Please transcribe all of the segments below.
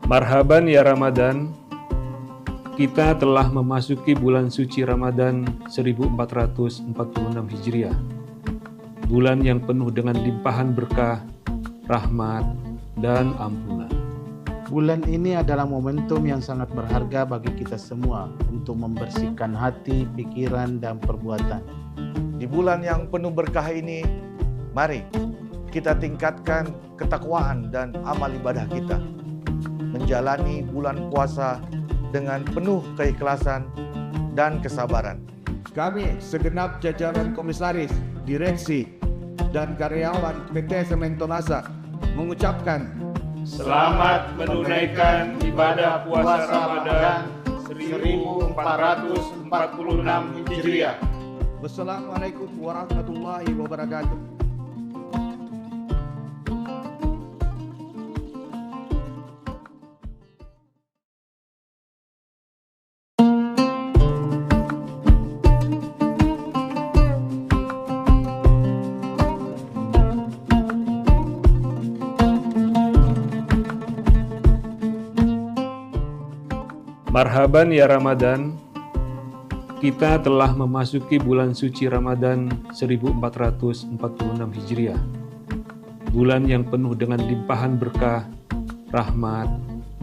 Marhaban ya Ramadan, kita telah memasuki bulan suci Ramadan 1446 Hijriah. Bulan yang penuh dengan limpahan berkah, rahmat, dan ampunan. Bulan ini adalah momentum yang sangat berharga bagi kita semua untuk membersihkan hati, pikiran, dan perbuatan. Di bulan yang penuh berkah ini, mari kita tingkatkan ketakwaan dan amal ibadah kita. Menjalani bulan puasa dengan penuh keikhlasan dan kesabaran. Kami segenap jajaran komisaris, direksi, dan karyawan PT Semen Tonasa mengucapkan Selamat menunaikan ibadah puasa Ramadan 1446 Hijriah. Wassalamualaikum warahmatullahi wabarakatuh. Marhaban ya Ramadan, kita telah memasuki bulan suci Ramadan 1446 Hijriah. Bulan yang penuh dengan limpahan berkah, rahmat,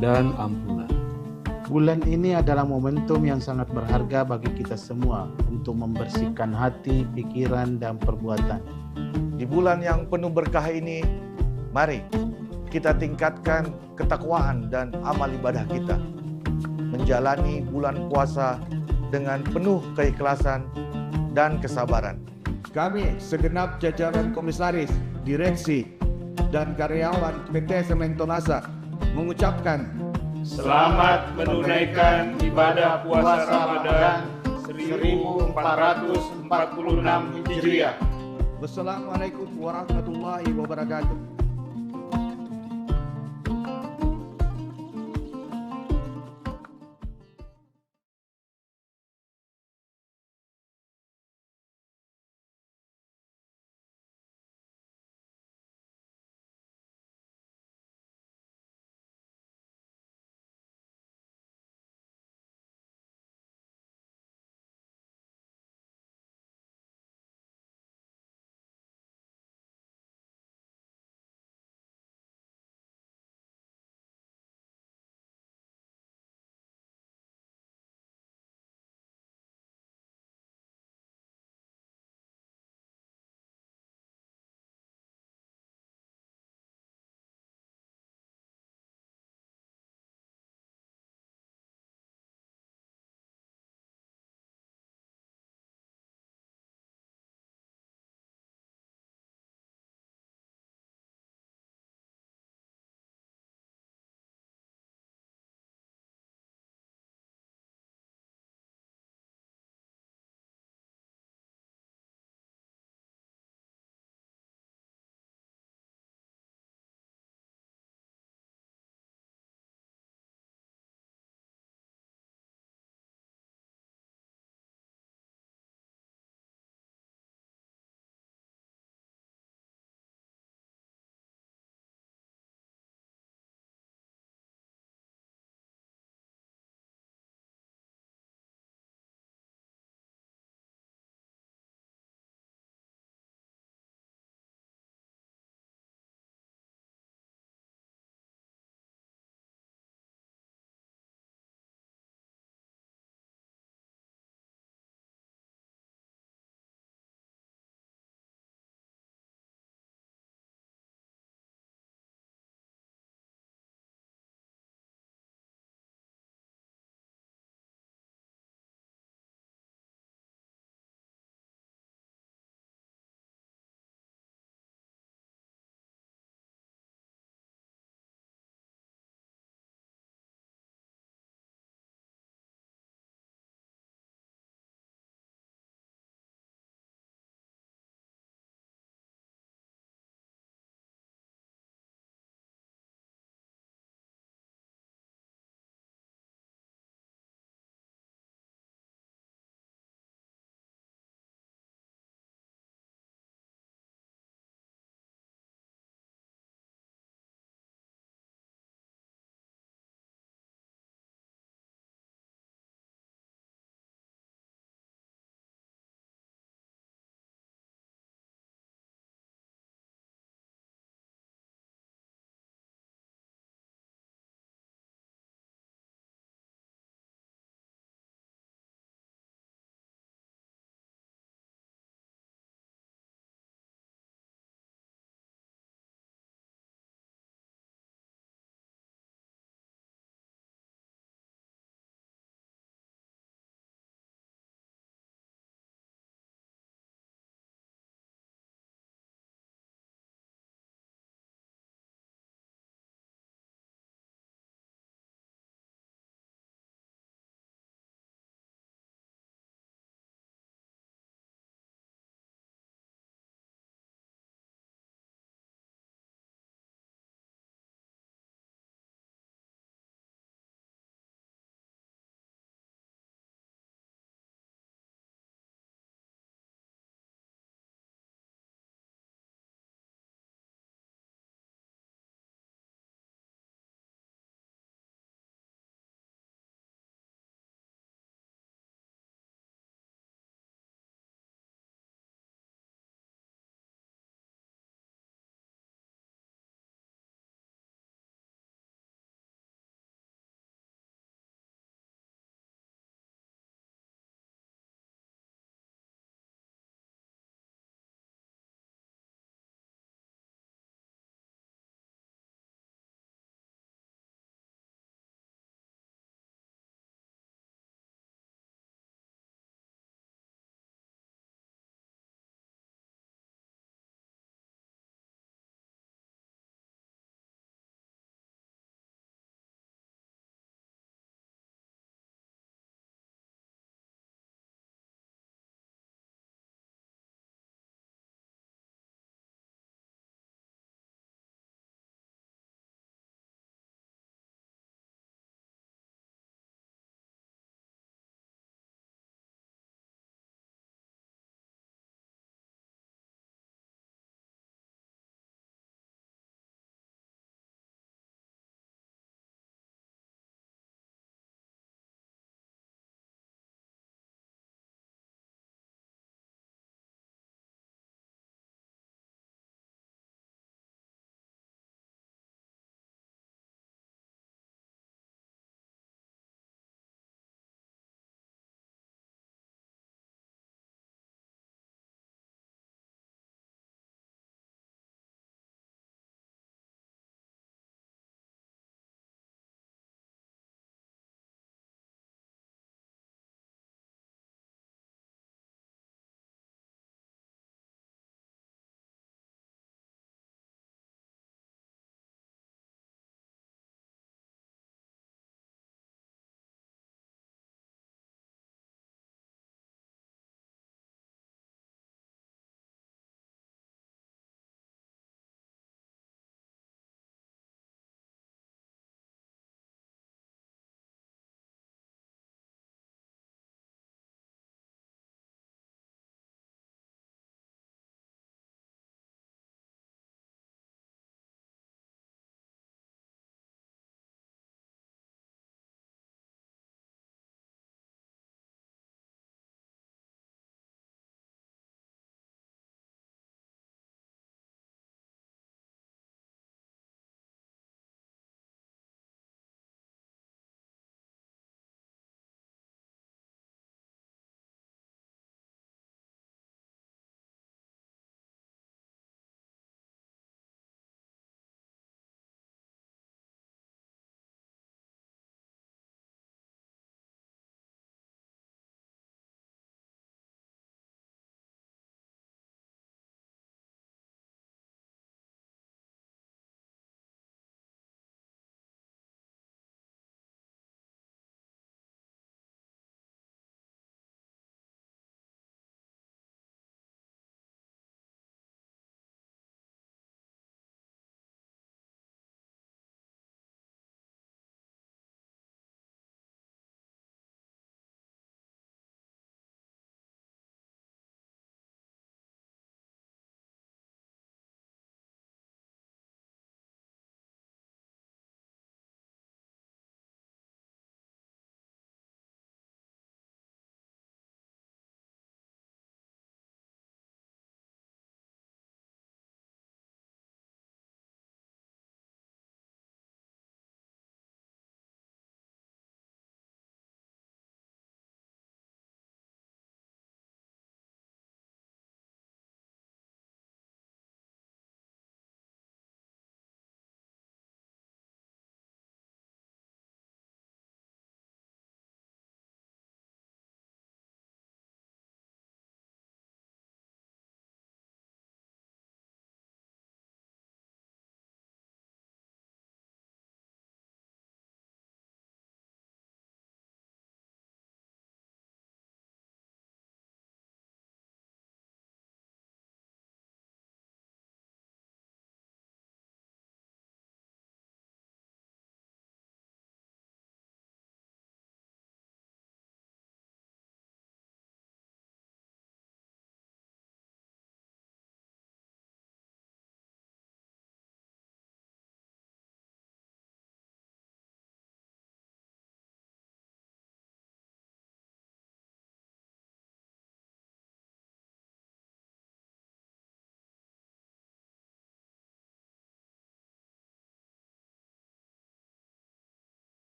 dan ampunan. Bulan ini adalah momentum yang sangat berharga bagi kita semua untuk membersihkan hati, pikiran, dan perbuatan. Di bulan yang penuh berkah ini, mari kita tingkatkan ketakwaan dan amal ibadah kita. Menjalani bulan puasa dengan penuh keikhlasan dan kesabaran. Kami segenap jajaran komisaris, direksi, dan karyawan PT Semen Tonasa mengucapkan Selamat menunaikan ibadah puasa Ramadan 1446 Hijriah. Wassalamualaikum warahmatullahi wabarakatuh.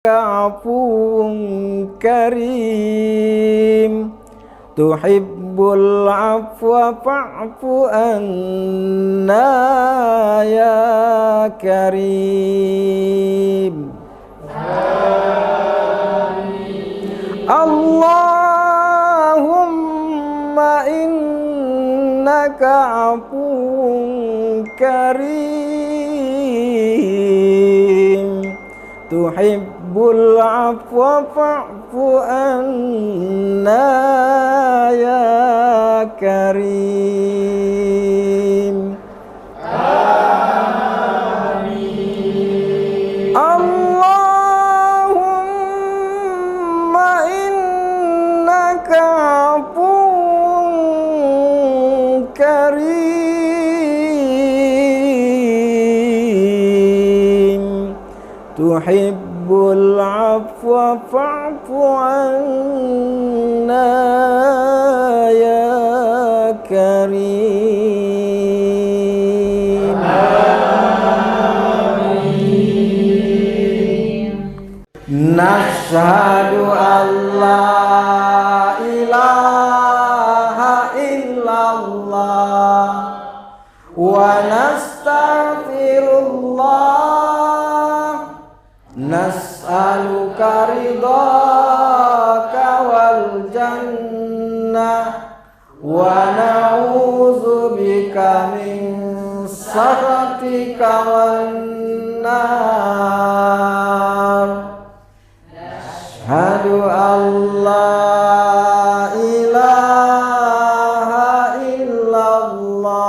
afuwun karim tuhibbul afwa fa'fu anna ya karim. Allahumma innaka afuwun karim tuhibbul afwa fa'fu anna ya karim. Allahumma innaka afuwun karim tuhibbul afwa fa'fu anna ya karim. Nashhadu an la ilaha illallah wa nastaghfirullah nas'aluka ridhaka wal jannah wa na'udzubika min sakhatika wan nar. Asyhadu an la ilaha illallah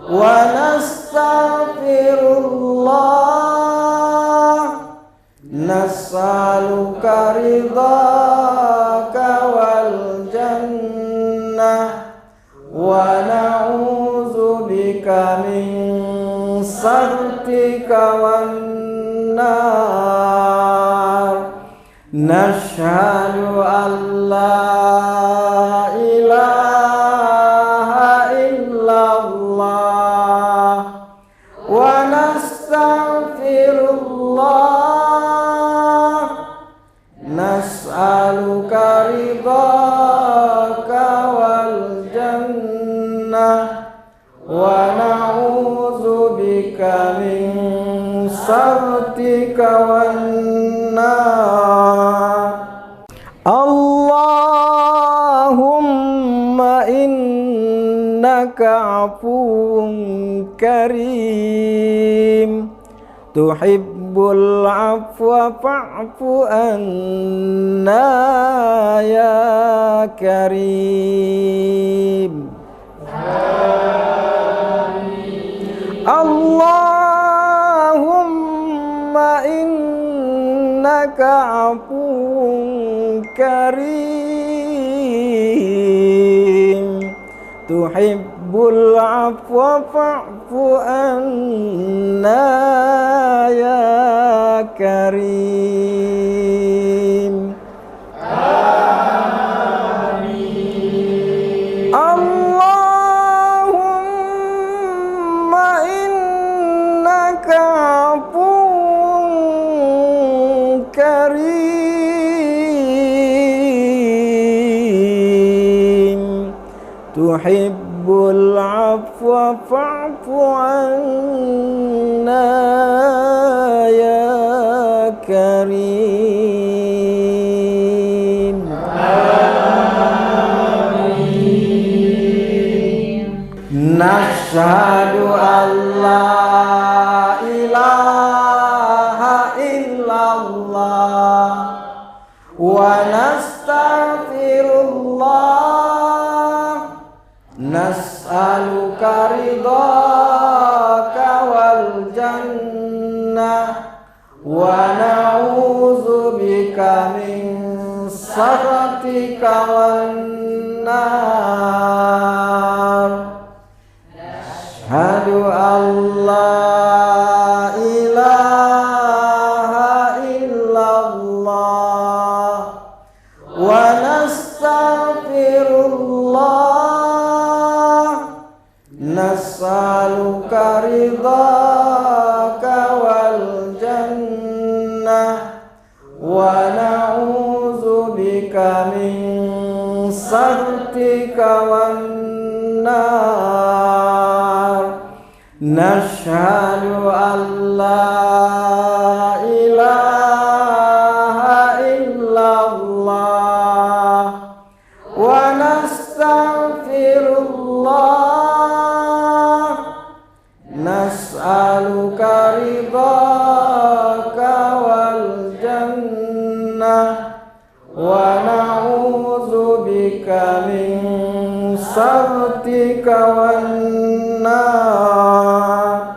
wa nastaghfirullah nas'aluka ridhaka wal jannah wa na'udzubika min sakhatika wan nar. Nashhadu an la ilaha illallah wa nastaghfirullah nas'aluka ridhaka wal jannah wa na'udzubika min sakhatika wan nar. Allahumma innaka afuwun karim tuhibbul afwa fa'fu anna ya karim. Allahumma innaka afuwun karim tuhibbul afwa fa'fu anna ya karim. Allahumma innaka afuwun karim tuhibbul afwa fa'fu anna ya karim. Nashhadu an la ilaha illallah wa nastaghfirullah nas'aluka ridhaka wal jannah wa na'udzubika min sakhatika wan nar. Asyhadu an la ilaha illallah wa nastaghfirullah nas'aluka ridhaka wal jannah wa na'udzu bika min sakhatika wan nar. Nashhadu an la ilaha illallah wa nastaghfirullah. Nas'aluka ridhaka wal jannah wa na'udzu bika min sakhatika wan nar.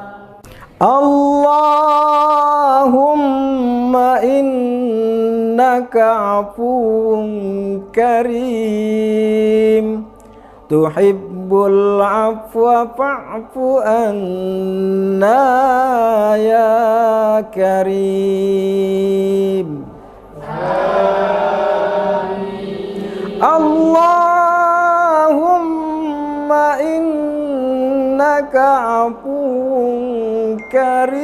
Allahumma innaka afuwun karim tuhibbul afwa fa'fu anna ya karim. Allahumma innaka afuwun karim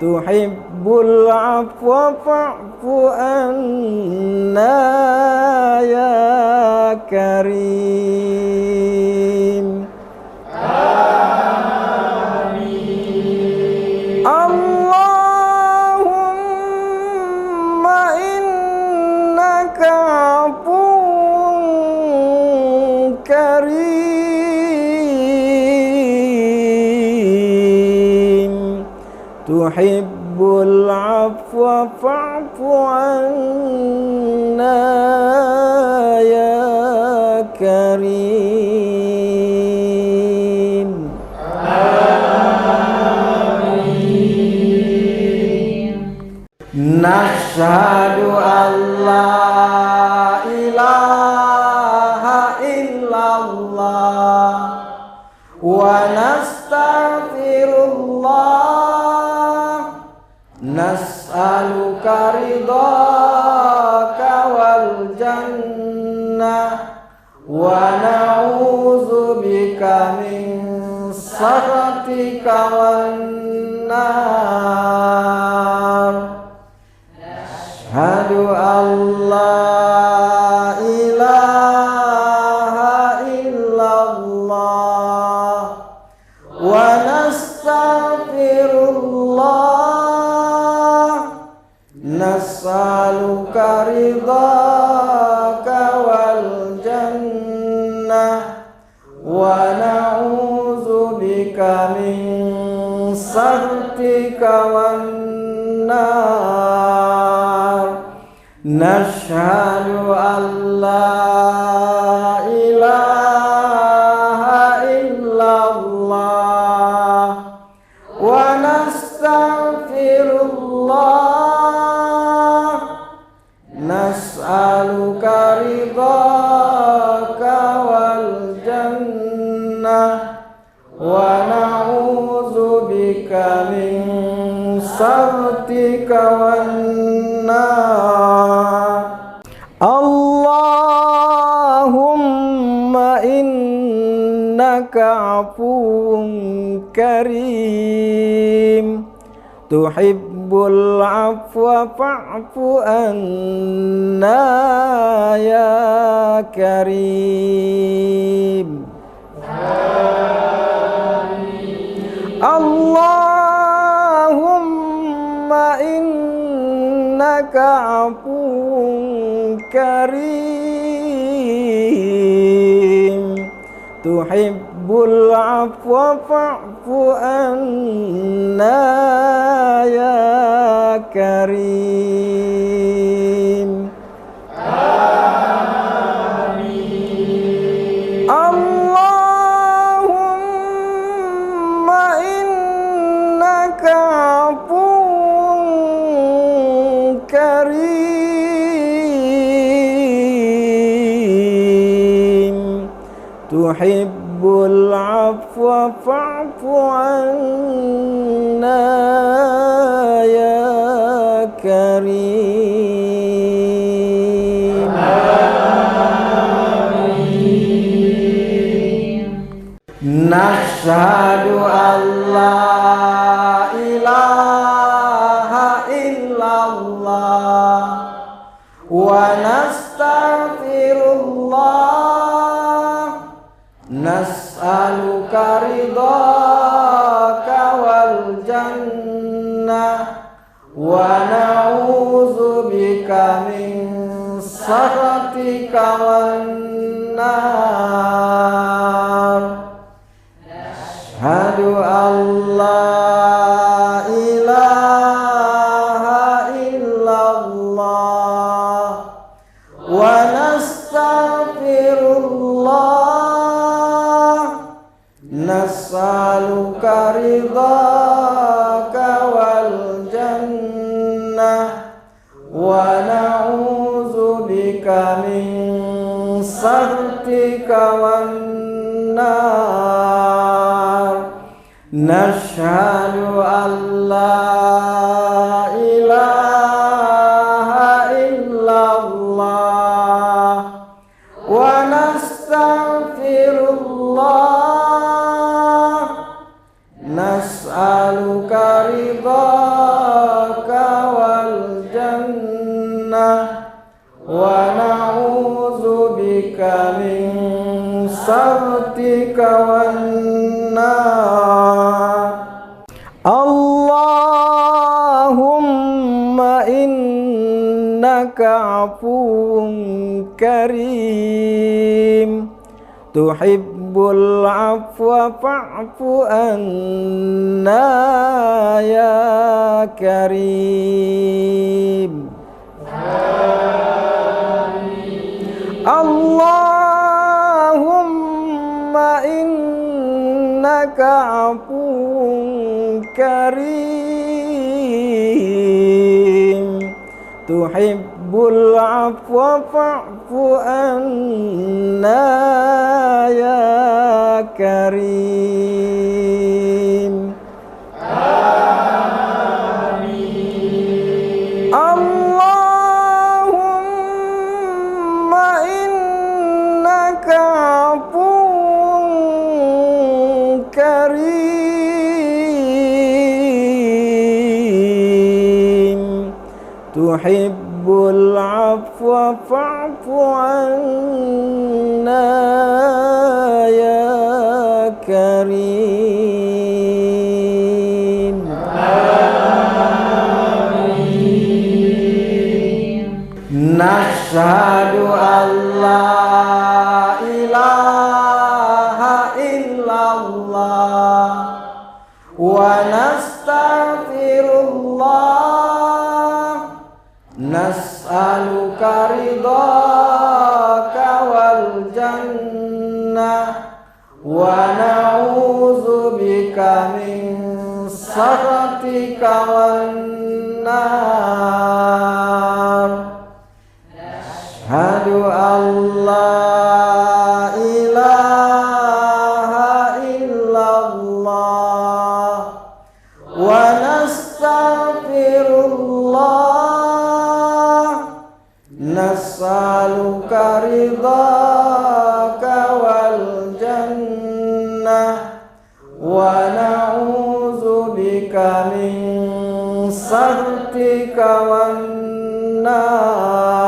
tuhibbul afwa fa'fu anna ya karim. Allahumma innaka afuwun karim tuhibbul afwa fa'fu anna ya karim. Nashhadu an la ilaha illallah wa nastaghfirullah. Nas'aluka ridhaka wal jannah wa na'udzu bika min sakhatika wan nar. Ashhadu an la ilaha illallah wa nastaghfirullah. Nas'aluka ridhaka wal jannah wa na'udzu bika min sakhatika wan nar. Nashhadu an la ilaha illallah wa nastaghfirullah. Nas'aluka ridhaka wal jannah wa na'udzu bika min sakhatika wan nar. Allahumma innaka afuwun karim tuhibbul afwa fa'fu anna ya karim. Allahumma innaka afuwun karim tuhibbul afwa fa'fu anna ya karim. Allahumma innaka afuwun karim tuhibbul afwa fa'fu anna ya karim. Nashhadu an la ilaha wa na'udzubika min sakhatika wan nar. Asyhadu an la ilaha illallah wa nastaghfirullah nas'aluka ridhaka wal jannah wa na'udzubika min sakhatika wan nar. Nashhadu an la ilaha illallah wa nastaghfirullah nas'aluka ridhaka wal jannah wa na'udzubika min sakhatika wan nar. Allahumma innaka afuwun karim tuhibbul afwa fa'fu anna ya karim. Allahumma innaka afuwun karim tuhibbul afwa fa'fu anna ya karim. Allahumma innaka afuwun karim tuhibbul afwa fa'fu anna ya karim. Nashhadu an la ilaha illallah wa nastaghfirullah nas'aluka ridhaka wal jannah wa na'udzubika min sakhatika wan nar. Asyhadu an la ilaha illallah wa nastaghfirullah nas'aluka ridhaka wal jannah wa na'udzubika min sakhatika wan nar.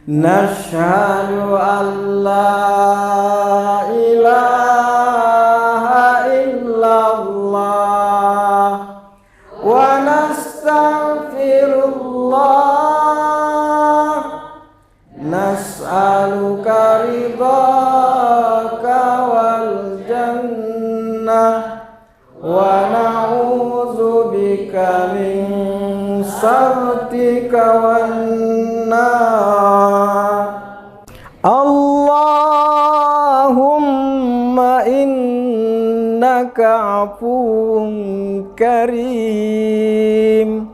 Nashhadu an la ilaha illallah wa nastaghfirullah nas'aluka ridhaka wal jannah wa na'udzubika min sakhatika wan nar. Allahumma innaka afuwun karim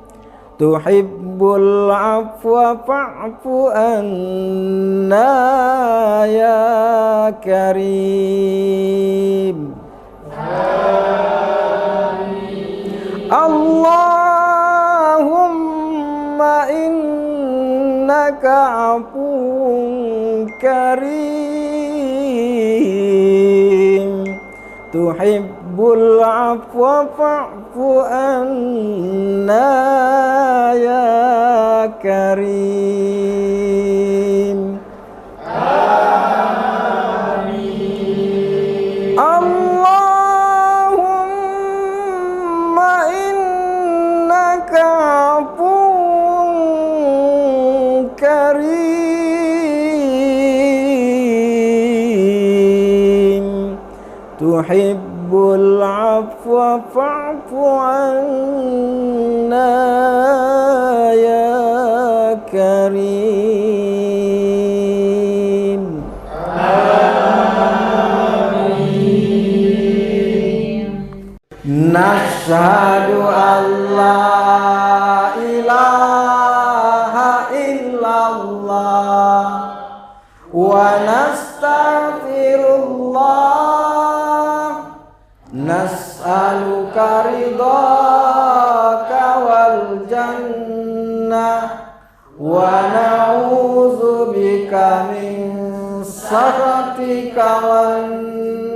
tuhibbul afwa fa'fu anna ya karim. Allahumma innaka afuwun karim tuhibbul afwa fa'fu anna ya karim. Allahumma innaka tuhibbul afwa fa'fu anna ya karim. Nashhadu an la ilaha illallah wa nastaghfirullah, nas'aluka ridhaka wal jannah wa na'udzubika min sakhatika wan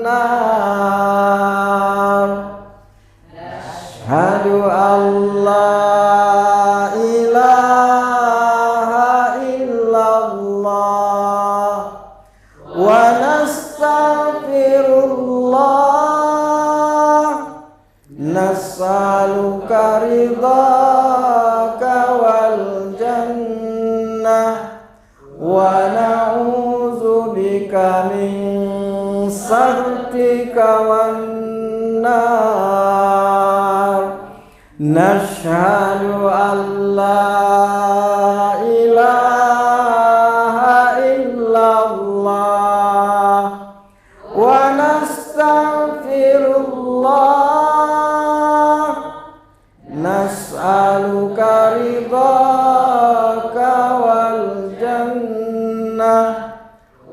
nar. Asyhadu an la ilaha illallah wa nastaghfirullah, nas'aluka ridhaka wal jannah wa na'udzubika min sakhatika wan nar. Nashhadu an la ilaha illallah wa nastaghfirullah, nas'aluka ridhaka wal jannah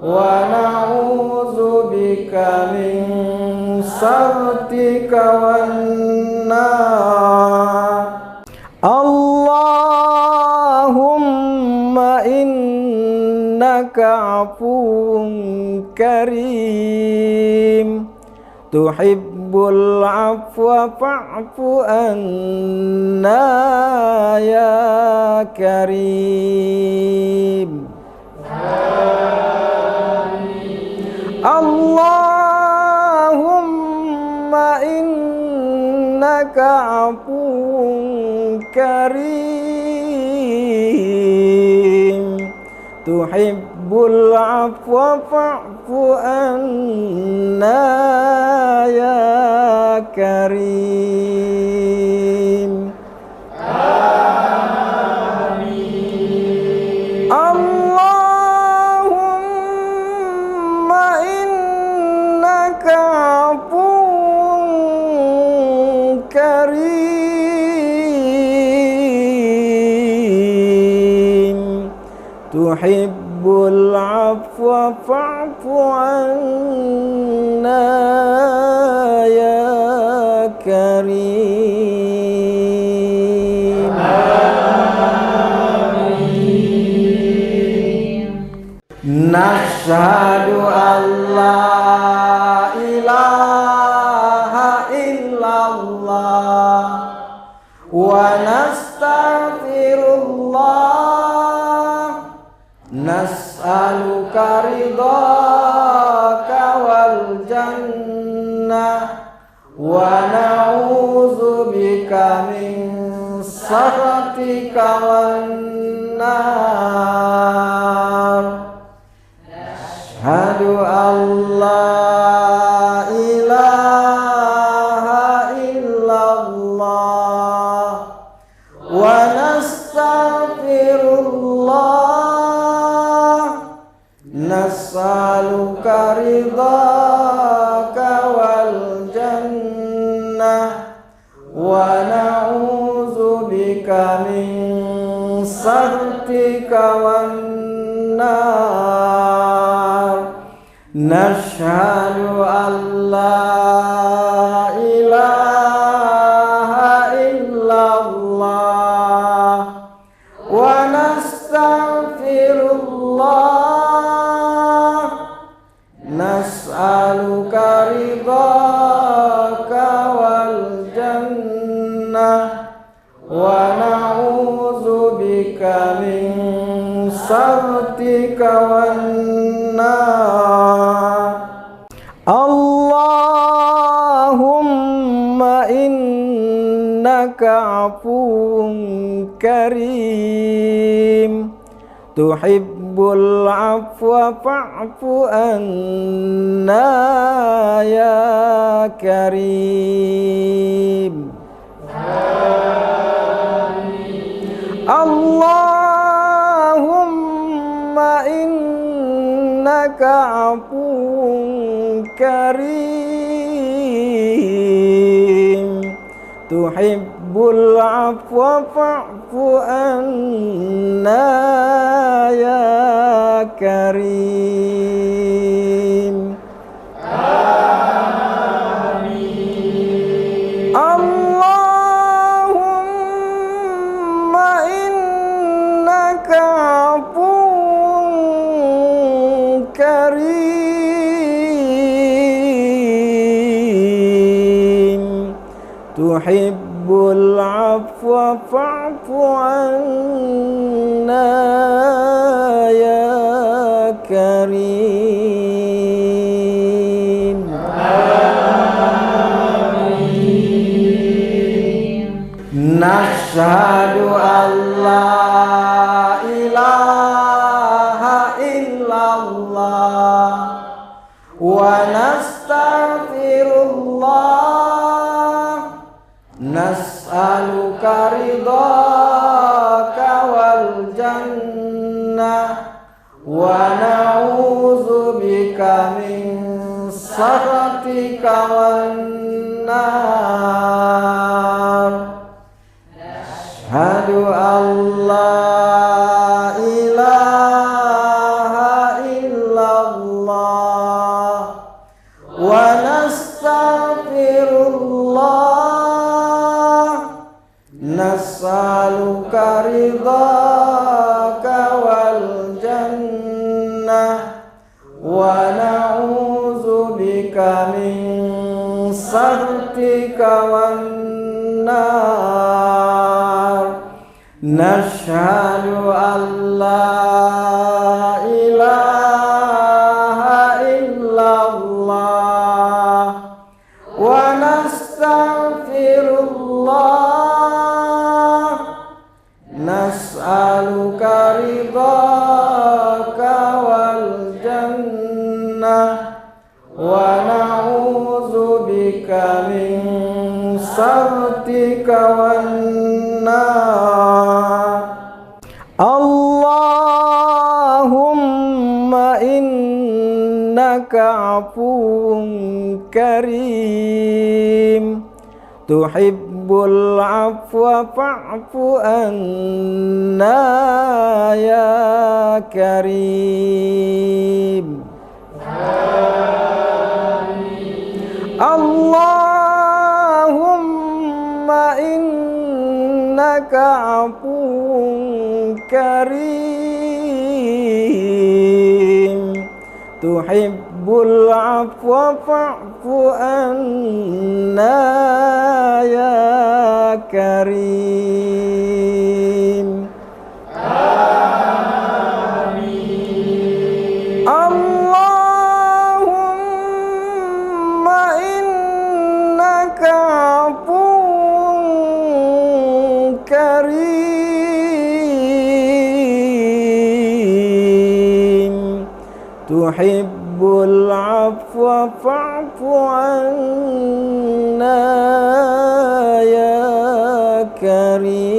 wa na'udzubika min sakhatika wan nar. Allahumma innaka afuwun karim, tuhibbul afwa fa'fu anna ya karim. Allahumma innaka afuwun karim, tuhibbul afwa fa'fu anna ya karim. Allahumma innaka afuwun karim, tuhibbul afwa fa'fu anna ya karim. Nashhadu an la ilaha illallah wa nastaghfirullah, nas'aluka ridhaka wal jannah wa na'udzubika min sakhatika wan nar. Asyhadu an la ilaha illallah wa nastaghfirullah, nas'aluka ridhaka wal jannah wa na'udzubika min sakhatika wan nar. Nashhadu an la ilaha illallah wa nastaghfirullah, nas'aluka ridhaka wal jannah wa na'udzubika min sakhatika wan nar. Allahumma innaka afuwun karim, tuhibbul tuhibbul afwa fa'fu anna ya karim. Allahumma innaka afuwun karim, tuhibbul afwa fa'fu anna ya karim. Allahumma innaka afuwun karim, tuhibbul afwa fa'fu anna ya karim. Nashhadu an la ilaha illallah wa nastaghfirullah, nas'aluka ridhaka wal jannah wa na'udzubika min sakhatika wan nar. Asyhadu an la ilaha illallah wa nastaghfirullah, nas'aluka ridhaka wal jannah wa na'udzubika min sakhatika wan nar. Nashhadu an la ilaha illallah wa nastaghfirullah, nas'aluka ridhaka wal jannah wa na'udzubika min sakhatika wan nar. Allahumma innaka afuwun karim, tuhibbul afwa fa'fu anna ya karim. Allahumma innaka afuwun karim, tuhibbul afwa fa'fu anna ya karim. Allahumma innaka afuwun karim, tuhibbul afwa fa'fu anna ya karim.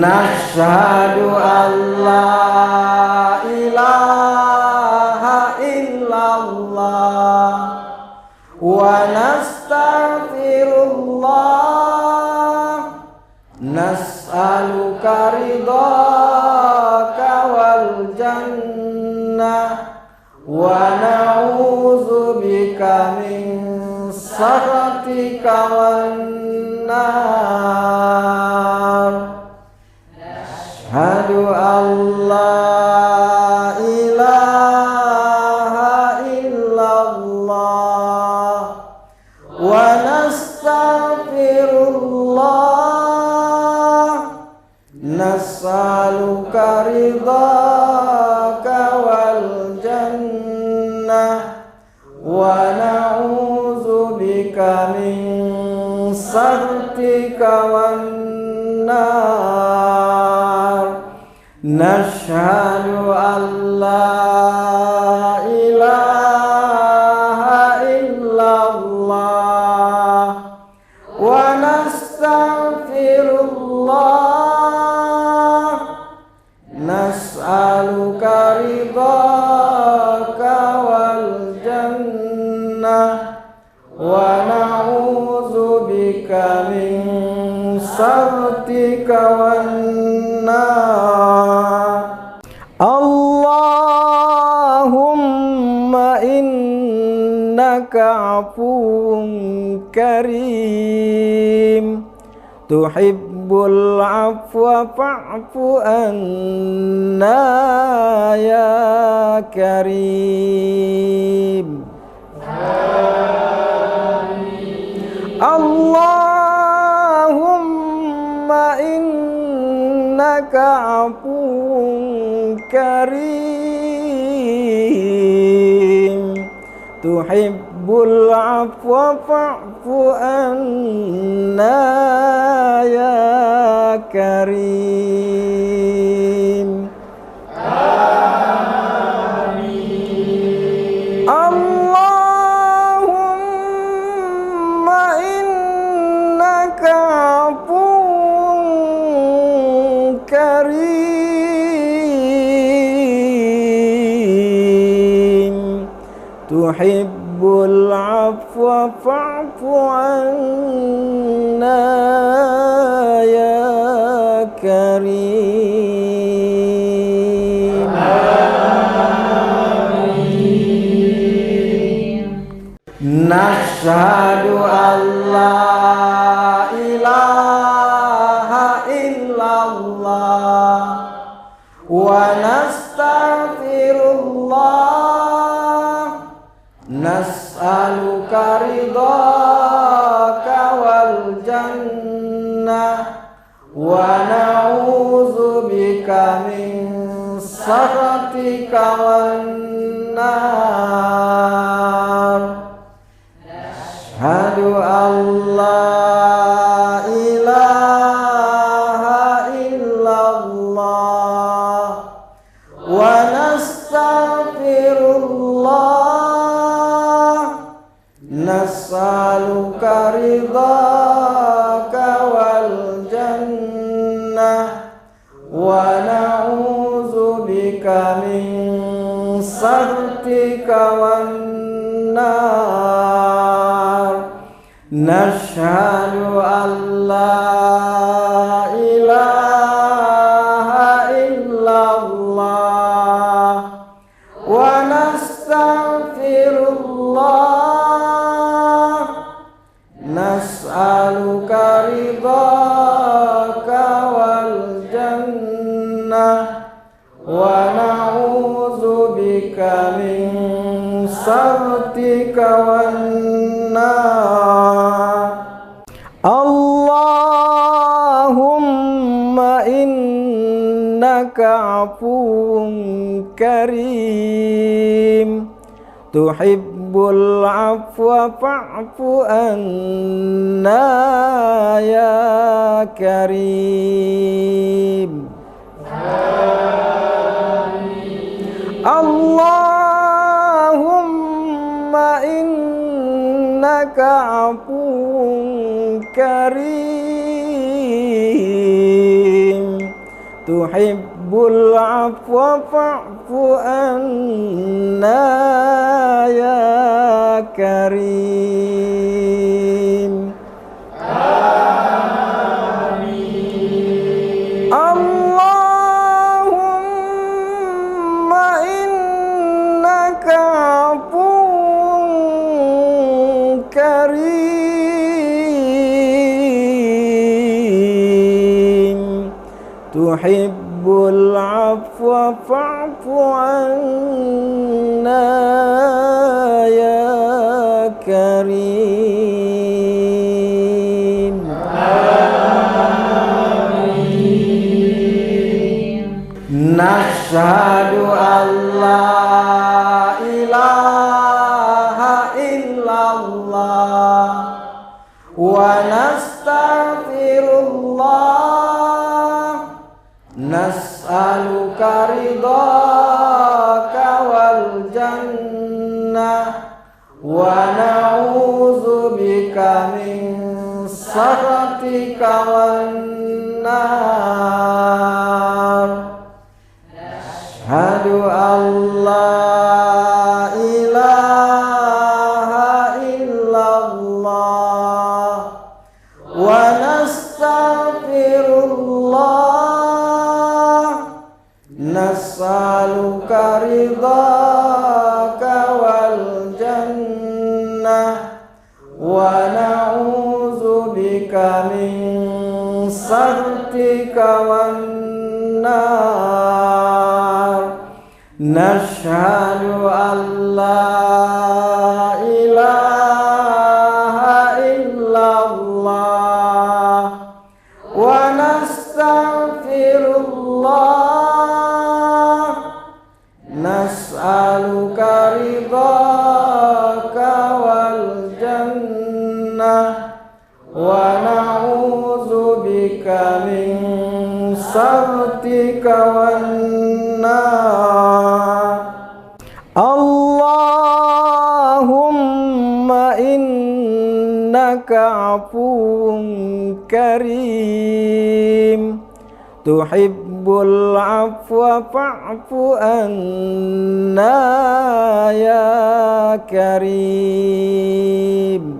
Nashhadu an la ilaha illallah wa nastaghfirullah, nas'aluka ridhaka wal jannah wa na'udzubika min sakhatika wan nar. Asyhadu an la ilaha illallah wa nastaghfirullah, nas'aluka ridhaka wal jannah wa na'udzubika min saktika wan nar. Nashhadu an la ilaha illallah wa nastaghfirullah. Nas'aluka ridhaka wal jannah wa na'udzubika min sakhatika wan nar. Allahumma innaka afuwun karim tuhibbul afwa fa'fu anna ya karim. Allahumma innaka afuwun karim tuhibbul afwa fa'fu anna ya karim. Allahumma innaka afuwun karim tuhibbul afwa fa'fu anna ya karim. Nashhadu an la ilaha illallah wa nastaghfirullah. Nas'aluka ridhaka wal jannah wa na'udzubika min sakhatika wan nar. Ashhadu an la ilaha illallah wa nastaghfirullah. Nas'aluka ridhaka wal jannah wa na'udzubika min sakhatika wan nar. Nashhadu an la ilaha illallah wa nastaghfirullah. Nas'aluka ridhaka wal jannah wa na'udzubika min sakhatika wan nar. Allahumma innaka afuwun karim tuhibbul afwa fa'fu anna ya karim. Allahumma innaka afuwun karim tuhibbul afwa fa'fu anna ya karim. Allahumma innaka afuwun karim tuhibbul afwa fa'fu anna ya karim. Nashhadu an la ilaha illallah wa nastaghfirullah nas'aluka ridhaka wal jannah wa na'udzubika min sakhatika wan nar. Asyhadu an la ilaha illallah wa nastaghfirullah nas'aluka ridhaka wal jannah wa na'udzubika min sakhatika wan nar. Nashhadu an la ilaha illallah wa nastaghfirullah nas'aluka ridhaka wal jannah wa na'udzubika min sakhatika wan nar. Allahumma innaka afuwun karim tuhibbul afwa fa'fu anna ya karim.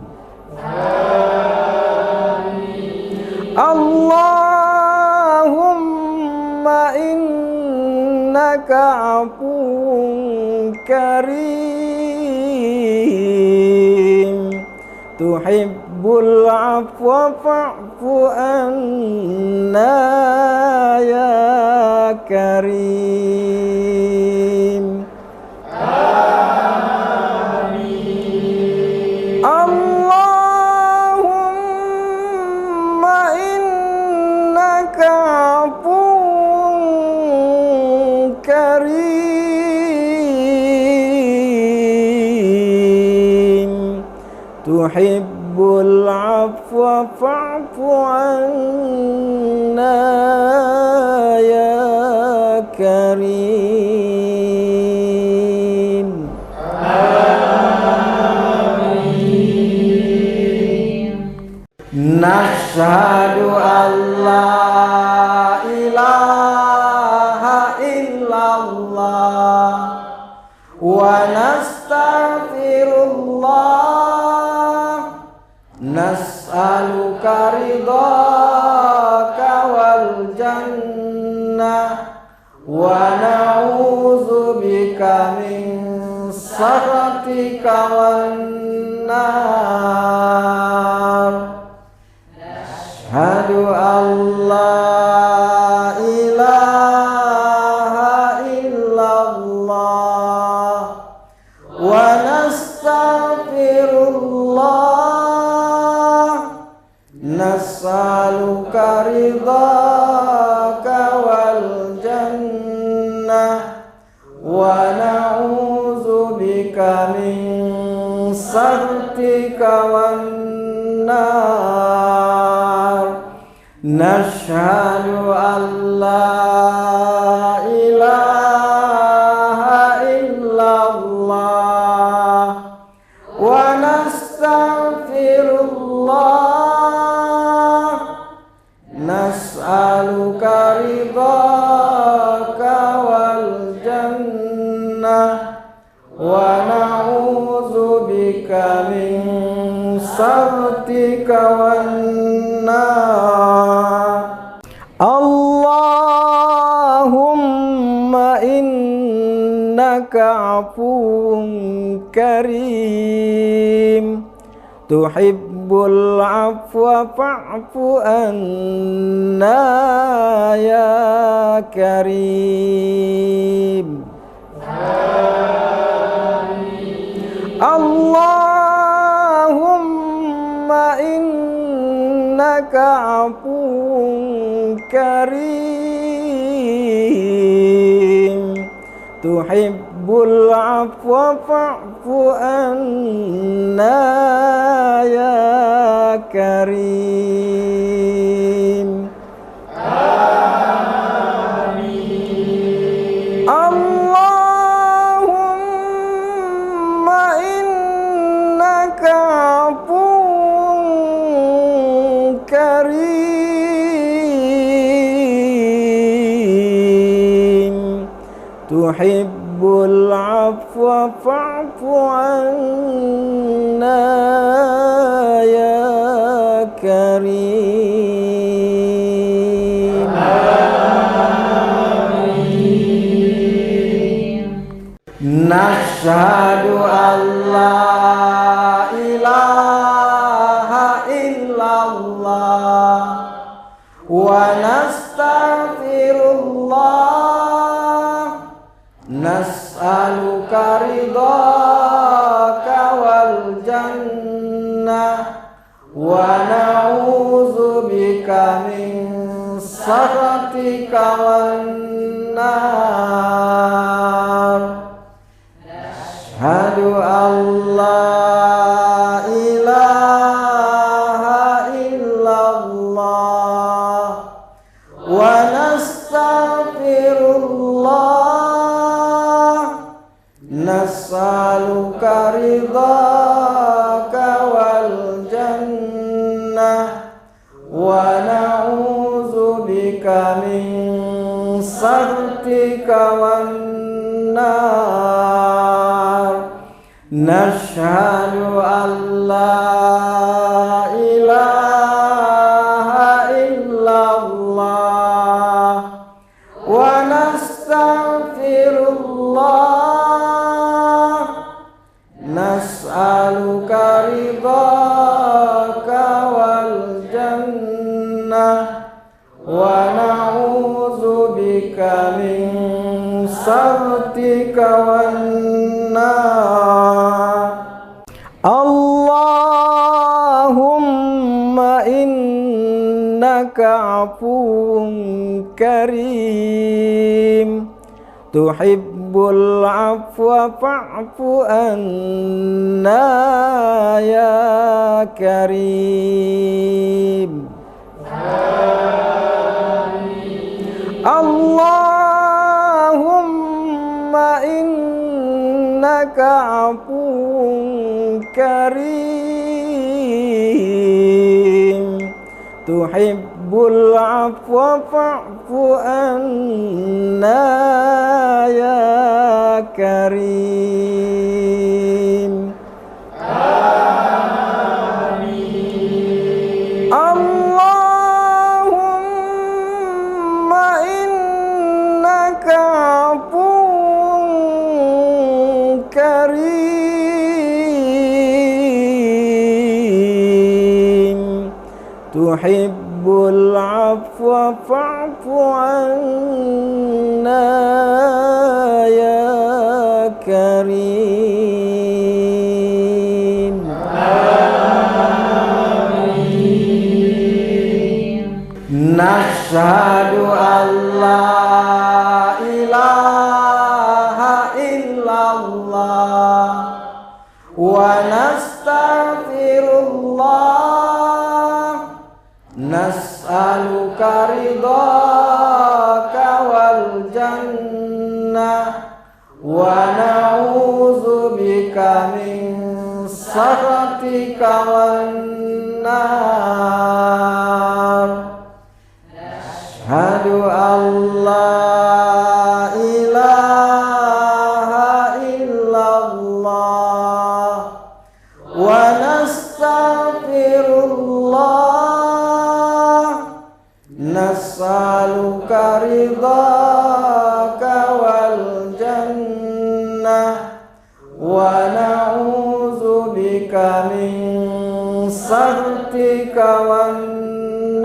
Allahumma innaka afuwun karim tuhibbul afwa fa'fu anna ya karim. Allahumma innaka afuwun karim tuhibbul afwa fa'fu anna ya karim. Nashhadu an la ilaha illallah wa nastaghfirullah nas'aluka ridhaka wal jannah wa na'udzubika min sakhatika wan nar. Asyhadu an la ilaha illallah wa nastaghfirullah nas'aluka ridhaka wal jannah wa na'udzubika min sakhatika wan nar. Nashhadu an la ilaha illallah wa nastaghfirullah nas'aluka ridhaka wal jannah wa na'udzubika min sakhatika wan nar. Allahumma innaka afuwun karim tuhibbul afwa fa'fu anna ya karim. Allahumma innaka afuwun karim tuhibbul afwa fa'fu anna ya karim. tuhibbul afwa fa'fu anna ya karim. Nashhadu an la ilaha illallah wa nastaghfirullah, nas'aluka ridhaka wal jannah wa na'udzubika min sakhatika wan nar. Asyhadu an la ilaha illallah wa nastaghfirullah, nas'aluka ridhaka wal jannah wa na'udzubika min sakhatika wan nar. Nashhadu an la ilaha illallah wa nastaghfirullah, nas'aluka ridhaka wal jannah wa na'udzubika min sakhatika wan nar. Allahumma innaka afuwun karim, tuhibbul afwa fa'fu anna ya karim. Allahumma innaka afuwun karim, tuhibbul afwa fa'fu anna ya karim. Allahumma innaka afuwun karim, tuhibbul afwa fa'fu anna ya karim. Nashhadu an la ilaha illallah wa nastaghfirullah, nas'aluka ridhaka wal jannah wa na'udzubika min sakhatika wan nar. Asyhadu an la ilaha illallah wa nastaghfirullah, nas'aluka ridhaka wal jannah wa na'udzubika min sakhatika wan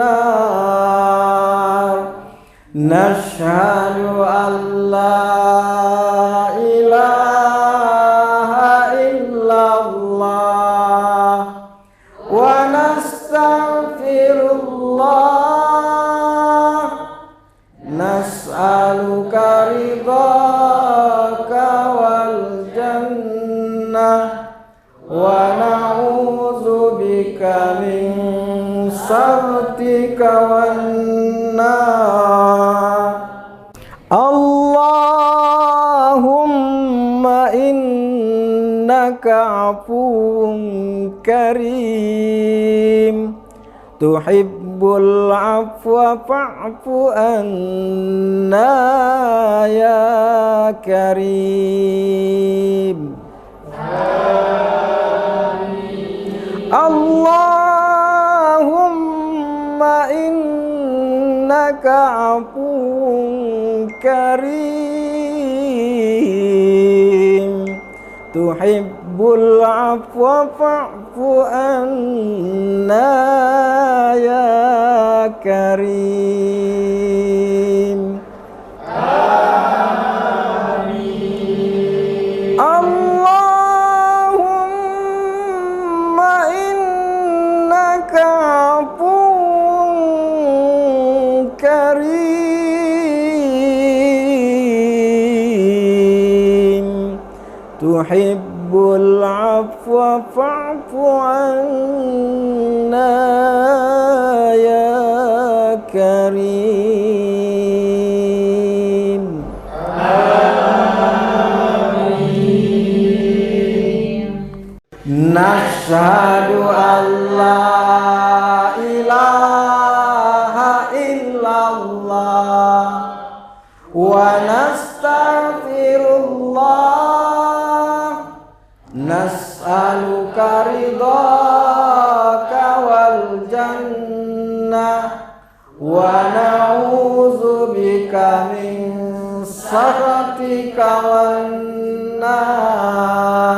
nar. Nashhadu an la ilaha illallah wa nastaghfirullah, nas'aluka ridhaka wal jannah wa na'udzubika min sakhatika wan nar. Allahumma innaka afuwun karim, tuhibbul tuhibbul afwa fa'fu anna ya karim. Allahumma innaka afuwun karim tuhibbul afwa fa'fu anna ya karim. Allahumma innaka afuwun karim tuhibbul afwa fa'fu anna ya karim. Nashhadu an la ilaha illallah wa nastaghfirullah nas'aluka ridhaka wal jannah wa na'udzubika min sakhatika wan nar.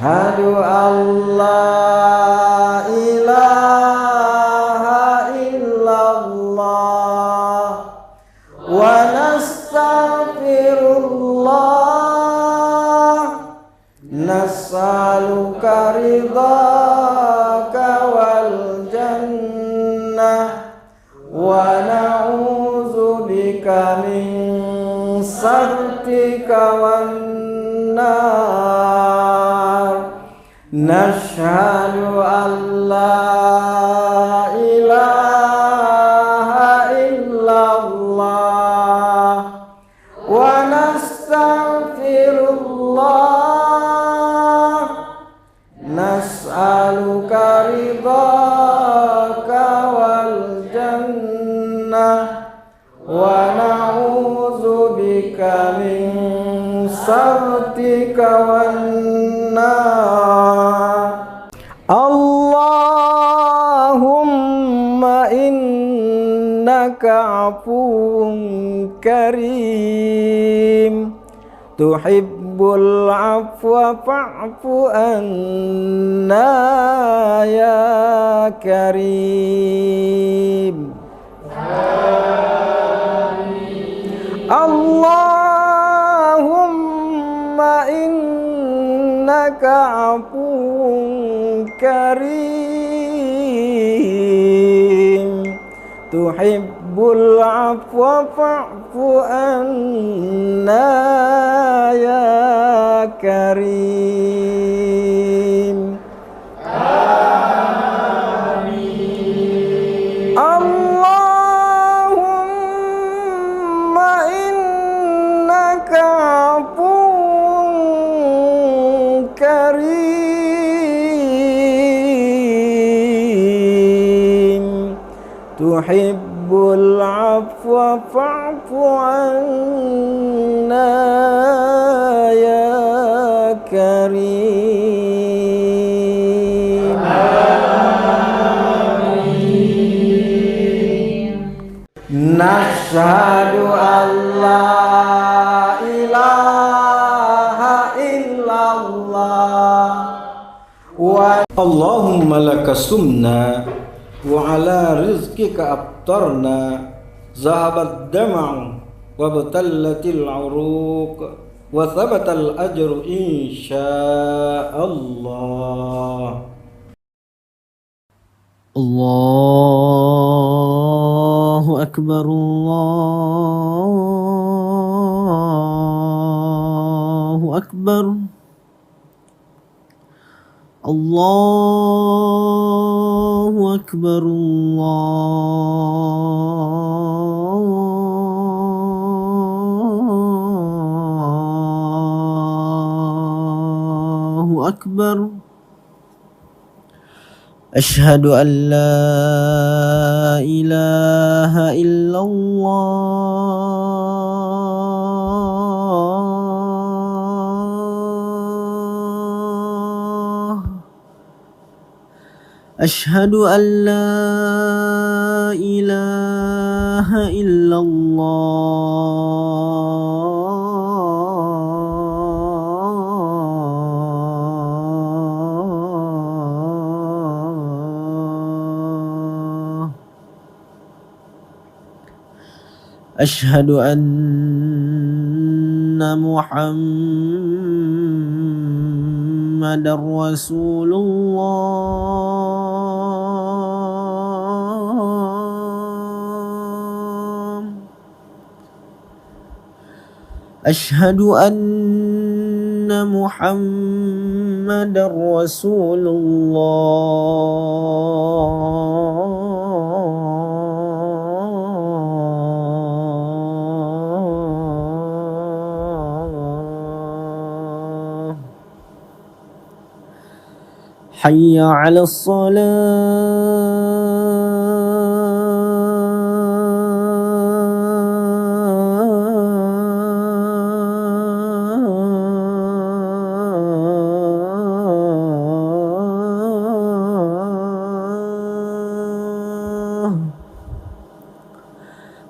Asyhadu an la ilaha illallah wa nastaghfirullah nas'aluka ridhaka wal jannah wa na'udzubika min sakhatika wan nar. Nashhadu an la ilaha illallah wa nastaghfirullah nas'aluka ridhaka wal jannah wa na'udzubika min sakhatika wan nar. Allahumma innaka afuwun karim tuhibbul afwa fa'fu anna ya karim. Allahumma innaka afuwun karim tuhibbul afwa fa'fu anna ya karim. Allahumma innaka afuwun karim tuhibbul afwa fa'fu anna ya karim. Nashhadu an la ilaha illallah wa Allahumma laka sumna wa ala rizqika abtarna zahabat dama'u wa batallatil uruq wa thabatal ajru insyaallah. Allahu akbar, Allahu akbar, Allahu akbar, Allahu akbar. أشهد أن لا إله إلا الله أشهد أن لا إله إلا الله أشهد أن محمد رسول الله أشهد أن محمد رسول الله حي على الصلاة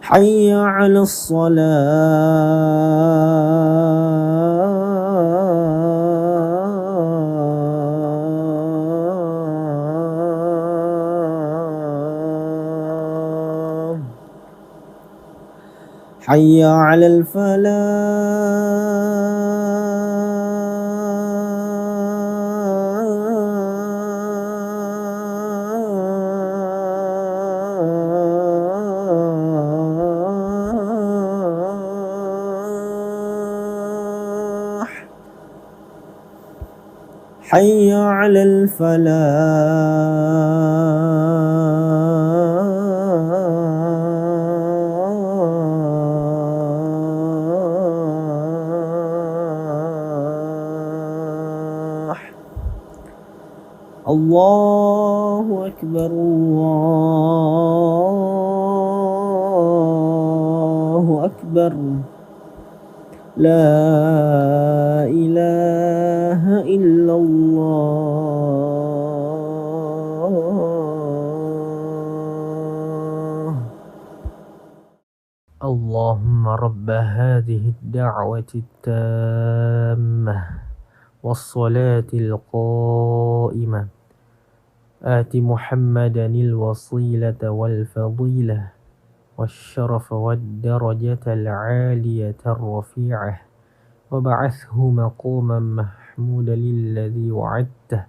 حي على الصلاة حي على الفلاح حي على الفلاح الله أكبر الله أكبر لا إله إلا الله اللهم رب هذه الدعوة التامة والصلاة القائمة آت محمدا الوسيلة والفضيلة والشرف والدرجة العالية الرفيعة وبعثه مقاما محمودا الذي وعدته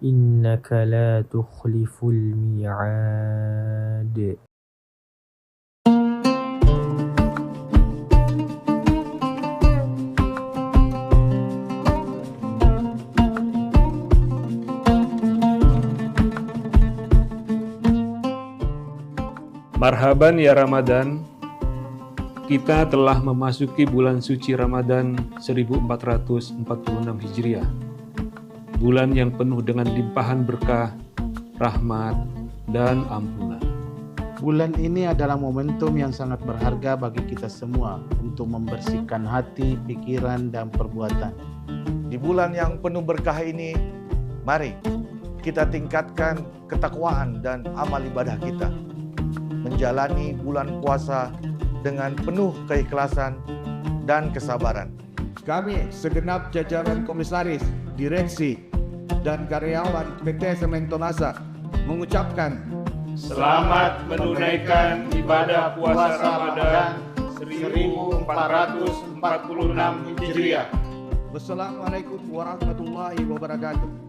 إنك لا تخلف الميعاد Marhaban ya Ramadan, kita telah memasuki bulan suci Ramadan 1446 Hijriah. Bulan yang penuh dengan limpahan berkah, rahmat, dan ampunan. Bulan ini adalah momentum yang sangat berharga bagi kita semua untuk membersihkan hati, pikiran, dan perbuatan. Di bulan yang penuh berkah ini, mari kita tingkatkan ketakwaan dan amal ibadah kita. Menjalani bulan puasa dengan penuh keikhlasan dan kesabaran. Kami segenap jajaran komisaris, direksi, dan karyawan PT Semen Tonasa mengucapkan Selamat menunaikan ibadah puasa Ramadan 1446 Hijriah. Wassalamualaikum warahmatullahi wabarakatuh.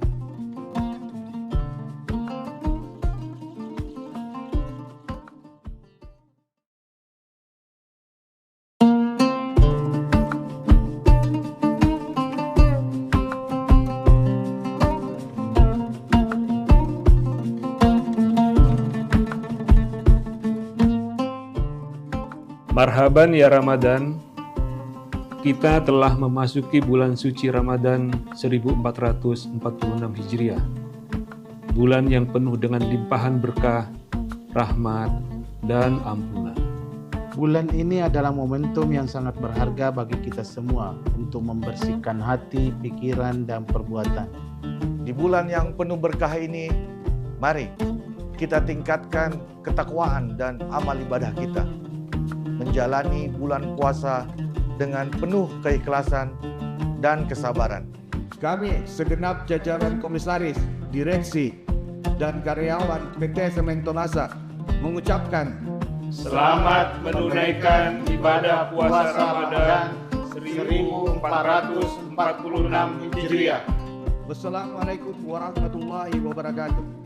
Marhaban ya Ramadan, kita telah memasuki bulan suci Ramadan 1446 Hijriah. bulan yang penuh dengan limpahan berkah, rahmat, dan ampunan. Bulan ini adalah momentum yang sangat berharga bagi kita semua untuk membersihkan hati, pikiran, dan perbuatan. Di bulan yang penuh berkah ini, mari kita tingkatkan ketakwaan dan amal ibadah kita. Menjalani bulan puasa dengan penuh keikhlasan dan kesabaran. Kami segenap jajaran komisaris, direksi, dan karyawan PT Semen Tonasa mengucapkan Selamat menunaikan ibadah puasa Ramadan 1446 Hijriah. Wassalamualaikum warahmatullahi wabarakatuh.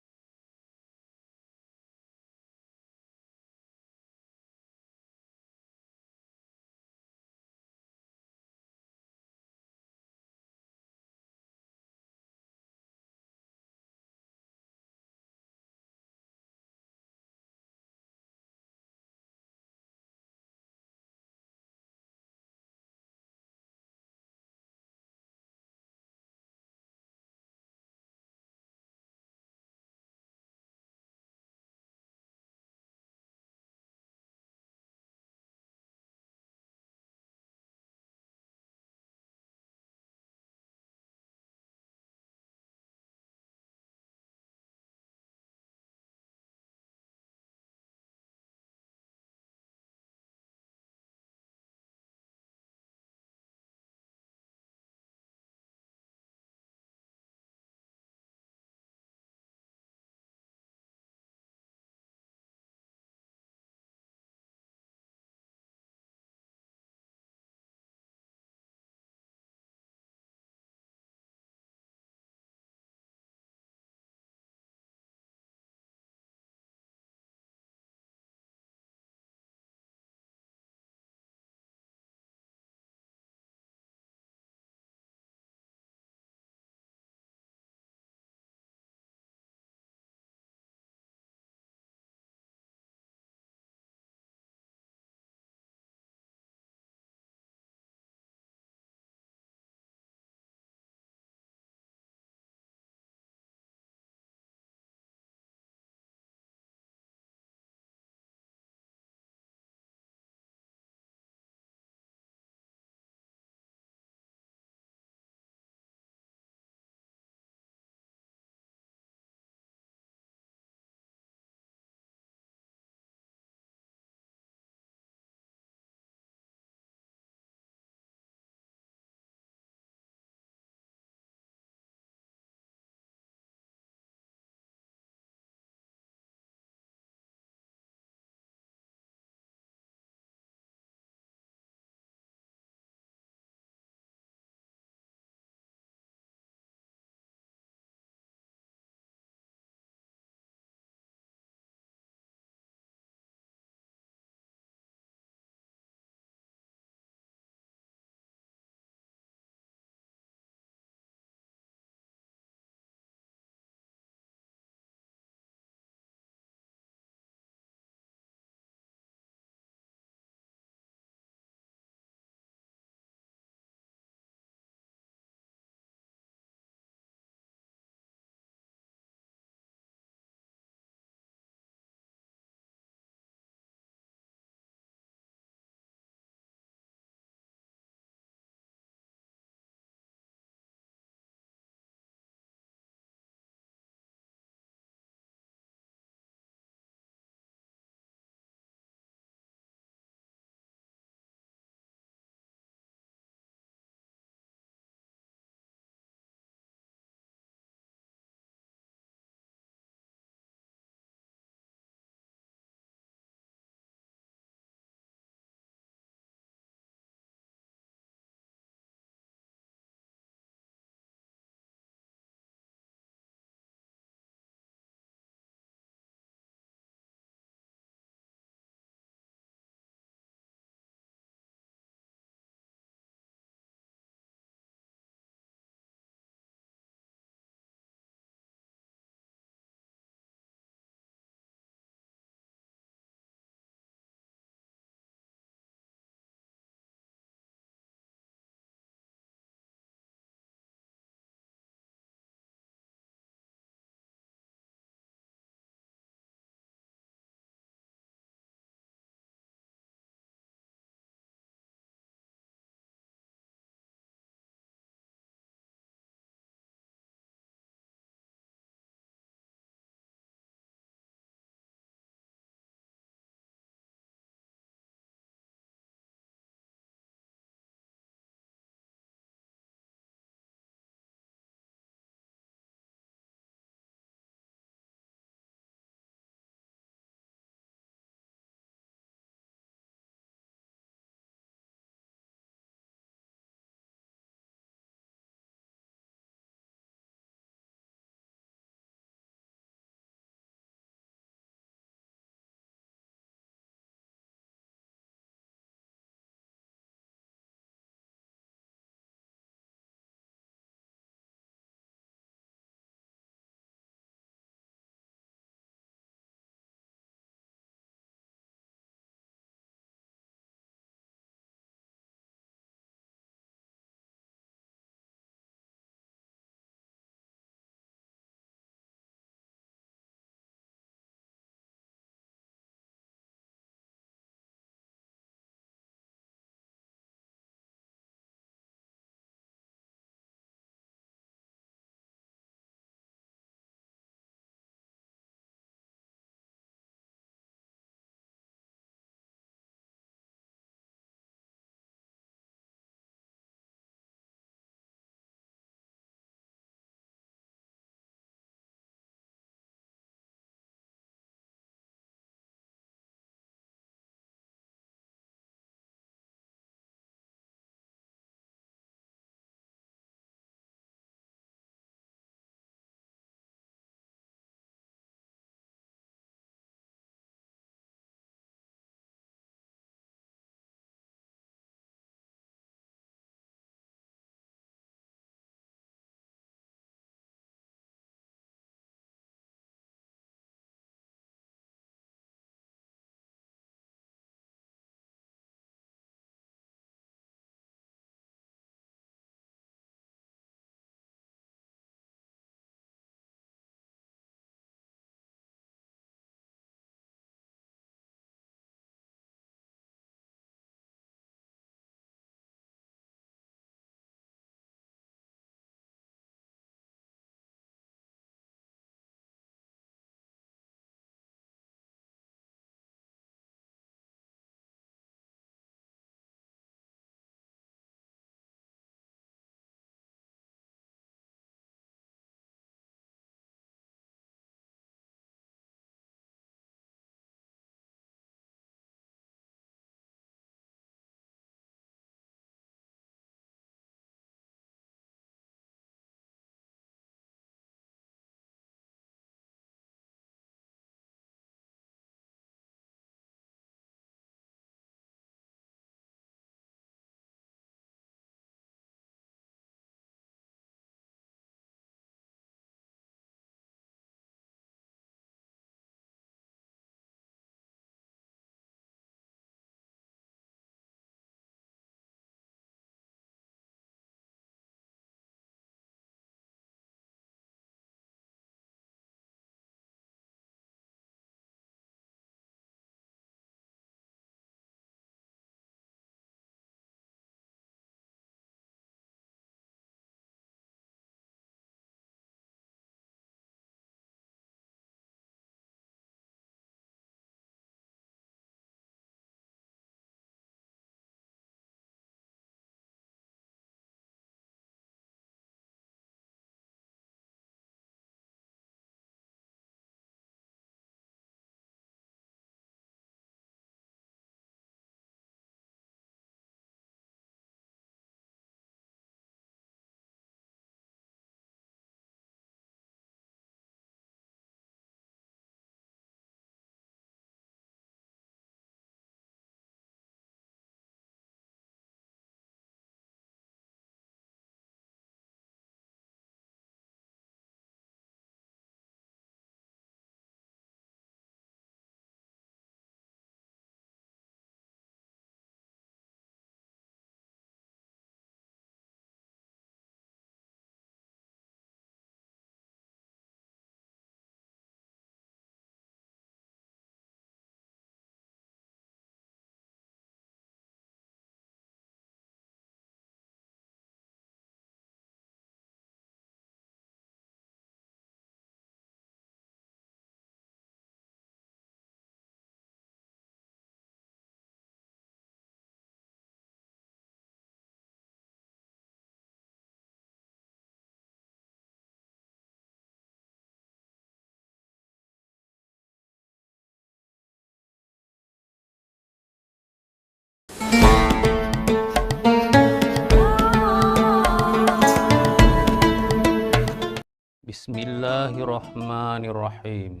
Bismillahirrahmanirrahim.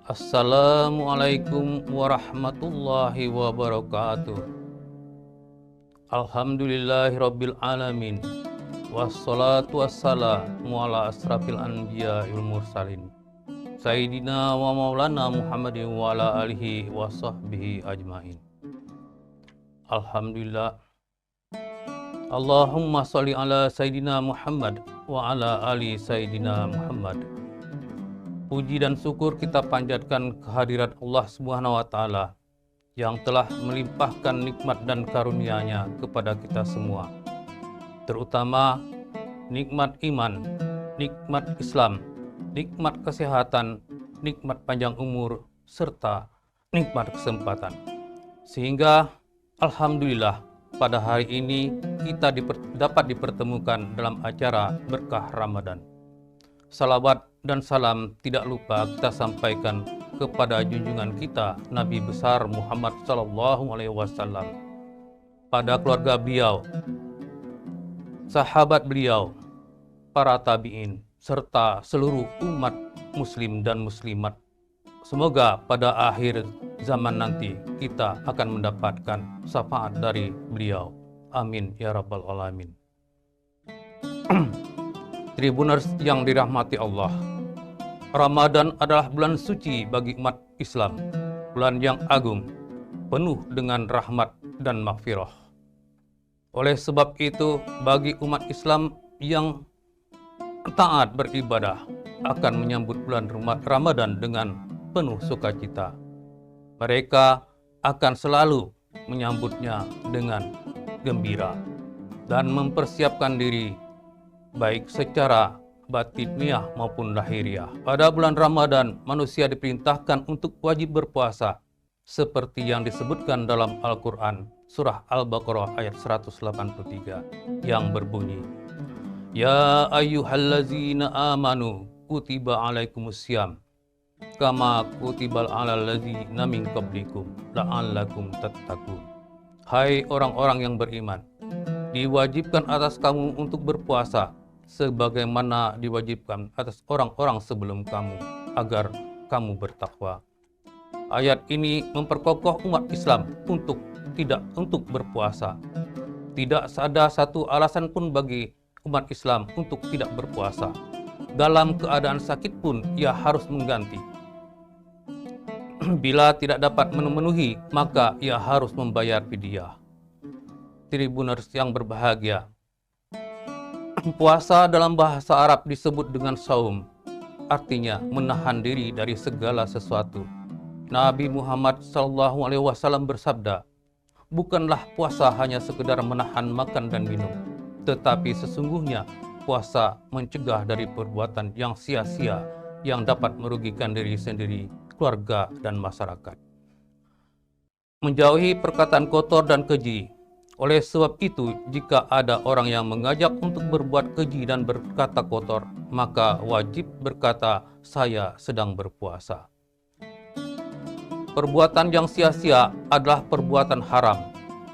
Assalamualaikum warahmatullahi wabarakatuh. Alhamdulillahirabbil alamin. Wassalatu wassalamu ala asrafil anbiya wal mursalin. Sayyidina wa maulana Muhammadin wa ala alihi wa sahbihi ajmain. Alhamdulillah. Allahumma sholli ala Sayyidina Muhammad wa ala ali Sayyidina Muhammad. Puji dan syukur kita panjatkan kehadirat Allah Subhanahu wa taala yang telah melimpahkan nikmat dan karunia-Nya kepada kita semua. Terutama nikmat iman, nikmat Islam, nikmat kesehatan, nikmat panjang umur, serta nikmat kesempatan. Sehingga alhamdulillah pada hari ini kita dapat dipertemukan dalam acara berkah Ramadan. Salawat dan salam tidak lupa kita sampaikan kepada junjungan kita Nabi besar Muhammad SAW, pada keluarga beliau, sahabat beliau, para tabi'in, serta seluruh umat muslim dan muslimat. Semoga pada akhir zaman nanti kita akan mendapatkan syafaat dari beliau. Amin ya rabbal alamin. Tribuners yang dirahmati Allah, Ramadan adalah bulan suci bagi umat Islam, bulan yang agung, penuh dengan rahmat dan maghfirah. Oleh sebab itu, bagi umat Islam yang taat beribadah akan menyambut bulan Ramadan dengan penuh sukacita. Mereka akan selalu menyambutnya dengan gembira dan mempersiapkan diri baik secara batiniah maupun lahiriah. Pada bulan Ramadan, manusia diperintahkan untuk wajib berpuasa seperti yang disebutkan dalam Al-Quran surah Al-Baqarah ayat 183 yang berbunyi, Ya ayyuhallazina amanu kutiba alaikumussyam kama kutibal alal ladzina min qablikum la'allakum tattaqun. Hai orang-orang yang beriman, diwajibkan atas kamu untuk berpuasa sebagaimana diwajibkan atas orang-orang sebelum kamu agar kamu bertakwa. Ayat ini memperkokoh umat Islam untuk berpuasa. Tidak ada satu alasan pun bagi umat Islam untuk tidak berpuasa. Dalam keadaan sakit pun ia harus mengganti. Bila tidak dapat memenuhi, maka ia harus membayar fidyah. Tribuners yang berbahagia, puasa dalam bahasa Arab disebut dengan saum, artinya menahan diri dari segala sesuatu. Nabi Muhammad SAW bersabda, bukanlah puasa hanya sekedar menahan makan dan minum, tetapi sesungguhnya puasa mencegah dari perbuatan yang sia-sia yang dapat merugikan diri sendiri, keluarga, dan masyarakat. Menjauhi perkataan kotor dan keji. Oleh sebab itu, jika ada orang yang mengajak untuk berbuat keji dan berkata kotor, maka wajib berkata, saya sedang berpuasa. Perbuatan yang sia-sia adalah perbuatan haram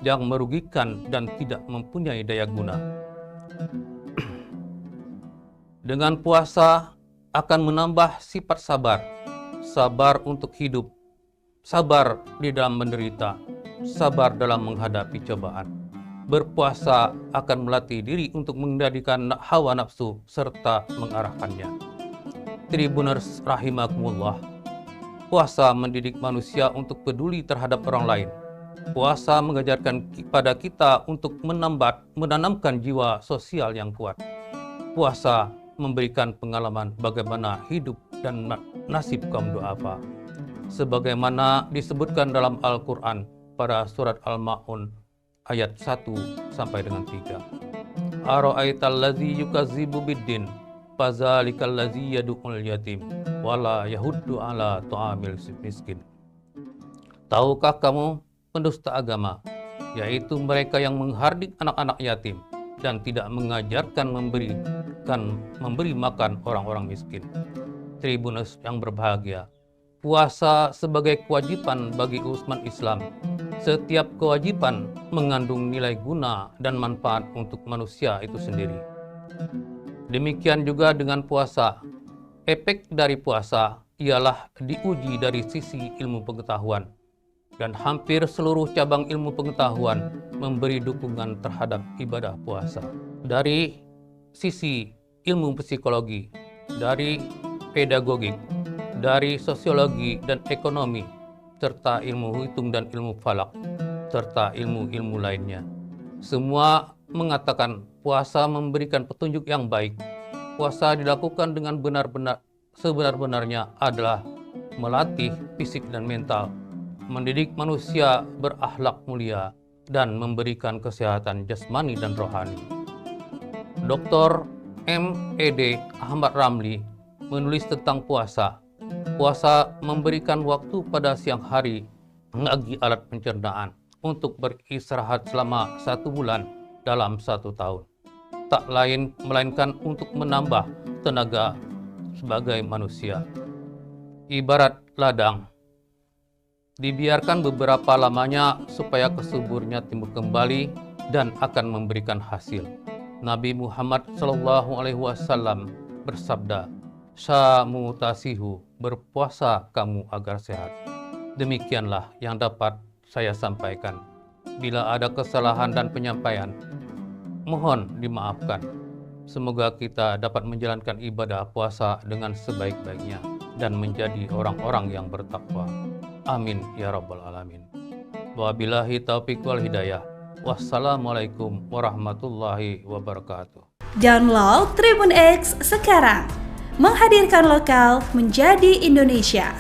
yang merugikan dan tidak mempunyai daya guna. Dengan puasa akan menambah sifat sabar, sabar untuk hidup, sabar di dalam menderita, sabar dalam menghadapi cobaan. Berpuasa akan melatih diri untuk mengendalikan hawa nafsu serta mengarahkannya. Tribuners rahimakumullah, puasa mendidik manusia untuk peduli terhadap orang lain. Puasa mengajarkan kepada kita untuk menanamkan jiwa sosial yang kuat. Puasa memberikan pengalaman bagaimana hidup dan nasib kaum du'afa. Sebagaimana disebutkan dalam Al-Quran pada surat Al-Ma'un ayat 1 sampai dengan 3. Ara'aital ladzi yukazzibu biddin fazalikal ladzi yad'ul yatim wala yahuddu ala ta'amil miskin. Tahukah kamu pendusta agama, yaitu mereka yang menghardik anak-anak yatim dan tidak mengajarkan memberi makan orang-orang miskin. Tribunus yang berbahagia, puasa sebagai kewajiban bagi umat Islam. Setiap kewajiban mengandung nilai guna dan manfaat untuk manusia itu sendiri. Demikian juga dengan puasa. Efek dari puasa ialah diuji dari sisi ilmu pengetahuan. Dan hampir seluruh cabang ilmu pengetahuan memberi dukungan terhadap ibadah puasa. Dari sisi ilmu psikologi, dari pedagogik, dari sosiologi dan ekonomi, serta ilmu hitung dan ilmu falak, serta ilmu-ilmu lainnya. Semua mengatakan puasa memberikan petunjuk yang baik. Puasa dilakukan dengan sebenar-benarnya adalah melatih fisik dan mental, mendidik manusia berakhlak mulia, dan memberikan kesehatan jasmani dan rohani. Dr. M.Ed. Ahmad Ramli menulis tentang puasa. Puasa memberikan waktu pada siang hari bagi alat pencernaan untuk beristirahat selama 1 bulan dalam 1 tahun. Tak lain melainkan untuk menambah tenaga sebagai manusia. Ibarat ladang, dibiarkan beberapa lamanya supaya kesuburnya timbul kembali dan akan memberikan hasil. Nabi Muhammad SAW bersabda, "Samu tasihu, berpuasa kamu agar sehat." Demikianlah yang dapat saya sampaikan. Bila ada kesalahan dan penyampaian, mohon dimaafkan. Semoga kita dapat menjalankan ibadah puasa dengan sebaik-baiknya dan menjadi orang-orang yang bertakwa. Amin ya rabbal alamin. Wabillahi taufiq wal hidayah. Wassalamualaikum warahmatullahi wabarakatuh. Download Tribun X sekarang. Menghadirkan lokal menjadi Indonesia.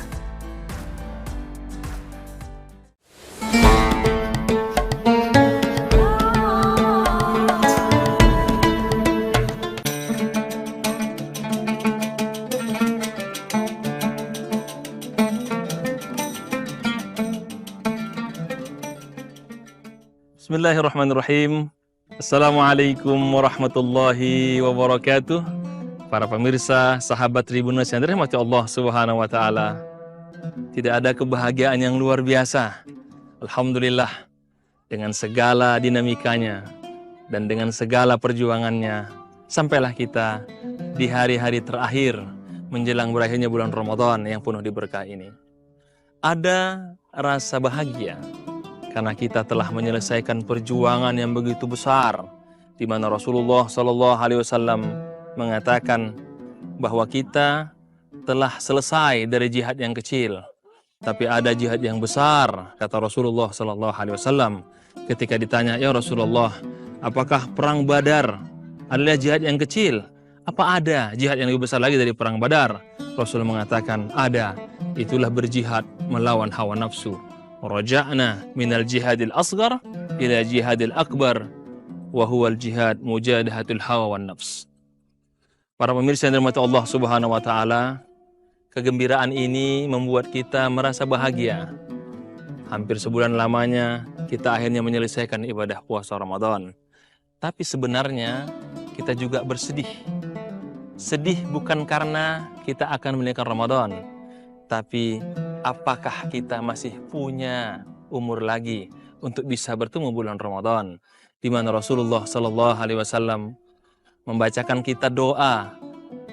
Bismillahirrahmanirrahim. Assalamualaikum warahmatullahi wabarakatuh. Para pemirsa, sahabat Tribunnews yang dirahmati Allah Subhanahu wa taala. Tidak ada kebahagiaan yang luar biasa. Alhamdulillah, dengan segala dinamikanya dan dengan segala perjuangannya, sampailah kita di hari-hari terakhir menjelang berakhirnya bulan Ramadan yang penuh diberkah ini. Ada rasa bahagia karena kita telah menyelesaikan perjuangan yang begitu besar, di mana Rasulullah SAW mengatakan bahwa kita telah selesai dari jihad yang kecil, tapi ada jihad yang besar, kata Rasulullah SAW. Ketika ditanya, "Ya Rasulullah, apakah perang Badar adalah jihad yang kecil? Apa ada jihad yang lebih besar lagi dari perang Badar?" Rasul mengatakan, ada. Itulah berjihad melawan hawa nafsu. Raja'na minal jihadil asghar ila jihadil akbar wa huwal jihad mujadahatul hawa wan nafs. Para pemirsa yang dirahmati Allah Subhanahu wa taala, kegembiraan ini membuat kita merasa bahagia. Hampir sebulan lamanya kita akhirnya menyelesaikan ibadah puasa Ramadan. Tapi sebenarnya kita juga bersedih. Sedih bukan karena kita akan meninggalkan Ramadan, tapi apakah kita masih punya umur lagi untuk bisa bertemu bulan Ramadan, di mana Rasulullah SAW membacakan kita doa,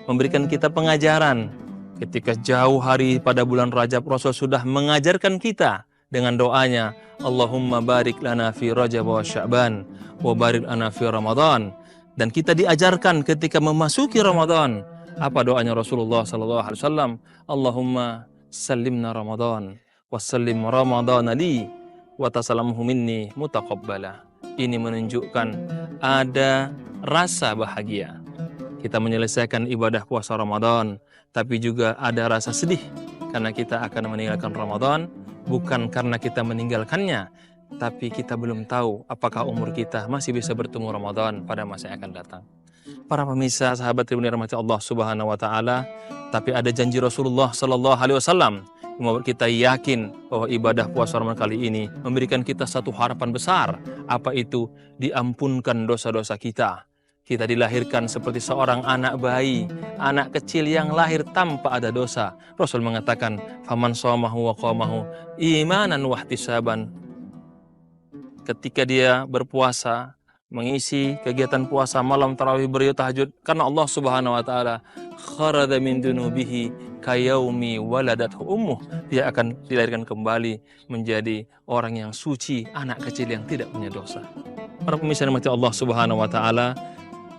memberikan kita pengajaran. Ketika jauh hari pada bulan Rajab, Rasul sudah mengajarkan kita dengan doanya, Allahumma barik lana fi Rajab wa Sya'ban wa barik lana fi Ramadan. Dan kita diajarkan ketika memasuki Ramadan, apa doanya Rasulullah SAW? Allahumma sallimna Ramadan wa sallim Ramadan li wa tasalamhu minni mutaqabbala. Ini menunjukkan ada rasa bahagia. Kita menyelesaikan ibadah puasa Ramadan, tapi juga ada rasa sedih karena kita akan meninggalkan Ramadan, bukan karena kita meninggalkannya, tapi kita belum tahu apakah umur kita masih bisa bertemu Ramadan pada masa yang akan datang. Para pemirsa, sahabat Tribun yang dirahmati Allah Subhanahu wa taala, tapi ada janji Rasulullah SAW yang membuat kita yakin bahwa ibadah puasa Ramadan kali ini memberikan kita satu harapan besar. Apa itu? Diampunkan dosa-dosa kita. Kita dilahirkan seperti seorang anak bayi, anak kecil yang lahir tanpa ada dosa. Rasul mengatakan, "Faman shamahu wa qamahu imanan wa ihtisaban." Ketika dia berpuasa, mengisi kegiatan puasa malam tarawih beribadah tahajud, karena Allah Subhanahu wa taala kharada min dunubihi kayaumi waladathu ummuh. Dia akan dilahirkan kembali menjadi orang yang suci, anak kecil yang tidak punya dosa. Para pemirsa yang Allah Subhanahu wa taala,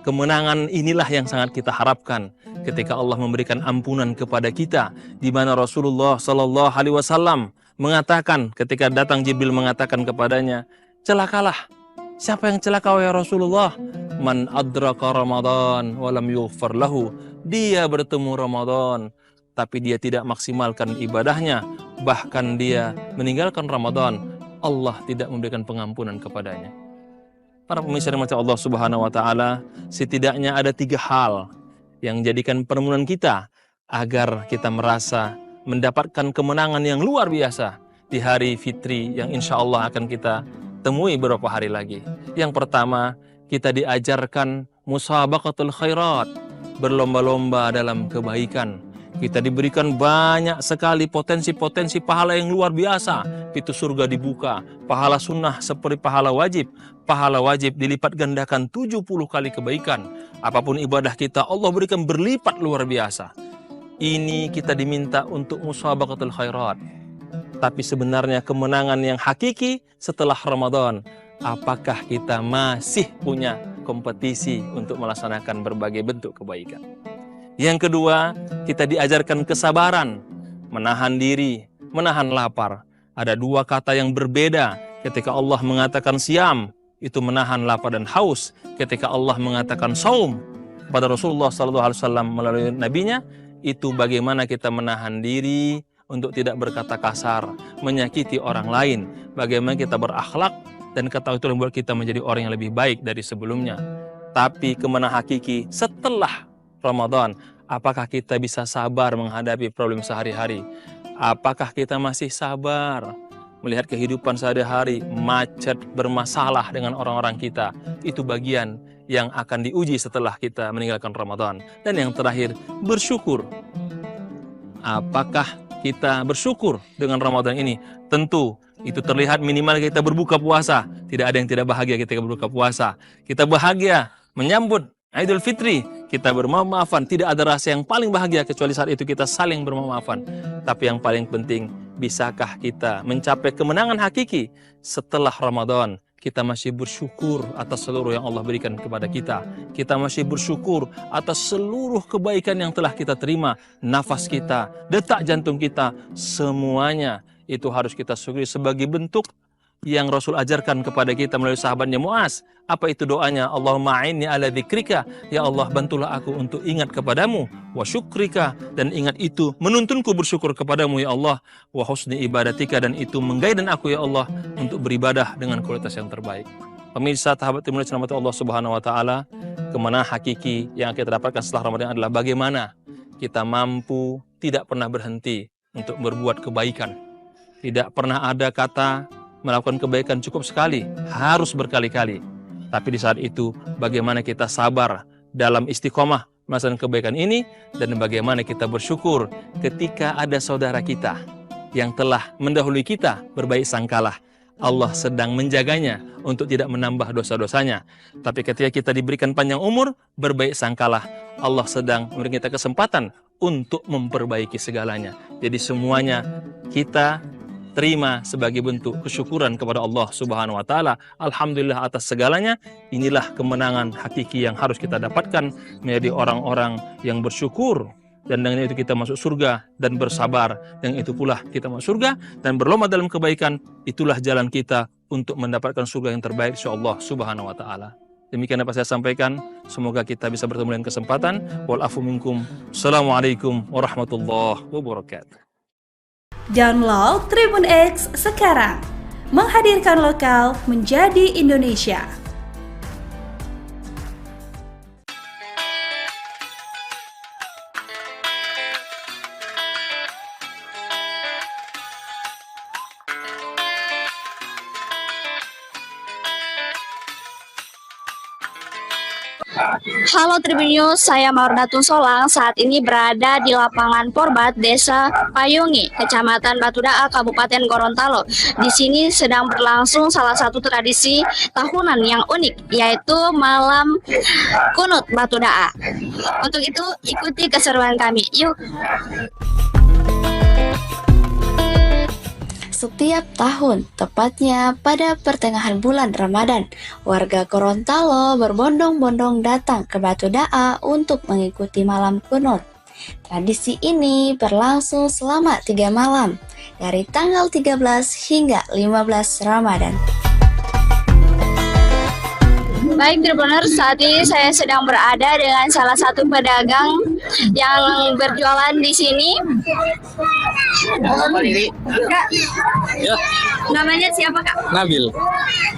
kemenangan inilah yang sangat kita harapkan ketika Allah memberikan ampunan kepada kita, di mana Rasulullah Sallallahu Alaihi Wasallam mengatakan ketika datang Jibril mengatakan kepadanya, celakalah. Siapa yang celaka ya Rasulullah? Man adraka Ramadan walam yughfar lahu. Dia bertemu Ramadan tapi dia tidak maksimalkan ibadahnya, bahkan dia meninggalkan Ramadan, Allah tidak memberikan pengampunan kepadanya. Para pemirsa yang Allah Subhanahu wa taala, setidaknya ada 3 hal yang jadikan permohonan kita agar kita merasa mendapatkan kemenangan yang luar biasa di hari fitri yang insya Allah akan kita temui beberapa hari lagi. Yang pertama, kita diajarkan musabaqatul khairat, berlomba-lomba dalam kebaikan. Kita diberikan banyak sekali potensi-potensi pahala yang luar biasa. Pintu surga dibuka, pahala sunnah seperti pahala wajib. Pahala wajib dilipat gandakan 70 kali kebaikan. Apapun ibadah kita, Allah berikan berlipat luar biasa. Ini kita diminta untuk musabaqatul khairat. Tapi sebenarnya kemenangan yang hakiki setelah Ramadan, apakah kita masih punya kompetisi untuk melaksanakan berbagai bentuk kebaikan? Yang kedua, kita diajarkan kesabaran, menahan diri, menahan lapar. Ada 2 kata yang berbeda ketika Allah mengatakan siam, itu menahan lapar dan haus. Ketika Allah mengatakan saum pada Rasulullah SAW melalui nabinya, itu bagaimana kita menahan diri untuk tidak berkata kasar, menyakiti orang lain, bagaimana kita berakhlak, dan kata itu membuat kita menjadi orang yang lebih baik dari sebelumnya. Tapi kemenangan hakiki setelah Ramadan, apakah kita bisa sabar menghadapi problem sehari-hari? Apakah kita masih sabar melihat kehidupan sehari-hari macet, bermasalah dengan orang-orang kita? Itu bagian yang akan diuji setelah kita meninggalkan Ramadan. Dan yang terakhir, bersyukur. Apakah kita bersyukur dengan Ramadan ini? Tentu itu terlihat minimal kita berbuka puasa. Tidak ada yang tidak bahagia ketika berbuka puasa. Kita bahagia menyambut Idul Fitri, kita bermaaf-maafan. Tidak ada rasa yang paling bahagia kecuali saat itu kita saling bermaaf-maafan. Tapi yang paling penting, bisakah kita mencapai kemenangan hakiki setelah Ramadan? Kita masih bersyukur atas seluruh yang Allah berikan kepada kita. Kita masih bersyukur atas seluruh kebaikan yang telah kita terima. Nafas kita, detak jantung kita, semuanya itu harus kita syukuri sebagai bentuk yang Rasul ajarkan kepada kita melalui sahabatnya Muaz. Apa itu doanya? Allahumma a'inni ala dzikrika, ya Allah bantulah aku untuk ingat kepadamu, wa syukrika, dan ingat itu menuntunku bersyukur kepadamu ya Allah, wa husni ibadatika, dan itu menggaidan aku ya Allah untuk beribadah dengan kualitas yang terbaik. Pemirsa sahabat timur rahmat Allah Subhanahu wa taala, kemenangan hakiki yang kita dapatkan setelah Ramadan adalah bagaimana kita mampu tidak pernah berhenti untuk berbuat kebaikan. Tidak pernah ada kata melakukan kebaikan cukup sekali, harus berkali-kali. Tapi di saat itu bagaimana kita sabar dalam istiqomah melaksanakan kebaikan ini, dan bagaimana kita bersyukur ketika ada saudara kita yang telah mendahului kita, berbaik sangkalah Allah sedang menjaganya untuk tidak menambah dosa-dosanya. Tapi ketika kita diberikan panjang umur, berbaik sangkalah Allah sedang memberikan kita kesempatan untuk memperbaiki segalanya. Jadi semuanya kita terima sebagai bentuk kesyukuran kepada Allah Subhanahu wa taala. Alhamdulillah atas segalanya. Inilah kemenangan hakiki yang harus kita dapatkan, menjadi orang-orang yang bersyukur, dan dengan itu kita masuk surga, dan bersabar, dan itu pula kita masuk surga dan berlomba dalam kebaikan. Itulah jalan kita untuk mendapatkan surga yang terbaik insyaallah Subhanahu wa taala. Demikian apa saya sampaikan. Semoga kita bisa bertemu dengan kesempatan. Wal afu minkum. Assalamualaikum warahmatullahi wabarakatuh. Download Tribun X sekarang, menghadirkan lokal menjadi Indonesia. Halo Tribun News, saya Maurdatun Solang. Saat ini berada di lapangan Porbat, Desa Payungi, Kecamatan Batudaa, Kabupaten Gorontalo. Di sini sedang berlangsung salah satu tradisi tahunan yang unik, yaitu malam kunut Batudaa. Untuk itu, ikuti keseruan kami. Yuk! Setiap tahun, tepatnya pada pertengahan bulan Ramadan, warga Gorontalo berbondong-bondong datang ke Batudaa untuk mengikuti malam kunut. Tradisi ini berlangsung selama 3 malam, dari tanggal 13 hingga 15 Ramadan. Baik Tribuners, saat ini saya sedang berada dengan salah satu pedagang yang berjualan di sini. Kak, ya. Namanya siapa Kak? Nabil.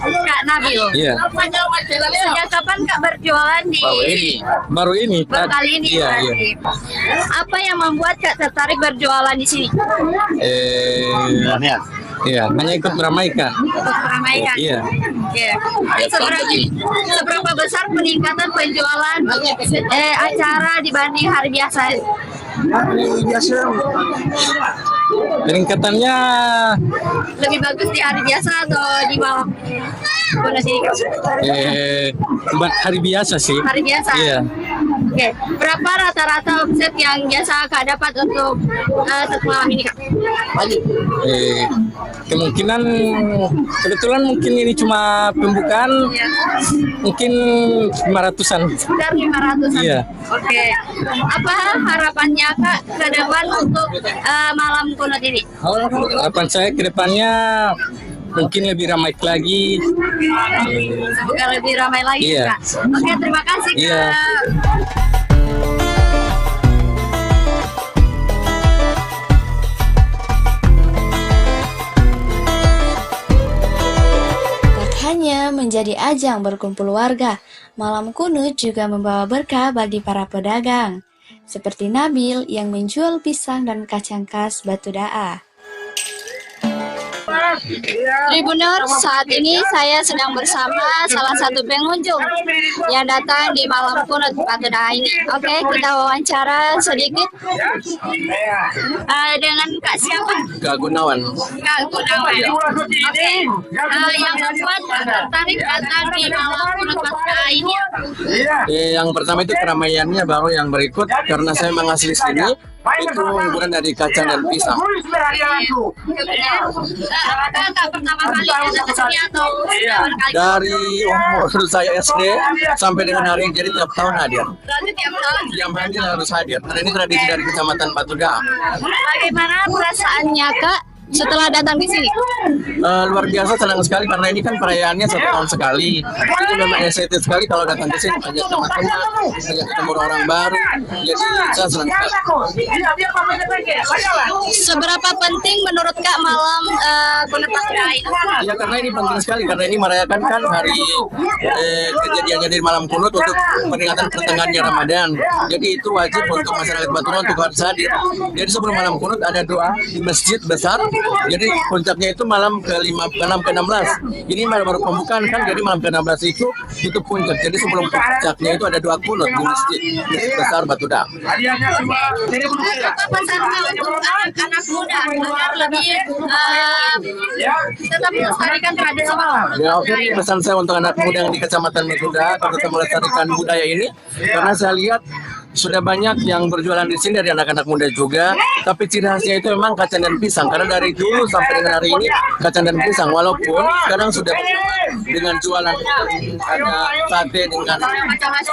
Kak Nabil. Iya. Sejak kapan Kak berjualan di? Baru ini. Baru kali ini. Iya, iya. Apa yang membuat Kak tertarik berjualan di sini? Iya, hanya ikut meramaikan. Meramaikan. Iya. Oke. Seberapa besar peningkatan penjualan acara dibanding hari biasa? Peningkatannya Lebih bagus di hari biasa atau di malam? hari biasa sih. Hari biasa. Iya. Oke. Berapa rata-rata omset yang biasa Kak dapat untuk satu malam ini Kak? Kemungkinan kebetulan mungkin ini cuma pembukaan, Iya. mungkin 500-an. Sekitar 500-an. Iya. Oke. Apa harapannya Kak ke depan untuk malam kunut ini? Harapan saya ke depannya mungkin lebih ramai lagi. Semoga lebih ramai lagi Iya. Kak. Oke, terima kasih Kak. Iya. Hanya menjadi ajang berkumpul warga, malam kunut juga membawa berkah bagi para pedagang, seperti Nabil yang menjual pisang dan kacang khas Batudaa. Tribuners, saat ini saya sedang bersama salah satu pengunjung yang datang di malam kunut Batudaa ini. Oke, kita wawancara sedikit dengan Kak siapa? Kak Gunawan. Kak Gunawan. Oke, yang membuat tertarik datang di malam kunut Batudaa ini? Yang pertama itu keramaiannya, baru yang berikut karena saya memang asli sini. Itu hiburan dari kacang dan pisang. Apakah Kak pertama kali datang ke sini atau sudah berkali? Dari umur saya SD sampai dengan hari ini, jadi tiap tahun hadir. Berarti tiap tahun? Tiap hadir harus hadir. Karena ini tradisi dari Kecamatan Batudaa. Bagaimana perasaannya Kak setelah datang di sini? Luar biasa, senang sekali karena ini kan perayaannya 1 tahun sekali. Jadi memang excited sekali kalau datang ke sini, banyak teman-teman, banyak ketemu orang baru. Jadi saya senang sekali. Seberapa penting menurut Kak malam kunut Batudaa ini? Ya karena ini penting sekali, karena ini merayakan kan hari kejadiannya di malam kunut untuk peringatan pertengahannya Ramadan. Jadi itu wajib untuk masyarakat Batudaa untuk harus hadir. Jadi sebelum malam kunut ada doa di masjid besar. Jadi puncaknya itu malam ke-16. Ini baru pembukaan kan, jadi malam ke-16 itu puncak. Jadi sebelum puncaknya itu ada doa kunut di masjid besar Batudaa. Apa pesan untuk anak-anak muda agar lebih tetap melestarikan tradisi malam? Ya oke, pesan saya untuk anak muda yang di Kecamatan Batudaa tetap melestarikan budaya ini, karena saya lihat sudah banyak yang berjualan di sini dari anak-anak muda juga, tapi ciri khasnya itu memang kacang dan pisang. Karena dari dulu sampai dengan hari ini kacang dan pisang, walaupun sekarang sudah dengan jualan ada sate dengan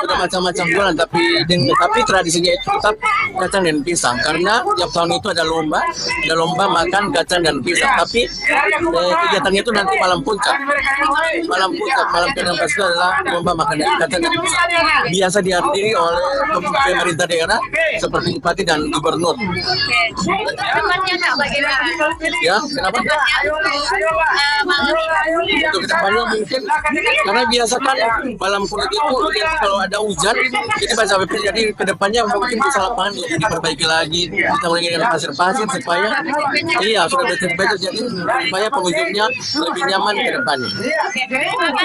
sudah macam-macam jualan, tapi tradisinya itu tetap kacang dan pisang. Karena tiap tahun itu ada lomba makan kacang dan pisang. Tapi kegiatannya itu nanti malam puncak, malam ke-16 itu adalah lomba makan kacang dan pisang. Biasa dihadiri oleh pemerintah daerah seperti bupati dan gubernur. Untuk kedepannya Kak bagaimana? Ya, kenapa? Untuk kedepannya mungkin karena biasa kan malam kunut itu kalau ada hujan itu bisa jadi kedepannya mungkin bisa lapangan diperbaiki lagi, kita mulai dengan pasir-pasir supaya sudah betul-betul jadi supaya pengunjungnya lebih nyaman ke depannya.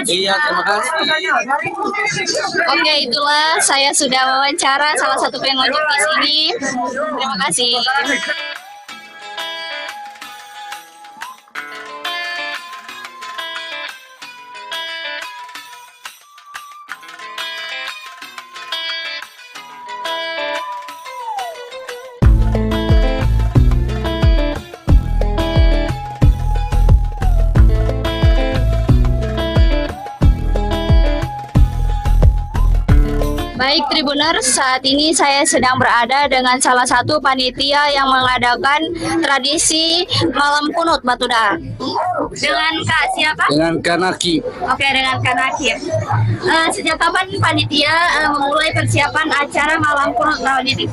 Iya, terima kasih. Oke, itulah saya sudah wawancara salah satu pengunjung di sini. Terima kasih. Baik Tribuners, saat ini saya sedang berada dengan salah satu panitia yang mengadakan tradisi malam kunut Batuda. Dengan Kak siapa? Dengan Kanaki. Oke, dengan Kanaki. Sejak kapan panitia memulai persiapan acara malam kunut tahun ini?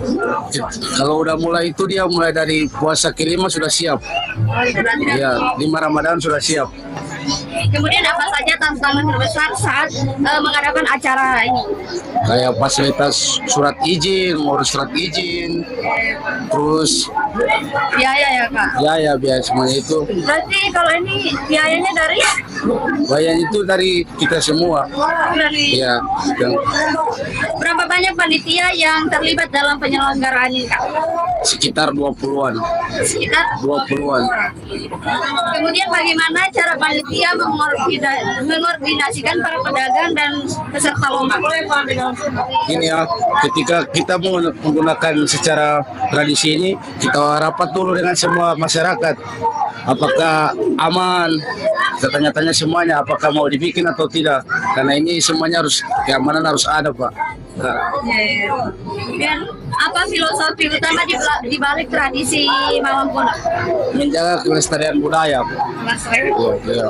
Kalau udah mulai itu dia mulai dari puasa kelima sudah siap. Iya, 5 Ramadan sudah siap. Kemudian apa saja tantangan terbesar saat mengadakan acara ini? Kayak fasilitas surat izin, ngurus surat izin, terus Biaya ya Kak? ya biaya semuanya itu. Berarti kalau ini biayanya dari? Biayanya itu dari kita semua. Dari? Iya. Berapa banyak panitia yang terlibat dalam penyelenggaraan ini Kak? Sekitar 20-an. Sekitar? 20-an. Kemudian bagaimana cara panitia mengordinasikan para pedagang dan peserta lomba? Ini ya, ketika kita mau menggunakan secara tradisi ini, kita rapat dulu dengan semua masyarakat. Apakah aman? Kita tanya-tanya semuanya, apakah mau dibikin atau tidak. Karena ini semuanya harus, keamanan harus ada, Pak. Nah. Dan apa filosofi utama di balik tradisi malam kunut? Menjaga kelestarian budaya. Ya.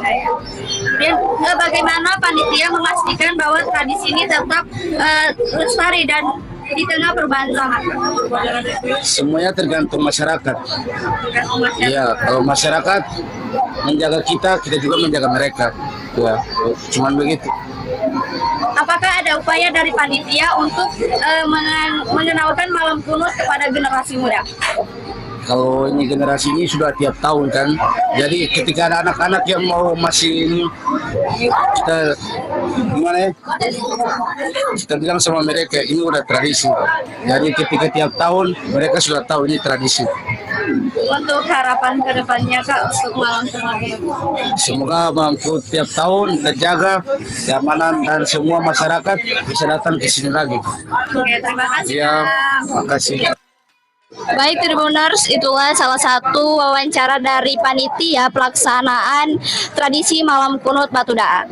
Dan bagaimana panitia memastikan bahwa tradisi ini tetap lestari dan di tengah perubahan zaman? Semuanya tergantung masyarakat. Iya, kalau masyarakat menjaga kita juga menjaga mereka. Ya, cuman begitu. Apakah ada upaya dari panitia untuk mengenalkan malam kunut kepada generasi muda? Kalau ini generasi ini sudah tiap tahun kan, jadi ketika ada anak-anak yang mau masih ini, kita gimana ya? Kita bilang sama mereka ini udah tradisi. Jadi ketika tiap tahun mereka sudah tahu ini tradisi. Untuk harapan kedepannya Kak untuk malam kunut? Semoga mampu tiap tahun terjaga keamanan dan semua masyarakat bisa datang ke sini lagi. Oke, terima kasih. Ya, terima kasih. Baik Tribuners, itulah salah satu wawancara dari panitia pelaksanaan tradisi malam kunut Batuda.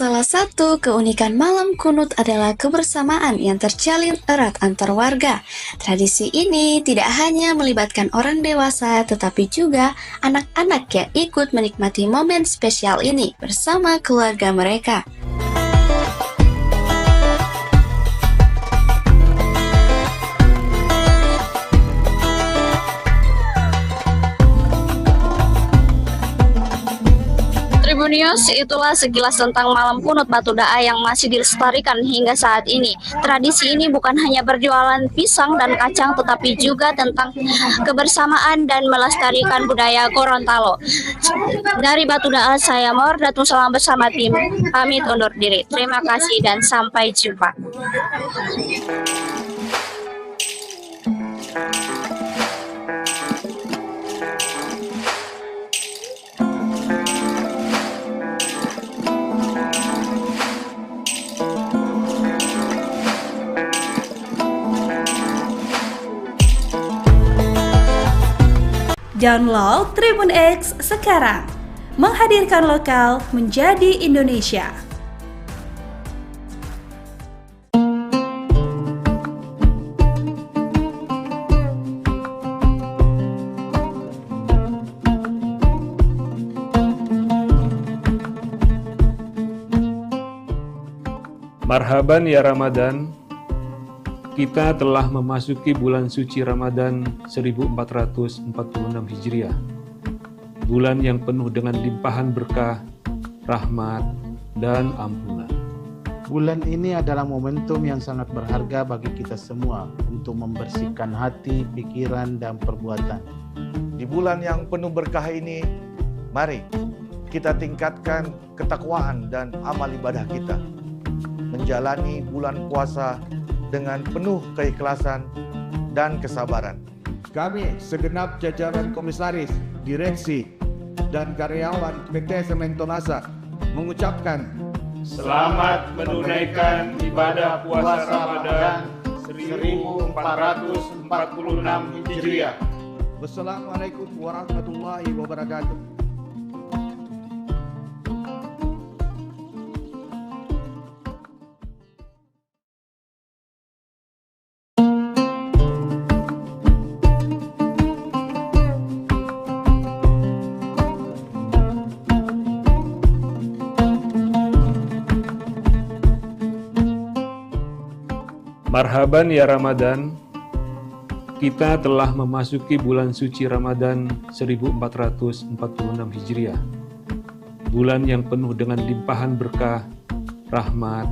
Salah satu keunikan malam kunut adalah kebersamaan yang terjalin erat antar warga. Tradisi ini tidak hanya melibatkan orang dewasa, tetapi juga anak-anak yang ikut menikmati momen spesial ini bersama keluarga mereka. Tribunnews, itulah sekilas tentang malam kunut Batuda yang masih dilestarikan hingga saat ini. Tradisi ini bukan hanya berjualan pisang dan kacang, tetapi juga tentang kebersamaan dan melestarikan budaya Gorontalo. Dari Batuda, saya Datung Solang bersama tim pamit undur diri. Terima kasih dan sampai jumpa. Download Tribun X sekarang, menghadirkan lokal menjadi Indonesia. Marhaban ya Ramadan, kita telah memasuki bulan suci Ramadan 1446 Hijriah. Bulan yang penuh dengan limpahan berkah, rahmat, dan ampunan. Bulan ini adalah momentum yang sangat berharga bagi kita semua untuk membersihkan hati, pikiran, dan perbuatan. Di bulan yang penuh berkah ini, mari kita tingkatkan ketakwaan dan amal ibadah kita. Menjalani bulan puasa dengan penuh keikhlasan dan kesabaran. Kami segenap jajaran komisaris, direksi, dan karyawan PT Sementonasa mengucapkan selamat menunaikan ibadah puasa Ramadan 1446 Hijriah. Wassalamualaikum warahmatullahi wabarakatuh. Marhaban ya Ramadan, kita telah memasuki bulan suci Ramadan 1446 Hijriah. Bulan yang penuh dengan limpahan berkah, rahmat,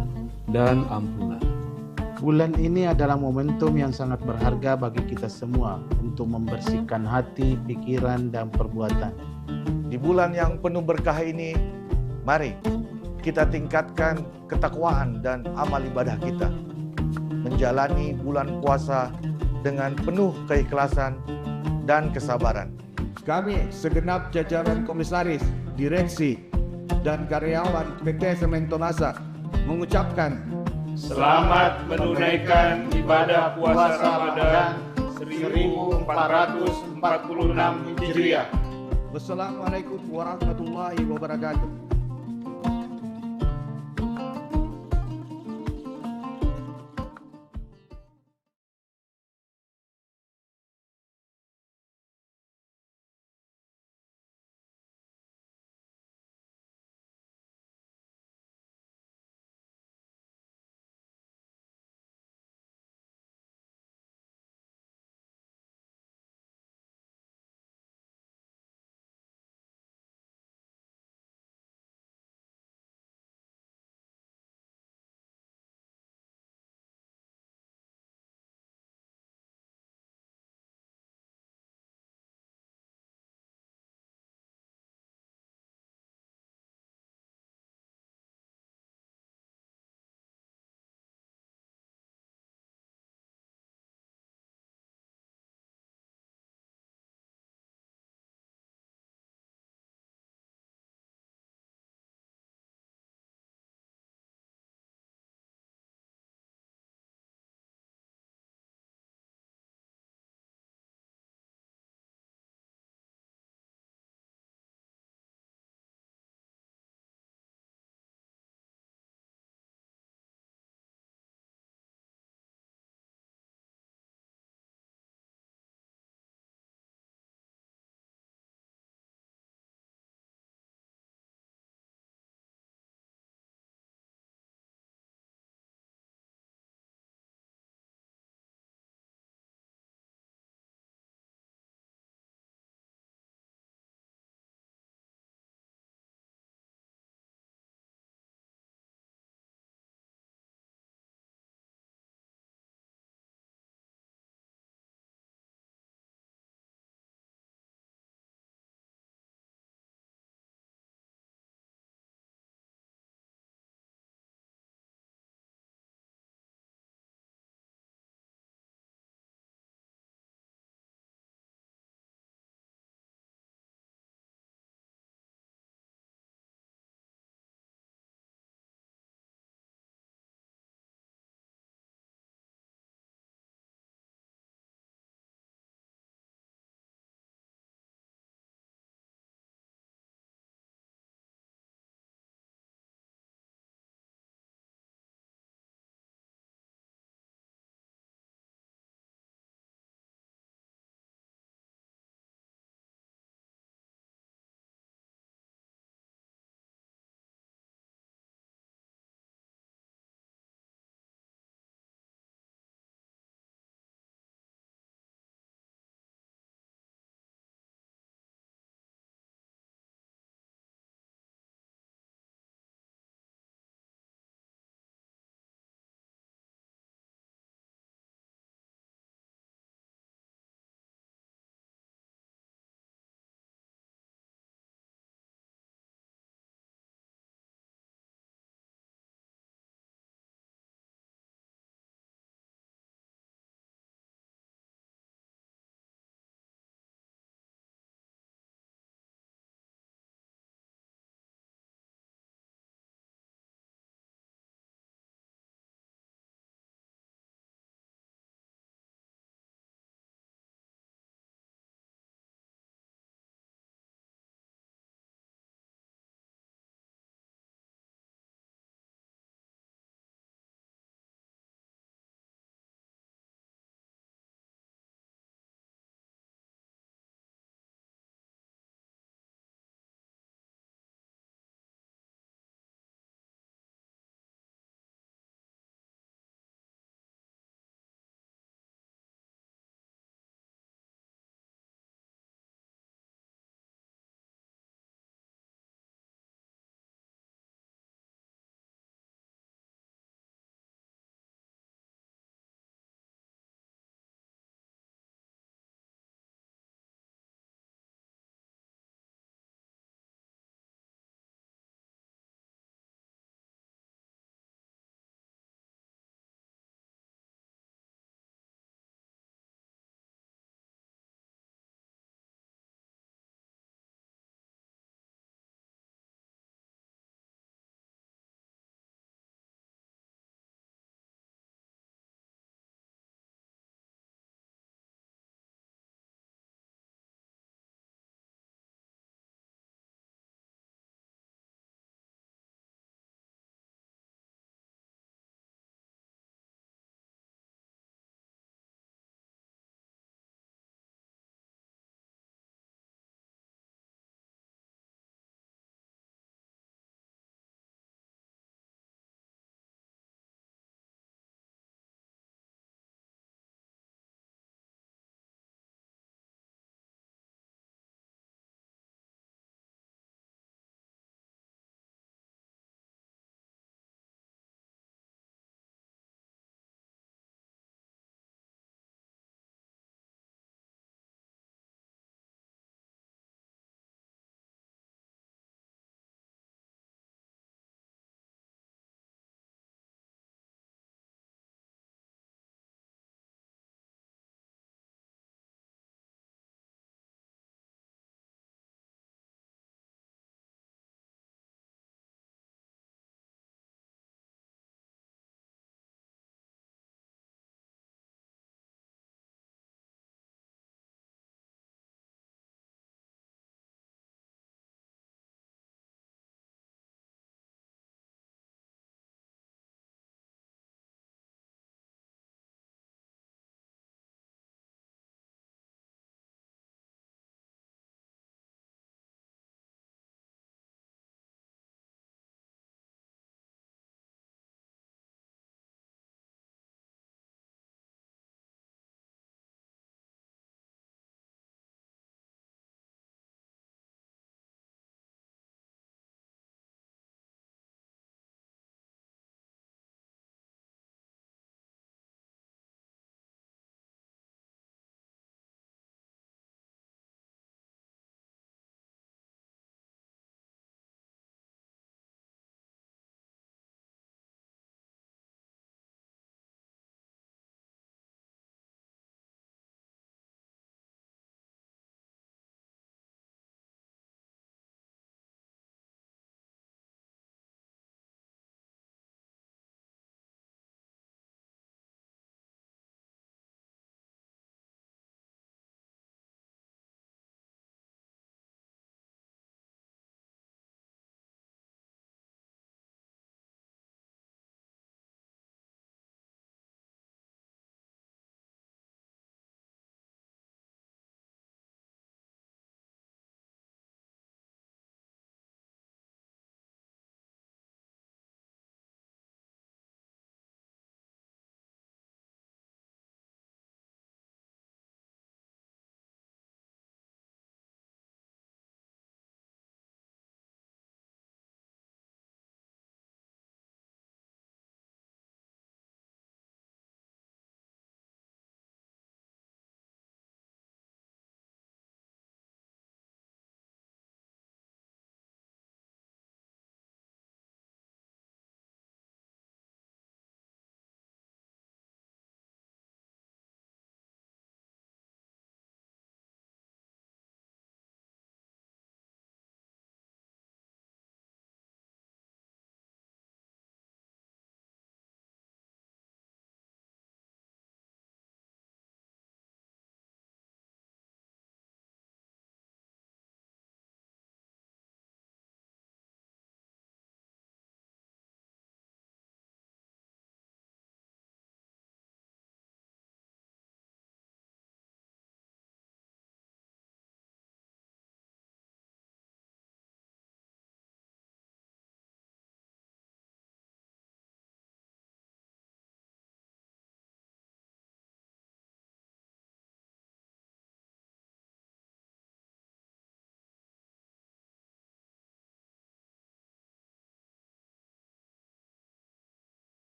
dan ampunan. Bulan ini adalah momentum yang sangat berharga bagi kita semua untuk membersihkan hati, pikiran, dan perbuatan. Di bulan yang penuh berkah ini, mari kita tingkatkan ketakwaan dan amal ibadah kita. Menjalani bulan puasa dengan penuh keikhlasan dan kesabaran. Kami segenap jajaran komisaris, direksi, dan karyawan PT Sementonasa mengucapkan selamat menunaikan ibadah puasa Ramadan 1446 Hijriah. Wassalamualaikum warahmatullahi wabarakatuh.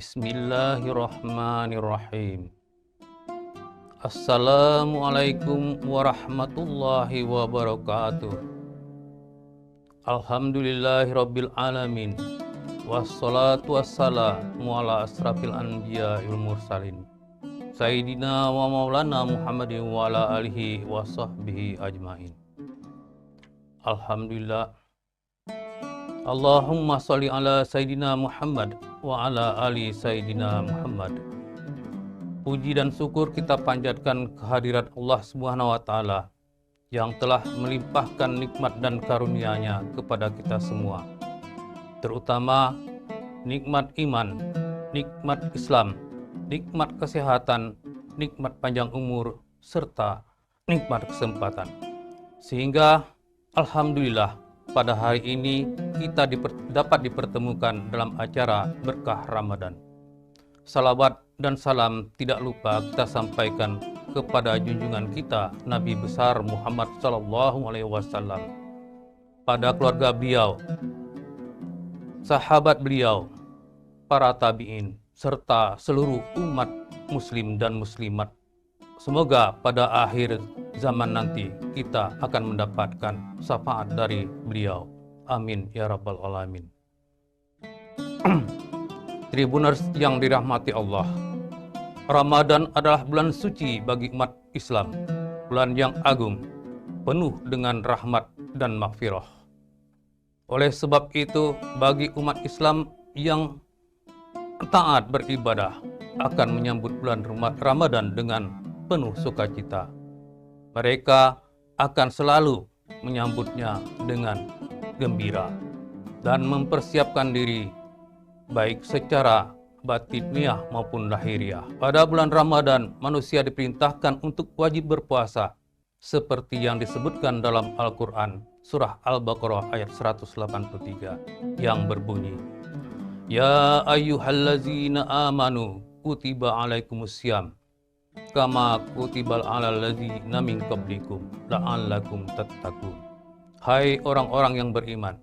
Bismillahirrahmanirrahim. Assalamualaikum warahmatullahi wabarakatuh. Alhamdulillahirabbil alamin. Wassalatu wassalamu ala asrafil anbiya wal mursalin. Sayyidina wa maulana Muhammadin wa ala alihi wa sahbihi ajmain. Alhamdulillah. Allahumma sholli ala Sayyidina Muhammad wa ala ali Sayyidina Muhammad. Puji dan syukur kita panjatkan kehadirat Allah Subhanahu wa taala yang telah melimpahkan nikmat dan karunia-Nya kepada kita semua. Terutama nikmat iman, nikmat Islam, nikmat kesehatan, nikmat panjang umur, serta nikmat kesempatan. Sehingga alhamdulillah pada hari ini kita dapat dipertemukan dalam acara berkah Ramadan. Salawat dan salam tidak lupa kita sampaikan kepada junjungan kita Nabi besar Muhammad SAW, pada keluarga beliau, sahabat beliau, para tabi'in, serta seluruh umat muslim dan muslimat. Semoga pada akhir zaman nanti kita akan mendapatkan syafaat dari beliau. Amin ya rabbal alamin. Tribuners yang dirahmati Allah, Ramadan adalah bulan suci bagi umat Islam, bulan yang agung, penuh dengan rahmat dan maghfirah. Oleh sebab itu, bagi umat Islam yang taat beribadah akan menyambut bulan Ramadan dengan penuh sukacita. Mereka akan selalu menyambutnya dengan gembira dan mempersiapkan diri baik secara batiniah maupun lahiriah. Pada bulan Ramadan, manusia diperintahkan untuk wajib berpuasa seperti yang disebutkan dalam Al-Quran surah Al-Baqarah ayat 183 yang berbunyi, Ya ayyuhallazina amanu kutiba alaikumussyam kama kutibal alal ladzina min qablikum la'allakum tattaqun. Hai orang-orang yang beriman,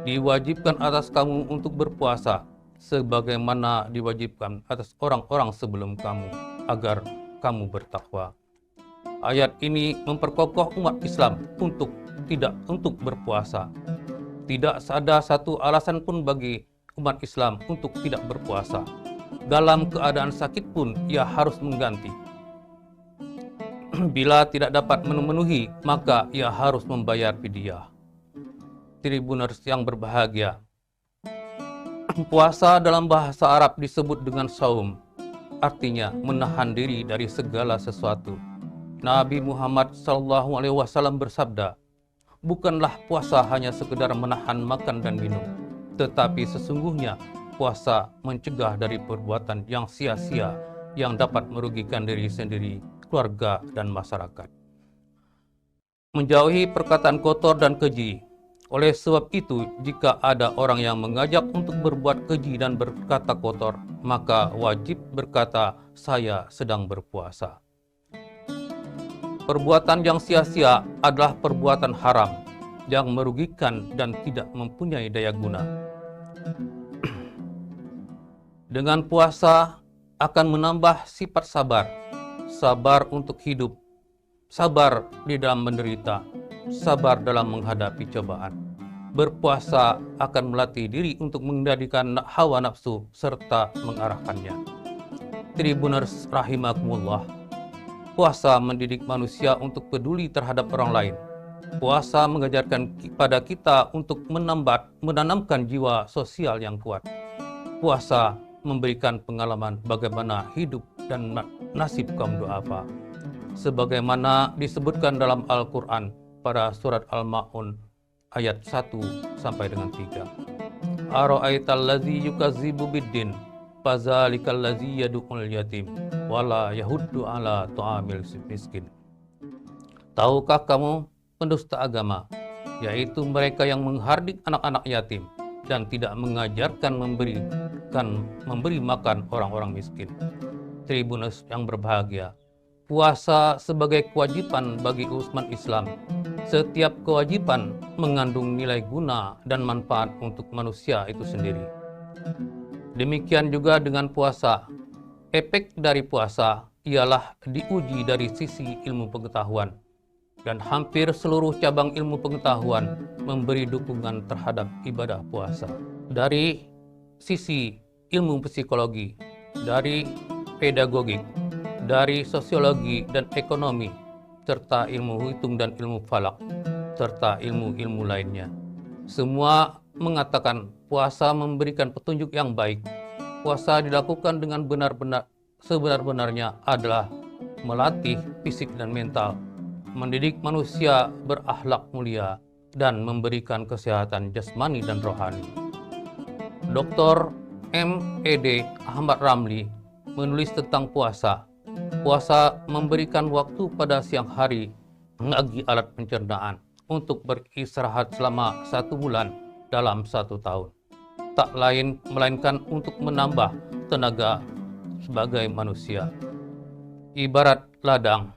diwajibkan atas kamu untuk berpuasa sebagaimana diwajibkan atas orang-orang sebelum kamu agar kamu bertakwa. Ayat ini memperkokoh umat Islam untuk berpuasa. Tidak ada satu alasan pun bagi umat Islam untuk tidak berpuasa. Dalam keadaan sakit pun ia harus mengganti. Bila tidak dapat memenuhi, maka ia harus membayar fidyah. Tribuners yang berbahagia, puasa dalam bahasa Arab disebut dengan saum, artinya menahan diri dari segala sesuatu. Nabi Muhammad SAW bersabda, bukanlah puasa hanya sekedar menahan makan dan minum, tetapi sesungguhnya puasa mencegah dari perbuatan yang sia-sia yang dapat merugikan diri sendiri, keluarga, dan masyarakat. Menjauhi perkataan kotor dan keji. Oleh sebab itu, jika ada orang yang mengajak untuk berbuat keji dan berkata kotor, maka wajib berkata, saya sedang berpuasa. Perbuatan yang sia-sia adalah perbuatan haram yang merugikan dan tidak mempunyai daya guna. Dengan puasa akan menambah sifat sabar, sabar untuk hidup, sabar di dalam menderita, sabar dalam menghadapi cobaan. Berpuasa akan melatih diri untuk mengendalikan hawa nafsu serta mengarahkannya. Tribuners rahimakumullah, puasa mendidik manusia untuk peduli terhadap orang lain. Puasa mengajarkan kepada kita untuk menanamkan jiwa sosial yang kuat. Puasa memberikan pengalaman bagaimana hidup dan nasib kaum du'afa. Sebagaimana disebutkan dalam Al-Quran pada surat Al-Ma'un ayat 1 sampai dengan 3. Ara'aital ladzi yukazzibu biddin fazalikal ladzi yad'ul yatim wala yahuddu ala ta'amil miskin. Tahukah kamu pendusta agama, yaitu mereka yang menghardik anak-anak yatim dan tidak mengajarkan memberi makan orang-orang miskin. Tribuners yang berbahagia, puasa sebagai kewajiban bagi umat Islam. Setiap kewajiban mengandung nilai guna dan manfaat untuk manusia itu sendiri. Demikian juga dengan puasa. Efek dari puasa ialah diuji dari sisi ilmu pengetahuan, dan hampir seluruh cabang ilmu pengetahuan memberi dukungan terhadap ibadah puasa. Dari sisi ilmu psikologi, dari pedagogik, dari sosiologi dan ekonomi, serta ilmu hitung dan ilmu falak, serta ilmu-ilmu lainnya. Semua mengatakan puasa memberikan petunjuk yang baik. Puasa dilakukan dengan sebenar-benarnya adalah melatih fisik dan mental, mendidik manusia berakhlak mulia, dan memberikan kesehatan jasmani dan rohani. Dr. M.Ed. Ahmad Ramli menulis tentang puasa. Puasa memberikan waktu pada siang hari bagi alat pencernaan untuk beristirahat selama 1 bulan dalam 1 tahun. Tak lain melainkan untuk menambah tenaga sebagai manusia. Ibarat ladang,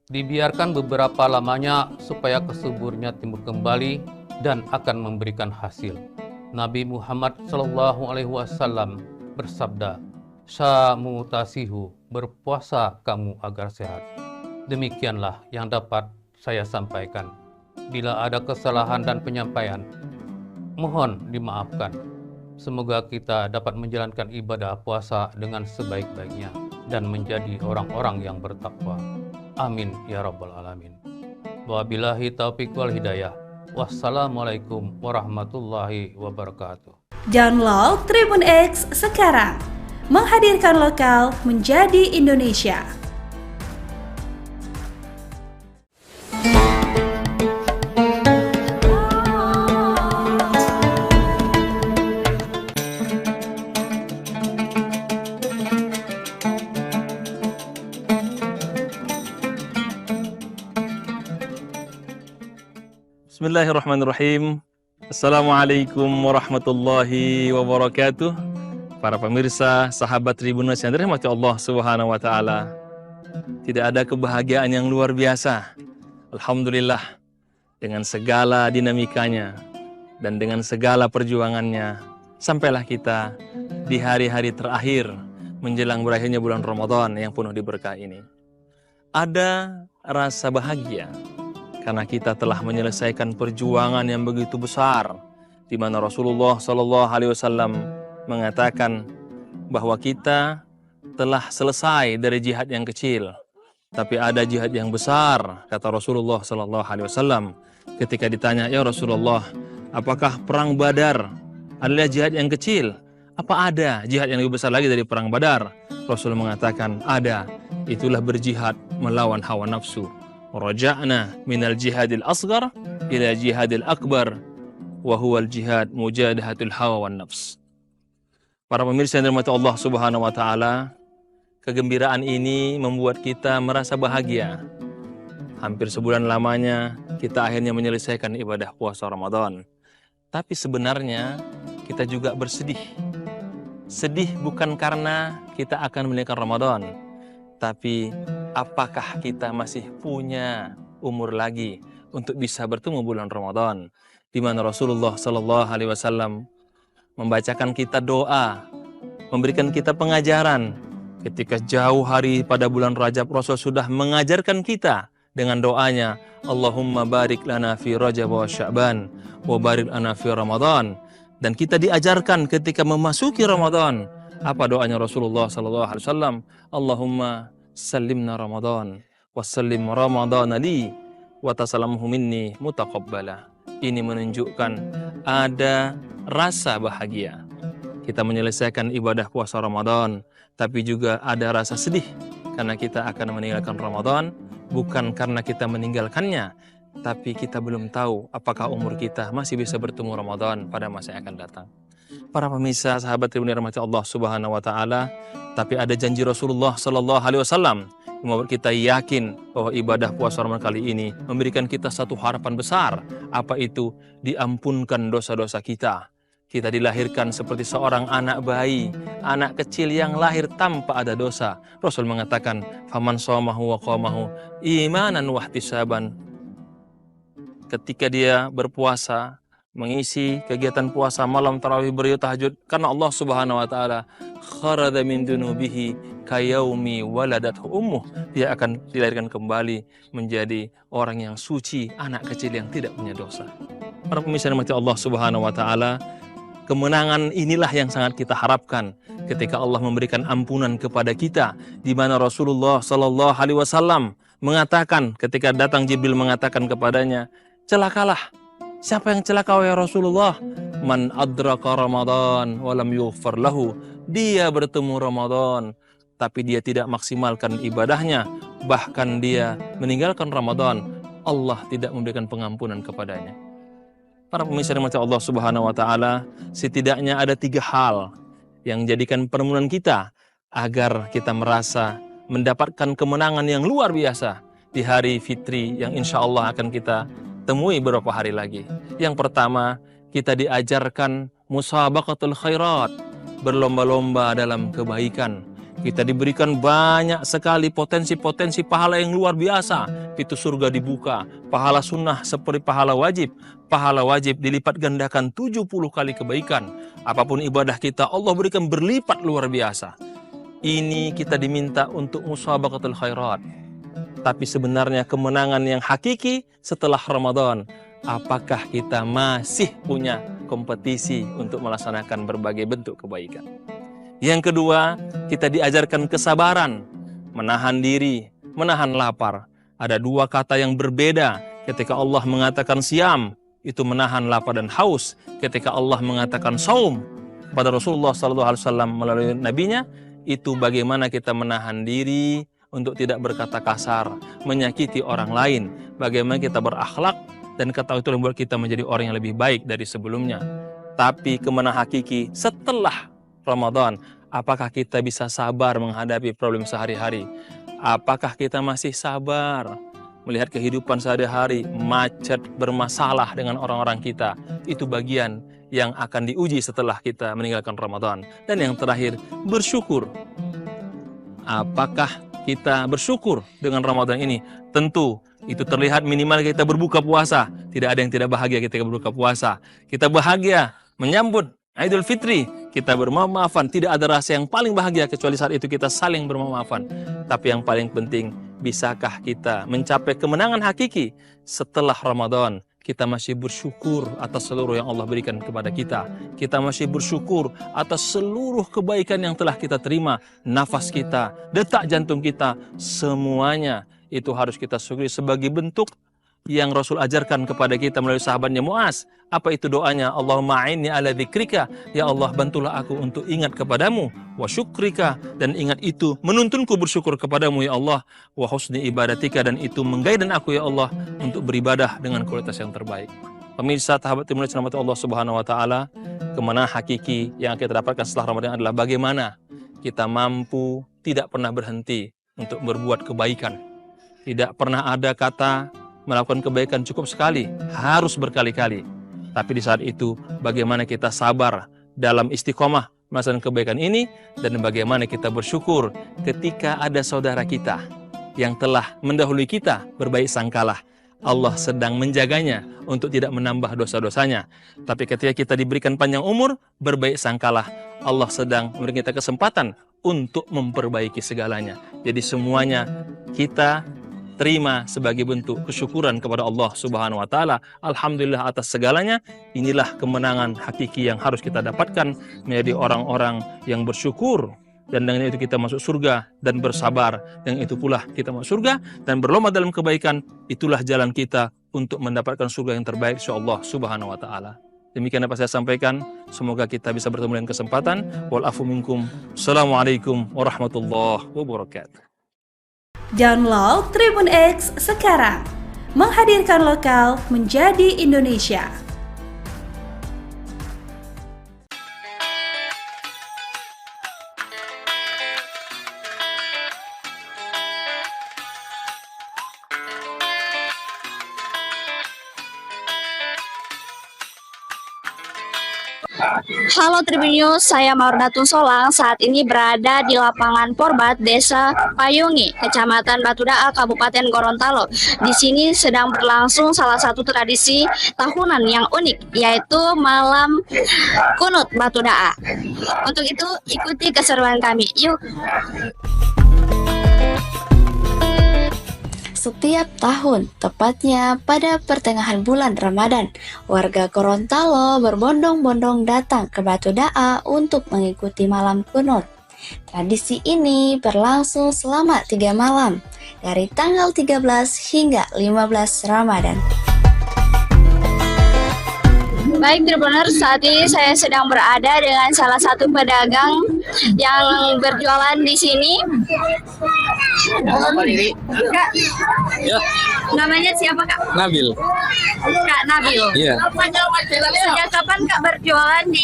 dibiarkan beberapa lamanya supaya kesuburnya timbul kembali dan akan memberikan hasil. Nabi Muhammad SAW bersabda, "Samu tasihu, berpuasa kamu agar sehat." Demikianlah yang dapat saya sampaikan. Bila ada kesalahan dan penyampaian, mohon dimaafkan. Semoga kita dapat menjalankan ibadah puasa dengan sebaik-baiknya dan menjadi orang-orang yang bertakwa. Amin ya rabbal alamin. Wabillahi taufiq wal hidayah. Wassalamualaikum warahmatullahi wabarakatuh. Download Tribun X sekarang. Menghadirkan lokal menjadi Indonesia. Bismillahirrahmanirrahim. Assalamualaikum warahmatullahi wabarakatuh. Para pemirsa, sahabat Tribunnews yang dirahmati Allah Subhanahu wa taala. Tidak ada kebahagiaan yang luar biasa. Alhamdulillah, dengan segala dinamikanya dan dengan segala perjuangannya, sampailah kita di hari-hari terakhir menjelang berakhirnya bulan Ramadan yang penuh diberkah ini. Ada rasa bahagia karena kita telah menyelesaikan perjuangan yang begitu besar, di mana Rasulullah SAW mengatakan bahwa kita telah selesai dari jihad yang kecil, tapi ada jihad yang besar, kata Rasulullah SAW. Ketika ditanya, "Ya Rasulullah, apakah perang Badar adalah jihad yang kecil? Apa ada jihad yang lebih besar lagi dari perang Badar?" Rasul mengatakan, ada. Itulah berjihad melawan hawa nafsu. Raja'na minal jihadil asghar ila jihadil akbar wa huwal jihad mujadahatul hawa wan nafs. Para pemirsa yang dirahmati Allah Subhanahu wa taala, kegembiraan ini membuat kita merasa bahagia. Hampir sebulan lamanya kita akhirnya menyelesaikan ibadah puasa Ramadan. Tapi sebenarnya kita juga bersedih. Sedih bukan karena kita akan menunaikan Ramadan, tapi apakah kita masih punya umur lagi untuk bisa bertemu bulan Ramadan, di mana Rasulullah SAW membacakan kita doa, memberikan kita pengajaran. Ketika jauh hari pada bulan Rajab, Rasul sudah mengajarkan kita dengan doanya, Allahumma barik lana fi Rajab wa Sya'ban wa barik lana fi Ramadan. Dan kita diajarkan ketika memasuki Ramadan, apa doanya Rasulullah SAW? Allahumma sallimna Ramadan wa sallim Ramadan li wa tasalamhu minni mutaqabbala. Ini menunjukkan ada rasa bahagia. Kita menyelesaikan ibadah puasa Ramadan, tapi juga ada rasa sedih karena kita akan meninggalkan Ramadan, bukan karena kita meninggalkannya, tapi kita belum tahu apakah umur kita masih bisa bertemu Ramadan pada masa yang akan datang. Para pemirsa, sahabat Tribun yang dirahmati Allah Subhanahu wa taala, tapi ada janji Rasulullah SAW yang membuat kita yakin bahwa ibadah puasa Ramadan kali ini memberikan kita satu harapan besar. Apa itu? Diampunkan dosa-dosa kita. Kita dilahirkan seperti seorang anak bayi, anak kecil yang lahir tanpa ada dosa. Rasul mengatakan, "Faman shamahu wa qamahu imanan wa ihtisaban." Ketika dia berpuasa mengisi kegiatan puasa malam tarawih beribadah tahajud karena Allah Subhanahu wa taala, kharada min dunubihi kayaumi waladathu ummuh, dia akan dilahirkan kembali menjadi orang yang suci, anak kecil yang tidak punya dosa. Para pemirsa yang dirahmati Allah Subhanahu wa taala, kemenangan inilah yang sangat kita harapkan ketika Allah memberikan ampunan kepada kita, di mana Rasulullah sallallahu alaihi wasallam mengatakan ketika datang Jibril mengatakan kepadanya, celakalah. Siapa yang celaka ya Rasulullah? Man adraka Ramadan walam yughfar lahu. Dia bertemu Ramadan tapi dia tidak maksimalkan ibadahnya, bahkan dia meninggalkan Ramadan, Allah tidak memberikan pengampunan kepadanya. Para pemirsa yang dirahmati Allah Subhanahu wa taala, setidaknya ada 3 hal yang menjadikan permohonan kita agar kita merasa mendapatkan kemenangan yang luar biasa di hari fitri yang insya Allah akan kita temui beberapa hari lagi. Yang pertama, kita diajarkan musabaqatul khairat, berlomba-lomba dalam kebaikan. Kita diberikan banyak sekali potensi-potensi pahala yang luar biasa. Pintu surga dibuka, pahala sunnah seperti pahala wajib dilipat gandakan 70 kali kebaikan. Apapun ibadah kita, Allah berikan berlipat luar biasa. Ini kita diminta untuk musabaqatul khairat. Tapi sebenarnya kemenangan yang hakiki setelah Ramadan, apakah kita masih punya kompetisi untuk melaksanakan berbagai bentuk kebaikan? Yang kedua, kita diajarkan kesabaran, menahan diri, menahan lapar. Ada 2 kata yang berbeda ketika Allah mengatakan siam, itu menahan lapar dan haus. Ketika Allah mengatakan saum pada Rasulullah SAW melalui nabinya, itu bagaimana kita menahan diri untuk tidak berkata kasar, menyakiti orang lain, bagaimana kita berakhlak, dan kata itu membuat kita menjadi orang yang lebih baik dari sebelumnya. Tapi kemenangan hakiki setelah Ramadan, apakah kita bisa sabar menghadapi problem sehari-hari? Apakah kita masih sabar melihat kehidupan sehari-hari, macet, bermasalah dengan orang-orang kita? Itu bagian yang akan diuji setelah kita meninggalkan Ramadan. Dan yang terakhir, bersyukur. Apakah kita bersyukur dengan Ramadan ini? Tentu itu terlihat minimal kita berbuka puasa. Tidak ada yang tidak bahagia ketika berbuka puasa. Kita bahagia menyambut Idul Fitri, kita bermaaf-maafan. Tidak ada rasa yang paling bahagia kecuali saat itu kita saling bermaaf-maafan. Tapi yang paling penting, bisakah kita mencapai kemenangan hakiki setelah Ramadan? Kita masih bersyukur atas seluruh yang Allah berikan kepada kita. Kita masih bersyukur atas seluruh kebaikan yang telah kita terima. Nafas kita, detak jantung kita, semuanya itu harus kita syukuri sebagai bentuk yang Rasul ajarkan kepada kita melalui sahabatnya Muaz. Apa itu doanya? Allahumma a'inni ala dzikrika, ya Allah bantulah aku untuk ingat kepadamu, wa syukrika, dan ingat itu menuntunku bersyukur kepadamu ya Allah, wa husni ibadatika, dan itu menggaidan aku ya Allah untuk beribadah dengan kualitas yang terbaik. Pemirsa sahabat Timur Rahmat Allah Subhanahu wa taala, kemenangan hakiki yang kita dapatkan setelah Ramadan adalah bagaimana kita mampu tidak pernah berhenti untuk berbuat kebaikan. Tidak pernah ada kata melakukan kebaikan cukup sekali, harus berkali-kali. Tapi di saat itu, bagaimana kita sabar dalam istiqomah melaksanakan kebaikan ini, dan bagaimana kita bersyukur ketika ada saudara kita yang telah mendahului kita, berbaik sangkalah. Allah sedang menjaganya untuk tidak menambah dosa-dosanya. Tapi ketika kita diberikan panjang umur, berbaik sangkalah. Allah sedang memberi kita kesempatan untuk memperbaiki segalanya. Jadi semuanya kita terima sebagai bentuk kesyukuran kepada Allah Subhanahu wa taala. Alhamdulillah atas segalanya. Inilah kemenangan hakiki yang harus kita dapatkan, menjadi orang-orang yang bersyukur, dan dengan itu kita masuk surga, dan bersabar, dan itu pula kita masuk surga dan berlomba dalam kebaikan. Itulah jalan kita untuk mendapatkan surga yang terbaik insyaallah Subhanahu wa taala. Demikian dapat saya sampaikan. Semoga kita bisa bertemu dengan kesempatan. Wal afu minkum. Assalamualaikum warahmatullahi wabarakatuh. Download Tribun X sekarang, menghadirkan lokal menjadi Indonesia. Halo Tribunnews, saya Maurdatun Solang. Saat ini berada di lapangan Porbat, Desa Payungi, Kecamatan Batudaa, Kabupaten Gorontalo. Di sini sedang berlangsung salah satu tradisi tahunan yang unik, yaitu malam kunut Batudaa. Untuk itu, ikuti keseruan kami. Yuk! Setiap tahun, tepatnya pada pertengahan bulan Ramadan, warga Gorontalo berbondong-bondong datang ke Batudaa untuk mengikuti malam kunut. Tradisi ini berlangsung selama 3 malam, dari tanggal 13 hingga 15 Ramadan. Baik Tribuners, saat ini saya sedang berada dengan salah satu pedagang yang berjualan di sini. Kak, Ya, namanya siapa Kak? Nabil. Kak Nabil. Iya. Sejak kapan Kak berjualan di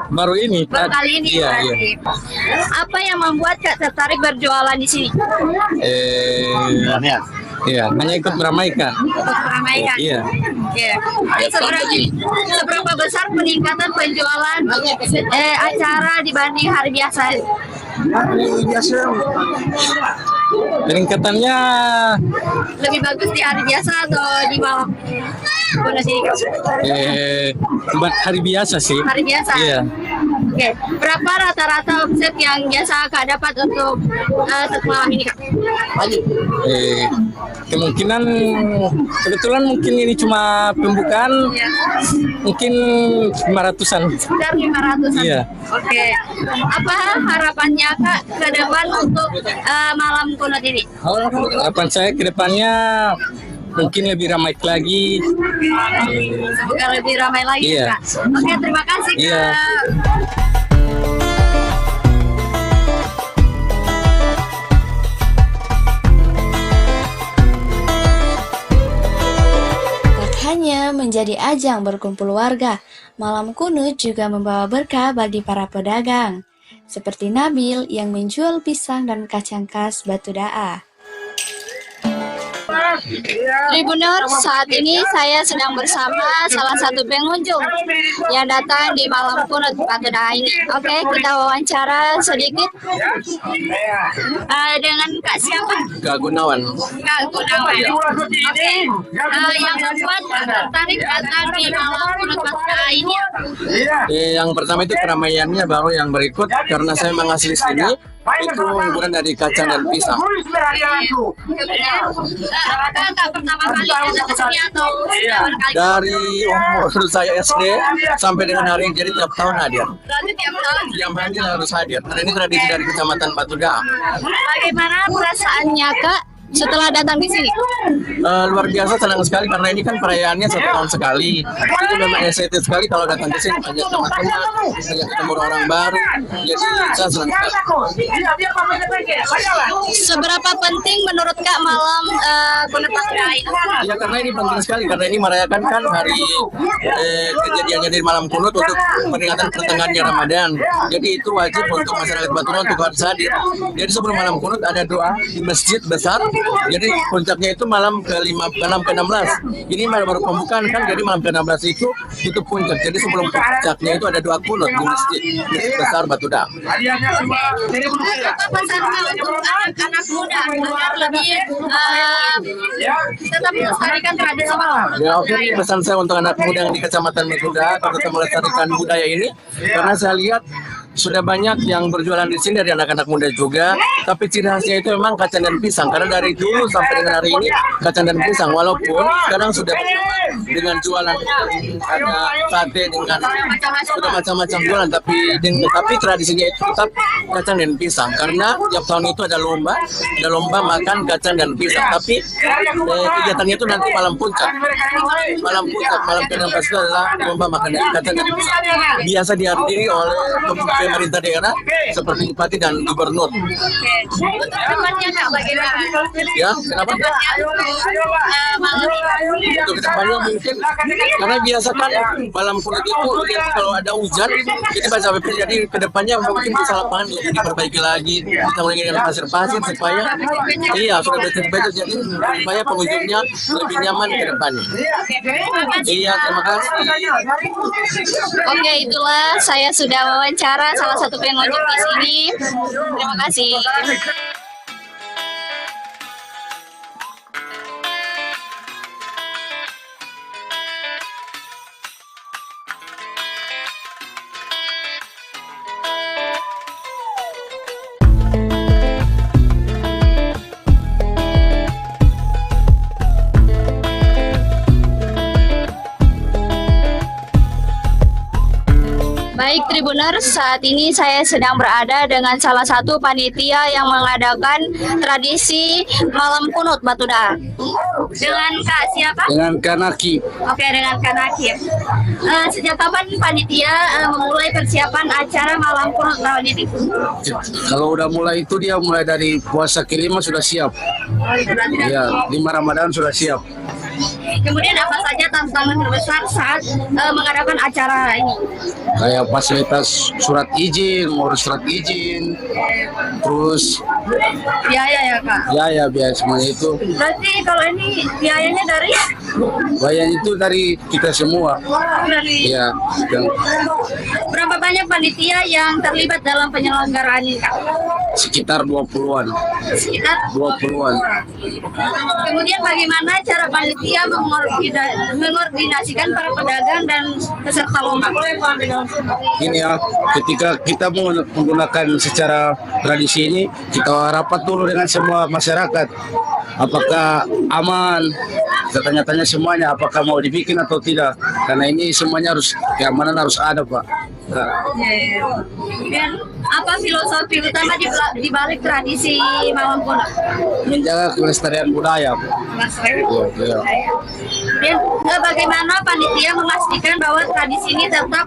Baru ini. baru kali ini? Iya, Berarti. Apa yang membuat Kak tertarik berjualan di sini? Iya, hanya ikut meramaikan. Meramaikan. Iya. Iya. Seberapa besar peningkatan penjualan acara dibanding hari biasa? Peningkatannya Lebih bagus di hari biasa atau di malam? Kunut ini? buat hari biasa sih. Hari biasa. Iya. Oke, berapa rata-rata omset yang biasa Kak dapat untuk malam ini Kak? Kemungkinan kebetulan mungkin ini cuma pembukaan, Iya. mungkin 500-an. Sekitar 500-an. Iya. Oke. Apa harapannya Kak ke depan untuk malam kunut ini? Harapan saya ke depannya mungkin lebih ramai lagi. Semoga lebih ramai lagi Iya. Kak. Oke, terima kasih Kak. Iya. Hanya menjadi ajang berkumpul warga, malam kunut juga membawa berkah bagi para pedagang, seperti Nabil yang menjual pisang dan kacang khas Batudaa. Tribuners, saat ini saya sedang bersama salah satu pengunjung yang datang di malam kunut Batudaa ini. Oke, kita wawancara sedikit dengan Kak siapa? Kak Gunawan. Kak Gunawan. Oke, yang membuat tertarik datang di malam kunut Batudaa ini? Yang pertama itu keramaiannya, baru yang berikut karena saya memang asli sini, itu hiburan dari kacang dan pisang. Kakak pertama kali datang ke sini atau sudah berkali? Dari umur saya SD sampai dengan hari ini, jadi tiap tahun hadir. Berarti tiap tahun? Yang hadir harus hadir. Karena ini tradisi dari Kecamatan Batudaa. Bagaimana perasaannya Kak setelah datang di sini? Luar biasa, senang sekali karena ini kan perayaannya 1 tahun sekali. Jadi memang excited sekali kalau datang ke sini, banyak teman-teman, banyak ketemu orang baru. Jadi saya senang sekali. Seberapa penting menurut Kak malam kunut Batudaa ini? Ya karena ini penting sekali, karena ini merayakan kan hari kejadiannya dari malam kunut untuk peringatan pertengahannya Ramadan. Jadi itu wajib untuk masyarakat Batudaa untuk harus hadir. Jadi sebelum malam kunut ada doa di masjid besar. Jadi puncaknya itu malam ke-16. Ini baru pembukaan kan, jadi malam ke-16 itu puncak. Jadi sebelum puncaknya itu ada doa kunut di masjid besar Batudaa. Apa pesan Kak untuk anak-anak muda agar lebih tetap melestarikan tradisi malam? Ya, oke, pesan saya untuk anak muda yang di Kecamatan Batudaa tetap melestarikan budaya ini, karena saya lihat sudah banyak yang berjualan di sini dari anak-anak muda juga, tapi ciri khasnya itu memang kacang dan pisang. Karena dari dulu sampai dengan hari ini kacang dan pisang, walaupun sekarang sudah dengan jualan ada sate dengan sudah macam-macam jualan, tapi tradisinya itu tetap kacang dan pisang. Karena tiap tahun itu ada lomba makan kacang dan pisang. Tapi kegiatannya itu nanti malam puncak, malam ke-16 itu adalah lomba makan kacang dan pisang. Biasa dihadiri oleh pemerintah daerah seperti bupati dan gubernur. Depannya Kak, bagaimana? Ya, kenapa? Untuk kedepannya mungkin karena biasa kan malam kunut itu kalau ada hujan itu bisa jadi kedepannya mungkin bisa lapangan diperbaiki lagi, kita mulai dengan pasir-pasir supaya sudah betul-betul jadi supaya pengunjungnya lebih nyaman ke depannya. Iya, terima kasih. Oke, itulah saya sudah wawancara salah satu pengunjung di sini. Terima kasih. Baik Tribuners, saat ini saya sedang berada dengan salah satu panitia yang mengadakan tradisi malam kunut Batuda. Dengan Kak siapa? Dengan Kanaki. Oke, dengan Kanaki. Sejak kapan panitia memulai persiapan acara malam kunut tahun ini? Kalau udah mulai itu dia mulai dari puasa kelima sudah siap. Ya, 5 Ramadan sudah siap. Kemudian apa saja tantangan terbesar saat mengadakan acara ini? Kayak fasilitas surat izin, ngurus surat izin, terus biaya ya Kak? Biaya semuanya itu. Berarti kalau ini biayanya dari? Biayanya itu dari kita semua. Iya. Berapa banyak panitia yang terlibat dalam penyelenggaraan ini Kak? Sekitar 20-an. Sekitar 20-an. Kemudian bagaimana cara panitia mengordinasikan para pedagang dan peserta lomba? Ini ya, ketika kita menggunakan secara tradisi ini, kita rapat dulu dengan semua masyarakat. Apakah aman? Kita tanya-tanya semuanya, apakah mau dibikin atau tidak? Karena ini semuanya keamanan harus ada, Pak. Dan apa filosofi utama di balik tradisi malam kunut? Menjaga kelestarian budaya. Dan bagaimana panitia memastikan bahwa tradisi ini tetap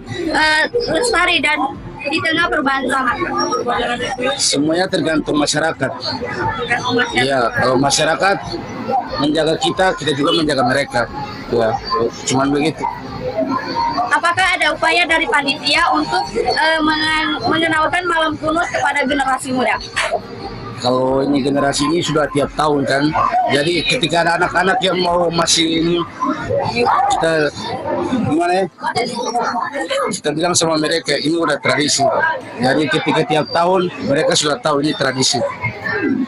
lestari dan di tengah perubahan zaman? Semuanya tergantung masyarakat. Iya, kalau masyarakat menjaga kita juga menjaga mereka. Ya, cuman begitu. Apakah ada upaya dari panitia untuk mengenalkan malam kunut kepada generasi muda? Kalau ini generasi ini sudah tiap tahun kan, jadi ketika ada anak-anak yang mau masih ini, kita gimana ya? Kita bilang sama mereka ini udah tradisi. Jadi ketika tiap tahun mereka sudah tahu ini tradisi.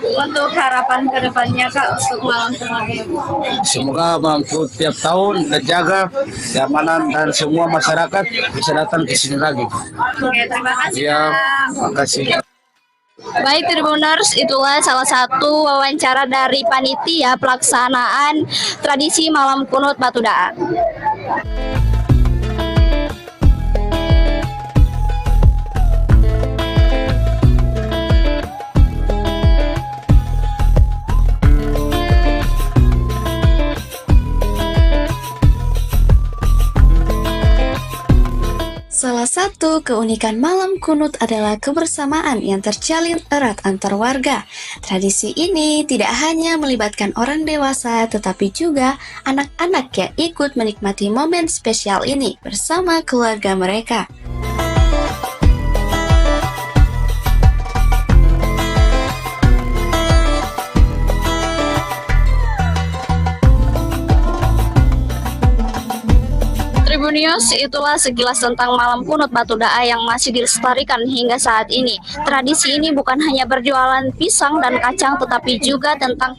Untuk harapan kedepannya Kak untuk malam kunut? Semoga mampu tiap tahun terjaga keamanan dan semua masyarakat bisa datang ke sini lagi. Oke, terima kasih. Ya, terima kasih. Baik Tribuners, itulah salah satu wawancara dari panitia pelaksanaan tradisi malam kunut Batuda. Salah satu keunikan malam kunut adalah kebersamaan yang terjalin erat antar warga. Tradisi ini tidak hanya melibatkan orang dewasa, tetapi juga anak-anak yang ikut menikmati momen spesial ini bersama keluarga mereka. Tribunnews, itulah sekilas tentang malam kunut Batuda yang masih dilestarikan hingga saat ini. Tradisi ini bukan hanya berjualan pisang dan kacang, tetapi juga tentang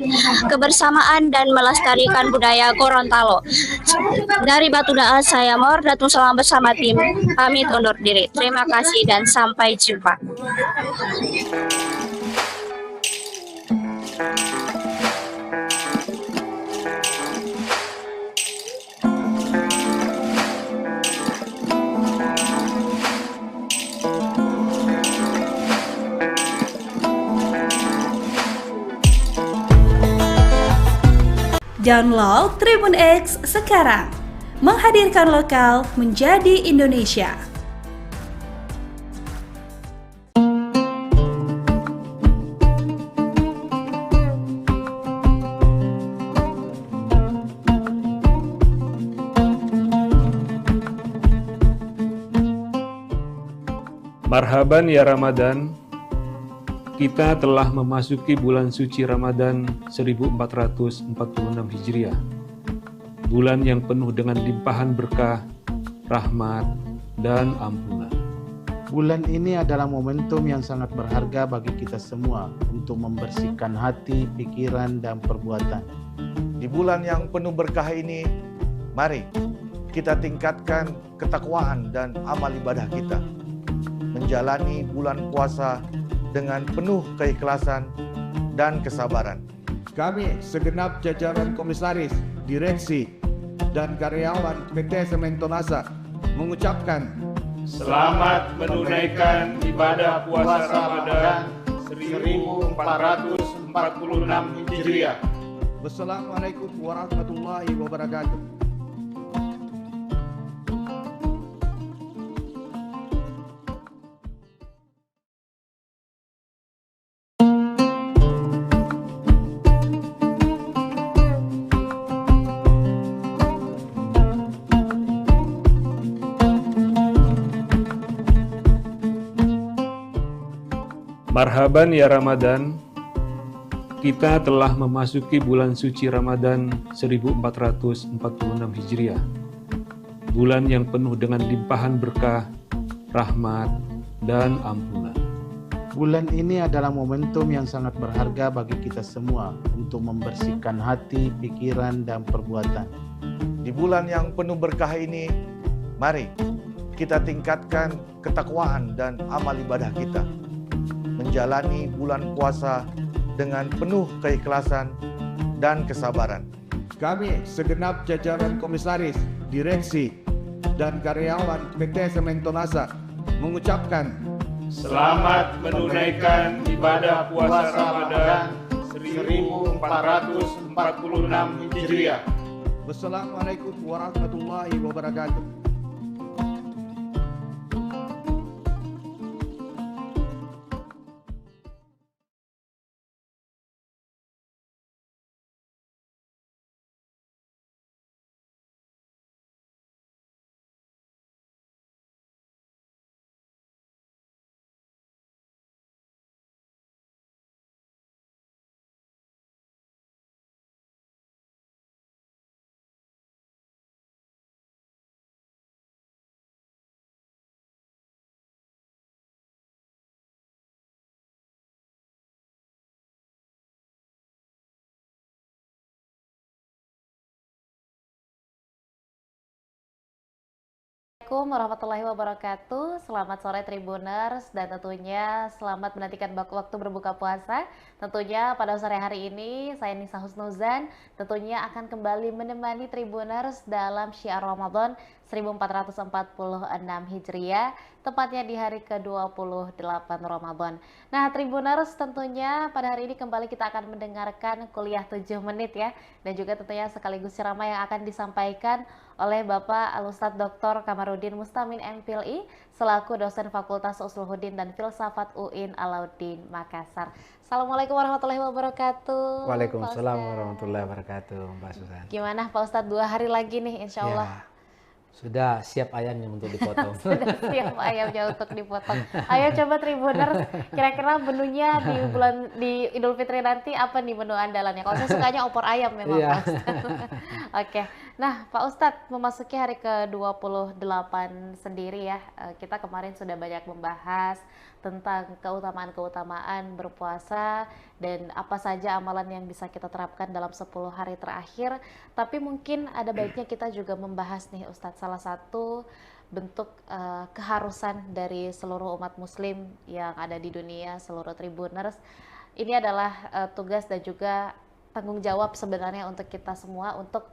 kebersamaan dan melestarikan budaya Gorontalo. Dari Batuda, saya Mawar Datung Solang bersama tim pamit undur diri. Terima kasih dan sampai jumpa. Download Tribun X sekarang, menghadirkan lokal menjadi Indonesia. Marhaban ya Ramadan, kita telah memasuki bulan suci Ramadan 1446 Hijriah. Bulan yang penuh dengan limpahan berkah, rahmat, dan ampunan. Bulan ini adalah momentum yang sangat berharga bagi kita semua untuk membersihkan hati, pikiran, dan perbuatan. Di bulan yang penuh berkah ini, mari kita tingkatkan ketakwaan dan amal ibadah kita. Menjalani bulan puasa dengan penuh keikhlasan dan kesabaran. Kami segenap jajaran komisaris, direksi, dan karyawan PT Sementonasa mengucapkan selamat menunaikan ibadah puasa Ramadan 1446 Hijriah. Wassalamualaikum warahmatullahi wabarakatuh. Marhaban ya Ramadan, kita telah memasuki bulan suci Ramadan 1446 Hijriah. Bulan yang penuh dengan limpahan berkah, rahmat, dan ampunan. Bulan ini adalah momentum yang sangat berharga bagi kita semua untuk membersihkan hati, pikiran, dan perbuatan. Di bulan yang penuh berkah ini, mari kita tingkatkan ketakwaan dan amal ibadah kita. Menjalani bulan puasa dengan penuh keikhlasan dan kesabaran. Kami segenap jajaran komisaris, direksi, dan karyawan PT Sementonasa mengucapkan selamat menunaikan ibadah puasa Ramadan 1446 Hijriah. Wassalamualaikum warahmatullahi wabarakatuh. Assalamualaikum warahmatullahi wabarakatuh. Selamat sore Tribuners dan tentunya selamat menantikan waktu berbuka puasa. Tentunya pada sore hari ini saya Nisa Husnuzan tentunya akan kembali menemani Tribuners dalam Syiar Ramadan 1446 Hijriah, tepatnya di hari ke-28 Ramadan. Nah, Tribuners, tentunya pada hari ini kembali kita akan mendengarkan kuliah 7 menit ya, dan juga tentunya sekaligus ceramah yang akan disampaikan oleh Bapak Al-Ustadz Dr. Kamarudin Mustamin MPhilI selaku dosen Fakultas Usuluddin dan Filsafat UIN Alauddin Makassar. Assalamualaikum warahmatullahi wabarakatuh. Waalaikumsalam warahmatullahi wabarakatuh, Mbak Susan. Gimana Pak Ustadz, 2 hari lagi nih insya Allah. Ya, sudah siap ayamnya untuk dipotong. Sudah siap ayamnya untuk dipotong. Ayo coba Tribuners, kira-kira menunya di Idul Fitri nanti apa nih menu andalannya? Kalau saya sukanya opor ayam memang Pak Ustadz. Oke, nah Pak Ustadz memasuki hari ke-28 sendiri ya. Kita kemarin sudah banyak membahas tentang keutamaan-keutamaan berpuasa dan apa saja amalan yang bisa kita terapkan dalam 10 hari terakhir. Tapi mungkin ada baiknya kita juga membahas nih Ustadz, salah satu bentuk keharusan dari seluruh umat muslim yang ada di dunia, seluruh Tribuners. Ini adalah tugas dan juga tanggung jawab sebenarnya untuk kita semua untuk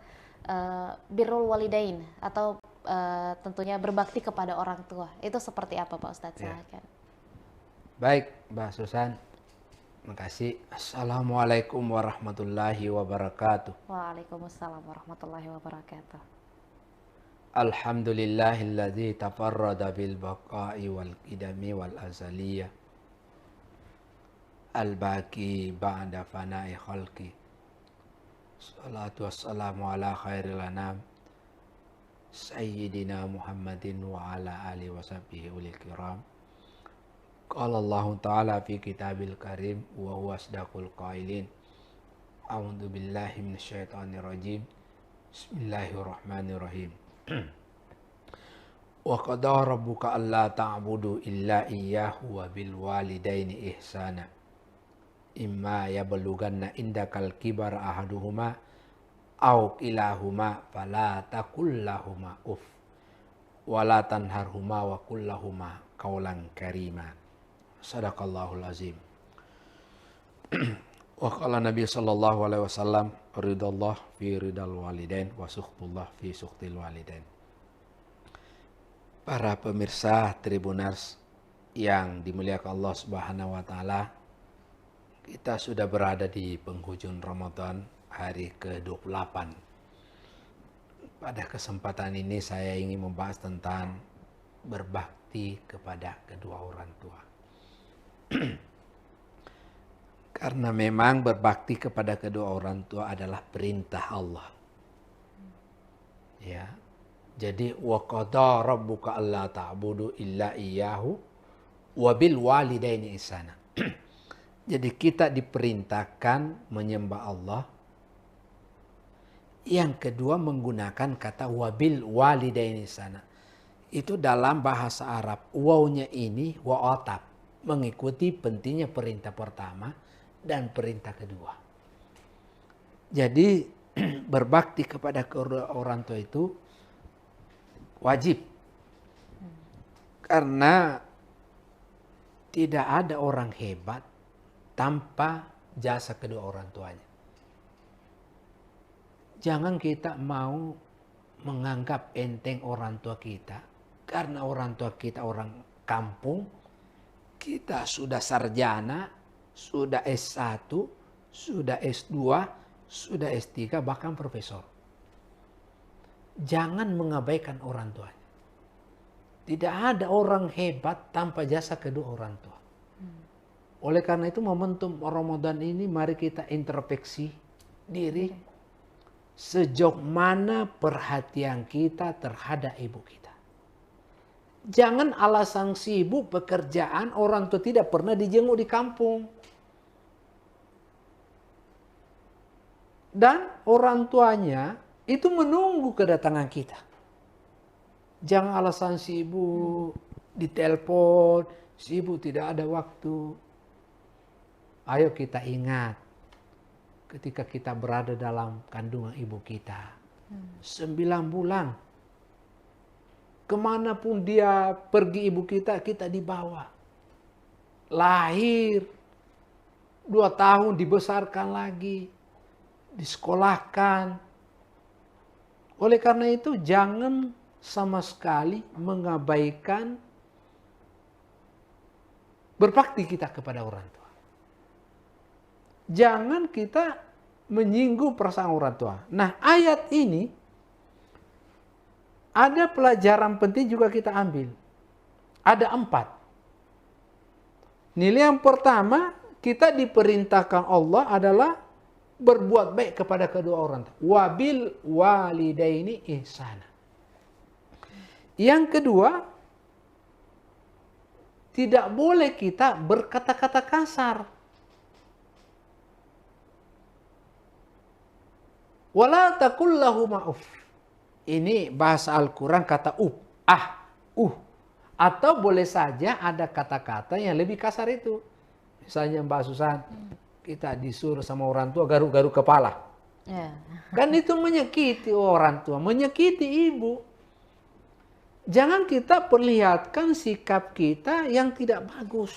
birrul walidain atau tentunya berbakti kepada orang tua. Itu seperti apa Pak Ustadz? Silakan. Baik, Mbak Susan. Makasih. Assalamualaikum warahmatullahi wabarakatuh. Waalaikumsalam warahmatullahi wabarakatuh. Alhamdulillahilladzi tafarrada bil baqa'i wal qidami wal azaliyah. Al-baqi ba'da fana'i khalqi. Salatu wassalamu ala khairil anam. Sayyidina Muhammadin wa ala alihi wa sahbihi ulil kiram. Qala Allah Ta'ala fi kitabil karim wa huwa asdaqul qailin. A'udzu billahi minasyaitonir rajim. Bismillahirrahmanirrahim. Wa qada rabbuka alla ta'budu illa iyyahu wa bil walidaini ihsana. Imma yablughanna indakal kibara ahaduhuma aw kilahuma fala taqul lahumā uff wa la tanharhuma wa qul lahumā qawlan karīmā. Sadaqallahul azim. Wa qala Nabi sallallahu alaihi wasallam ridallah fi ridal walidain wa sukhtullah fi sukhtil walidain. Para pemirsa Tribuners yang dimuliakan Allah Subhanahu wa taala, kita sudah berada di penghujung Ramadan, hari ke-28. Pada kesempatan ini saya ingin membahas tentang berbakti kepada kedua orang tua. Karena memang berbakti kepada kedua orang tua adalah perintah Allah. Ya. Jadi wa qada rabbuka alla ta'budu illa iyyahu wa bil walidaini ihsana. Jadi kita diperintahkan menyembah Allah. Yang kedua menggunakan kata wabil walidaini ihsana. Itu dalam bahasa Arab wawnya ini wa atap, mengikuti pentingnya perintah pertama dan perintah kedua. Jadi berbakti kepada kedua orang tua itu wajib. Karena tidak ada orang hebat tanpa jasa kedua orang tuanya. Jangan kita mau menganggap enteng orang tua kita. Karena orang tua kita orang kampung, kita sudah sarjana, sudah S1, sudah S2, sudah S3, bahkan profesor. Jangan mengabaikan orang tuanya. Tidak ada orang hebat tanpa jasa kedua orang tua. Oleh karena itu momentum Ramadan ini mari kita introspeksi diri. Sejauh mana perhatian kita terhadap ibu kita. Jangan alasan sibuk pekerjaan orang tua tidak pernah dijenguk di kampung. Dan orang tuanya itu menunggu kedatangan kita. Jangan alasan sibuk, ditelepon, sibuk tidak ada waktu. Ayo kita ingat ketika kita berada dalam kandungan ibu kita. 9 bulan. Kemanapun dia pergi ibu kita, kita dibawa. Lahir. 2 tahun dibesarkan lagi. Disekolahkan. Oleh karena itu jangan sama sekali mengabaikan berbakti kita kepada orang tua. Jangan kita menyinggung perasaan orang tua. Nah, ayat ini ada pelajaran penting juga kita ambil. Ada 4. Nilai yang pertama, kita diperintahkan Allah adalah berbuat baik kepada kedua orang tua. Wabil walidaini ihsana. Yang kedua, tidak boleh kita berkata-kata kasar. Wala taqul lahumā uff. Ini bahasa Al-Quran kata Atau boleh saja ada kata-kata yang lebih kasar itu. Misalnya Mbak Susan, kita disuruh sama orang tua garuk-garuk kepala. Kan itu menyakiti orang tua, menyakiti ibu. Jangan kita perlihatkan sikap kita yang tidak bagus.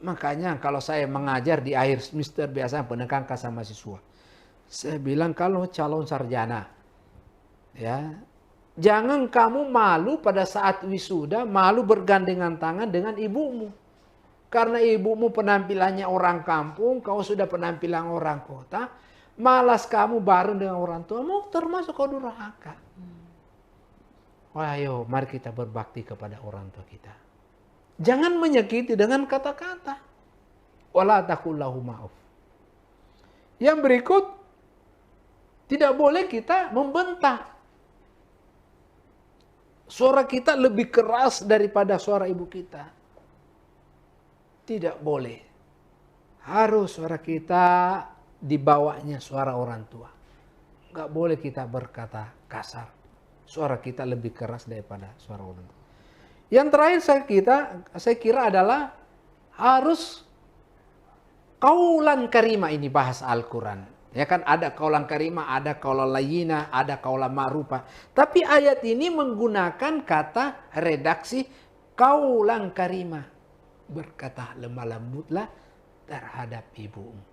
Makanya kalau saya mengajar di akhir semester biasanya penekankan sama siswa. Saya bilang kalau calon sarjana, ya, jangan kamu malu pada saat wisuda, malu bergandengan tangan dengan ibumu. Karena ibumu penampilannya orang kampung, kau sudah penampilan orang kota, malas kamu bareng dengan orang tuamu, termasuk kau durhaka. Ayo, mari kita berbakti kepada orang tua kita. Jangan menyakiti dengan kata-kata. Wala taqul lahumā uff. Yang berikut, tidak boleh kita membentak. Suara kita lebih keras daripada suara ibu kita. Tidak boleh. Harus suara kita dibawanya suara orang tua. Nggak boleh kita berkata kasar. Suara kita lebih keras daripada suara orang tua. Yang terakhir saya kira adalah harus kaulan karimah, ini bahas Al-Quran. Ya kan, ada kaulan karimah, ada kaulan layyinah, ada kaulan ma'rufah. Tapi ayat ini menggunakan kata redaksi kaulan karimah. Berkata lemah lembutlah terhadap ibumu.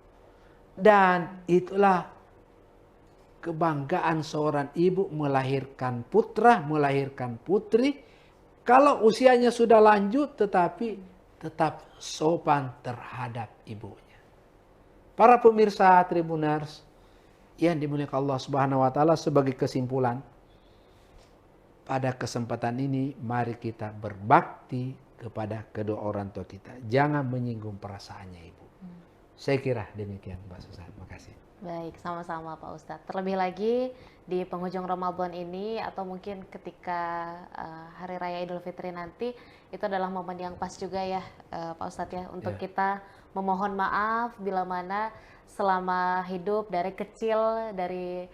Dan itulah kebanggaan seorang ibu melahirkan putra, melahirkan putri. Kalau usianya sudah lanjut tetapi tetap sopan terhadap ibunya. Para pemirsa Tribuners yang dimuliakan Allah Subhanahu wa taala, sebagai kesimpulan pada kesempatan ini mari kita berbakti kepada kedua orang tua kita. Jangan menyinggung perasaannya ibu. Saya kira demikian Mbak Susan. Terima kasih. Baik, sama-sama Pak Ustadz. Terlebih lagi di penghujung Ramadan ini atau mungkin ketika Hari Raya Idul Fitri nanti, itu adalah momen yang pas juga ya Pak Ustadz ya, untuk kita memohon maaf bila mana selama hidup dari kecil, dari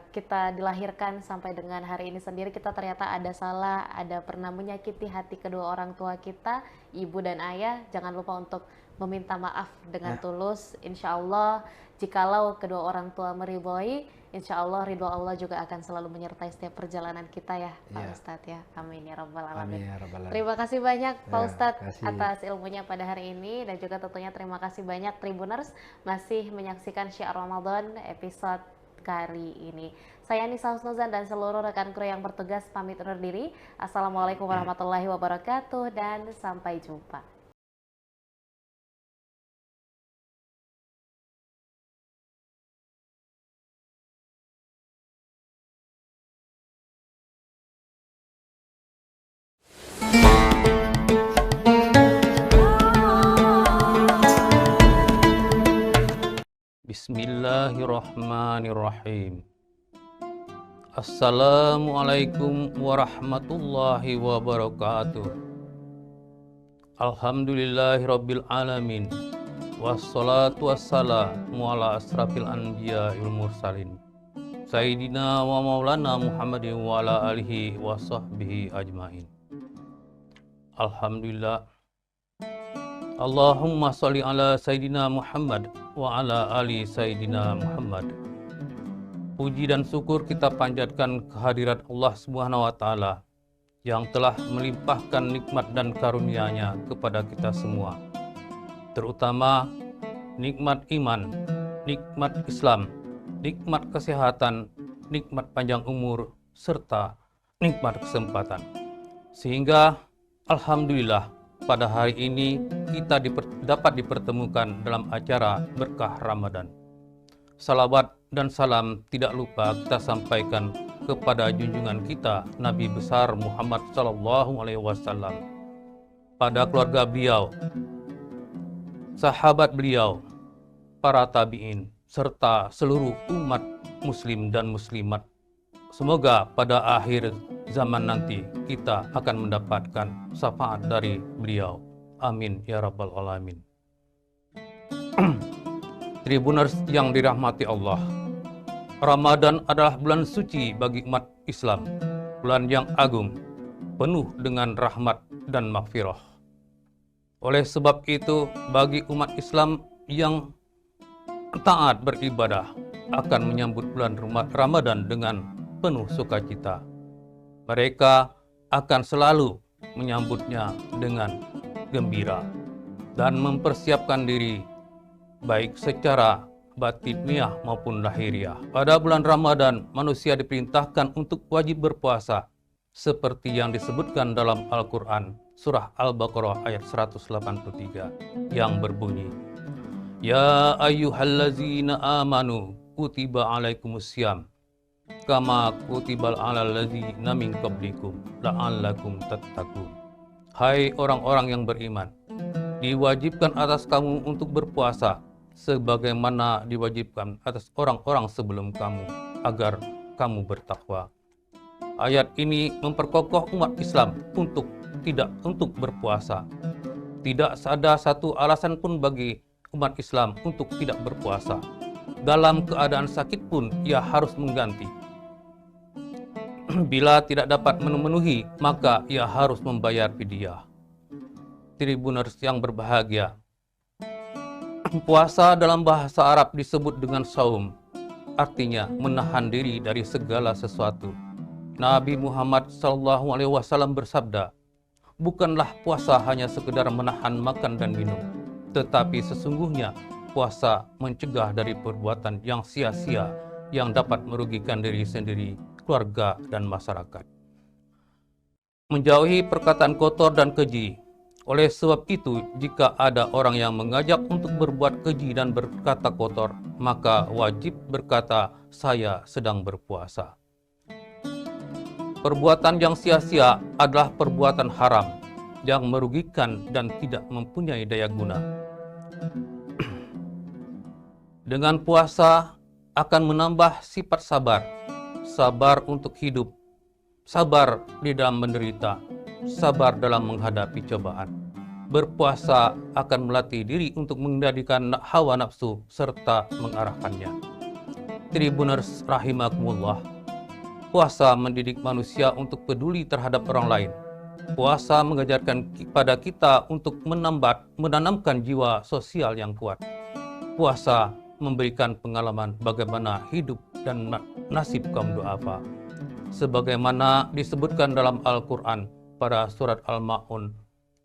kita dilahirkan sampai dengan hari ini sendiri, kita ternyata ada salah, ada pernah menyakiti hati kedua orang tua kita, ibu dan ayah. Jangan lupa untuk meminta maaf dengan tulus. Insya Allah jikalau kedua orang tua meridhoi, insya Allah ridho Allah juga akan selalu menyertai setiap perjalanan kita ya Pak Ustadz ya. Amin ya Rabbal Alamin. Terima kasih banyak Pak Ustadz atas ilmunya pada hari ini, dan juga tentunya terima kasih banyak Tribuners masih menyaksikan Syiar Ramadan episode kali ini. Saya Nisa Husnuzan dan seluruh rekan kru yang bertugas pamit undur diri. Assalamualaikum warahmatullahi wabarakatuh dan sampai jumpa. Bismillahirrahmanirrahim. Assalamualaikum warahmatullahi wabarakatuh. Alhamdulillahirabbil alamin. Wassalatu wassalamu ala asrafil anbiya wal mursalin. Sayyidina wa maulana Muhammadin wa ala alihi wa sahbihi ajmain. Alhamdulillah. Allahumma sholli ala Sayyidina Muhammad wa ala ali Sayyidina Muhammad. Puji dan syukur kita panjatkan kehadirat Allah Subhanahu wa taala yang telah melimpahkan nikmat dan karunia-Nya kepada kita semua. Terutama nikmat iman, nikmat Islam, nikmat kesehatan, nikmat panjang umur, serta nikmat kesempatan. Sehingga alhamdulillah pada hari ini kita dapat dipertemukan dalam acara berkah Ramadan. Salawat dan salam tidak lupa kita sampaikan kepada junjungan kita Nabi besar Muhammad SAW, pada keluarga beliau, sahabat beliau, para tabi'in, serta seluruh umat muslim dan muslimat. Semoga pada akhir zaman nanti kita akan mendapatkan syafaat dari beliau. Amin ya Rabbal Alamin. Tribuners yang dirahmati Allah, Ramadan adalah bulan suci bagi umat Islam, bulan yang agung, penuh dengan rahmat dan maghfirah. Oleh sebab itu, bagi umat Islam yang taat beribadah akan menyambut bulan Ramadan dengan penuh sukacita. Mereka akan selalu menyambutnya dengan gembira dan mempersiapkan diri baik secara batiniah maupun lahiriah. Pada bulan Ramadan, manusia diperintahkan untuk wajib berpuasa seperti yang disebutkan dalam Al-Quran surah Al-Baqarah ayat 183 yang berbunyi, Ya ayyuhallazina amanu kutiba alaikumussyam kama kutibal alal ladzina min qablikum la'allakum tattaqun. Hai orang-orang yang beriman, diwajibkan atas kamu untuk berpuasa sebagaimana diwajibkan atas orang-orang sebelum kamu agar kamu bertakwa. Ayat ini memperkokoh umat Islam untuk berpuasa Tidak ada satu alasan pun bagi umat Islam untuk tidak berpuasa. Dalam keadaan sakit pun ia harus mengganti. Bila tidak dapat memenuhi, maka ia harus membayar fidyah. Tribuners yang berbahagia, puasa dalam bahasa Arab disebut dengan saum, artinya menahan diri dari segala sesuatu. Nabi Muhammad SAW bersabda, bukanlah puasa hanya sekedar menahan makan dan minum, tetapi sesungguhnya puasa mencegah dari perbuatan yang sia-sia yang dapat merugikan diri sendiri, keluarga, dan masyarakat. Menjauhi perkataan kotor dan keji. Oleh sebab itu, jika ada orang yang mengajak untuk berbuat keji dan berkata kotor, maka wajib berkata, saya sedang berpuasa. Perbuatan yang sia-sia adalah perbuatan haram, yang merugikan dan tidak mempunyai daya guna. Dengan puasa akan menambah sifat sabar, sabar untuk hidup, sabar di dalam menderita, sabar dalam menghadapi cobaan. Berpuasa akan melatih diri untuk mengendalikan hawa nafsu serta mengarahkannya. Tribuners rahimakumullah, puasa mendidik manusia untuk peduli terhadap orang lain. Puasa mengajarkan kepada kita untuk menanamkan jiwa sosial yang kuat. Puasa memberikan pengalaman bagaimana hidup dan nasib kaum du'afa. Sebagaimana disebutkan dalam Al-Quran pada surat Al-Ma'un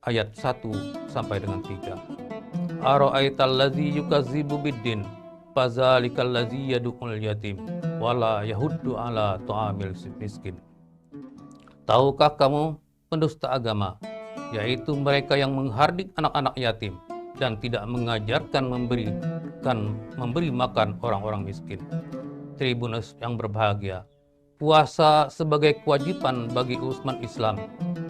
ayat 1 sampai dengan 3. Ara'aital ladzi yukazzibu biddin fazalikal ladzi yad'ul yatim wala yahuddu ala ta'amil miskin. Tahukah kamu pendusta agama, yaitu mereka yang menghardik anak-anak yatim dan tidak mengajarkan memberi makan orang-orang miskin. Tribuners yang berbahagia, puasa sebagai kewajiban bagi umat Islam.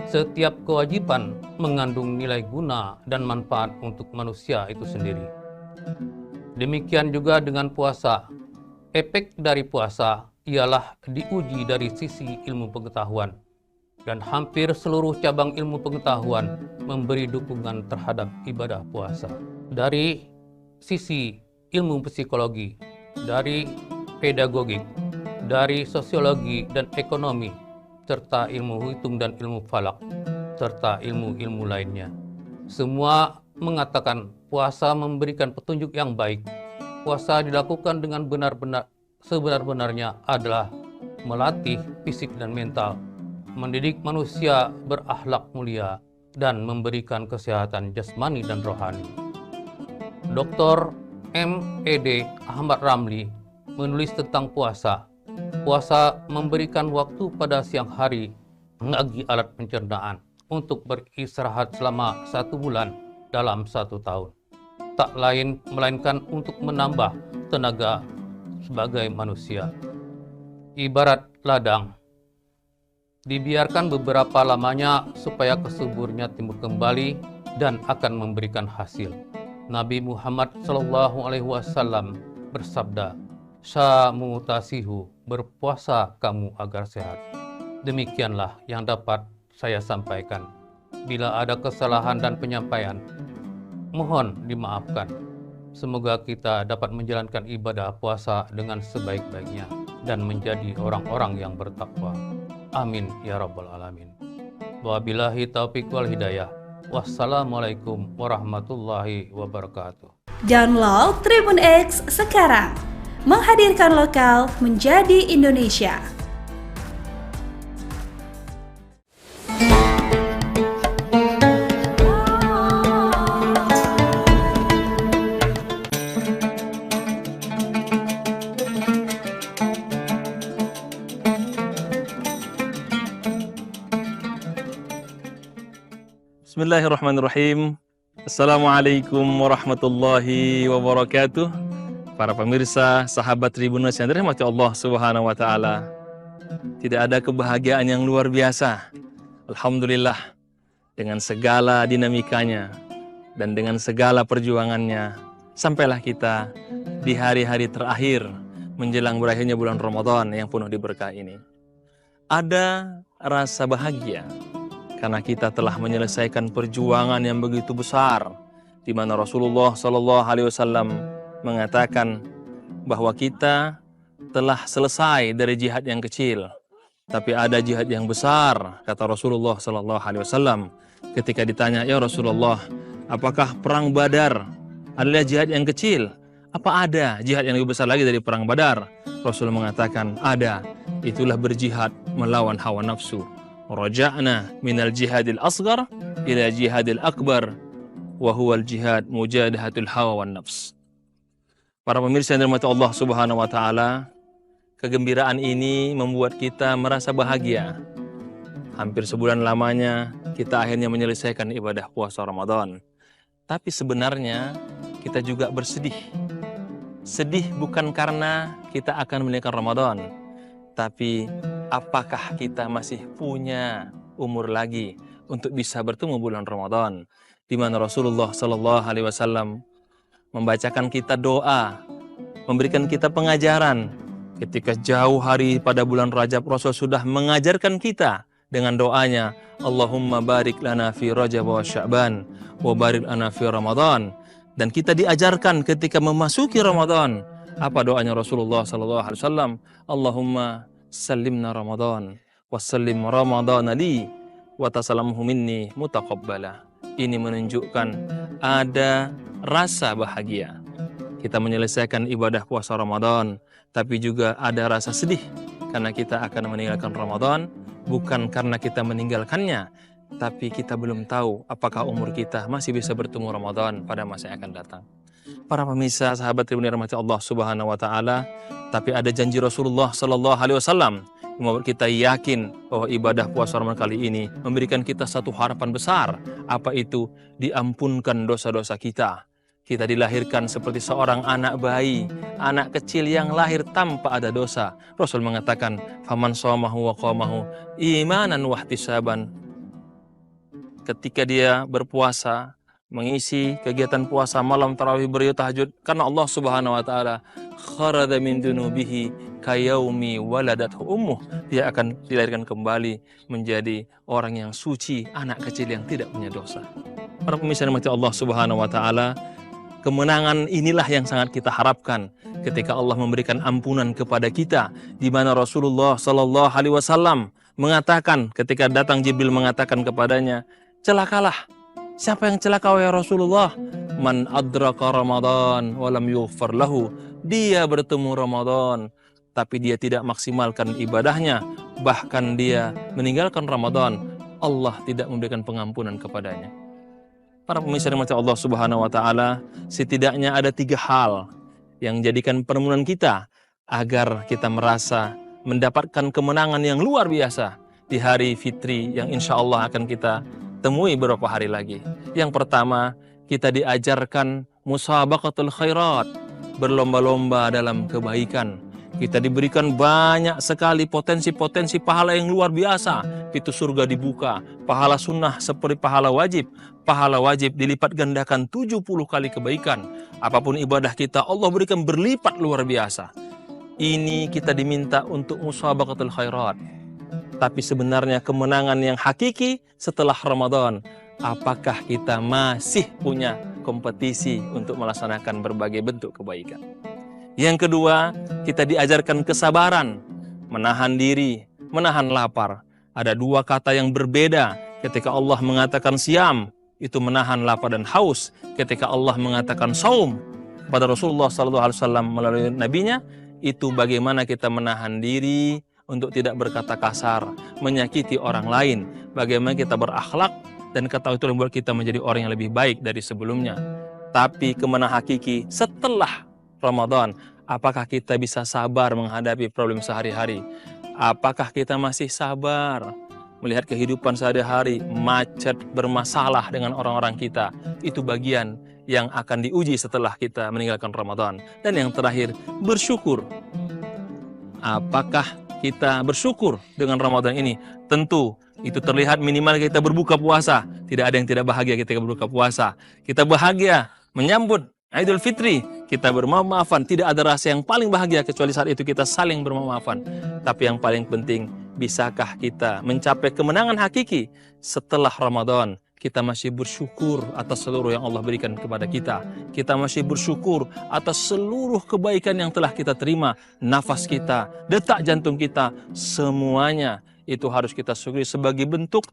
Setiap kewajiban mengandung nilai guna dan manfaat untuk manusia itu sendiri. Demikian juga dengan puasa. Efek dari puasa ialah diuji dari sisi ilmu pengetahuan. Dan hampir seluruh cabang ilmu pengetahuan memberi dukungan terhadap ibadah puasa. Dari sisi ilmu psikologi, dari pedagogik, dari sosiologi dan ekonomi, serta ilmu hitung dan ilmu falak, serta ilmu-ilmu lainnya. Semua mengatakan puasa memberikan petunjuk yang baik. Puasa dilakukan dengan sebenar-benarnya adalah melatih fisik dan mental, mendidik manusia berakhlak mulia, dan memberikan kesehatan jasmani dan rohani. Dr. M.Ed. Ahmad Ramli menulis tentang puasa. Puasa memberikan waktu pada siang hari bagi alat pencernaan untuk beristirahat selama 1 bulan dalam 1 tahun. Tak lain melainkan untuk menambah tenaga sebagai manusia. Ibarat ladang, dibiarkan beberapa lamanya supaya kesuburnya timbul kembali dan akan memberikan hasil. Nabi Muhammad SAW bersabda, "Samu tasihu, berpuasa kamu agar sehat." Demikianlah yang dapat saya sampaikan. Bila ada kesalahan dan penyampaian, mohon dimaafkan. Semoga kita dapat menjalankan ibadah puasa dengan sebaik-baiknya dan menjadi orang-orang yang bertakwa. Amin ya rabbal alamin. Wabillahi taufiq wal hidayah. Wassalamualaikum warahmatullahi wabarakatuh. Download Tribun X sekarang. Menghadirkan lokal menjadi Indonesia. Bismillahirrahmanirrahim. Assalamualaikum warahmatullahi wabarakatuh. Para pemirsa, sahabat Tribuners yang dirahmati Allah Subhanahu wa taala. Tidak ada kebahagiaan yang luar biasa. Alhamdulillah, dengan segala dinamikanya dan dengan segala perjuangannya, sampailah kita di hari-hari terakhir menjelang berakhirnya bulan Ramadan yang penuh diberkah ini. Ada rasa bahagia karena kita telah menyelesaikan perjuangan yang begitu besar, di mana Rasulullah SAW mengatakan bahwa kita telah selesai dari jihad yang kecil, tapi ada jihad yang besar, kata Rasulullah SAW. Ketika ditanya, ya Rasulullah, apakah perang Badar adalah jihad yang kecil? Apa ada jihad yang lebih besar lagi dari perang Badar? Rasul mengatakan, ada. Itulah berjihad melawan hawa nafsu. Raja'na minal jihadil asghar ila jihadil akbar, wa huwal jihad mujadahatul hawa wan nafs. Para pemirsa yang dirahmati Allah Subhanahu wa taala, kegembiraan ini membuat kita merasa bahagia. Hampir sebulan lamanya kita akhirnya menyelesaikan ibadah puasa Ramadan. Tapi sebenarnya kita juga bersedih. Sedih bukan karena kita akan menunaikan Ramadan, tapi apakah kita masih punya umur lagi untuk bisa bertemu bulan Ramadan, di mana Rasulullah SAW membacakan kita doa, memberikan kita pengajaran. Ketika jauh hari pada bulan Rajab, Rasul sudah mengajarkan kita dengan doanya, Allahumma barik lana fi Rajab wa Sya'ban wa barik lana fi Ramadan. Dan kita diajarkan ketika memasuki Ramadan, apa doanya Rasulullah SAW? Allahumma sallimna Ramadan wa sallim Ramadan li wa tasalamhu minni mutaqabbala. Ini menunjukkan ada rasa bahagia. Kita menyelesaikan ibadah puasa Ramadan, tapi juga ada rasa sedih karena kita akan meninggalkan Ramadan, bukan karena kita meninggalkannya, tapi kita belum tahu apakah umur kita masih bisa bertemu Ramadan pada masa yang akan datang. Para pemirsa, sahabat Tribun yang dirahmati Allah Subhanahu wa taala, tapi ada janji Rasulullah SAW yang membuat kita yakin bahwa ibadah puasa Ramadan kali ini memberikan kita satu harapan besar. Apa itu? Diampunkan dosa-dosa kita. Kita dilahirkan seperti seorang anak bayi, anak kecil yang lahir tanpa ada dosa. Rasul mengatakan, "Faman shamahu wa qamahu imanan wa ihtisaban." Ketika dia berpuasa, mengisi kegiatan puasa malam tarawih, beribadah tahajud karena Allah Subhanahu wa taala, kharada min dunubihi kayaumi waladathu ummuh. Dia akan dilahirkan kembali menjadi orang yang suci, anak kecil yang tidak punya dosa. Para pemirsa yang dirahmati Allah Subhanahu wa taala, kemenangan inilah yang sangat kita harapkan ketika Allah memberikan ampunan kepada kita, di mana Rasulullah SAW mengatakan ketika datang Jibril mengatakan kepadanya, celakalah. Siapa yang celaka ya Rasulullah? Man adraka Ramadan walam yughfar lahu. Dia bertemu Ramadan tapi dia tidak maksimalkan ibadahnya, bahkan dia meninggalkan Ramadan, Allah tidak memberikan pengampunan kepadanya. Para pemirsa yang dirahmati Allah Subhanahu wa taala, setidaknya ada 3 hal yang jadikan permohonan kita agar kita merasa mendapatkan kemenangan yang luar biasa di hari fitri yang insya Allah akan kita temui beberapa hari lagi. Yang pertama, kita diajarkan musabaqatul khairat, berlomba-lomba dalam kebaikan. Kita diberikan banyak sekali potensi-potensi pahala yang luar biasa. Pintu surga dibuka, pahala sunnah seperti pahala wajib. Pahala wajib dilipat gandakan 70 kali kebaikan. Apapun ibadah kita, Allah berikan berlipat luar biasa. Ini kita diminta untuk musabaqatul khairat. Tapi sebenarnya kemenangan yang hakiki setelah Ramadan, apakah kita masih punya kompetisi untuk melaksanakan berbagai bentuk kebaikan? Yang kedua, kita diajarkan kesabaran, menahan diri, menahan lapar. Ada 2 kata yang berbeda. Ketika Allah mengatakan siam, itu menahan lapar dan haus. Ketika Allah mengatakan saum pada Rasulullah SAW melalui nabinya, itu bagaimana kita menahan diri untuk tidak berkata kasar, menyakiti orang lain, bagaimana kita berakhlak, dan kata itu membuat kita menjadi orang yang lebih baik dari sebelumnya. Tapi kemenangan hakiki setelah Ramadan, apakah kita bisa sabar menghadapi problem sehari-hari? Apakah kita masih sabar melihat kehidupan sehari-hari, macet, bermasalah dengan orang-orang kita? Itu bagian yang akan diuji setelah kita meninggalkan Ramadan. Dan yang terakhir, bersyukur. Apakah kita bersyukur dengan Ramadan ini? Tentu itu terlihat minimal kita berbuka puasa. Tidak ada yang tidak bahagia ketika berbuka puasa. Kita bahagia menyambut Idul Fitri, kita bermaaf-maafan. Tidak ada rasa yang paling bahagia kecuali saat itu kita saling bermaaf-maafan. Tapi yang paling penting, bisakah kita mencapai kemenangan hakiki setelah Ramadan? Kita masih bersyukur atas seluruh yang Allah berikan kepada kita. Kita masih bersyukur atas seluruh kebaikan yang telah kita terima. Nafas kita, detak jantung kita, semuanya itu harus kita syukuri sebagai bentuk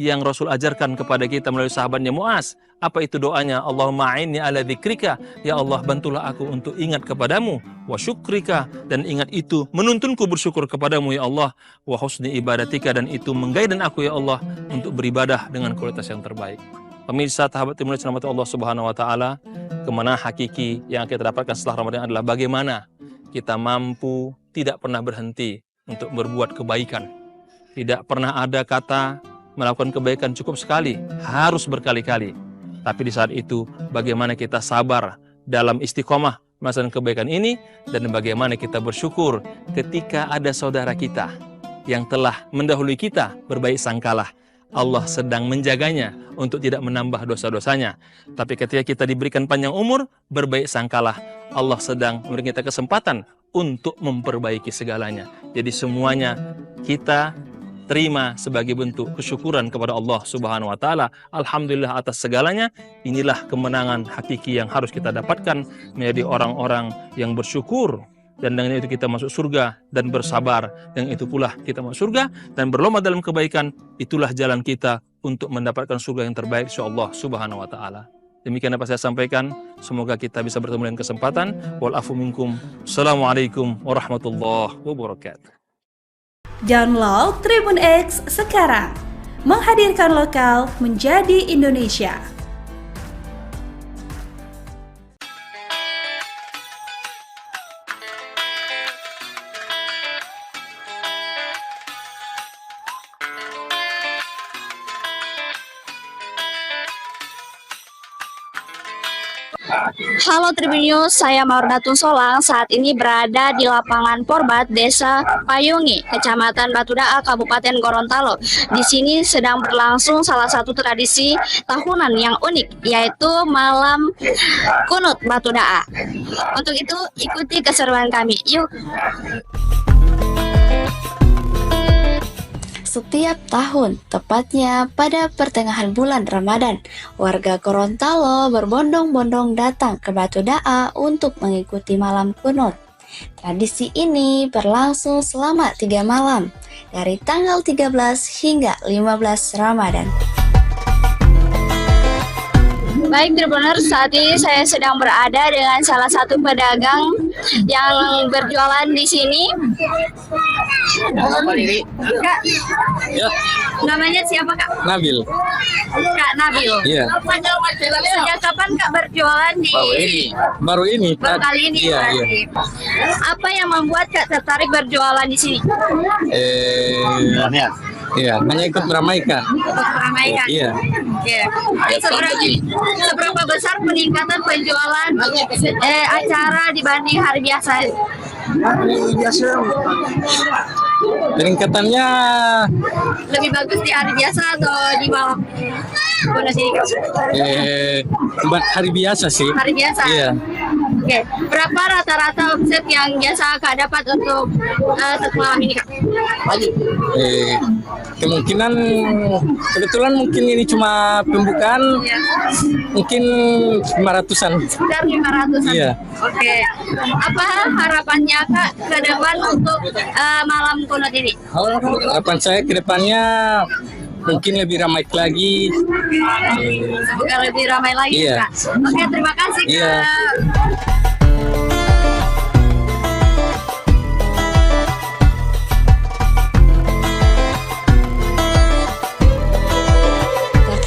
yang Rasul ajarkan kepada kita melalui sahabatnya Muaz. Apa itu doanya? Allahumma a'inni ala dzikrika, ya Allah bantulah aku untuk ingat kepadamu, wa syukrika, dan ingat itu menuntunku bersyukur kepadamu ya Allah, wa husni ibadatika, dan itu menggaidan aku ya Allah untuk beribadah dengan kualitas yang terbaik. Pemirsa, sahabat yang mulia dirahmati Allah Subhanahu wa taala, kemenangan hakiki yang kita dapatkan setelah Ramadan adalah bagaimana kita mampu tidak pernah berhenti untuk berbuat kebaikan. Tidak pernah ada kata melakukan kebaikan cukup sekali, harus berkali-kali. Tapi di saat itu bagaimana kita sabar dalam istiqomah melaksanakan kebaikan ini, dan bagaimana kita bersyukur ketika ada saudara kita yang telah mendahului kita berbaik sangkalah. Allah sedang menjaganya untuk tidak menambah dosa-dosanya. Tapi ketika kita diberikan panjang umur, berbaik sangkalah Allah sedang memberi kita kesempatan untuk memperbaiki segalanya. Jadi semuanya kita terima sebagai bentuk kesyukuran kepada Allah Subhanahu wa taala. Alhamdulillah atas segalanya. Inilah kemenangan hakiki yang harus kita dapatkan, menjadi orang-orang yang bersyukur, dan dengan itu kita masuk surga, dan bersabar dengan itu pula kita masuk surga, dan berlomba dalam kebaikan. Itulah jalan kita untuk mendapatkan surga yang terbaik insyaallah Subhanahu wa taala. Demikian apa saya sampaikan. Semoga kita bisa bertemu dengan kesempatan. Wal afu minkum. Assalamualaikum warahmatullahi wabarakatuh. Download Tribun X sekarang, menghadirkan lokal menjadi Indonesia. Halo Tribun News, saya Maurdatun Solang. Saat ini berada di lapangan Porbat, Desa Payungi, Kecamatan Batudaa, Kabupaten Gorontalo. Di sini sedang berlangsung salah satu tradisi tahunan yang unik, yaitu malam kunut Batudaa. Untuk itu ikuti keseruan kami. Yuk. Setiap tahun, tepatnya pada pertengahan bulan Ramadan, warga Gorontalo berbondong-bondong datang ke Batudaa untuk mengikuti malam kunut. Tradisi ini berlangsung selama 3 malam, dari tanggal 13 hingga 15 Ramadan. Baik Tribuners, saat ini saya sedang berada dengan salah satu pedagang yang berjualan di sini. Kak, Ya, namanya siapa Kak? Nabil. Kak Nabil. Iya. Sejak kapan Kak berjualan di? Baru ini. Baru kali ini. Iya, iya. Apa yang membuat Kak tertarik berjualan di sini? Iya, hanya ikut meramaikan. Meramaikan. Iya. Iya. Seberapa besar peningkatan penjualan acara dibanding hari biasa? Peningkatannya Lebih bagus di hari biasa atau di malam? buat hari biasa sih. Hari biasa. Iya. Oke, berapa rata-rata omset yang biasa Kak dapat untuk satu malam ini Kak? Kemungkinan kebetulan mungkin ini cuma pembukaan, mungkin 500-an. Sekitar 500-an. Iya. Oke. Apa harapannya Kak ke depan untuk malam kunut ini? Harapan saya ke depannya mungkin lebih ramai lagi. Semoga lebih ramai lagi Iya. Kak. Oke, terima kasih Kak. Iya.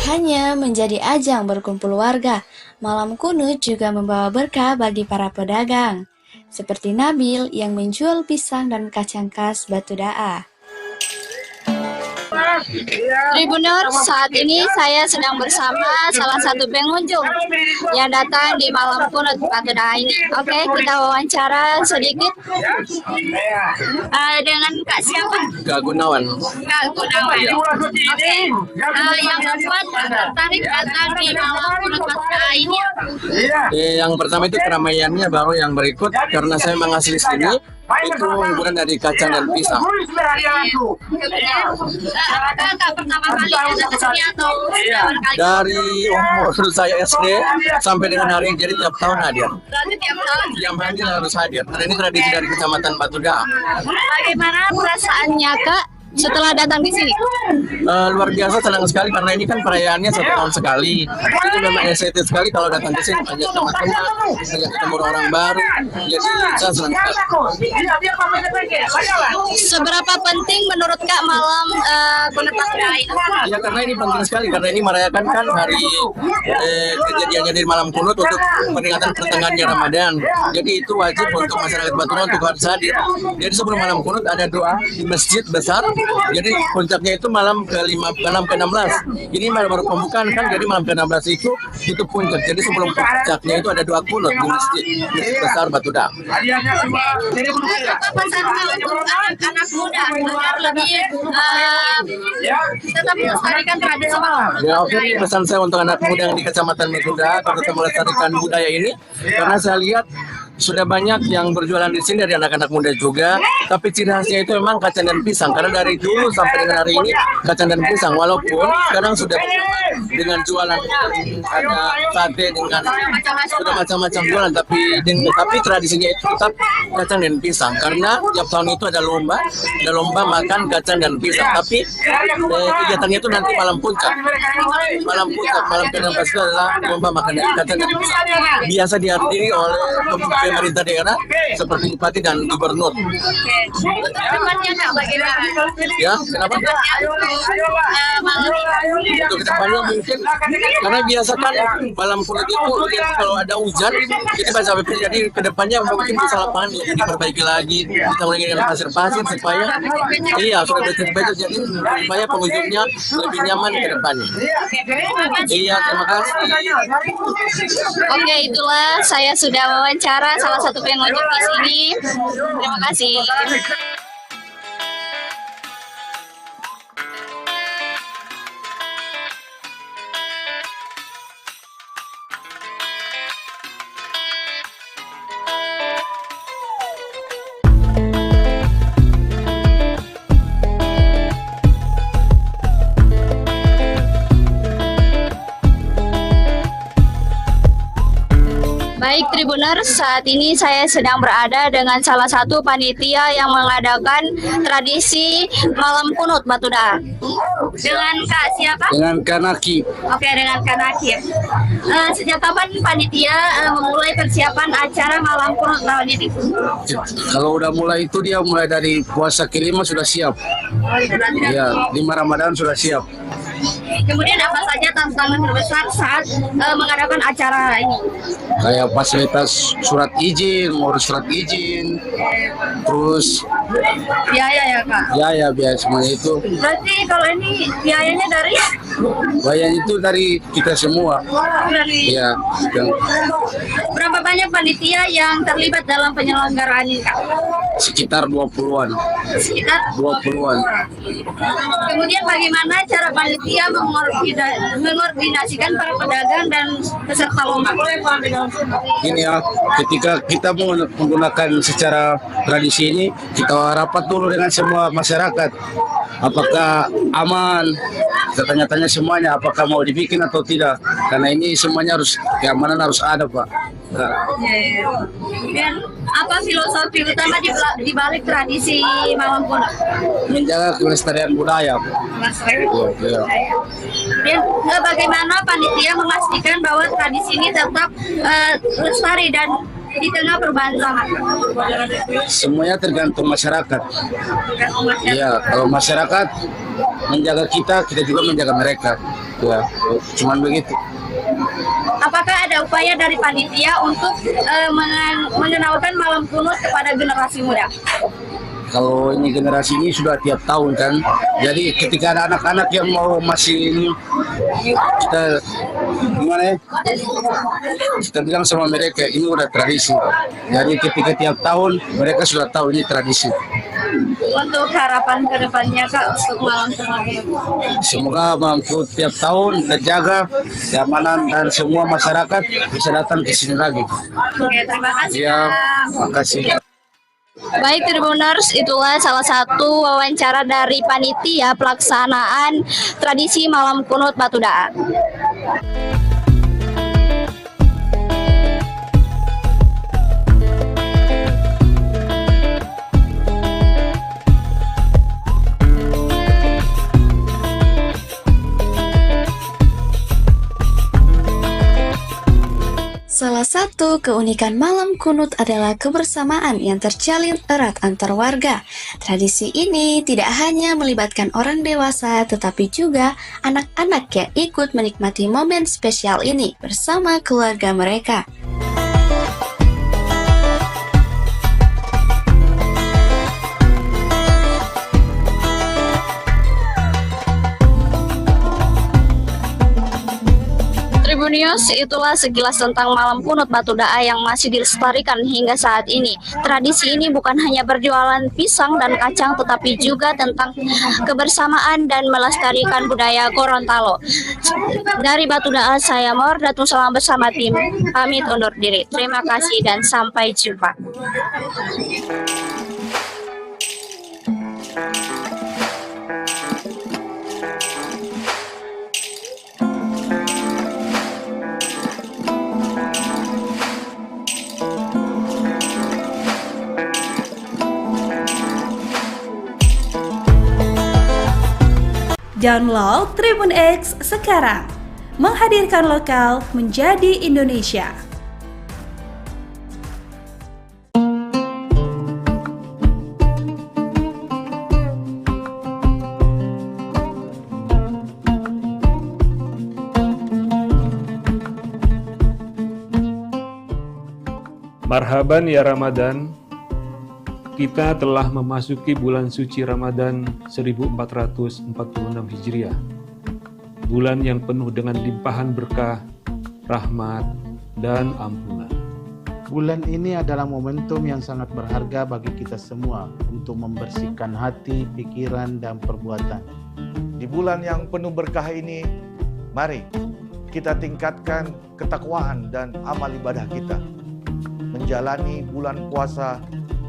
Hanya menjadi ajang berkumpul warga, malam kunut juga membawa berkah bagi para pedagang, seperti Nabil yang menjual pisang dan kacang khas Batudaa. Tribuners, saat ini saya sedang bersama salah satu pengunjung yang datang di malam kunut Batudaa ini. Oke, kita wawancara sedikit dengan Kak siapa? Kak Gunawan. Kak Gunawan. Oke, yang membuat tertarik datang di malam kunut Batudaa ini? Yang pertama itu keramaiannya, baru yang berikut karena saya memang asli sini. itu hiburan dari kacang dan pisang. Pertama kali datang ke sini atau Dari umur saya SD sampai dengan hari ini, jadi tiap tahun hadir. berarti tiap tahun? Yang hadir harus hadir. Karena ini tradisi dari Kecamatan Batu Daa. Bagaimana perasaannya Kak setelah datang di sini? Luar biasa, senang sekali karena ini kan perayaannya 1 tahun sekali. Itu memang excited sekali kalau datang ke sini, banyak teman-teman, banyak ketemu orang baru. Jadi saya senang sekali. Seberapa penting menurut Kak malam kunut Batu Daa ini? Ya karena ini penting sekali, karena ini merayakan kan hari kejadiannya dari malam kunut untuk peringatan pertengahannya Ramadan. Jadi itu wajib untuk masyarakat Batu Daa untuk harus hadir. Jadi sebelum malam kunut ada doa di masjid besar. Jadi puncaknya itu malam ke-16. Ini malam baru pembukaan kan, jadi malam ke-16 itu puncak. Jadi sebelum puncaknya itu ada doa kunut di masjid besar Batu Daa. Apa pesan untuk anak-anak muda agar lebih tetap melestarikan tradisi malam? Ya, oke, pesan saya untuk anak muda yang di Kecamatan Batu Daa agar tetap melestarikan budaya ini, karena saya lihat sudah banyak yang berjualan di sini dari anak-anak muda juga, tapi ciri khasnya itu memang kacang dan pisang. Karena dari dulu sampai dengan hari ini kacang dan pisang, walaupun sekarang sudah dengan jualan ada sate dengan sudah macam-macam jualan, tapi tradisinya itu tetap kacang dan pisang. Karena tiap tahun itu ada lomba makan kacang dan pisang. Tapi kegiatannya itu nanti malam puncak, malam ke-16 itu adalah lomba makan kacang dan pisang. Biasa dihadiri oleh pemerintah daerah seperti bupati dan gubernur. Kedepannya Kak bagaimana? Ya, kenapa? Untuk kedepannya mungkin karena biasa kan malam kunut itu kalau ada hujan itu bisa jadi kedepannya mungkin bisa lapangan diperbaiki lagi, kita mulai dengan pasir-pasir supaya sudah betul-betul jadi supaya pengunjungnya lebih nyaman ke depannya. Iya, terima kasih. Oke, itulah saya sudah wawancara salah satu pengunjung di sini. Terima kasih. Baik Tribuners, saat ini saya sedang berada dengan salah satu panitia yang mengadakan tradisi malam kunut Batu Daa. Dengan Kak siapa? Dengan Kanaki. Oke, dengan Kanaki. Sejak kapan panitia memulai persiapan acara malam kunut tahun ini? Kalau udah mulai itu dia mulai dari puasa kelima sudah siap. Ya, 5 Ramadan sudah siap. Kemudian apa saja tantangan terbesar saat mengadakan acara ini? Kayak fasilitas surat izin, ngurus surat izin, terus biaya ya Kak? biaya semuanya itu. Berarti kalau ini biayanya dari? Biaya itu dari kita semua. Ya. Berapa banyak panitia yang terlibat dalam penyelenggaraan ini Kak? Sekitar 20-an. Sekitar 20-an. Kemudian bagaimana cara panitia mengordinasikan para pedagang dan peserta lomba? Ini ya, ketika kita menggunakan secara tradisi ini, kita rapat dulu dengan semua masyarakat. Apakah aman? Kita tanya-tanya semuanya, apakah mau dibikin atau tidak? Karena ini semuanya keamanan harus ada, Pak. Dan apa filosofi utama di balik tradisi malam kunut? Menjaga kelestarian budaya. Dan bagaimana panitia memastikan bahwa tradisi ini tetap lestari dan di tengah perubahan zaman? Semuanya tergantung masyarakat. Iya, kalau masyarakat menjaga kita juga menjaga mereka. Ya, cuman begitu. Apakah ada upaya dari panitia untuk mengenalkan malam kunut kepada generasi muda? Kalau ini generasi ini sudah tiap tahun kan, jadi ketika ada anak-anak yang mau masih ini, kita gimana ya? Kita bilang sama mereka ini udah tradisi. Jadi ketika tiap tahun mereka sudah tahu ini tradisi. Untuk harapan kedepannya Kak untuk malam kunut? Semoga malam kunut tiap tahun terjaga keamanan dan semua masyarakat bisa datang ke sini lagi. Oke, terima kasih. Ya, terima kasih. Baik Tribuners, itulah salah satu wawancara dari panitia pelaksanaan tradisi malam kunut Batu Da'a. Salah satu keunikan malam kunut adalah kebersamaan yang terjalin erat antar warga. Tradisi ini tidak hanya melibatkan orang dewasa, tetapi juga anak-anak yang ikut menikmati momen spesial ini bersama keluarga mereka. Tribunius, itulah sekilas tentang malam kunut Batu Da'a yang masih dilestarikan hingga saat ini. Tradisi ini bukan hanya berjualan pisang dan kacang, tetapi juga tentang kebersamaan dan melestarikan budaya Gorontalo. Dari Batu Da'a, saya Mawar Datung Solang bersama tim, pamit undur diri. Terima kasih dan sampai jumpa. Download Tribun X sekarang, menghadirkan lokal menjadi Indonesia. Marhaban ya Ramadan, kita telah memasuki bulan suci Ramadan 1446 Hijriah. Bulan yang penuh dengan limpahan berkah, rahmat, dan ampunan. Bulan ini adalah momentum yang sangat berharga bagi kita semua untuk membersihkan hati, pikiran, dan perbuatan. Di bulan yang penuh berkah ini, mari kita tingkatkan ketakwaan dan amal ibadah kita. Menjalani bulan puasa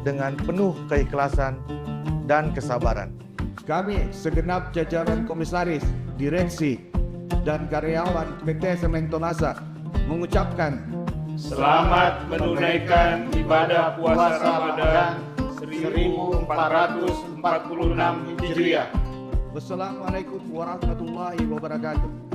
dengan penuh keikhlasan dan kesabaran. Kami segenap jajaran komisaris, direksi, dan karyawan PT Sementonasa mengucapkan selamat menunaikan ibadah puasa Ramadan 1446 Hijriah. Wassalamualaikum warahmatullahi wabarakatuh.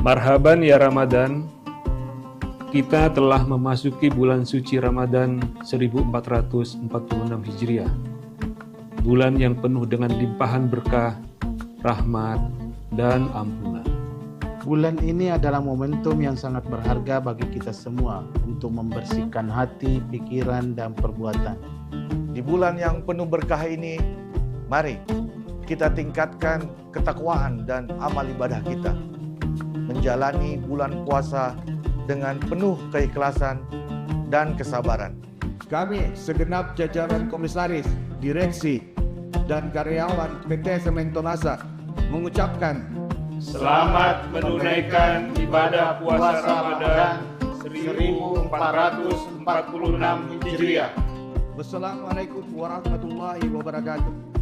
Marhaban ya Ramadan, kita telah memasuki bulan suci Ramadan 1446 Hijriah. Bulan yang penuh dengan limpahan berkah, rahmat, dan ampunan. Bulan ini adalah momentum yang sangat berharga bagi kita semua untuk membersihkan hati, pikiran, dan perbuatan. Di bulan yang penuh berkah ini, mari kita tingkatkan ketakwaan dan amal ibadah kita. Menjalani bulan puasa dengan penuh keikhlasan dan kesabaran. Kami segenap jajaran komisaris, direksi, dan karyawan PT Sementonasa mengucapkan selamat menunaikan ibadah puasa Ramadan 1446 Hijriah. Wassalamualaikum warahmatullahi wabarakatuh.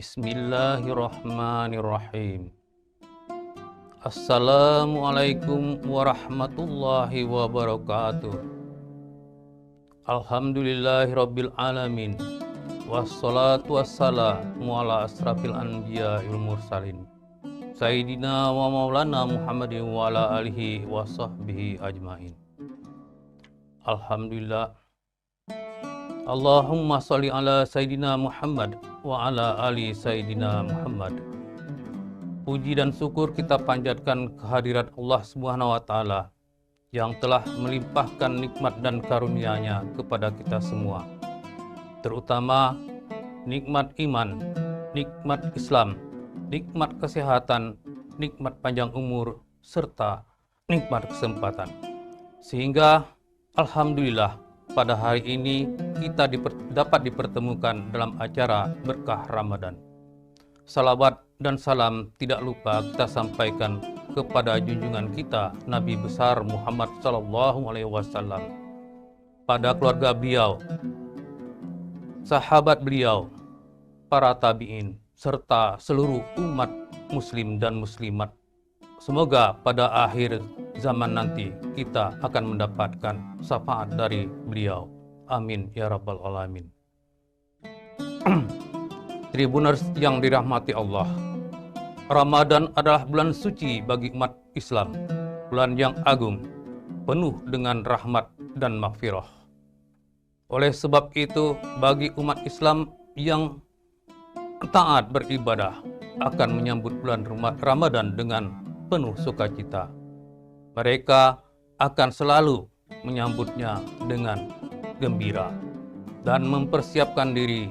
Bismillahirrahmanirrahim. Assalamualaikum warahmatullahi wabarakatuh. Alhamdulillahirabbil alamin. Wassalatu wassalamu ala asrafil anbiya wal mursalin. Sayyidina wa maulana Muhammadin wa ala alihi wa sahbihi ajmain. Alhamdulillah. Allahumma sholli ala Sayyidina Muhammad wa ala ali Sayyidina Muhammad. Puji dan syukur kita panjatkan kehadirat Allah Subhanahu wa taala yang telah melimpahkan nikmat dan karunia-Nya kepada kita semua. Terutama nikmat iman, nikmat Islam, nikmat kesehatan, nikmat panjang umur, serta nikmat kesempatan. Sehingga alhamdulillah pada hari ini kita dapat dipertemukan dalam acara berkah Ramadan. Salawat dan salam tidak lupa kita sampaikan kepada junjungan kita Nabi besar Muhammad SAW, pada keluarga beliau, sahabat beliau, para tabi'in, serta seluruh umat muslim dan muslimat. Semoga pada akhir zaman nanti kita akan mendapatkan syafaat dari beliau. Amin ya rabbal alamin. Tribuners yang dirahmati Allah, Ramadan adalah bulan suci bagi umat Islam, bulan yang agung, penuh dengan rahmat dan maghfirah. Oleh sebab itu, bagi umat Islam yang taat beribadah akan menyambut bulan Ramadan dengan penuh sukacita. Mereka akan selalu menyambutnya dengan gembira dan mempersiapkan diri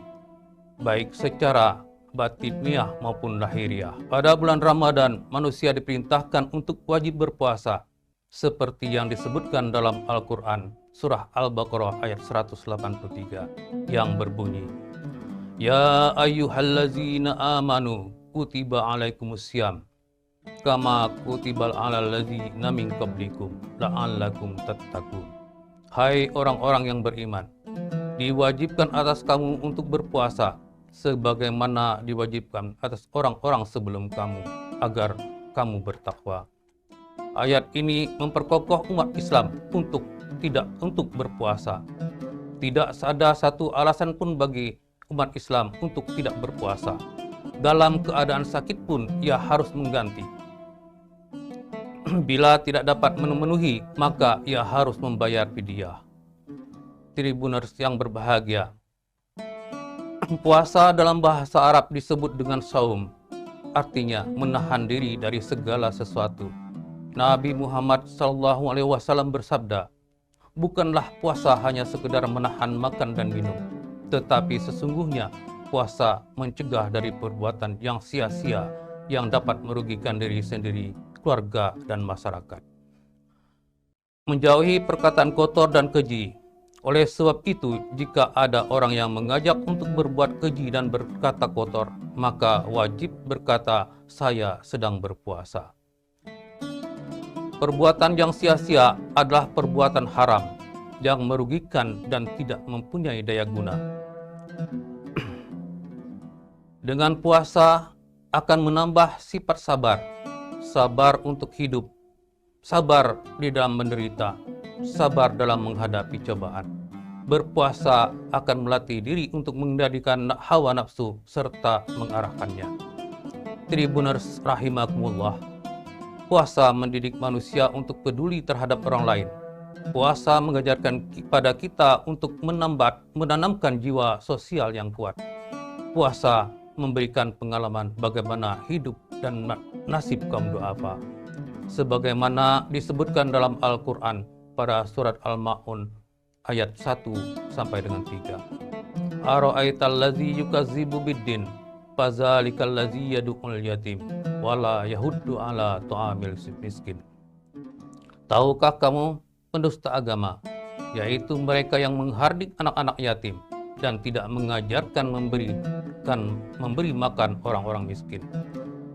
baik secara batiniah maupun lahiriah. Pada bulan Ramadan, manusia diperintahkan untuk wajib berpuasa seperti yang disebutkan dalam Al-Quran, surah Al-Baqarah ayat 183 yang berbunyi, Ya ayyuhallazina amanu kutiba alaikumussyam kama kutibal alal ladzina min qablikum la'allakum tattaqun. Hai orang-orang yang beriman, diwajibkan atas kamu untuk berpuasa sebagaimana diwajibkan atas orang-orang sebelum kamu agar kamu bertakwa. Ayat ini memperkokoh umat Islam untuk berpuasa. Tidak ada satu alasan pun bagi umat Islam untuk tidak berpuasa. Dalam keadaan sakit pun ia harus mengganti. Bila tidak dapat memenuhi, maka ia harus membayar fidyah. Tribuners yang berbahagia, puasa dalam bahasa Arab disebut dengan saum, artinya menahan diri dari segala sesuatu. Nabi Muhammad SAW bersabda, bukanlah puasa hanya sekedar menahan makan dan minum, tetapi sesungguhnya puasa mencegah dari perbuatan yang sia-sia yang dapat merugikan diri sendiri, keluarga, dan masyarakat. Menjauhi perkataan kotor dan keji. Oleh sebab itu, jika ada orang yang mengajak untuk berbuat keji dan berkata kotor, maka wajib berkata, saya sedang berpuasa. Perbuatan yang sia-sia adalah perbuatan haram yang merugikan dan tidak mempunyai daya guna. Dengan puasa akan menambah sifat sabar, sabar untuk hidup, sabar di dalam menderita, sabar dalam menghadapi cobaan. Berpuasa akan melatih diri untuk mengendalikan hawa nafsu serta mengarahkannya. Tribuners rahimakumullah, puasa mendidik manusia untuk peduli terhadap orang lain. Puasa mengajarkan kepada kita untuk menanamkan jiwa sosial yang kuat. Puasa memberikan pengalaman bagaimana hidup dan nasib kaum du'afa. Sebagaimana disebutkan dalam Al-Quran pada surat Al-Ma'un ayat 1 sampai dengan 3. Ara'aital ladzi yukazzibu biddin fazalikal ladzi yad'ul yatim wala yahuddu ala ta'amil miskin. Tahukah kamu pendusta agama, yaitu mereka yang menghardik anak-anak yatim dan tidak mengajarkan memberi makan orang-orang miskin.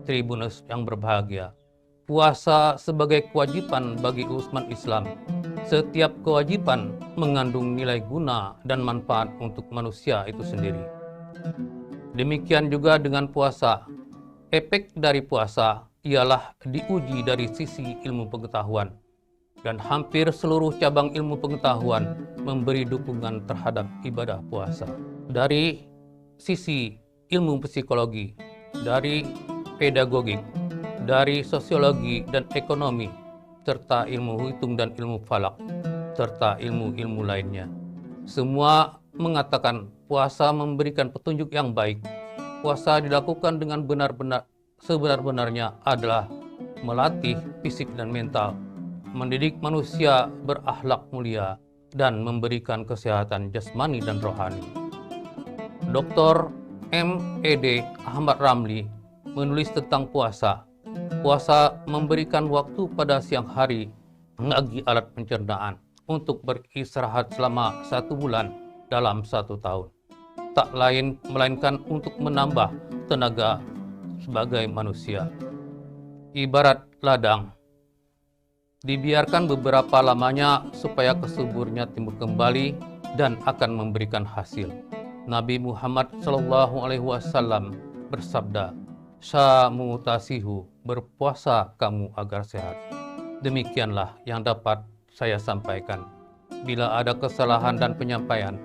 Tribunus yang berbahagia, puasa sebagai kewajiban bagi umat Islam. Setiap kewajiban mengandung nilai guna dan manfaat untuk manusia itu sendiri. Demikian juga dengan puasa. Efek dari puasa ialah diuji dari sisi ilmu pengetahuan. Dan hampir seluruh cabang ilmu pengetahuan memberi dukungan terhadap ibadah puasa. Dari sisi ilmu psikologi, dari pedagogik, dari sosiologi dan ekonomi, serta ilmu hitung dan ilmu falak, serta ilmu-ilmu lainnya. Semua mengatakan puasa memberikan petunjuk yang baik. Puasa dilakukan dengan sebenar-benarnya adalah melatih fisik dan mental, mendidik manusia berakhlak mulia, dan memberikan kesehatan jasmani dan rohani. Dr. M.Ed. Ahmad Ramli menulis tentang puasa. Puasa memberikan waktu pada siang hari bagi alat pencernaan untuk beristirahat selama 1 bulan dalam 1 tahun. Tak lain melainkan untuk menambah tenaga sebagai manusia. Ibarat ladang, dibiarkan beberapa lamanya supaya kesuburnya timbul kembali dan akan memberikan hasil. Nabi Muhammad SAW bersabda, "Samu tasihu, berpuasa kamu agar sehat." Demikianlah yang dapat saya sampaikan. Bila ada kesalahan dan penyampaian,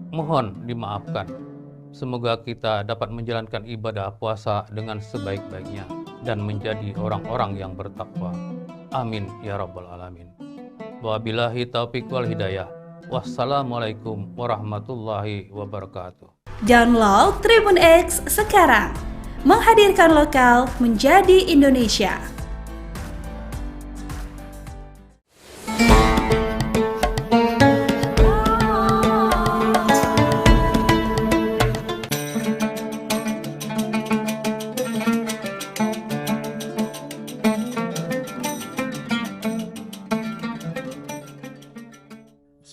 mohon dimaafkan. Semoga kita dapat menjalankan ibadah puasa dengan sebaik-baiknya dan menjadi orang-orang yang bertakwa. Amin ya rabbal alamin. Wabillahi taufiq wal hidayah. Wassalamualaikum warahmatullahi wabarakatuh. Download Tribun X sekarang. Menghadirkan lokal menjadi Indonesia.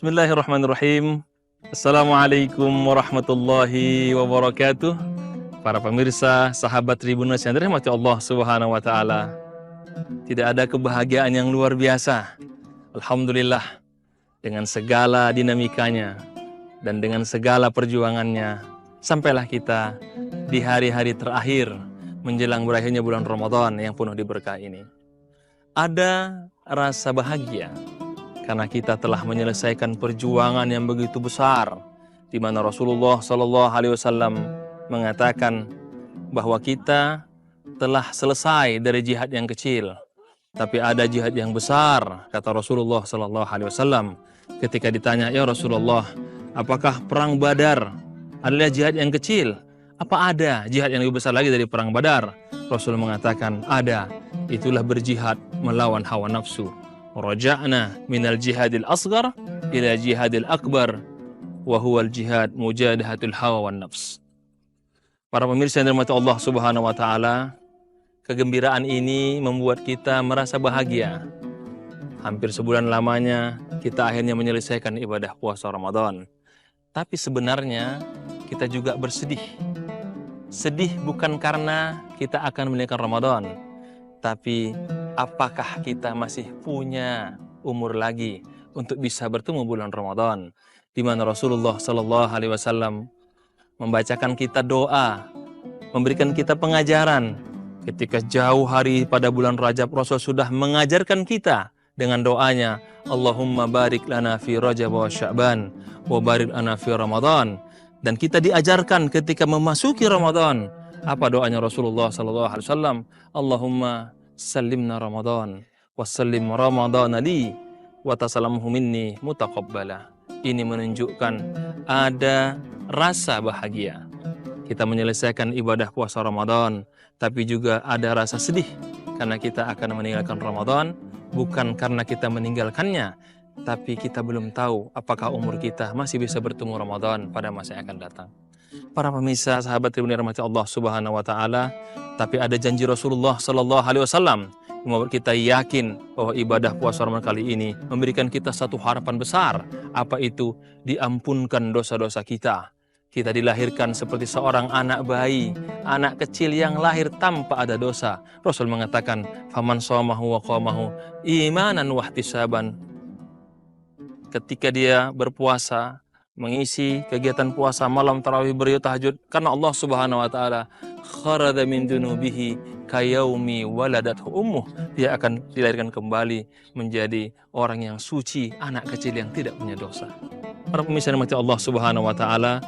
Bismillahirrahmanirrahim. Assalamualaikum warahmatullahi wabarakatuh. Para pemirsa, sahabat Tribuners yang dirahmati Allah Subhanahu wa taala. Tidak ada kebahagiaan yang luar biasa. Alhamdulillah, dengan segala dinamikanya dan dengan segala perjuangannya, sampailah kita di hari-hari terakhir menjelang berakhirnya bulan Ramadan yang penuh diberkah ini. Ada rasa bahagia karena kita telah menyelesaikan perjuangan yang begitu besar, di mana Rasulullah SAW mengatakan bahwa kita telah selesai dari jihad yang kecil, tapi ada jihad yang besar, kata Rasulullah SAW. Ketika ditanya, "Ya Rasulullah, apakah perang Badar adalah jihad yang kecil? Apa ada jihad yang lebih besar lagi dari perang Badar?" Rasul mengatakan, ada. Itulah berjihad melawan hawa nafsu. Raja'na minal jihadil asghar ila jihadil akbar wa huwal jihad mujadahatul hawa wan nafs. Para pemirsa yang dirahmati Allah Subhanahu wa taala, kegembiraan ini membuat kita merasa bahagia. Hampir sebulan lamanya kita akhirnya menyelesaikan ibadah puasa Ramadan. Tapi sebenarnya kita juga bersedih. Sedih bukan karena kita akan meninggalkan Ramadan, tapi apakah kita masih punya umur lagi untuk bisa bertemu bulan Ramadan, di mana Rasulullah SAW membacakan kita doa, memberikan kita pengajaran. Ketika jauh hari pada bulan Rajab, Rasul sudah mengajarkan kita dengan doanya, Allahumma barik lana fi Rajab wa Sya'ban wa barik lana fi Ramadan. Dan kita diajarkan ketika memasuki Ramadan, apa doanya Rasulullah SAW? Allahumma sallimna Ramadan wa sallim Ramadan li wa tasalamuhu minni mutaqabbala. Ini menunjukkan ada rasa bahagia. Kita menyelesaikan ibadah puasa Ramadan, tapi juga ada rasa sedih karena kita akan meninggalkan Ramadan, bukan karena kita meninggalkannya, tapi kita belum tahu apakah umur kita masih bisa bertemu Ramadan pada masa yang akan datang. Para pemirsa, sahabat Tribun yang dirahmati Allah Subhanahu wa taala, tapi ada janji Rasulullah SAW yang membuat kita yakin bahwa ibadah puasa Ramadan kali ini memberikan kita satu harapan besar. Apa itu? Diampunkan dosa-dosa kita. Kita dilahirkan seperti seorang anak bayi, anak kecil yang lahir tanpa ada dosa. Rasul mengatakan, "Faman shamahu wa qamahu imanan wa ihtisaban." Ketika dia berpuasa, mengisi kegiatan puasa malam tarawih beliau tahajud karena Allah Subhanahu wa taala kharada min dunubihi kayaumi waladathu ummuh. Dia akan dilahirkan kembali menjadi orang yang suci, anak kecil yang tidak punya dosa. Para pemirsa yang dirahmati Allah Subhanahu wa taala,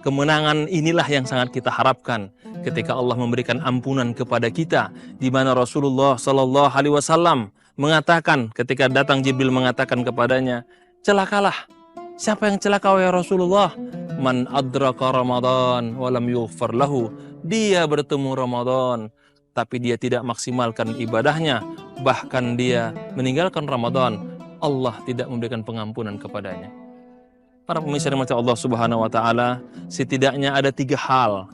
kemenangan inilah yang sangat kita harapkan ketika Allah memberikan ampunan kepada kita, di mana Rasulullah Shallallahu alaihi wasallam mengatakan ketika datang Jibril mengatakan kepadanya, celakalah. Siapa yang celaka ya Rasulullah? Man adraka Ramadan walam yughfar lahu. Dia bertemu Ramadan tapi dia tidak maksimalkan ibadahnya, bahkan dia meninggalkan Ramadan, Allah tidak memberikan pengampunan kepadanya. Para pemirsa yang dirahmati Allah Subhanahu wa taala, setidaknya ada 3 hal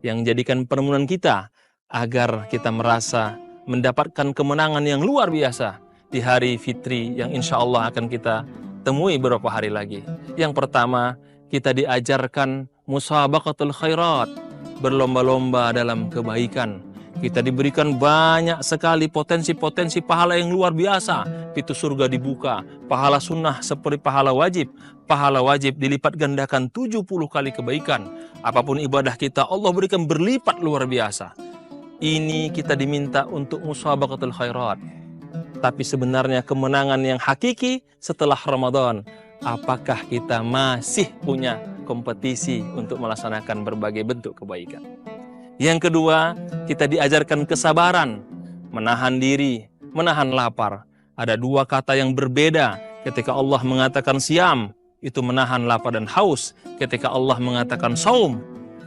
yang jadikan permohonan kita agar kita merasa mendapatkan kemenangan yang luar biasa di hari fitri yang insya Allah akan kita temui beberapa hari lagi. Yang pertama, kita diajarkan musabaqatul khairat, berlomba-lomba dalam kebaikan. Kita diberikan banyak sekali potensi-potensi pahala yang luar biasa. Pintu surga dibuka, pahala sunnah seperti pahala wajib. Pahala wajib dilipat gandakan 70 kali kebaikan. Apapun ibadah kita, Allah berikan berlipat luar biasa. Ini kita diminta untuk musabaqatul khairat. Tapi sebenarnya kemenangan yang hakiki setelah Ramadan, apakah kita masih punya kompetisi untuk melaksanakan berbagai bentuk kebaikan? Yang kedua, kita diajarkan kesabaran, menahan diri, menahan lapar. Ada 2 kata yang berbeda. Ketika Allah mengatakan siam, itu menahan lapar dan haus. Ketika Allah mengatakan saum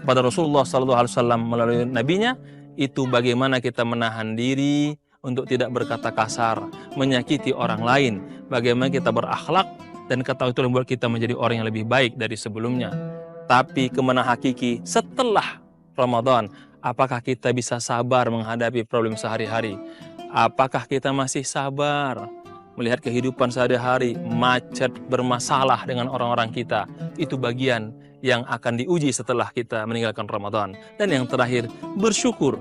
pada Rasulullah SAW melalui nabinya, itu bagaimana kita menahan diri untuk tidak berkata kasar, menyakiti orang lain, bagaimana kita berakhlak, dan kata itu membuat kita menjadi orang yang lebih baik dari sebelumnya. Tapi kemenangan hakiki setelah Ramadan, apakah kita bisa sabar menghadapi problem sehari-hari? Apakah kita masih sabar melihat kehidupan sehari-hari macet, bermasalah dengan orang-orang kita? Itu bagian yang akan diuji setelah kita meninggalkan Ramadan. Dan yang terakhir, bersyukur.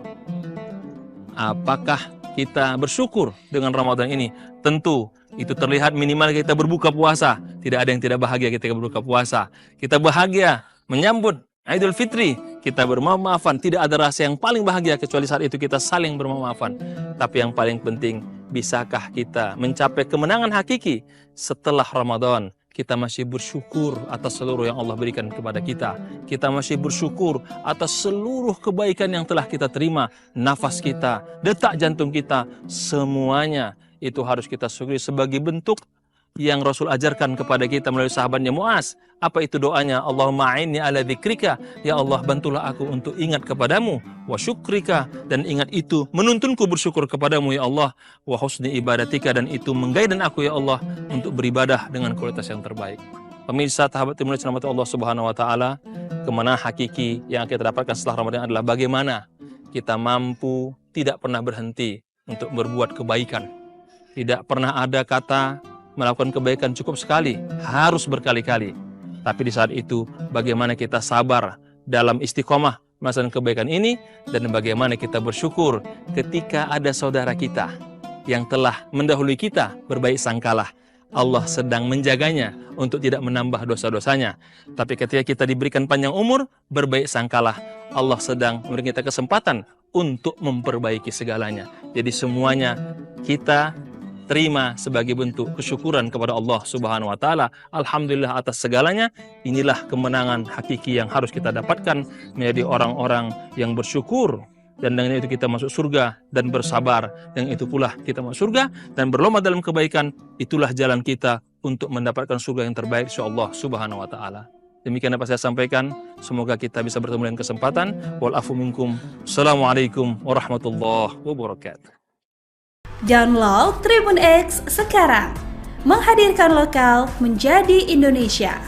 Apakah kita bersyukur dengan Ramadan ini? Tentu itu terlihat minimal kita berbuka puasa. Tidak ada yang tidak bahagia ketika berbuka puasa. Kita bahagia menyambut Idul Fitri, kita bermaaf-maafan. Tidak ada rasa yang paling bahagia kecuali saat itu kita saling bermaaf-maafan. Tapi yang paling penting, bisakah kita mencapai kemenangan hakiki setelah Ramadan? Kita masih bersyukur atas seluruh yang Allah berikan kepada kita. Kita masih bersyukur atas seluruh kebaikan yang telah kita terima. Nafas kita, detak jantung kita, semuanya itu harus kita syukuri sebagai bentuk yang Rasul ajarkan kepada kita melalui sahabatnya Muaz. Apa itu doanya? Allahumma a'inni ala dzikrika, ya Allah bantulah aku untuk ingat kepadamu, wa syukrika, dan ingat itu menuntunku bersyukur kepadamu ya Allah, wa husni ibadatika, dan itu menggairahkan aku ya Allah untuk beribadah dengan kualitas yang terbaik. Pemirsa sahabat timur rahmat Allah Subhanahu wa taala, kemenangan hakiki yang kita dapatkan setelah Ramadan adalah bagaimana kita mampu tidak pernah berhenti untuk berbuat kebaikan. Tidak pernah ada kata melakukan kebaikan cukup sekali, harus berkali-kali. Tapi di saat itu bagaimana kita sabar dalam istiqomah melaksanakan kebaikan ini, dan bagaimana kita bersyukur ketika ada saudara kita yang telah mendahului kita berbaik sangkalah. Allah sedang menjaganya untuk tidak menambah dosa-dosanya. Tapi ketika kita diberikan panjang umur, berbaik sangkalah, Allah sedang memberikan kita kesempatan untuk memperbaiki segalanya. Jadi semuanya kita terima sebagai bentuk kesyukuran kepada Allah Subhanahu wa taala. Alhamdulillah atas segalanya. Inilah kemenangan hakiki yang harus kita dapatkan, menjadi orang-orang yang bersyukur, dan dengan itu kita masuk surga, dan bersabar, dan itu pula kita masuk surga dan berlomba dalam kebaikan. Itulah jalan kita untuk mendapatkan surga yang terbaik insyaallah Subhanahu wa taala. Demikian dapat saya sampaikan. Semoga kita bisa bertemu dengan kesempatan. Wal afu minkum. Assalamualaikum warahmatullahi wabarakatuh. Download Tribun X sekarang, menghadirkan lokal menjadi Indonesia.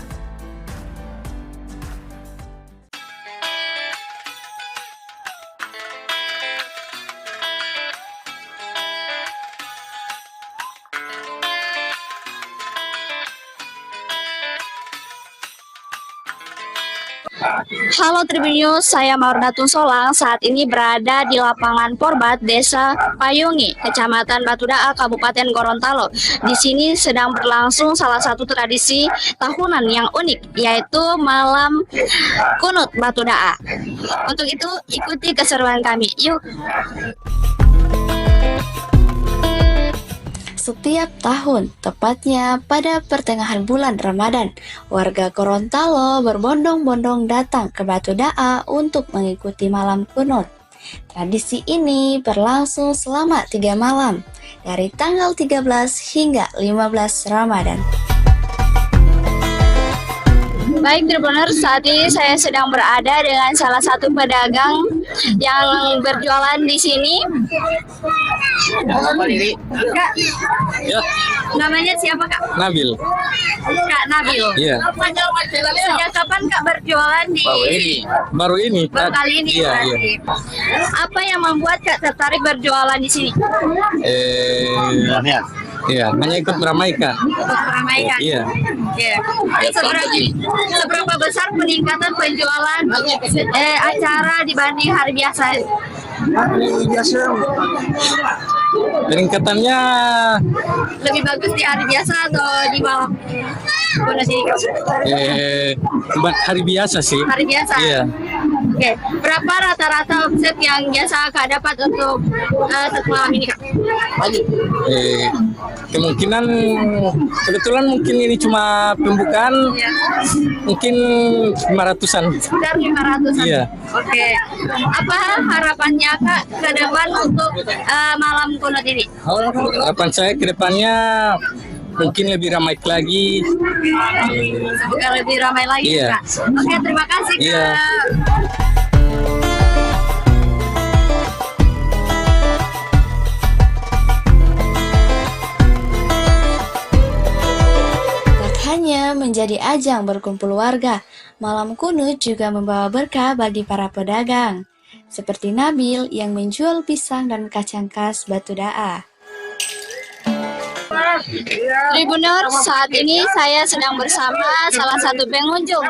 Halo Tribun News, saya Maurdatun Solang. Saat ini berada di lapangan Porbat, Desa Payungi, Kecamatan Batudaa, Kabupaten Gorontalo. Di sini sedang berlangsung salah satu tradisi tahunan yang unik, yaitu malam kunut Batudaa. Untuk itu, ikuti keseruan kami. Yuk! Setiap tahun, tepatnya pada pertengahan bulan Ramadan, warga Gorontalo berbondong-bondong datang ke Batudaa untuk mengikuti malam kunut. Tradisi ini berlangsung selama 3 malam, dari tanggal 13 hingga 15 Ramadan. Baik Tribuners, saat ini saya sedang berada dengan salah satu pedagang yang berjualan di sini. Kak, namanya siapa Kak? Nabil. Kak Nabil. Iya. Sejak kapan Kak berjualan di? Baru ini. Baru kali ini. Iya. Apa yang membuat Kak tertarik berjualan di sini? Iya, hanya ikut meramaikan. Meramaikan. Iya. Oke. Seberapa besar peningkatan penjualan acara dibanding hari biasa? Peningkatannya lebih bagus di hari biasa atau di malam? Hari biasa sih. Hari biasa. Iya. Oke. Berapa rata-rata omset yang biasa Kak dapat untuk satu malam ini Kak? Kemungkinan kebetulan mungkin ini cuma pembukaan, mungkin 500-an. Sekitar 500-an. Iya. Oke. Apa harapannya Kak ke depan untuk malam kunut ini? Harapan saya ke depannya mungkin lebih ramai lagi. Semoga lebih ramai lagi Iya. Kak. Oke, terima kasih Kak. Iya. Hanya menjadi ajang berkumpul warga, malam kunut juga membawa berkah bagi para pedagang, seperti Nabil yang menjual pisang dan kacang khas Batudaa. Tribuners, saat ini saya sedang bersama salah satu pengunjung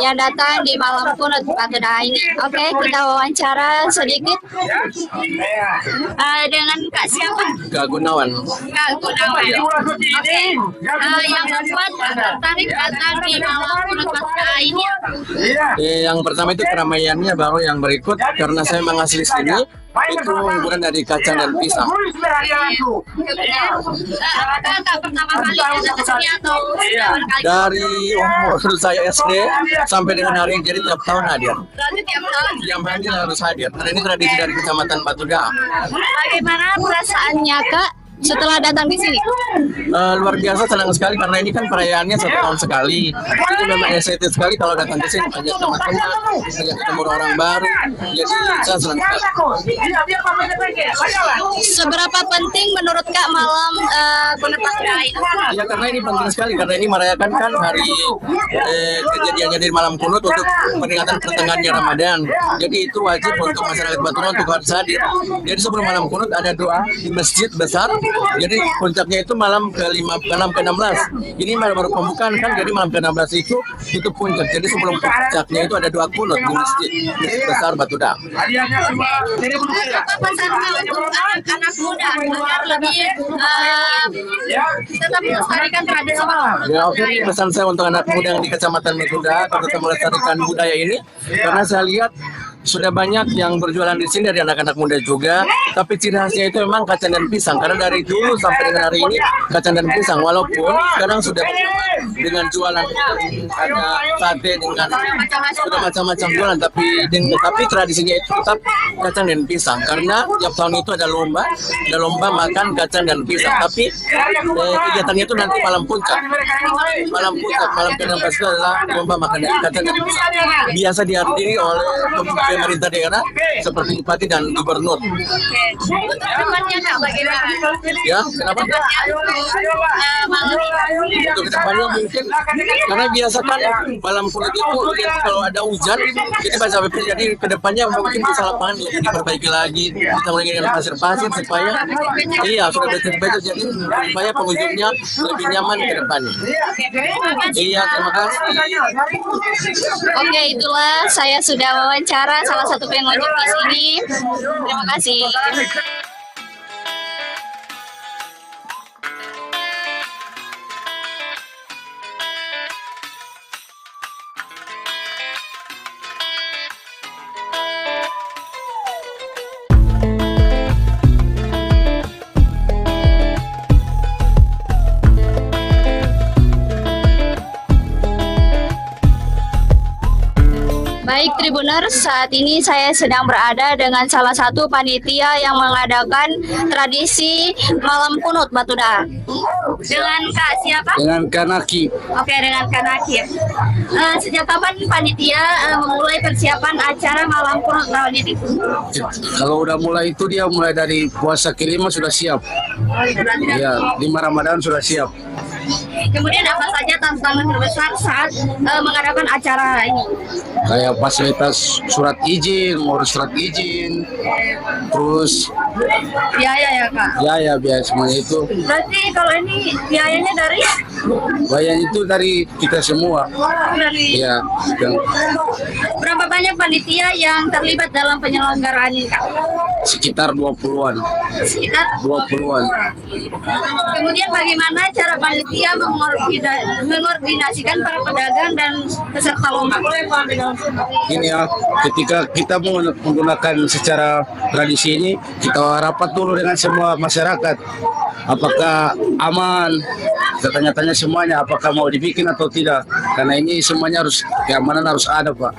yang datang di malam kunut Batudaa ini. Oke, kita wawancara sedikit dengan Kak siapa? Kak Gunawan. Kak Gunawan. Oke, yang membuat tertarik datang di malam kunut Batudaa ini? Yang pertama itu keramaiannya, baru yang berikut karena saya memang asli sini. Itu hiburan dari kacang dan pisang. Kak pertama kali datang ke sini atau Dari umur saya SD sampai dengan hari ini, jadi tiap tahun hadir. berarti tiap tahun? Tiap hari harus hadir. Karena ini tradisi dari Kecamatan Batudaa. Bagaimana perasaannya Kak setelah datang di sini? Luar biasa, senang sekali karena ini kan perayaannya 1 tahun sekali. Itu memang excited sekali kalau datang ke sini, banyak teman-teman, banyak ketemu orang baru. Jadi saya senang sekali. Seberapa penting menurut Kak malam kunut Batudaa itu? Ya karena ini penting sekali, karena ini merayakan kan hari kejadiannya dari malam kunut untuk peringatan pertengahannya Ramadan. Jadi itu wajib untuk masyarakat Batudaa untuk harus hadir. Jadi sebelum malam kunut ada doa di masjid besar. Jadi puncaknya itu malam ke-16. Ini malam baru pembukaan kan, jadi malam ke-16 itu puncak. Jadi sebelum puncaknya itu ada doa kunut di masjid besar Batudaa. Apa pesan untuk anak-anak muda agar lebih tetap melestarikan tradisi malam kunut Ya oke, Batudaa ini? pesan saya untuk anak muda yang di Kecamatan Batudaa tetap melestarikan budaya ini, karena saya lihat sudah banyak yang berjualan di sini dari anak-anak muda juga, tapi ciri khasnya itu memang kacang dan pisang, karena dari dulu sampai dengan hari ini kacang dan pisang, walaupun sekarang sudah dengan jualan ada sate dengan sudah macam-macam jualan, tapi tradisinya itu tetap kacang dan pisang, karena tiap tahun itu ada lomba makan kacang dan pisang, tapi kegiatannya itu nanti malam puncak malam ke-16 itu adalah lomba makan kacang dan pisang, biasa dihadiri oleh pemerintah daerah seperti bupati dan gubernur. Untuk depannya Kak, bagaimana? Ya, kenapa? Untuk kedepannya mungkin karena biasa kan malam kunut itu kalau ada hujan itu baca BP, jadi kedepannya mungkin bisa lapangan diperbaiki lagi, kita mulai dengan pasir-pasir supaya sudah betul-betul jadi supaya pengunjungnya lebih nyaman ke depannya. Iya, terima kasih. Oke, itulah saya sudah wawancara salah satu pengunjung di sini. Terima kasih. Baik Tribuners, saat ini saya sedang berada dengan salah satu panitia yang mengadakan tradisi malam kunut Batuda. Dengan Kak siapa? Dengan Kanaki. Oke, dengan Kanaki. Sejak kapan panitia memulai persiapan acara malam kunut tahun ini? Kalau udah mulai itu dia mulai dari puasa kelima sudah siap. Ya, 5 Ramadan sudah siap. Kemudian apa saja tantangan terbesar saat mengadakan acara ini? Kayak fasilitas surat izin, ngurus surat izin, terus biaya ya Kak? Ya biaya semuanya itu. Berarti kalau ini biayanya dari? Biayanya itu dari kita semua. Iya. Berapa banyak panitia yang terlibat dalam penyelenggaraan ini Kak? Sekitar 20-an. Sekitar 20-an. Kemudian bagaimana cara panitia mengordinasikan para pedagang dan peserta lomba? Ini ya, ketika kita menggunakan secara tradisi ini, kita rapat dulu dengan semua masyarakat. Apakah aman? Kita tanya-tanya semuanya, apakah mau dibikin atau tidak. Karena ini semuanya harus, keamanan harus ada, Pak.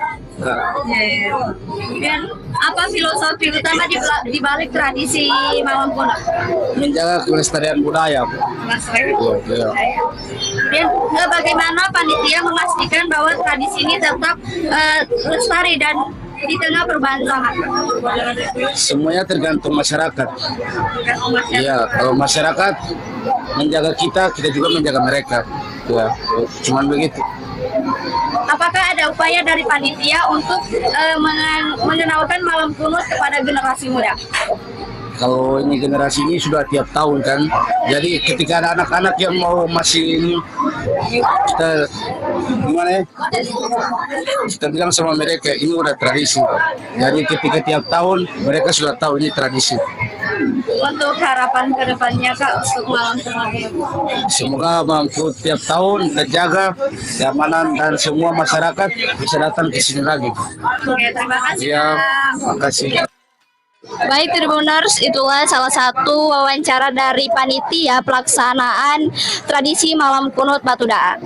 Dan apa filosofi utama di balik tradisi malam kunut? Menjaga kelestarian budaya. Dan bagaimana panitia memastikan bahwa tradisi ini tetap lestari dan di tengah perubahan zaman? Semuanya tergantung masyarakat. Iya, kalau masyarakat menjaga kita, kita juga menjaga mereka. Ya, cuman begitu. Apakah ada upaya dari panitia untuk mengenalkan malam kunut kepada generasi muda? Kalau ini generasi ini sudah tiap tahun kan, jadi ketika ada anak-anak yang mau masih ini, kita gimana ya? Kita bilang sama mereka ini udah tradisi. Jadi ketika tiap tahun mereka sudah tahu ini tradisi. Untuk harapan kedepannya Kak untuk malam kunut? Semoga mampu tiap tahun terjaga keamanan dan semua masyarakat bisa datang ke sini lagi. Oke, terima kasih. Ya, terima kasih. Baik Tribuners, itulah salah satu wawancara dari panitia pelaksanaan tradisi malam kunut Batuda.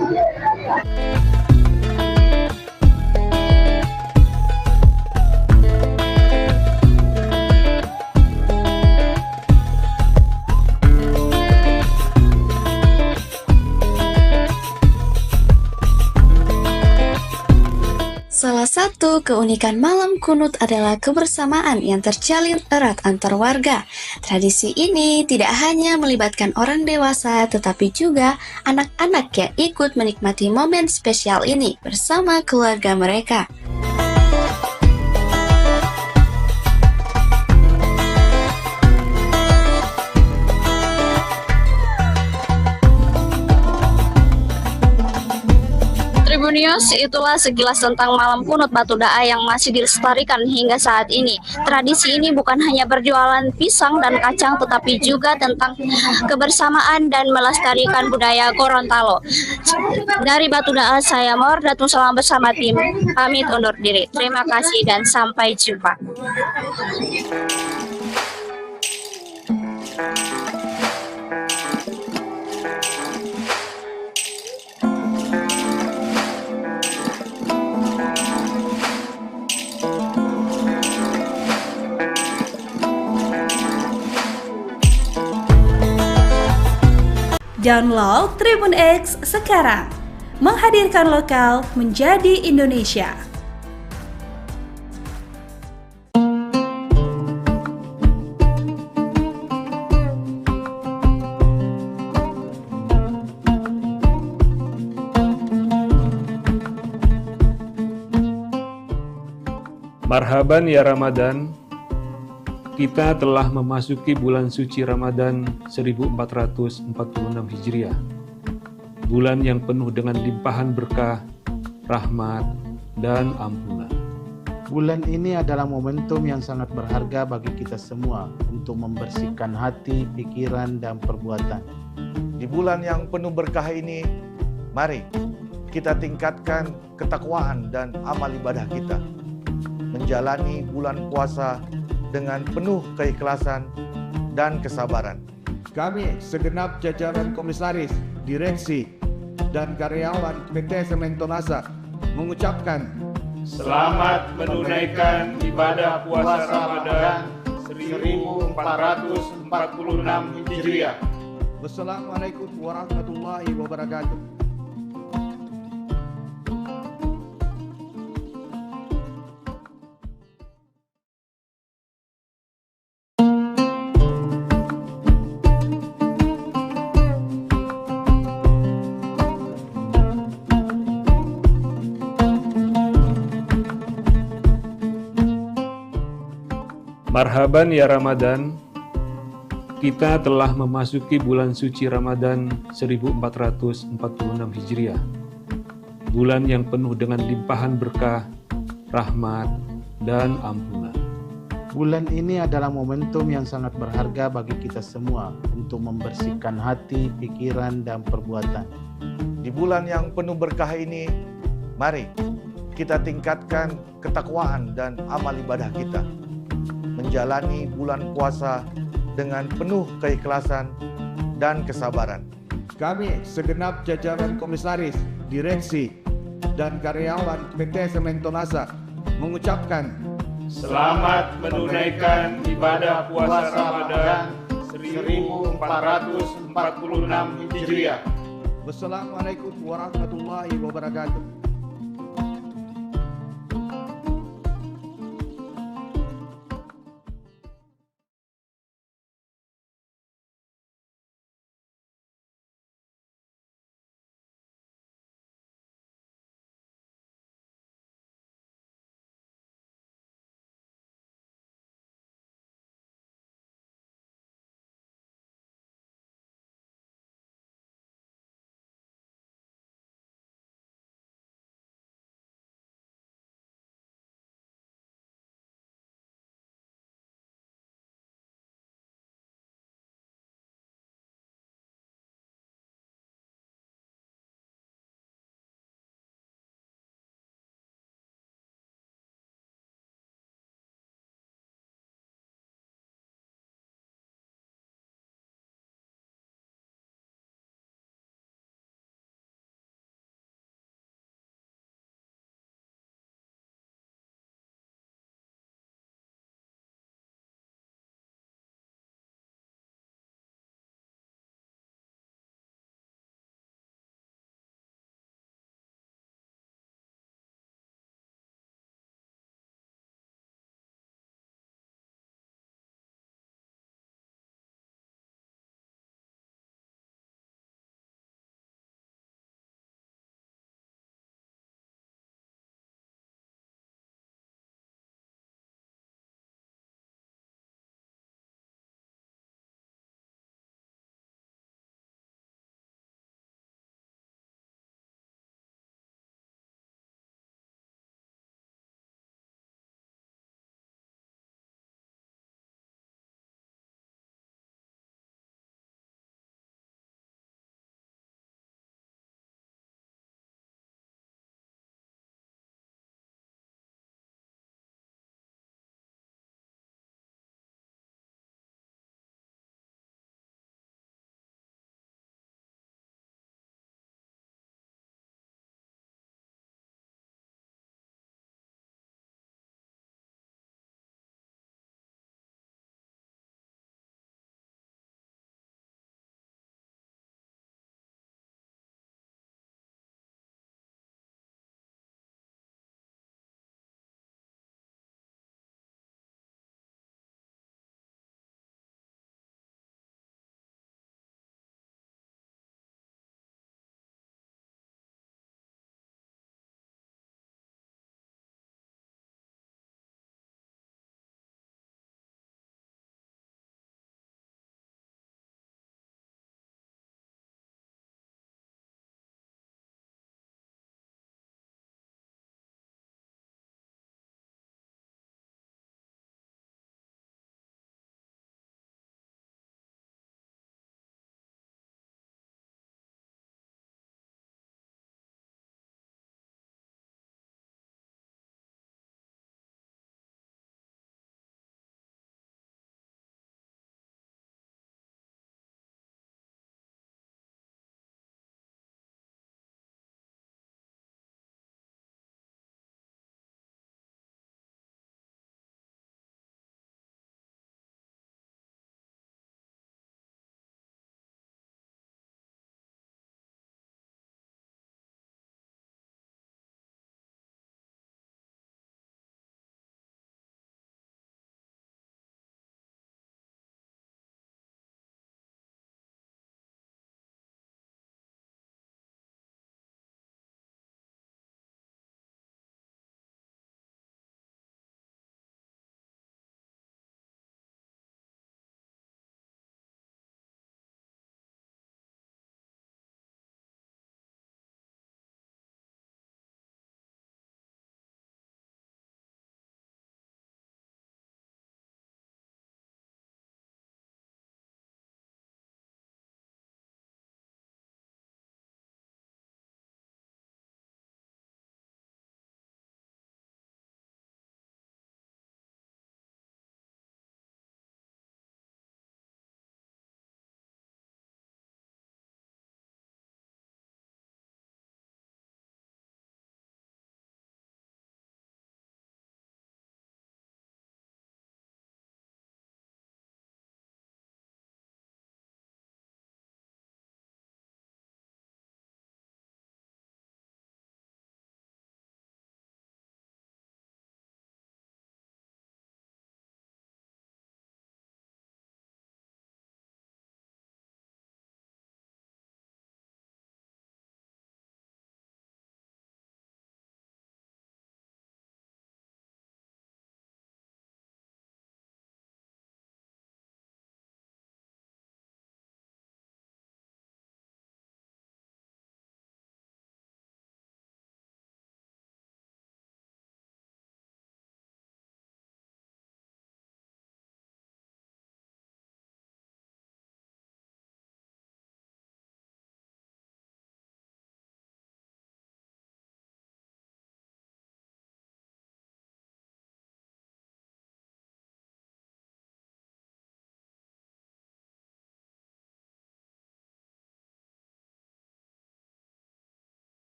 Salah satu keunikan malam kunut adalah kebersamaan yang terjalin erat antar warga. Tradisi ini tidak hanya melibatkan orang dewasa, tetapi juga anak-anak yang ikut menikmati momen spesial ini bersama keluarga mereka. Tribunnews, itulah sekilas tentang malam kunut Batuda yang masih dilestarikan hingga saat ini. Tradisi ini bukan hanya berjualan pisang dan kacang, tetapi juga tentang kebersamaan dan melestarikan budaya Gorontalo. Dari Batuda, saya Mawar Datung Salam bersama tim, pamit undur diri. Terima kasih dan sampai jumpa. Download Tribun X sekarang, menghadirkan lokal menjadi Indonesia. Marhaban ya Ramadan, kita telah memasuki bulan suci Ramadan 1446 Hijriah. Bulan yang penuh dengan limpahan berkah, rahmat, dan ampunan. Bulan ini adalah momentum yang sangat berharga bagi kita semua untuk membersihkan hati, pikiran, dan perbuatan. Di bulan yang penuh berkah ini, mari kita tingkatkan ketakwaan dan amal ibadah kita. Menjalani bulan puasa dengan penuh keikhlasan dan kesabaran. Kami segenap jajaran komisaris, direksi, dan karyawan PT Sementonasa mengucapkan selamat menunaikan ibadah puasa Ramadan 1446 Hijriah. Wassalamualaikum warahmatullahi wabarakatuh. Marhaban ya Ramadan, kita telah memasuki bulan suci Ramadan 1446 Hijriah. Bulan yang penuh dengan limpahan berkah, rahmat, dan ampunan. Bulan ini adalah momentum yang sangat berharga bagi kita semua untuk membersihkan hati, pikiran, dan perbuatan. Di bulan yang penuh berkah ini, mari kita tingkatkan ketakwaan dan amal ibadah kita. Menjalani bulan puasa dengan penuh keikhlasan dan kesabaran. Kami segenap jajaran komisaris, direksi, dan karyawan PT Sementonasa mengucapkan selamat menunaikan ibadah puasa Ramadan 1446 Hijriah. Wassalamualaikum warahmatullahi wabarakatuh.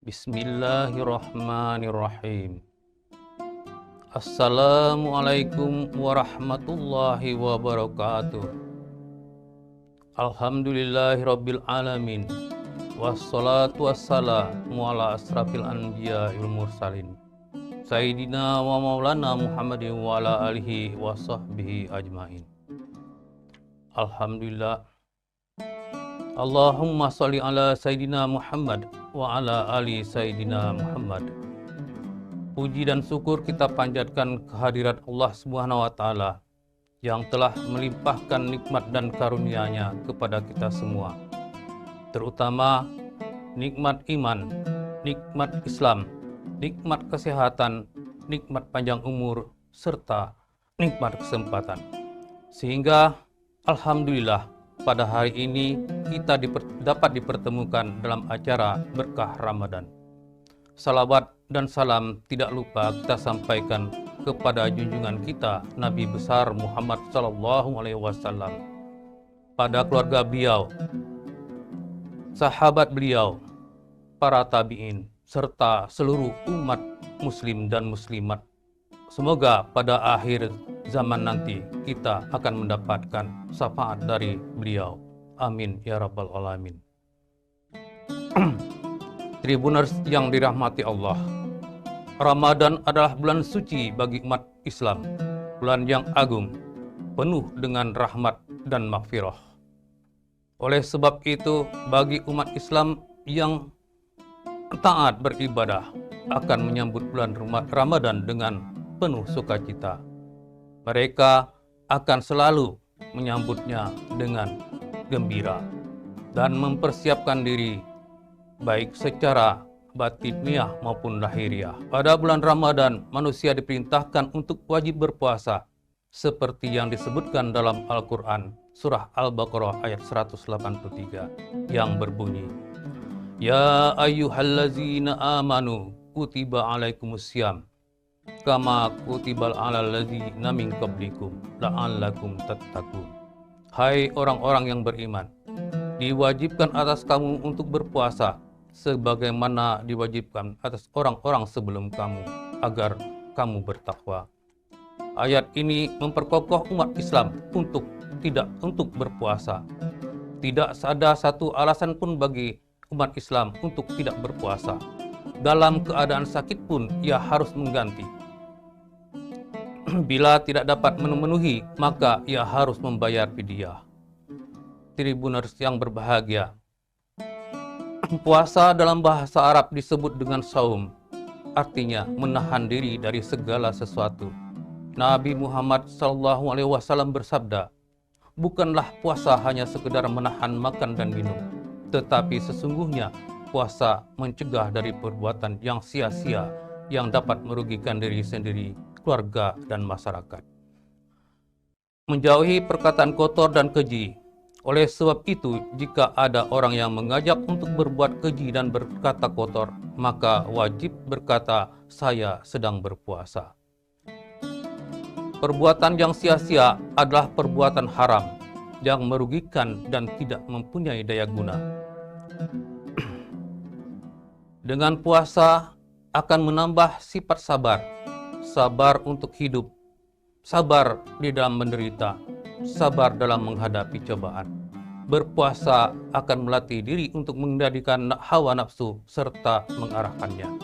Bismillahirrahmanirrahim. Assalamualaikum warahmatullahi wabarakatuh. Alhamdulillahirabbil alamin. Wassalatu wassalamu ala asrafil anbiya wal mursalin. Sayyidina wa maulana Muhammadin wa ala alihi wa sahbihi ajmain. Alhamdulillah. Allahumma sholli ala Sayyidina Muhammad wa ala ali Sayyidina Muhammad. Puji dan syukur kita panjatkan kehadirat Allah Subhanahu wa taala yang telah melimpahkan nikmat dan karunia-Nya kepada kita semua. Terutama nikmat iman, nikmat Islam, nikmat kesehatan, nikmat panjang umur, serta nikmat kesempatan. Sehingga alhamdulillah pada hari ini kita dapat dipertemukan dalam acara berkah Ramadan. Salawat dan salam tidak lupa kita sampaikan kepada junjungan kita Nabi besar Muhammad SAW, pada keluarga beliau, sahabat beliau, para tabi'in, serta seluruh umat muslim dan muslimat. Semoga pada akhir zaman nanti kita akan mendapatkan syafaat dari beliau. Amin ya rabbal alamin. Tribuners yang dirahmati Allah, Ramadan adalah bulan suci bagi umat Islam, bulan yang agung, penuh dengan rahmat dan maghfirah. Oleh sebab itu, bagi umat Islam yang taat beribadah akan menyambut bulan Ramadan dengan penuh sukacita. Mereka akan selalu menyambutnya dengan gembira dan mempersiapkan diri baik secara batiniah maupun lahiriah. Pada bulan Ramadan, manusia diperintahkan untuk wajib berpuasa seperti yang disebutkan dalam Al-Quran surah Al-Baqarah ayat 183 yang berbunyi, Ya ayyuhallazina amanu kutiba alaikumussyam kama kutibal alal ladzina min qablikum la'allakum tattaqun. Hai orang-orang yang beriman, diwajibkan atas kamu untuk berpuasa sebagaimana diwajibkan atas orang-orang sebelum kamu agar kamu bertakwa. Ayat ini memperkokoh umat Islam untuk berpuasa. Tidak ada satu alasan pun bagi umat Islam untuk tidak berpuasa. Dalam keadaan sakit pun ia harus mengganti. Bila tidak dapat memenuhi, maka ia harus membayar fidyah. Tribuners yang berbahagia, puasa dalam bahasa Arab disebut dengan saum, artinya menahan diri dari segala sesuatu. Nabi Muhammad SAW bersabda, bukanlah puasa hanya sekedar menahan makan dan minum, tetapi sesungguhnya puasa mencegah dari perbuatan yang sia-sia yang dapat merugikan diri sendiri, keluarga, dan masyarakat. Menjauhi perkataan kotor dan keji. Oleh sebab itu, jika ada orang yang mengajak untuk berbuat keji dan berkata kotor, maka wajib berkata, saya sedang berpuasa. Perbuatan yang sia-sia adalah perbuatan haram yang merugikan dan tidak mempunyai daya guna. Dengan puasa akan menambah sifat sabar, sabar untuk hidup, sabar di dalam menderita, sabar dalam menghadapi cobaan. Berpuasa akan melatih diri untuk mengendalikan hawa nafsu serta mengarahkannya.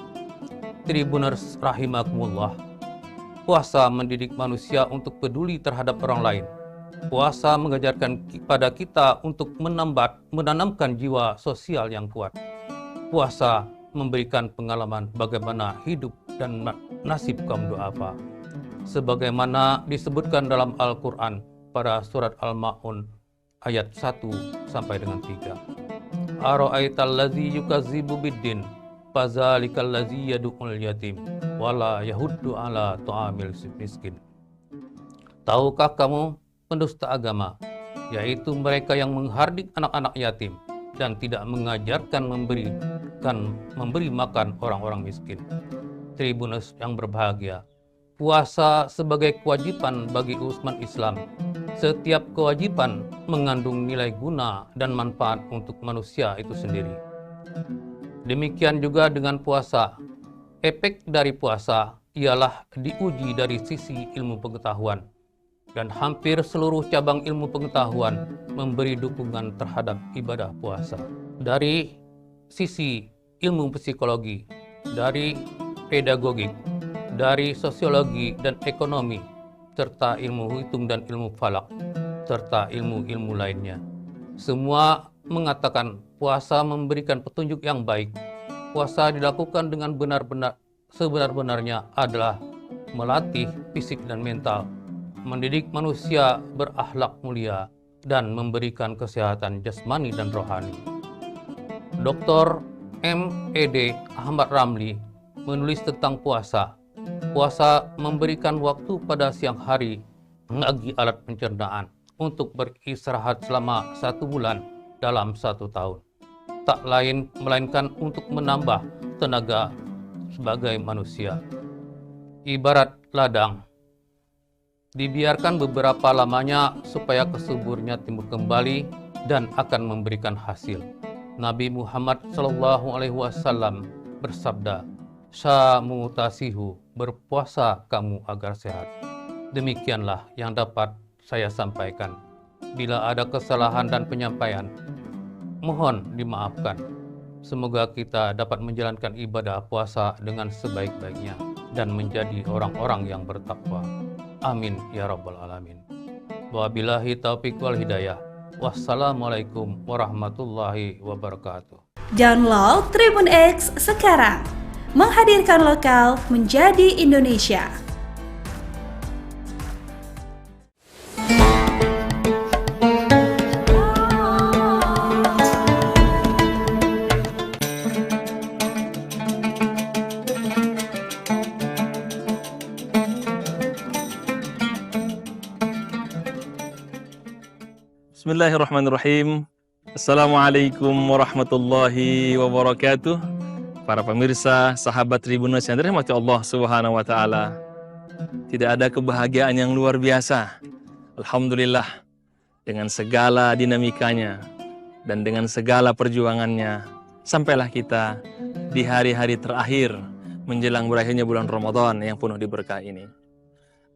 Tribuners rahimakumullah, puasa mendidik manusia untuk peduli terhadap orang lain. Puasa mengajarkan kepada kita untuk menanamkan jiwa sosial yang kuat. Puasa memberikan pengalaman bagaimana hidup dan nasib kaum du'afa. Sebagaimana disebutkan dalam Al-Quran pada surat Al-Ma'un ayat 1 sampai dengan 3. Ara'aital ladzi yukazzibu biddin fazalikal ladzi yad'ul yatim wala yahuddu ala ta'amil miskin. Tahukah kamu pendusta agama, yaitu mereka yang menghardik anak-anak yatim dan tidak mengajarkan memberi makan orang-orang miskin. Tribunus yang berbahagia, puasa sebagai kewajiban bagi umat Islam. Setiap kewajiban mengandung nilai guna dan manfaat untuk manusia itu sendiri. Demikian juga dengan puasa. Efek dari puasa ialah diuji dari sisi ilmu pengetahuan. Dan hampir seluruh cabang ilmu pengetahuan memberi dukungan terhadap ibadah puasa. Dari sisi ilmu psikologi, dari pedagogik, dari sosiologi dan ekonomi, serta ilmu hitung dan ilmu falak, serta ilmu-ilmu lainnya. Semua mengatakan puasa memberikan petunjuk yang baik. Puasa dilakukan dengan benar-benar sebenar-benarnya adalah melatih fisik dan mental, mendidik manusia berakhlak mulia, dan memberikan kesehatan jasmani dan rohani. Dr. M.Ed. Ahmad Ramli menulis tentang puasa. Puasa memberikan waktu pada siang hari bagi alat pencernaan untuk beristirahat selama 1 bulan dalam 1 tahun. Tak lain melainkan untuk menambah tenaga sebagai manusia. Ibarat ladang, dibiarkan beberapa lamanya supaya kesuburnya timbul kembali dan akan memberikan hasil. Nabi Muhammad SAW bersabda, "Samu tasihu, berpuasa kamu agar sehat." Demikianlah yang dapat saya sampaikan. Bila ada kesalahan dan penyampaian, mohon dimaafkan. Semoga kita dapat menjalankan ibadah puasa dengan sebaik-baiknya dan menjadi orang-orang yang bertakwa. Amin ya rabbal alamin. Wabillahi taufiq wal hidayah. Wassalamualaikum warahmatullahi wabarakatuh. Download Tribun X sekarang. Menghadirkan lokal menjadi Indonesia. Bismillahirrahmanirrahim. Assalamualaikum warahmatullahi wabarakatuh. Para pemirsa, sahabat Tribunnews yang dirahmati Allah Subhanahu wa taala. Tidak ada kebahagiaan yang luar biasa. Alhamdulillah, dengan segala dinamikanya dan dengan segala perjuangannya, sampailah kita di hari-hari terakhir menjelang berakhirnya bulan Ramadan yang penuh diberkah ini.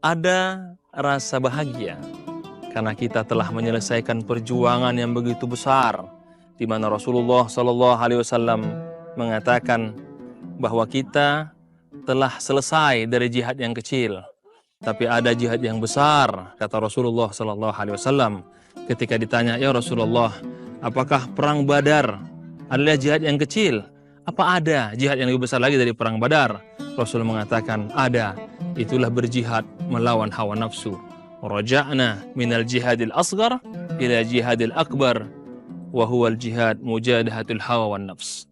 Ada rasa bahagia karena kita telah menyelesaikan perjuangan yang begitu besar, di mana Rasulullah SAW mengatakan bahwa kita telah selesai dari jihad yang kecil, tapi ada jihad yang besar, kata Rasulullah SAW. Ketika ditanya, "Ya Rasulullah, apakah perang Badar adalah jihad yang kecil? Apa ada jihad yang lebih besar lagi dari perang Badar?" Rasul mengatakan, ada. Itulah berjihad melawan hawa nafsu. Raja'na minal jihadil asghar ila jihadil akbar wa huwal jihad mujadahatul hawa wan nafs.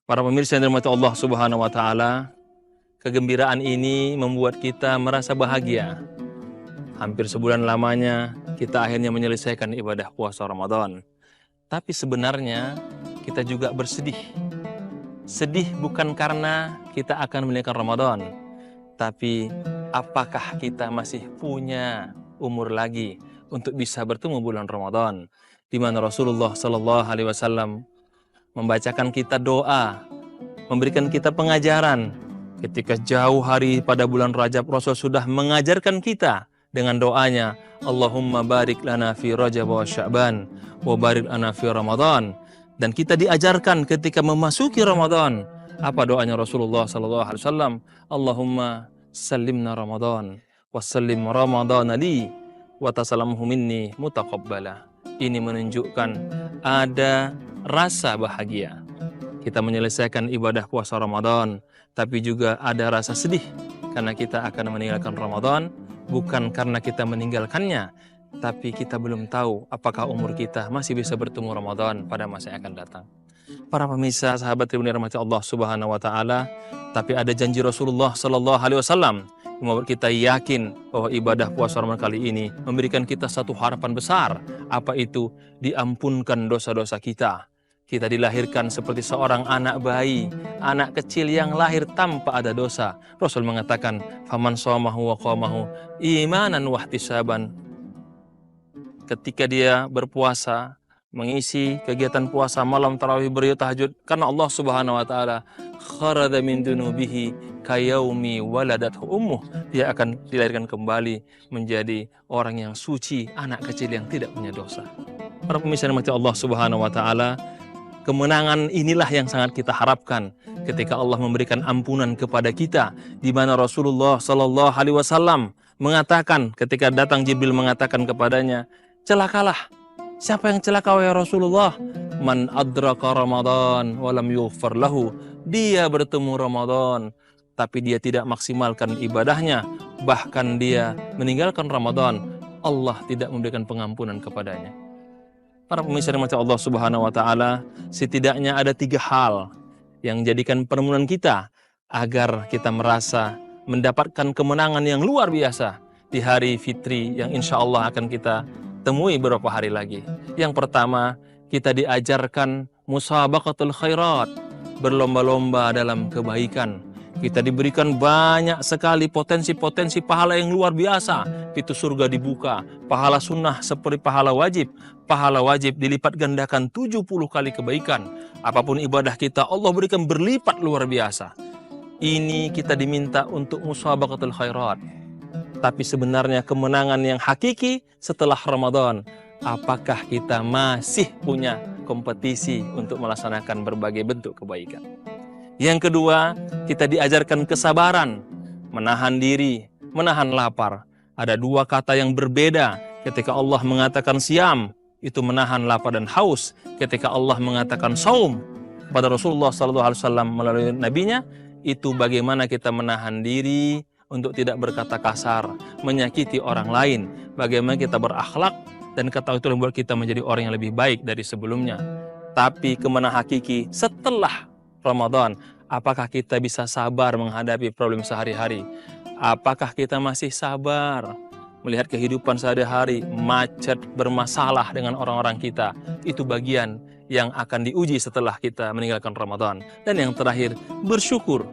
Para pemirsa yang dirahmati Allah Subhanahu wa taala, kegembiraan ini membuat kita merasa bahagia. Hampir sebulan lamanya kita akhirnya menyelesaikan ibadah puasa Ramadan. Tapi sebenarnya kita juga bersedih. Sedih bukan karena kita akan meninggalkan Ramadan, tapi apakah kita masih punya umur lagi untuk bisa bertemu bulan Ramadan, di mana Rasulullah SAW membacakan kita doa, memberikan kita pengajaran. Ketika jauh hari pada bulan Rajab, Rasul sudah mengajarkan kita dengan doanya, Allahumma barik lana fi Rajab wa Sya'ban wa barik lana fi Ramadan. Dan kita diajarkan ketika memasuki Ramadan, apa doanya Rasulullah SAW? Allahumma sallimna Ramadan wa sallim Ramadan li wa tasalamhu minni mutaqabbala. Ini menunjukkan ada rasa bahagia. Kita menyelesaikan ibadah puasa Ramadan, tapi juga ada rasa sedih karena kita akan meninggalkan Ramadan, bukan karena kita meninggalkannya, tapi kita belum tahu apakah umur kita masih bisa bertemu Ramadan pada masa yang akan datang. Para pemirsa, sahabat Tribun yang dirahmati Allah Subhanahu wa taala, tapi ada janji Rasulullah SAW yang membuat kita yakin bahwa ibadah puasa Ramadan kali ini memberikan kita satu harapan besar. Apa itu? Diampunkan dosa-dosa kita. Kita dilahirkan seperti seorang anak bayi, anak kecil yang lahir tanpa ada dosa. Rasul mengatakan, "Faman shamahu wa qamahu imanan wa ihtisaban." Ketika dia berpuasa, mengisi kegiatan puasa malam tarawih beribadah tahajud karena Allah Subhanahu wa taala kharada min dunubihi kayaumi waladathu ummuh. Dia akan dilahirkan kembali menjadi orang yang suci, anak kecil yang tidak punya dosa. Para pemirsa yang Allah Subhanahu wa taala, kemenangan inilah yang sangat kita harapkan ketika Allah memberikan ampunan kepada kita, di mana Rasulullah Sallallahu Alaihi Wasallam mengatakan ketika datang Jibril mengatakan kepadanya, celakalah. Siapa yang celaka ya Rasulullah? Man adraka Ramadan walam yughfar lahu. Dia bertemu Ramadan tapi dia tidak maksimalkan ibadahnya, bahkan dia meninggalkan Ramadan, Allah tidak memberikan pengampunan kepadanya. Para pemirsa yang dirahmati Allah Subhanahu wa taala, setidaknya ada 3 hal yang jadikan permohonan kita agar kita merasa mendapatkan kemenangan yang luar biasa di hari fitri yang insya Allah akan kita temui beberapa hari lagi. Yang pertama, kita diajarkan musabaqatul khairat, berlomba-lomba dalam kebaikan. Kita diberikan banyak sekali potensi-potensi pahala yang luar biasa. Pintu surga dibuka, pahala sunnah seperti pahala wajib. Pahala wajib dilipat gandakan 70 kali kebaikan. Apapun ibadah kita, Allah berikan berlipat luar biasa. Ini kita diminta untuk musabaqatul khairat. Tapi sebenarnya kemenangan yang hakiki setelah Ramadan, apakah kita masih punya kompetisi untuk melaksanakan berbagai bentuk kebaikan? Yang kedua, kita diajarkan kesabaran, menahan diri, menahan lapar. Ada 2 kata yang berbeda ketika Allah mengatakan siam, itu menahan lapar dan haus. Ketika Allah mengatakan saum pada Rasulullah SAW melalui nabinya, itu bagaimana kita menahan diri untuk tidak berkata kasar, menyakiti orang lain, bagaimana kita berakhlak, dan kata itu membuat kita menjadi orang yang lebih baik dari sebelumnya. Tapi kemenangan hakiki setelah Ramadan, apakah kita bisa sabar menghadapi problem sehari-hari? Apakah kita masih sabar melihat kehidupan sehari-hari macet, bermasalah dengan orang-orang kita? Itu bagian yang akan diuji setelah kita meninggalkan Ramadan. Dan yang terakhir, bersyukur.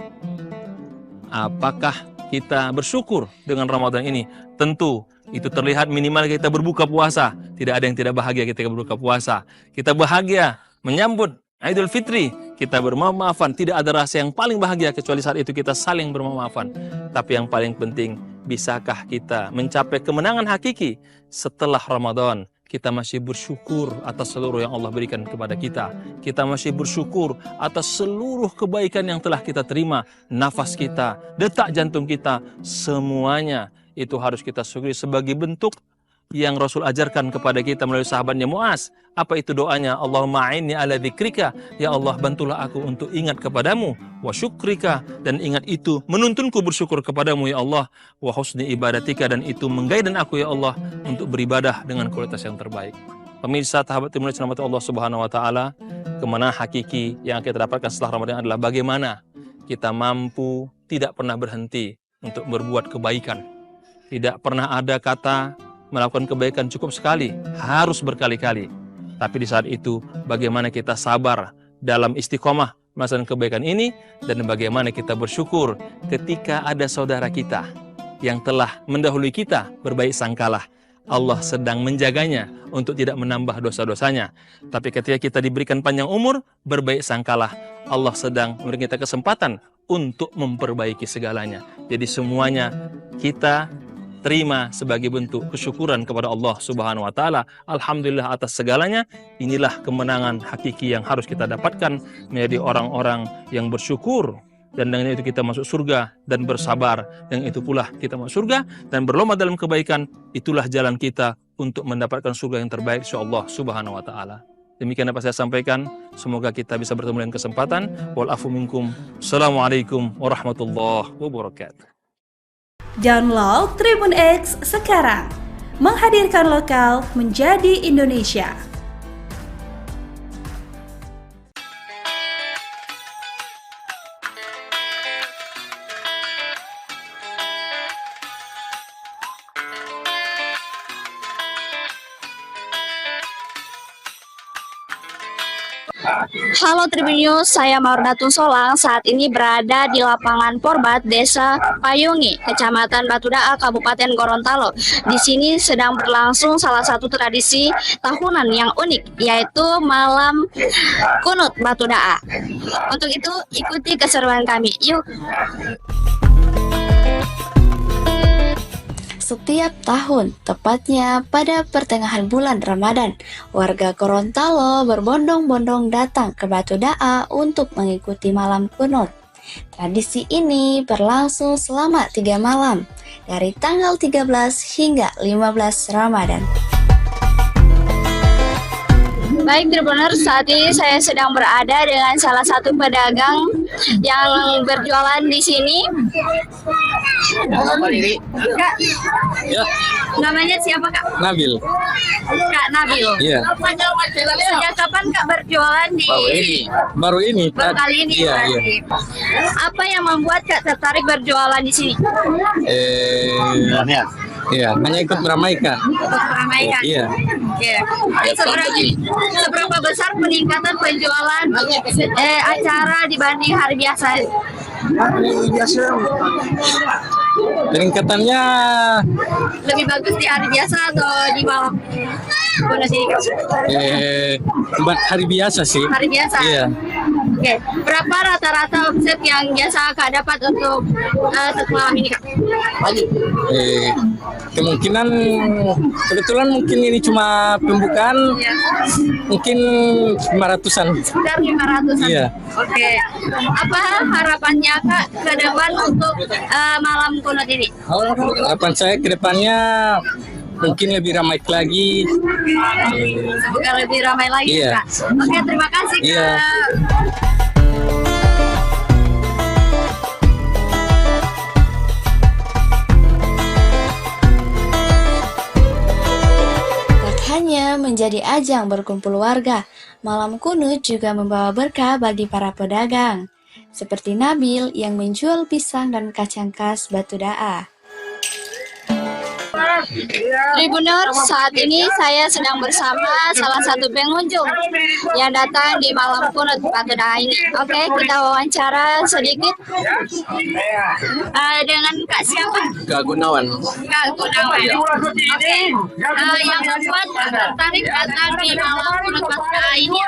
Apakah kita bersyukur dengan Ramadan ini? Tentu itu terlihat minimal kita berbuka puasa. Tidak ada yang tidak bahagia ketika berbuka puasa. Kita bahagia menyambut Idul Fitri, kita bermaaf-maafan. Tidak ada rasa yang paling bahagia kecuali saat itu kita saling bermaaf-maafan. Tapi yang paling penting, bisakah kita mencapai kemenangan hakiki setelah Ramadan? Kita masih bersyukur atas seluruh yang Allah berikan kepada kita. Kita masih bersyukur atas seluruh kebaikan yang telah kita terima. Nafas kita, detak jantung kita, semuanya itu harus kita syukuri sebagai bentuk yang Rasul ajarkan kepada kita melalui sahabatnya Muaz. Apa itu doanya? Allahumma a'inni ala dzikrika, ya Allah bantulah aku untuk ingat kepadamu, wa syukrika, dan ingat itu menuntunku bersyukur kepadamu ya Allah, wa husni ibadatika, dan itu menggaidan aku ya Allah untuk beribadah dengan kualitas yang terbaik. Pemirsa sahabat timur Allah Subhanahu wa taala, kemenangan hakiki yang kita dapatkan setelah Ramadan adalah bagaimana kita mampu tidak pernah berhenti untuk berbuat kebaikan. Tidak pernah ada kata melakukan kebaikan cukup sekali, harus berkali-kali. Tapi di saat itu bagaimana kita sabar dalam istiqomah melaksanakan kebaikan ini, dan bagaimana kita bersyukur ketika ada saudara kita yang telah mendahului kita, berbaik sangkalah Allah sedang menjaganya untuk tidak menambah dosa-dosanya. Tapi ketika kita diberikan panjang umur, berbaik sangkalah Allah sedang memberikan kita kesempatan untuk memperbaiki segalanya. Jadi semuanya kita terima sebagai bentuk kesyukuran kepada Allah Subhanahu wa taala. Alhamdulillah atas segalanya. Inilah kemenangan hakiki yang harus kita dapatkan, menjadi orang-orang yang bersyukur, dan dengan itu kita masuk surga, dan bersabar, dan itu pula kita masuk surga dan berlomba dalam kebaikan. Itulah jalan kita untuk mendapatkan surga yang terbaik insyaallah Subhanahu wa taala. Demikian apa saya sampaikan. Semoga kita bisa bertemu dengan kesempatan. Wal afu minkum. Assalamualaikum warahmatullahi wabarakatuh. Download Tribun X sekarang, menghadirkan lokal menjadi Indonesia. Halo Tribunnews, saya Maurdatun Solang. Saat ini berada di lapangan Porbat, Desa Payungi, Kecamatan Batudaa, Kabupaten Gorontalo. Di sini sedang berlangsung salah satu tradisi tahunan yang unik, yaitu malam kunut Batudaa. Untuk itu, ikuti keseruan kami. Yuk! Setiap tahun, tepatnya pada pertengahan bulan Ramadan, warga Gorontalo berbondong-bondong datang ke Batudaa untuk mengikuti malam kunut. Tradisi ini berlangsung selama 3 malam, dari tanggal 13 hingga 15 Ramadan. Baik Tribuners, saat ini saya sedang berada dengan salah satu pedagang yang berjualan di sini. Kak, Ya, namanya siapa Kak? Nabil. Kak Nabil. Iya. Sejak kapan Kak berjualan di? Baru ini. Baru kali ini. Iya, iya. Apa yang membuat Kak tertarik berjualan di sini? Iya, hanya ikut meramaikan. Meramaikan. Iya. Oke. Seberapa besar peningkatan penjualan acara dibanding hari biasa? Peningkatannya Lebih bagus di hari biasa atau di malam? hari biasa sih. Hari biasa. Iya. Oke. Berapa rata-rata omset yang biasa Kak dapat untuk satu malam ini Kak? Kemungkinan kebetulan mungkin ini cuma pembukaan, mungkin 500-an. Sekitar 500-an. Iya. Oke. Apa harapannya Kak ke depan untuk malam kunut ini? Harapan saya ke depannya mungkin lebih ramai lagi. Semoga lebih ramai lagi Iya. Kak. Oke, terima kasih Kak. Iya. Hanya menjadi ajang berkumpul warga, malam kunut juga membawa berkah bagi para pedagang, seperti Nabil yang menjual pisang dan kacang khas Batudaa. Tribuners, saat ini saya sedang bersama salah satu pengunjung yang datang di malam kunut Batudaa ini. Oke, kita wawancara sedikit dengan Kak siapa? Kak Gunawan. Kak Gunawan. Oke, yang membuat tertarik datang di malam kunut Batudaa ini?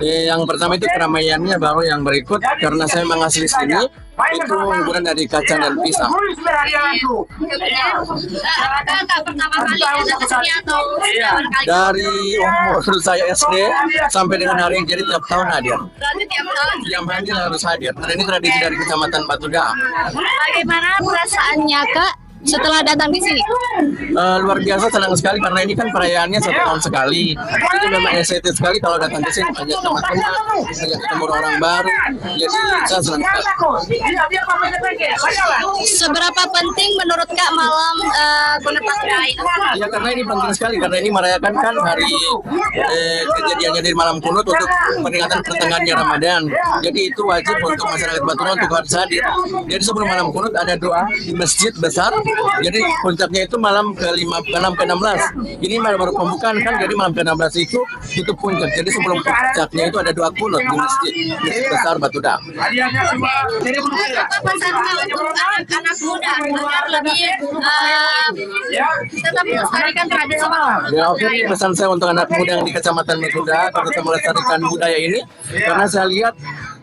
Yang pertama itu keramaiannya, baru yang berikut karena saya memang asli sini. Itu hiburan dari kacang dan pisang. Apakah Kak pertama kali datang ke sini atau kali? Dari umur saya SD sampai dengan hari ini, jadi tiap tahun hadir. Berarti tiap tahun? Tiap hadir harus hadir. Karena ini tradisi dari Kecamatan Batudaa. Bagaimana perasaannya Kak setelah datang di sini? Luar biasa, senang sekali karena ini kan perayaannya 1 tahun sekali. Jadi memang excited sekali kalau datang ke sini, banyak teman-teman, banyak ketemu orang baru. Jadi saya senang sekali. Seberapa penting menurut Kak malam kunut Batudaa ini? Ya karena ini penting sekali, karena ini merayakan kan hari kejadiannya dari malam kunut untuk peringatan pertengahannya Ramadan. Jadi itu wajib untuk masyarakat Batudaa untuk harus hadir. Jadi sebelum malam kunut ada doa di masjid besar. Jadi puncaknya itu malam ke-6 ke-16. Ini baru pembukaan kan, jadi malam ke-16 itu puncak. Jadi sebelum puncaknya itu ada doa kunut di masjid besar Batudaa. Apa pesan untuk anak-anak muda agar lebih tetap melestarikan tradisi malam? Ya oke, pesan saya untuk anak muda yang di Kecamatan Batudaa tetap melestarikan budaya ini, karena saya lihat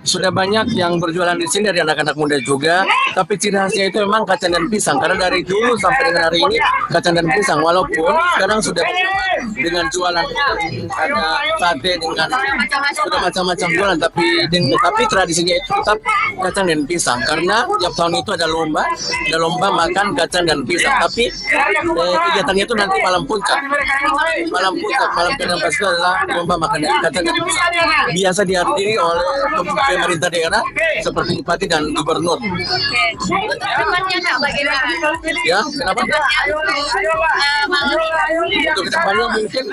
sudah banyak yang berjualan di sini dari anak-anak muda juga, tapi ciri khasnya itu memang kacang dan pisang. Karena dari dulu sampai dengan hari ini kacang dan pisang, walaupun sekarang sudah dengan jualan ada sate dengan sudah macam-macam jualan, tapi tradisinya itu tetap kacang dan pisang. Karena tiap tahun itu ada lomba makan kacang dan pisang. Tapi kegiatannya itu nanti malam puncak, malam ke-16 itu adalah lomba makan kacang dan pisang. Biasa dihadiri oleh pemerintah daerah seperti bupati dan gubernur. Untuk kedepannya Kak bagaimana? Ya, kenapa? Untuk kedepannya mungkin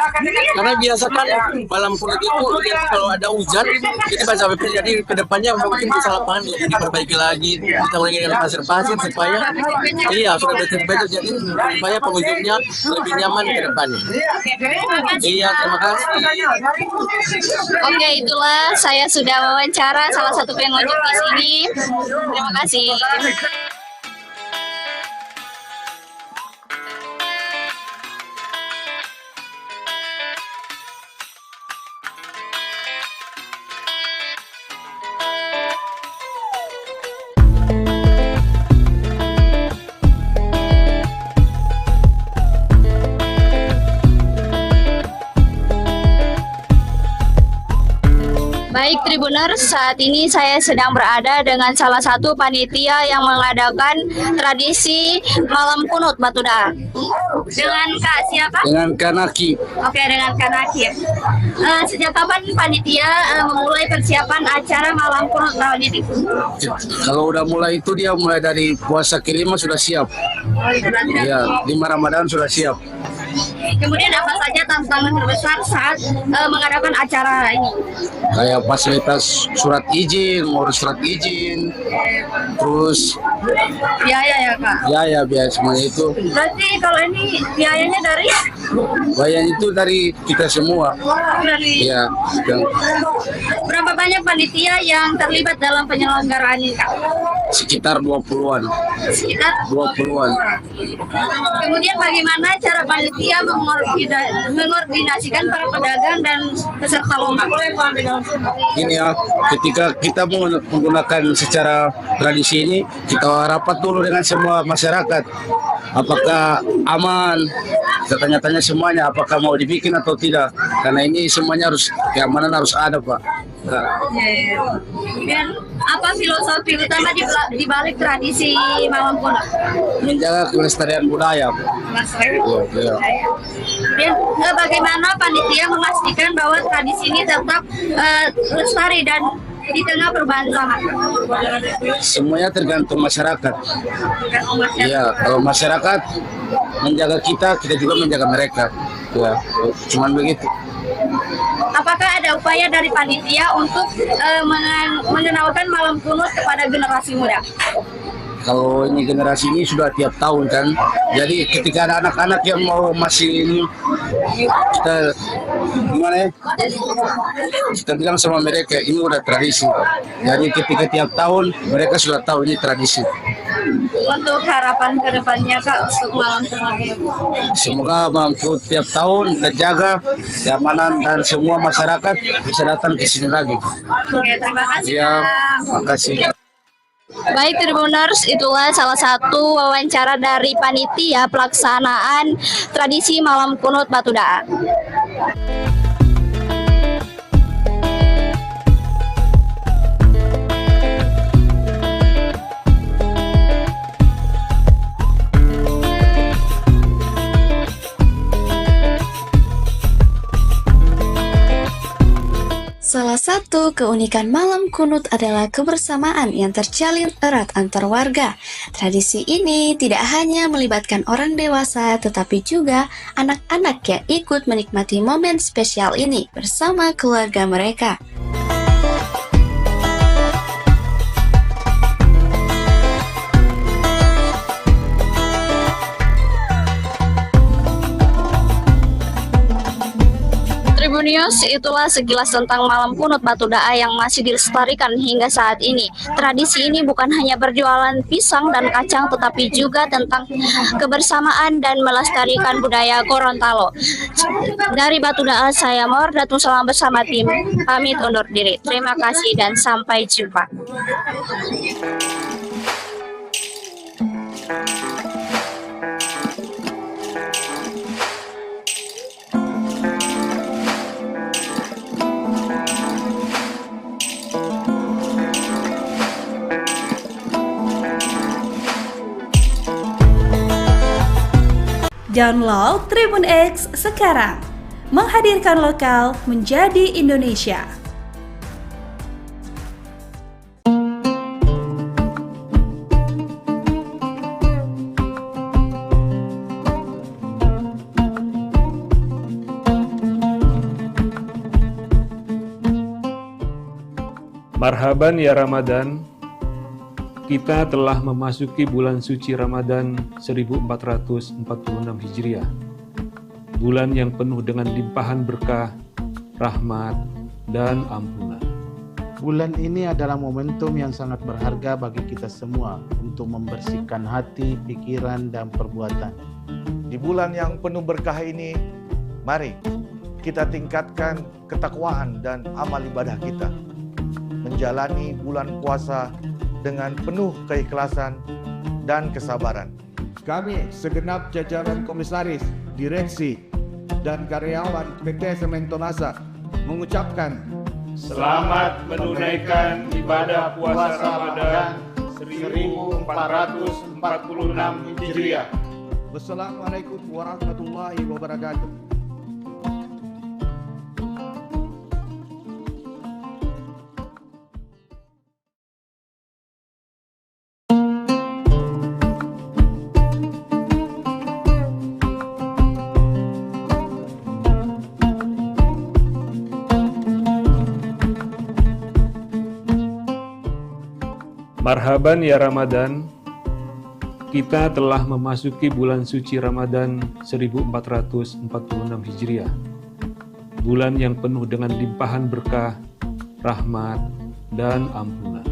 karena biasa kan malam kunut itu kalau ada hujan kita baca BP, jadi kedepannya mungkin bisa lapangan diperbaiki lagi, kita ulangi dengan pasir-pasir supaya sudah betul-betul jadi supaya pengunjungnya lebih nyaman ke depannya. Iya, terima kasih. Oke, itulah saya sudah wawancara salah satu pengunjung di sini. Terima kasih. Baik Tribuners, saat ini saya sedang berada dengan salah satu panitia yang mengadakan tradisi malam kunut Batuda. Dengan Kak siapa? Dengan Kanaki. Oke, dengan Kanaki. Sejak kapan panitia memulai persiapan acara malam kunut tahun ini? Kalau udah mulai itu dia mulai dari puasa kelima sudah siap. Ya, 5 Ramadan sudah siap. Kemudian apa saja tantangan terbesar saat mengadakan acara ini? Kayak fasilitas surat izin, ngurus surat izin, terus biaya ya Kak? Biaya semuanya itu. Berarti kalau ini biayanya dari? Biayanya itu dari kita semua. Dari? Ya. Berapa banyak panitia yang terlibat dalam penyelenggaraan ini Kak? Sekitar 20-an. Sekitar? 20-an. Kemudian bagaimana cara panitia mengordinasikan para pedagang dan peserta lomba? Ini ya, ketika kita menggunakan secara tradisi ini, kita rapat dulu dengan semua masyarakat. Apakah aman? Kita tanya-tanya semuanya, apakah mau dibikin atau tidak. Karena ini semuanya harus, keamanan harus ada, Pak. Dan apa filosofi utama di balik tradisi malam kunut? Menjaga kelestarian budaya. Ya. Dan bagaimana panitia memastikan bahwa tradisi ini tetap lestari dan di tengah perubahan zaman? Semuanya tergantung masyarakat. Iya, kalau masyarakat menjaga kita juga menjaga mereka. Ya, cuman begitu. Apakah ada upaya dari panitia untuk mengenalkan malam kunut kepada generasi muda? Kalau ini generasi ini sudah tiap tahun kan, jadi ketika ada anak-anak yang mau masih ini, kita gimana ya? Kita bilang sama mereka ini udah tradisi. Jadi ketika tiap tahun mereka sudah tahu ini tradisi. Untuk harapan kedepannya Kak untuk malam kunut? Semoga malam kunut tiap tahun terjaga keamanan dan semua masyarakat bisa datang ke sini lagi. Oke, terima kasih. Ya, makasih. Baik Tribuners, itulah salah satu wawancara dari panitia pelaksanaan tradisi malam kunut Batuda. Salah satu keunikan malam kunut adalah kebersamaan yang terjalin erat antar warga. Tradisi ini tidak hanya melibatkan orang dewasa, tetapi juga anak-anak yang ikut menikmati momen spesial ini bersama keluarga mereka. Tribunnews, itulah sekilas tentang malam kunut Batuda yang masih dilestarikan hingga saat ini. Tradisi ini bukan hanya berjualan pisang dan kacang, tetapi juga tentang kebersamaan dan melestarikan budaya Gorontalo. Dari Batuda, saya Mawar Datung Solang bersama tim pamit undur diri. Terima kasih dan sampai jumpa. Download Tribun X sekarang, menghadirkan lokal menjadi Indonesia. Marhaban ya Ramadan, kita telah memasuki bulan suci Ramadan 1446 Hijriah. Bulan yang penuh dengan limpahan berkah, rahmat, dan ampunan. Bulan ini adalah momentum yang sangat berharga bagi kita semua untuk membersihkan hati, pikiran, dan perbuatan. Di bulan yang penuh berkah ini, mari kita tingkatkan ketakwaan dan amal ibadah kita. Menjalani bulan puasa dengan penuh keikhlasan dan kesabaran. Kami segenap jajaran komisaris, direksi, dan karyawan PT Semen Tonasa mengucapkan selamat menunaikan ibadah puasa Ramadan 1446 Hijriah. Wassalamualaikum warahmatullahi wabarakatuh. Marhaban ya Ramadan, kita telah memasuki bulan suci Ramadan 1446 Hijriah. Bulan yang penuh dengan limpahan berkah, rahmat, dan ampunan.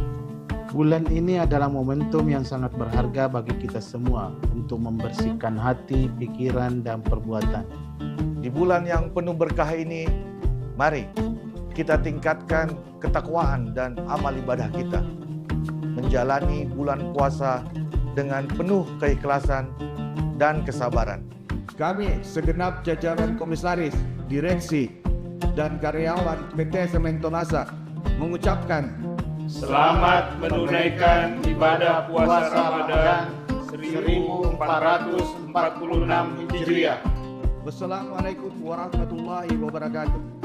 Bulan ini adalah momentum yang sangat berharga bagi kita semua untuk membersihkan hati, pikiran, dan perbuatan. Di bulan yang penuh berkah ini, mari kita tingkatkan ketakwaan dan amal ibadah kita. Menjalani bulan puasa dengan penuh keikhlasan dan kesabaran. Kami segenap jajaran komisaris, direksi, dan karyawan PT Semen Tonasa mengucapkan selamat menunaikan ibadah puasa Ramadan 1446 Hijriah. Wassalamualaikum warahmatullahi wabarakatuh.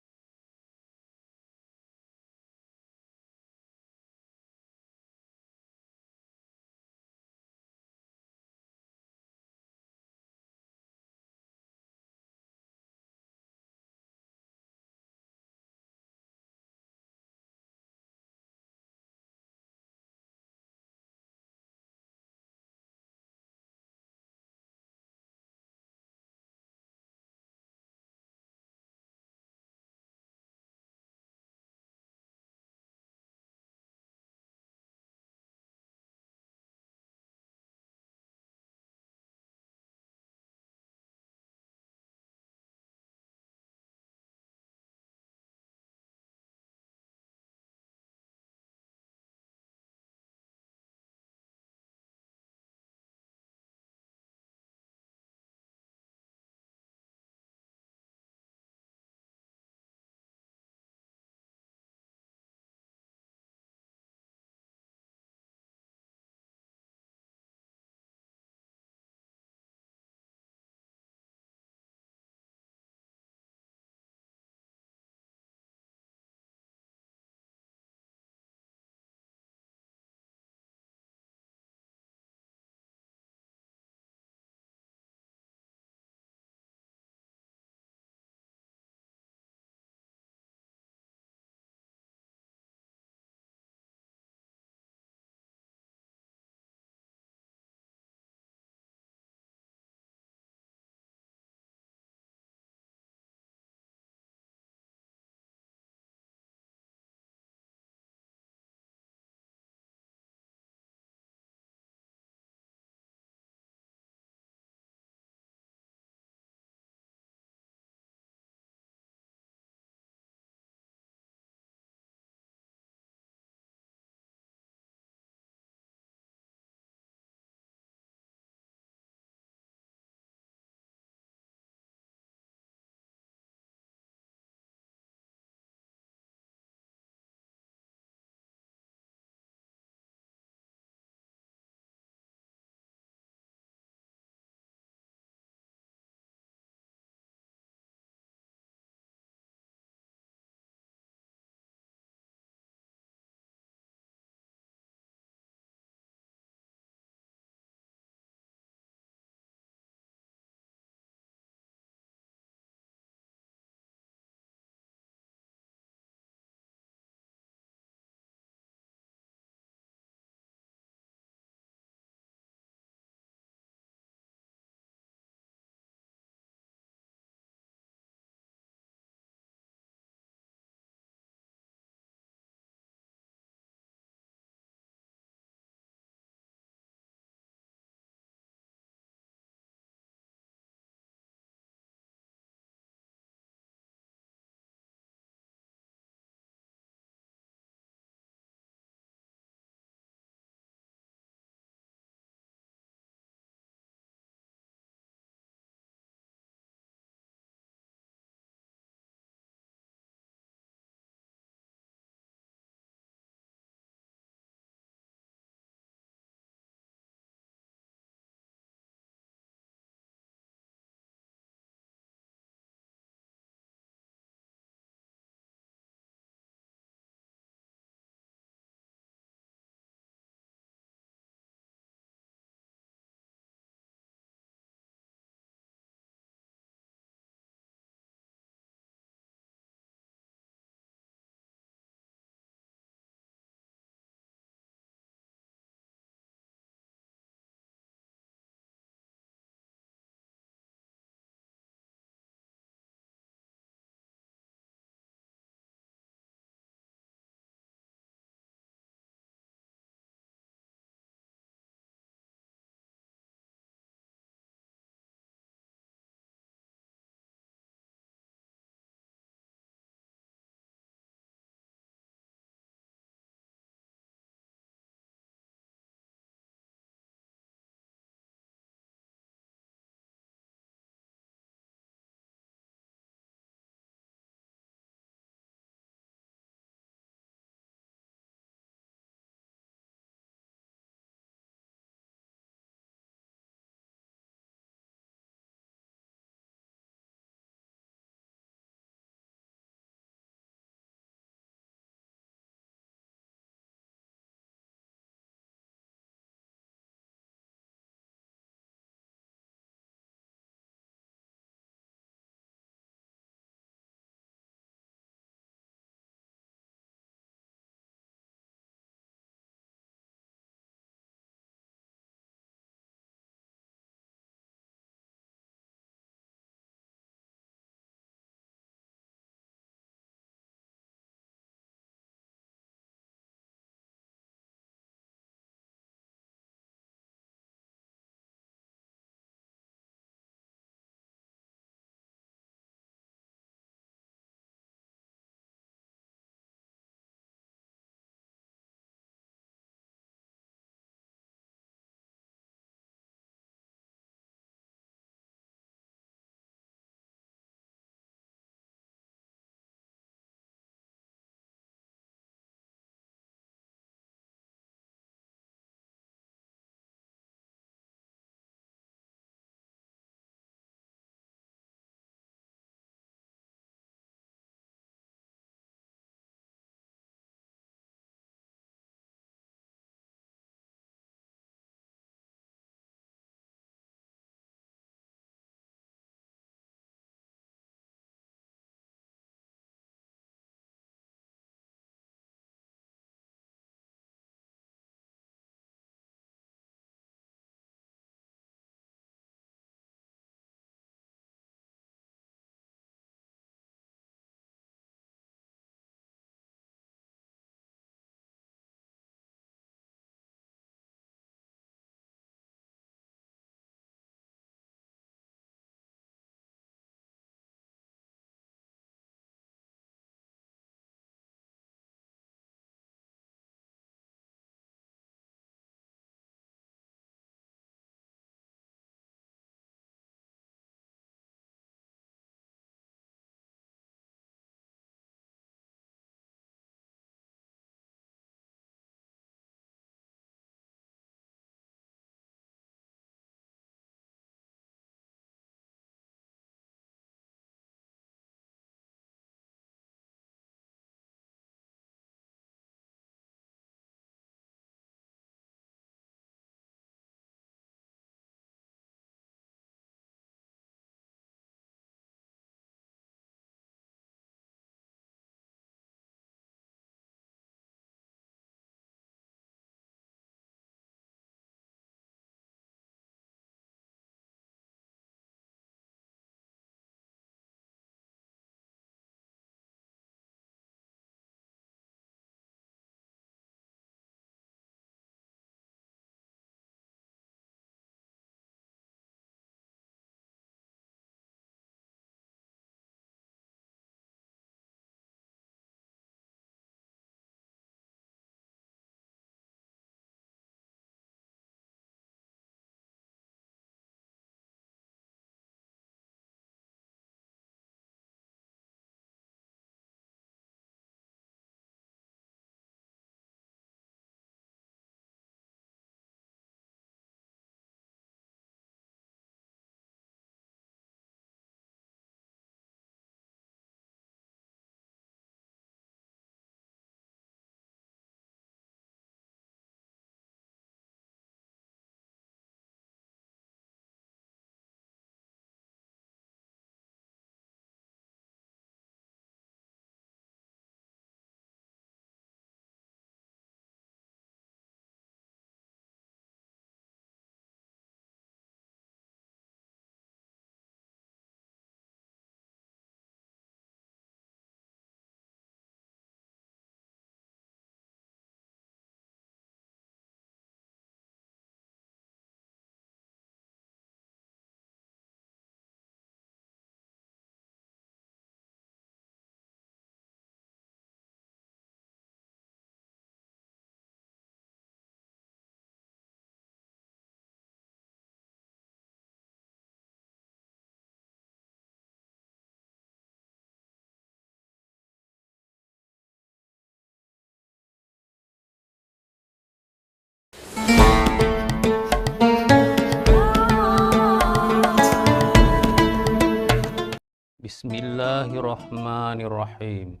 Bismillahirrahmanirrahim.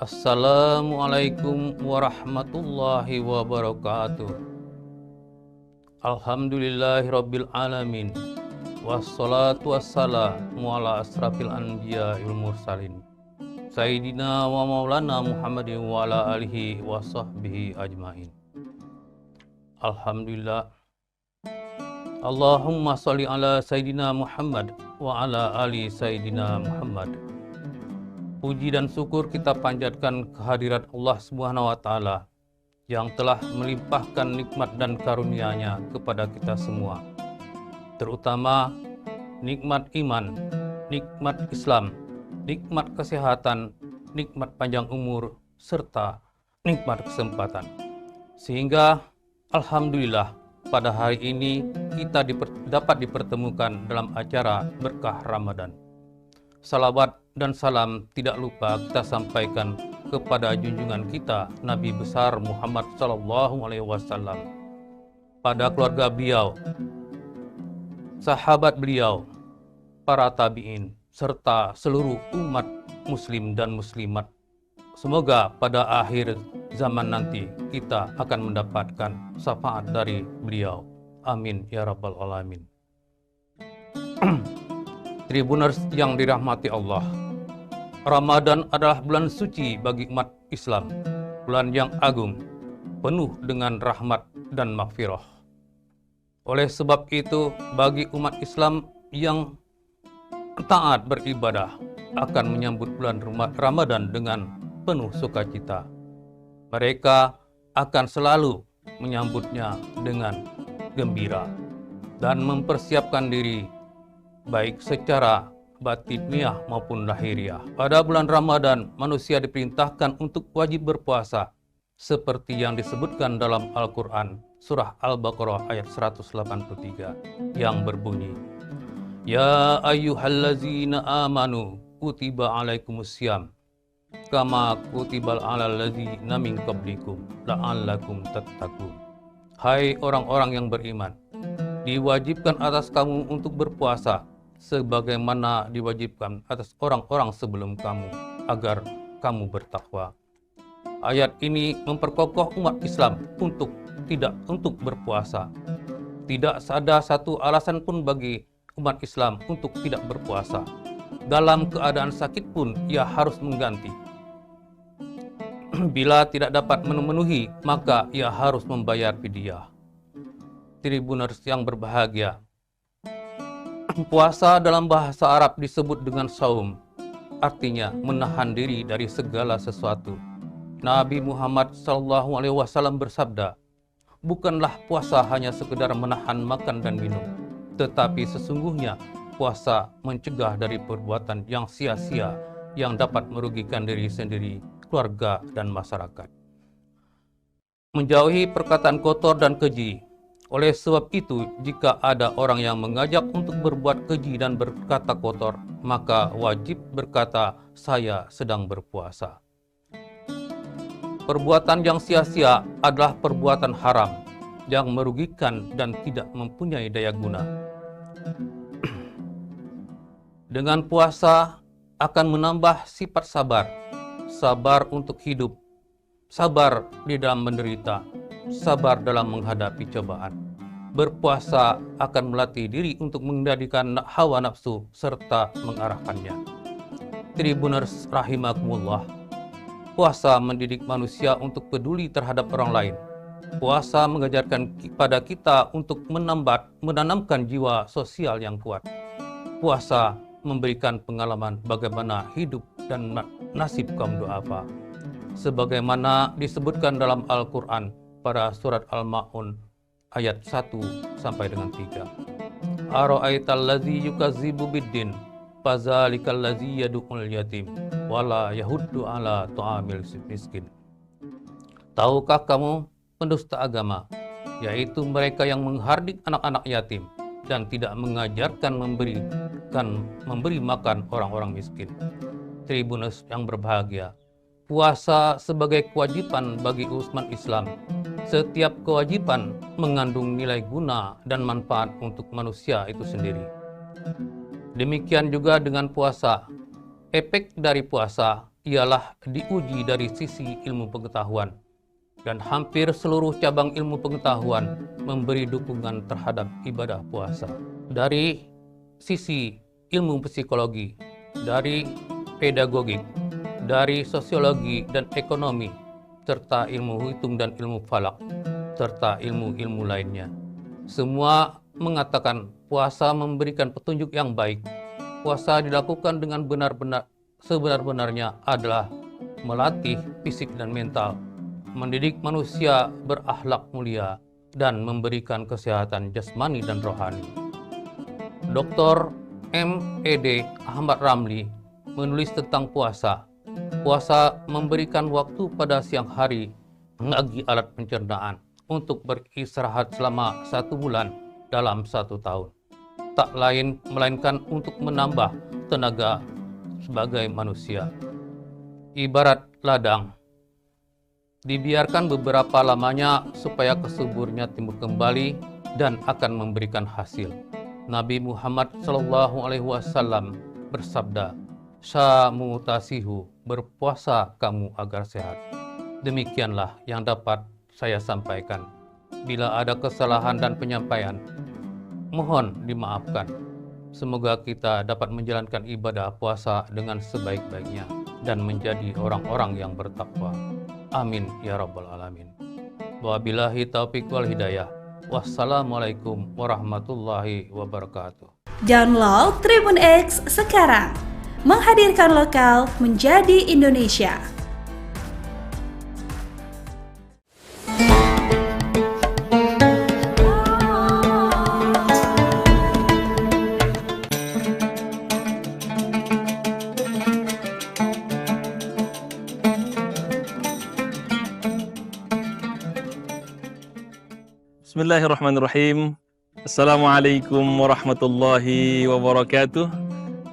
Assalamualaikum warahmatullahi wabarakatuh. Alhamdulillahirabbil alamin. Wassalatu wassalamu ala asrafil anbiya wal mursalin. Sayyidina wa maulana Muhammadin wa ala alihi wa sahbihi ajmain. Alhamdulillah. Allahumma sholli ala Sayyidina Muhammad wa ala ali Sayyidina Muhammad. Puji dan syukur kita panjatkan kehadirat Allah Subhanahu wa taala yang telah melimpahkan nikmat dan karunia-Nya kepada kita semua. Terutama nikmat iman, nikmat Islam, nikmat kesehatan, nikmat panjang umur, serta nikmat kesempatan. Sehingga alhamdulillah pada hari ini kita dapat dipertemukan dalam acara berkah Ramadan. Salawat dan salam tidak lupa kita sampaikan kepada junjungan kita Nabi besar Muhammad SAW, pada keluarga beliau, sahabat beliau, para tabi'in, serta seluruh umat muslim dan muslimat. Semoga pada akhir zaman nanti kita akan mendapatkan syafaat dari beliau. Amin ya rabbal alamin. Tribuners yang dirahmati Allah, Ramadan adalah bulan suci bagi umat Islam, bulan yang agung, penuh dengan rahmat dan maghfirah. Oleh sebab itu, bagi umat Islam yang taat beribadah akan menyambut bulan Ramadan dengan penuh sukacita. Mereka akan selalu menyambutnya dengan gembira dan mempersiapkan diri baik secara batiniah maupun lahiriah. Pada bulan Ramadan, manusia diperintahkan untuk wajib berpuasa seperti yang disebutkan dalam Al-Quran, surah Al-Baqarah ayat 183 yang berbunyi, Ya ayyuhallazina amanu kutiba alaikumussyam kama kutibal alal ladzina min qablikum la'allakum tattaqun. Hai orang-orang yang beriman, diwajibkan atas kamu untuk berpuasa sebagaimana diwajibkan atas orang-orang sebelum kamu agar kamu bertakwa. Ayat ini memperkokoh umat Islam untuk berpuasa. Tidak ada satu alasan pun bagi umat Islam untuk tidak berpuasa. Dalam keadaan sakit pun ia harus mengganti. Bila tidak dapat memenuhi, maka ia harus membayar fidyah. Tribuners yang berbahagia, puasa dalam bahasa Arab disebut dengan saum, artinya menahan diri dari segala sesuatu. Nabi Muhammad SAW bersabda, bukanlah puasa hanya sekedar menahan makan dan minum, tetapi sesungguhnya puasa mencegah dari perbuatan yang sia-sia yang dapat merugikan diri sendiri, keluarga, dan masyarakat. Menjauhi perkataan kotor dan keji. Oleh sebab itu, jika ada orang yang mengajak untuk berbuat keji dan berkata kotor, maka wajib berkata, saya sedang berpuasa. Perbuatan yang sia-sia adalah perbuatan haram, yang merugikan dan tidak mempunyai daya guna. Dengan puasa akan menambah sifat sabar, sabar untuk hidup, sabar di dalam menderita, sabar dalam menghadapi cobaan. Berpuasa akan melatih diri untuk mengendalikan hawa nafsu serta mengarahkannya. Tribuners rahimakumullah, puasa mendidik manusia untuk peduli terhadap orang lain. Puasa mengajarkan kepada kita untuk menanamkan jiwa sosial yang kuat. Puasa memberikan pengalaman bagaimana hidup dan nasib kaum du'afa. Sebagaimana disebutkan dalam Al-Quran pada surat Al-Ma'un ayat 1 sampai dengan 3. Ara'aital ladzi yukazzibu biddin fazalikal ladzi yad'ul yatim wala yahuddu ala ta'amil miskin. Tahukah kamu pendusta agama, yaitu mereka yang menghardik anak-anak yatim dan tidak mengajarkan memberi makan orang-orang miskin. Tribunus yang berbahagia, puasa sebagai kewajiban bagi umat Islam. Setiap kewajiban mengandung nilai guna dan manfaat untuk manusia itu sendiri. Demikian juga dengan puasa. Efek dari puasa ialah diuji dari sisi ilmu pengetahuan. Dan hampir seluruh cabang ilmu pengetahuan memberi dukungan terhadap ibadah puasa. Dari sisi ilmu psikologi, dari pedagogik, dari sosiologi dan ekonomi, serta ilmu hitung dan ilmu falak, serta ilmu-ilmu lainnya. Semua mengatakan puasa memberikan petunjuk yang baik. Puasa dilakukan dengan sebenar-benarnya adalah melatih fisik dan mental, mendidik manusia berakhlak mulia, dan memberikan kesehatan jasmani dan rohani. Dr. M.Ed. Ahmad Ramli menulis tentang puasa. Puasa memberikan waktu pada siang hari bagi alat pencernaan untuk beristirahat selama 1 bulan dalam 1 tahun. Tak lain melainkan untuk menambah tenaga sebagai manusia. Ibarat ladang, dibiarkan beberapa lamanya supaya kesuburnya timbul kembali dan akan memberikan hasil. Nabi Muhammad SAW bersabda, "Samu tasihu, berpuasa kamu agar sehat." Demikianlah yang dapat saya sampaikan. Bila ada kesalahan dan penyampaian, mohon dimaafkan. Semoga kita dapat menjalankan ibadah puasa dengan sebaik-baiknya dan menjadi orang-orang yang bertakwa. Amin ya rabbal alamin. Wabillahi taufiq wal hidayah. Wassalamualaikum warahmatullahi wabarakatuh. Download Tribun X sekarang. Menghadirkan lokal menjadi Indonesia. Bismillahirrahmanirrahim. Assalamualaikum warahmatullahi wabarakatuh.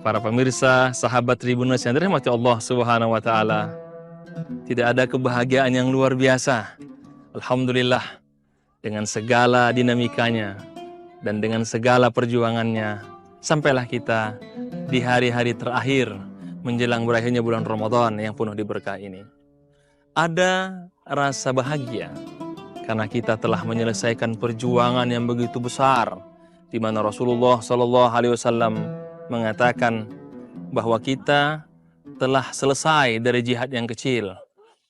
Para pemirsa, sahabat Tribunnews yang dirahmati Allah Subhanahu wa taala. Tidak ada kebahagiaan yang luar biasa. Alhamdulillah, dengan segala dinamikanya dan dengan segala perjuangannya, sampailah kita di hari-hari terakhir menjelang berakhirnya bulan Ramadan yang penuh diberkah ini. Ada rasa bahagia karena kita telah menyelesaikan perjuangan yang begitu besar, di mana Rasulullah SAW mengatakan bahwa kita telah selesai dari jihad yang kecil,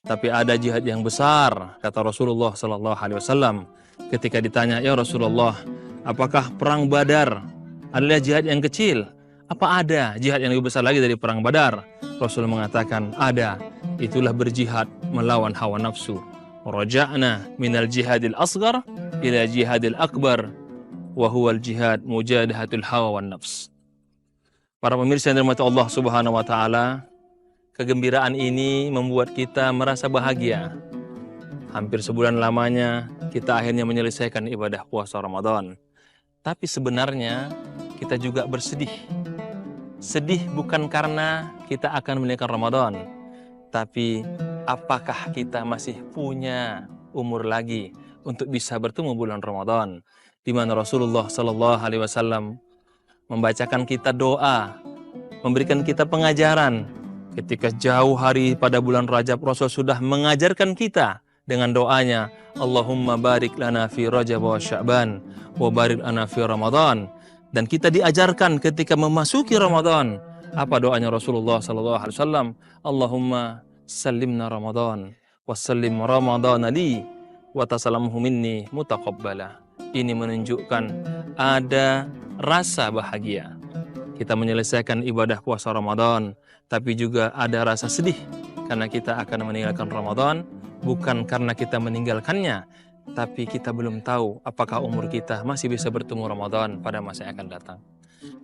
tapi ada jihad yang besar, kata Rasulullah SAW. Ketika ditanya, "Ya Rasulullah, apakah perang Badar adalah jihad yang kecil? Apa ada jihad yang lebih besar lagi dari perang Badar?" Rasul mengatakan, ada. Itulah berjihad melawan hawa nafsu. Raja'na minal jihadil asghar ila jihadil akbar wa huwal jihad mujadahatul hawa wan nafs. Para pemirsa yang dirahmati Allah Subhanahu wa taala, kegembiraan ini membuat kita merasa bahagia. Hampir sebulan lamanya kita akhirnya menyelesaikan ibadah puasa Ramadan. Tapi sebenarnya kita juga bersedih. Sedih bukan karena kita akan menunaikan Ramadan, tapi apakah kita masih punya umur lagi untuk bisa bertemu bulan Ramadan, di mana Rasulullah SAW membacakan kita doa, memberikan kita pengajaran. Ketika jauh hari pada bulan Rajab, Rasul sudah mengajarkan kita dengan doanya, Allahumma barik lana fi Rajab wa Sya'ban wa barik lana fi Ramadan. Dan kita diajarkan ketika memasuki Ramadan, apa doanya Rasulullah SAW? Allahumma sallimna Ramadan wa sallim Ramadan li wa tasalamhu minni mutaqabbala. Ini menunjukkan ada rasa bahagia. Kita menyelesaikan ibadah puasa Ramadan, tapi juga ada rasa sedih karena kita akan meninggalkan Ramadan, bukan karena kita meninggalkannya, tapi kita belum tahu apakah umur kita masih bisa bertemu Ramadan pada masa yang akan datang.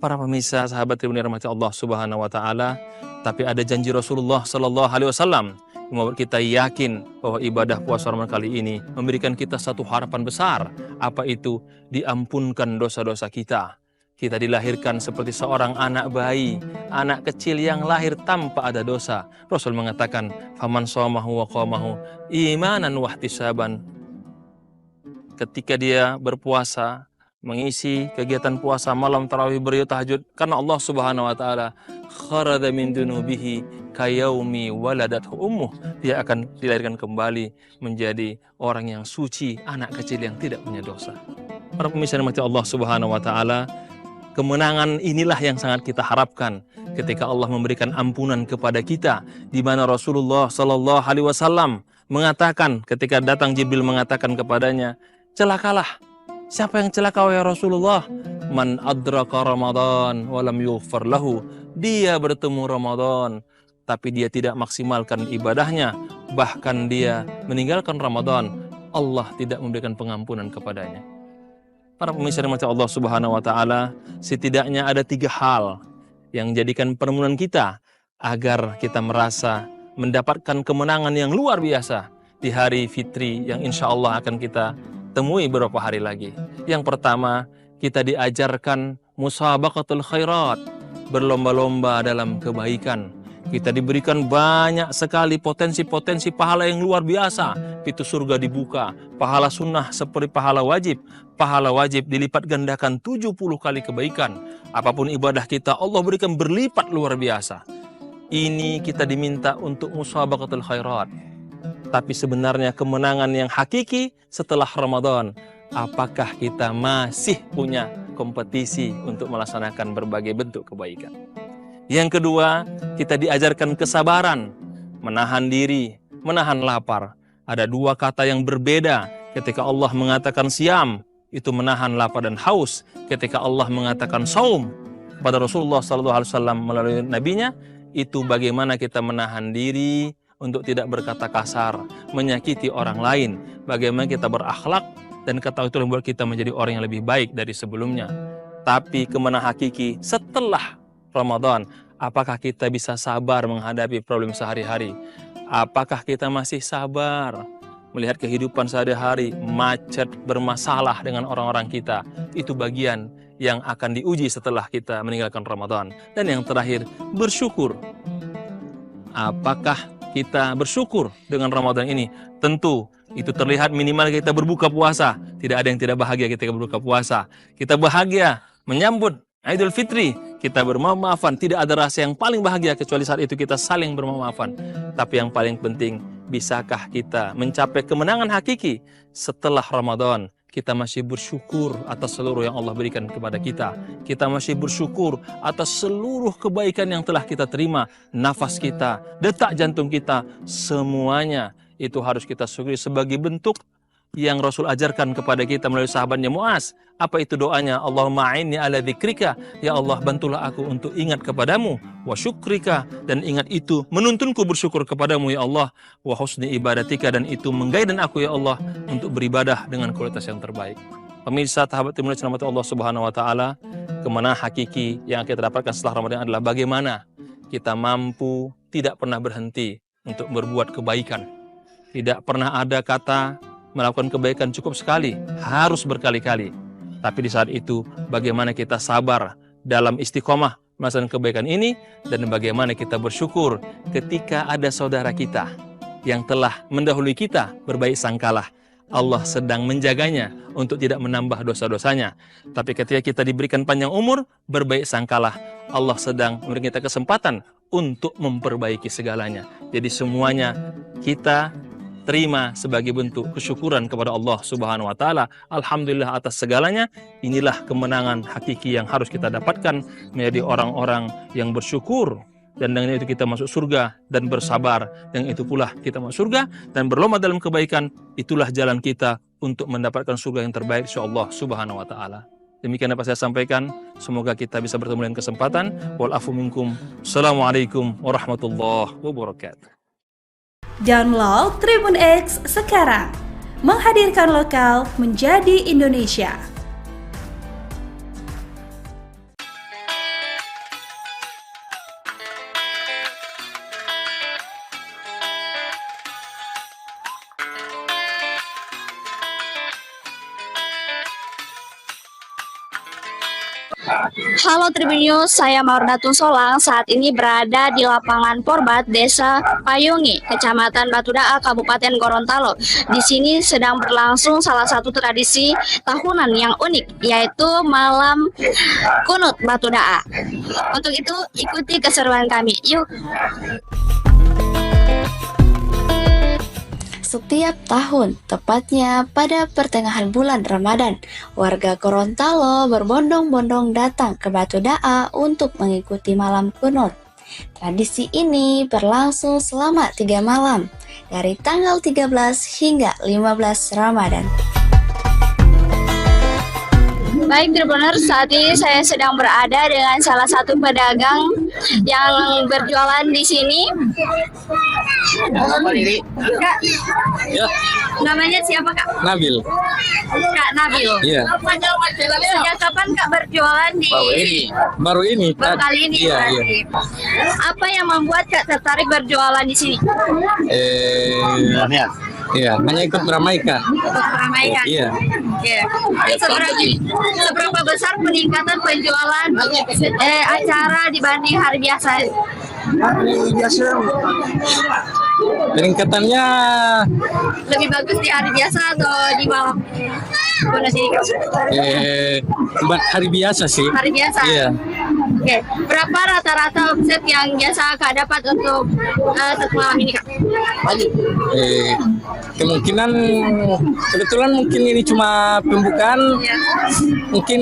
Para pemirsa, sahabat Tribun yang dirahmati Allah Subhanahu wa taala, tapi ada janji Rasulullah sallallahu alaihi wasallam yang membuat kita yakin bahwa ibadah puasa Ramadan kali ini memberikan kita satu harapan besar. Apa itu? Diampunkan dosa-dosa kita. Kita dilahirkan seperti seorang anak bayi, anak kecil yang lahir tanpa ada dosa. Rasul mengatakan, "Faman shamahu wa qamahu imanan wa ihtisaban." Ketika dia berpuasa, mengisi kegiatan puasa malam tarawih beribadah tahajud karena Allah Subhanahu wa taala kharada min dunubihi kayaumi waladathu ummuh. Dia akan dilahirkan kembali menjadi orang yang suci, anak kecil yang tidak punya dosa. Para pemirsa yang dirahmati Allah Subhanahu wa taala, kemenangan inilah yang sangat kita harapkan ketika Allah memberikan ampunan kepada kita, di mana Rasulullah sallallahu alaihi wasallam mengatakan ketika datang Jibril mengatakan kepadanya, celakalah. Siapa yang celaka ya Rasulullah? Man adraka Ramadan walam yughfar lahu. Dia bertemu Ramadan tapi dia tidak maksimalkan ibadahnya, bahkan dia meninggalkan Ramadan, Allah tidak memberikan pengampunan kepadanya. Para pemirsa yang dirahmati Allah Subhanahu wa taala, setidaknya ada 3 hal yang menjadikan permohonan kita agar kita merasa mendapatkan kemenangan yang luar biasa di hari fitri yang insya Allah akan kita temui beberapa hari lagi. Yang pertama, kita diajarkan musabaqatul khairat, berlomba-lomba dalam kebaikan. Kita diberikan banyak sekali potensi-potensi pahala yang luar biasa. Pintu surga dibuka, pahala sunnah seperti pahala wajib. Pahala wajib dilipat gandakan 70 kali kebaikan. Apapun ibadah kita, Allah berikan berlipat luar biasa. Ini kita diminta untuk musabaqatul khairat. Tapi sebenarnya kemenangan yang hakiki setelah Ramadan, apakah kita masih punya kompetisi untuk melaksanakan berbagai bentuk kebaikan? Yang kedua, kita diajarkan kesabaran, menahan diri, menahan lapar. Ada 2 kata yang berbeda ketika Allah mengatakan siam, itu menahan lapar dan haus. Ketika Allah mengatakan saum kepada Rasulullah SAW melalui nabinya, itu bagaimana kita menahan diri untuk tidak berkata kasar, menyakiti orang lain, bagaimana kita berakhlak, dan kata itu membuat kita menjadi orang yang lebih baik dari sebelumnya. Tapi kemenangan hakiki setelah Ramadan, apakah kita bisa sabar menghadapi problem sehari-hari? Apakah kita masih sabar melihat kehidupan sehari-hari macet, bermasalah dengan orang-orang kita? Itu bagian yang akan diuji setelah kita meninggalkan Ramadan. Dan yang terakhir, bersyukur. Apakah kita bersyukur dengan Ramadan ini? Tentu itu terlihat minimal kita berbuka puasa. Tidak ada yang tidak bahagia ketika berbuka puasa. Kita bahagia menyambut Idul Fitri, kita bermaaf-maafan. Tidak ada rasa yang paling bahagia kecuali saat itu kita saling bermaaf-maafan. Tapi yang paling penting, bisakah kita mencapai kemenangan hakiki setelah Ramadan? Kita masih bersyukur atas seluruh yang Allah berikan kepada kita. Kita masih bersyukur atas seluruh kebaikan yang telah kita terima. Nafas kita, detak jantung kita, semuanya itu harus kita syukuri sebagai bentuk yang Rasul ajarkan kepada kita melalui sahabatnya Muaz. Apa itu doanya? Allahumma a'inni ala dzikrika, ya Allah bantulah aku untuk ingat kepadamu, wa syukrika, dan ingat itu menuntunku bersyukur kepadamu ya Allah, wa husni ibadatika, dan itu menggaidan aku ya Allah untuk beribadah dengan kualitas yang terbaik. Pemirsa, sahabat timur rahmati Allah Subhanahu wa taala, kemenangan hakiki yang kita dapatkan setelah Ramadan adalah bagaimana kita mampu tidak pernah berhenti untuk berbuat kebaikan. Tidak pernah ada kata melakukan kebaikan cukup sekali, harus berkali-kali. Tapi di saat itu, bagaimana kita sabar dalam istiqomah melaksanakan kebaikan ini, dan bagaimana kita bersyukur ketika ada saudara kita yang telah mendahului kita berbaik sangkalah. Allah sedang menjaganya untuk tidak menambah dosa-dosanya. Tapi ketika kita diberikan panjang umur, berbaik sangkalah. Allah sedang memberi kita kesempatan untuk memperbaiki segalanya. Jadi semuanya kita terima sebagai bentuk kesyukuran kepada Allah Subhanahu wa taala. Alhamdulillah atas segalanya. Inilah kemenangan hakiki yang harus kita dapatkan, menjadi orang-orang yang bersyukur, dan dengan itu kita masuk surga, dan bersabar, dan itu pula kita masuk surga dan berlomba dalam kebaikan. Itulah jalan kita untuk mendapatkan surga yang terbaik insyaallah Subhanahu wa taala. Demikian dapat saya sampaikan. Semoga kita bisa bertemu dengan kesempatan. Wal afu minkum. Assalamualaikum warahmatullahi wabarakatuh. Download Tribun X sekarang, menghadirkan lokal menjadi Indonesia. Halo Tribunnews, saya Maurdatun Solang. Saat ini berada di lapangan Porbat, Desa Payungi, Kecamatan Batudaa, Kabupaten Gorontalo. Di sini sedang berlangsung salah satu tradisi tahunan yang unik, yaitu malam kunut Batudaa. Untuk itu, ikuti keseruan kami. Yuk! Setiap tahun, tepatnya pada pertengahan bulan Ramadan, warga Gorontalo berbondong-bondong datang ke Batudaa untuk mengikuti malam kunut. Tradisi ini berlangsung selama 3 malam, dari tanggal 13 hingga 15 Ramadan. Baik Tribuners, saat ini saya sedang berada dengan salah satu pedagang yang berjualan di sini. Kak, Ya, namanya siapa Kak? Nabil. Kak Nabil. Iya. Sejak kapan Kak berjualan di Baru ini. baru kali ini? Iya, berarti. iya. Apa yang membuat Kak tertarik berjualan di sini? Iya, hanya ikut meramaikan. Meramaikan. Iya. Oke. Seberapa besar peningkatan penjualan acara dibanding hari biasa? Peningkatannya Lebih bagus di hari biasa atau di malam? hari biasa sih. Hari biasa. Iya. Oke. Berapa rata-rata omset yang biasa Kak dapat untuk malam ini Kak? Kemungkinan kebetulan mungkin ini cuma pembukaan, mungkin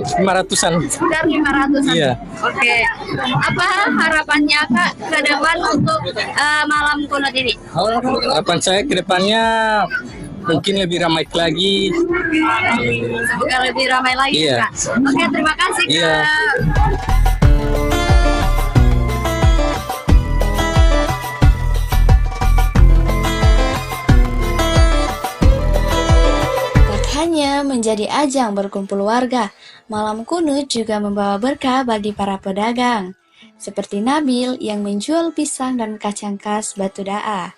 500-an. Sekitar 500-an. Iya. Oke. Apa harapannya Kak ke depan untuk malam kunut ini? Harapan saya ke depannya mungkin lebih ramai lagi. Semoga lebih ramai lagi Iya. Kak. Oke, terima kasih Kak. Iya. Hanya menjadi ajang berkumpul warga, malam kunut juga membawa berkah bagi para pedagang, seperti Nabil yang menjual pisang dan kacang khas Batudaa.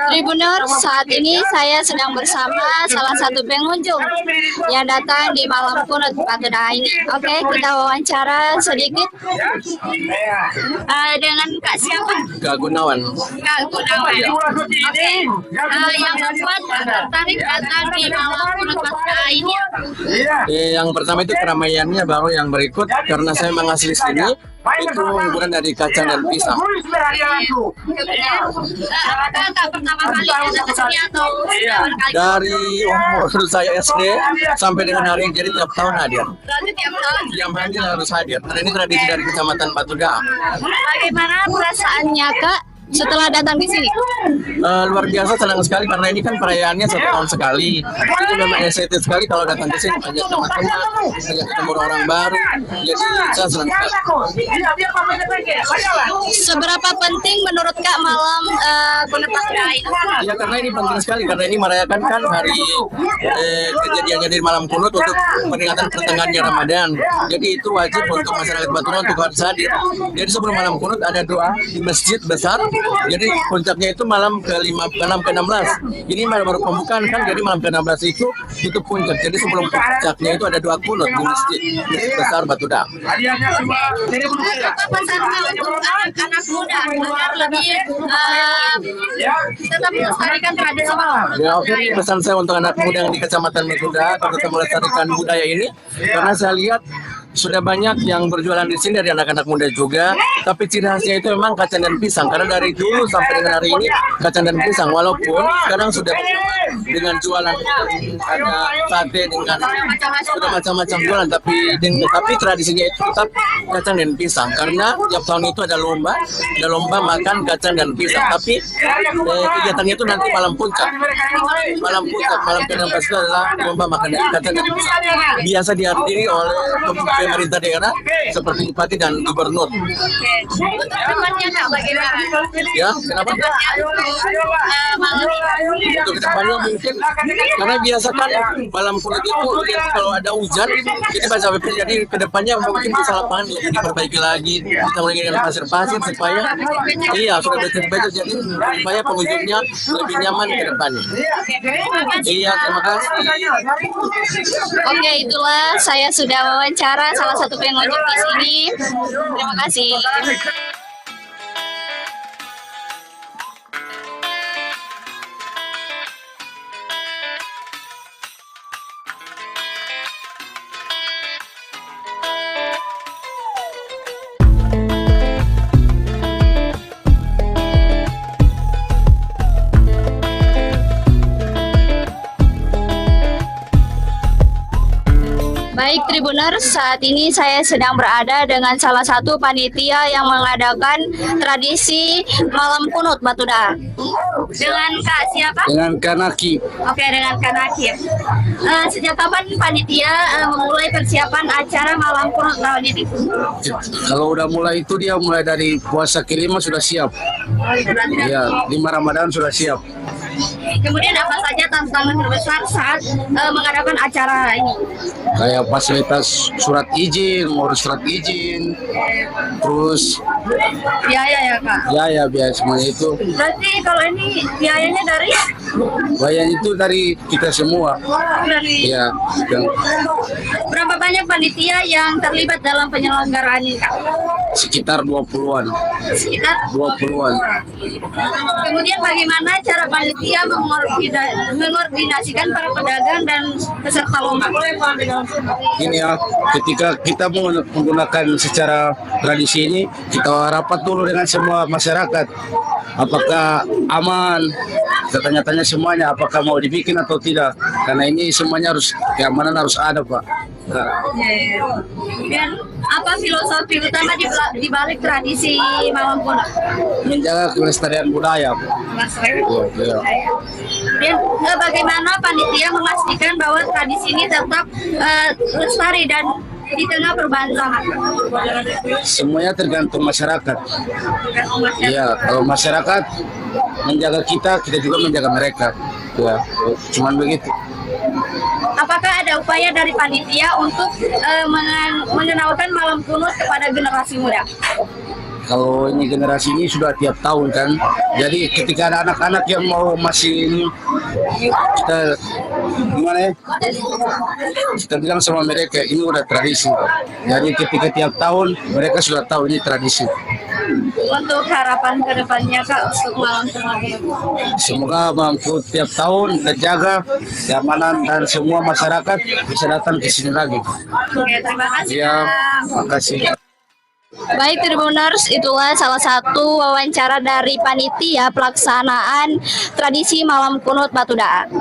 Tribuners, saat ini saya sedang bersama salah satu pengunjung yang datang di malam kunut Batudaa ini. Oke, kita wawancara sedikit dengan Kak siapa? Kak Gunawan. Kak Gunawan. Oke, yang membuat tertarik datang di malam kunut Batudaa ini? Yang pertama itu keramaiannya, baru yang berikut karena saya memang asli sini. Itu hiburan dari kacang dan pisang. Apakah Kak pertama kali datang ke sini atau sudah berkali-kali? Dari umur saya SD sampai dengan hari ini, jadi tiap tahun hadir. Berarti tiap tahun? Tiap hari harus hadir. Karena ini tradisi dari Kecamatan Batudaa. Bagaimana perasaannya Kak setelah datang di sini? Luar biasa, senang sekali karena ini kan perayaannya 1 tahun sekali. Itu memang excited sekali kalau datang ke sini, banyak teman-teman, banyak ketemu orang baru. Jadi saya senang sekali. Seberapa penting menurut Kak malam kunut Batudaa ini? Ya karena ini penting sekali, karena ini merayakan kan hari kejadiannya di malam kunut untuk peringatan pertengahannya Ramadan. Jadi itu wajib untuk masyarakat Batudaa untuk harus hadir. Jadi sebelum malam kunut ada doa di masjid besar. Jadi puncaknya itu malam ke-16. Ini malam baru pembukaan kan, jadi malam ke-16 itu puncak. Jadi sebelum puncaknya itu ada doa kunut di masjid besar Batudaa. Apa pesan untuk anak-anak muda agar lebih tetap melestarikan tradisi malam? Ya, oke, pesan saya untuk anak muda yang di Kecamatan Batudaa tetap melestarikan budaya ini, karena saya lihat sudah banyak yang berjualan di sini dari anak-anak muda juga, tapi ciri khasnya itu memang kacang dan pisang. Karena dari dulu sampai dengan hari ini kacang dan pisang, walaupun sekarang sudah dengan jualan ada sate dengan sudah macam-macam jualan, tapi tradisinya itu tetap kacang dan pisang. Karena tiap tahun itu ada lomba makan kacang dan pisang. Tapi kegiatannya itu nanti malam puncak, malam ke-16 itu adalah lomba makan kacang dan pisang. Biasa dihadiri oleh pemerintah daerah seperti bupati dan gubernur. Depannya Kak bagaimana? Ya, kenapa? Untuk kedepannya mungkin karena biasa kan malam kunut itu kalau ada hujan itu baca BP, jadi kedepannya mungkin bisa lapangan diperbaiki lagi, kita mulai dengan pasir-pasir supaya sudah betul-betul jadi supaya pengunjungnya lebih nyaman ke depannya. Iya, terima kasih. Oke, itulah saya sudah wawancara salah satu pengunjung di sini. Terima kasih. Baik Tribuners, saat ini saya sedang berada dengan salah satu panitia yang mengadakan tradisi malam kunut Batu Daha. Dengan Kak siapa? Dengan Kanaki. Oke, dengan Kanaki. Sejak kapan panitia memulai persiapan acara malam kunut tahun ini? Kalau udah mulai itu dia mulai dari puasa kelima sudah siap. Iya, 5 Ramadan sudah siap. Kemudian apa saja tantangan terbesar saat mengadakan acara ini? Kayak fasilitas surat izin, ngurus surat izin, terus Biaya ya Kak? biaya semuanya itu. Berarti kalau ini biayanya dari? Biayanya itu dari kita semua. Dari? Iya. Berapa banyak panitia yang terlibat dalam penyelenggaraan ini Kak? Sekitar 20-an. Sekitar? 20-an. Kemudian bagaimana cara panitia mengordinasikan para pedagang dan peserta lomba? Gini ya, ketika kita menggunakan secara tradisi ini, kita rapat dulu dengan semua masyarakat. Apakah aman? Kita tanya-tanya semuanya, apakah mau dibikin atau tidak. Karena ini semuanya keamanan harus ada, Pak. Nah. Dan apa filosofi utama di balik tradisi malam kunut? Menjaga kelestarian budaya. Ya. Dan bagaimana panitia memastikan bahwa tradisi ini tetap lestari dan di tengah perubahan zaman? Semuanya tergantung masyarakat. Iya, kalau masyarakat menjaga kita juga menjaga mereka. Ya, cuman begitu. Apakah ada upaya dari panitia untuk mengenalkan malam kunut kepada generasi muda? Kalau ini generasi ini sudah tiap tahun kan, jadi ketika ada anak-anak yang mau masih ini, kita gimana ya? Kita bilang sama mereka ini udah tradisi. Jadi ketika tiap tahun mereka sudah tahu ini tradisi. Untuk harapan kedepannya Kak untuk malam kunut? Semoga mampu tiap tahun terjaga keamanan dan semua masyarakat bisa datang ke sini lagi. Oke, terima kasih. Ya, terima kasih. Baik Tribuners, itulah salah satu wawancara dari panitia pelaksanaan tradisi malam kunut Batu Daha.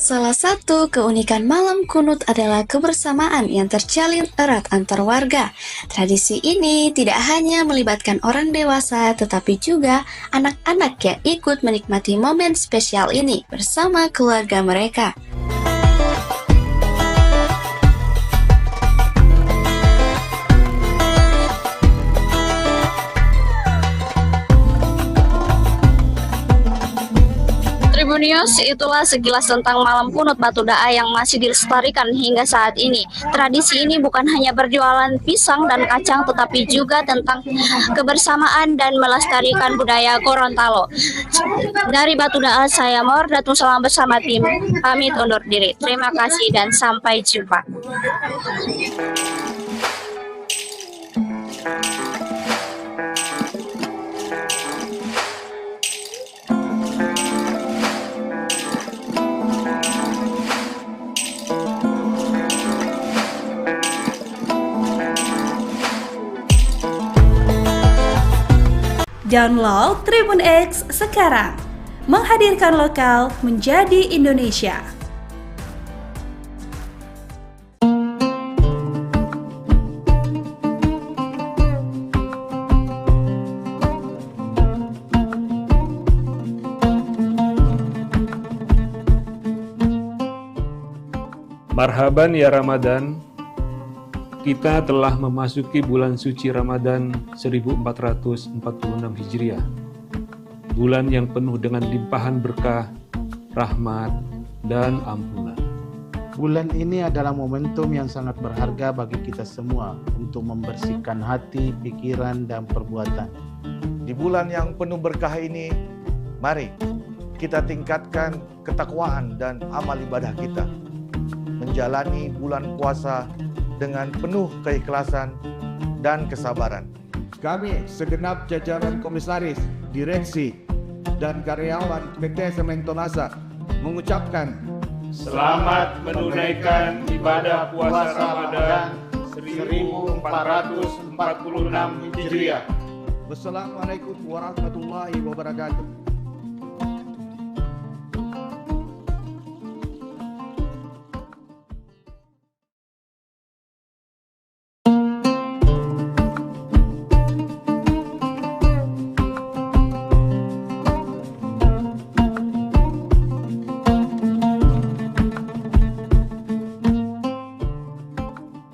Salah satu keunikan malam kunut adalah kebersamaan yang terjalin erat antar warga. Tradisi ini tidak hanya melibatkan orang dewasa, tetapi juga anak-anak yang ikut menikmati momen spesial ini bersama keluarga mereka. Tribunnews, itulah sekilas tentang malam kunut Batu Daha yang masih dilestarikan hingga saat ini. Tradisi ini bukan hanya berjualan pisang dan kacang, tetapi juga tentang kebersamaan dan melestarikan budaya Gorontalo. Dari Batu Daha, saya Mawardatun Solang bersama tim pamit undur diri. Terima kasih dan sampai jumpa. Download Tribun X sekarang, menghadirkan lokal menjadi Indonesia. Marhaban ya Ramadan, kita telah memasuki bulan suci Ramadan 1446 Hijriah. Bulan yang penuh dengan limpahan berkah, rahmat, dan ampunan. Bulan ini adalah momentum yang sangat berharga bagi kita semua untuk membersihkan hati, pikiran, dan perbuatan. Di bulan yang penuh berkah ini, mari kita tingkatkan ketakwaan dan amal ibadah kita. Menjalani bulan puasa dengan penuh keikhlasan dan kesabaran. Kami segenap jajaran komisaris, direksi, dan karyawan PT Semen Tonasa mengucapkan selamat menunaikan ibadah puasa Ramadan 1446 Hijriah. Wassalamualaikum warahmatullahi wabarakatuh.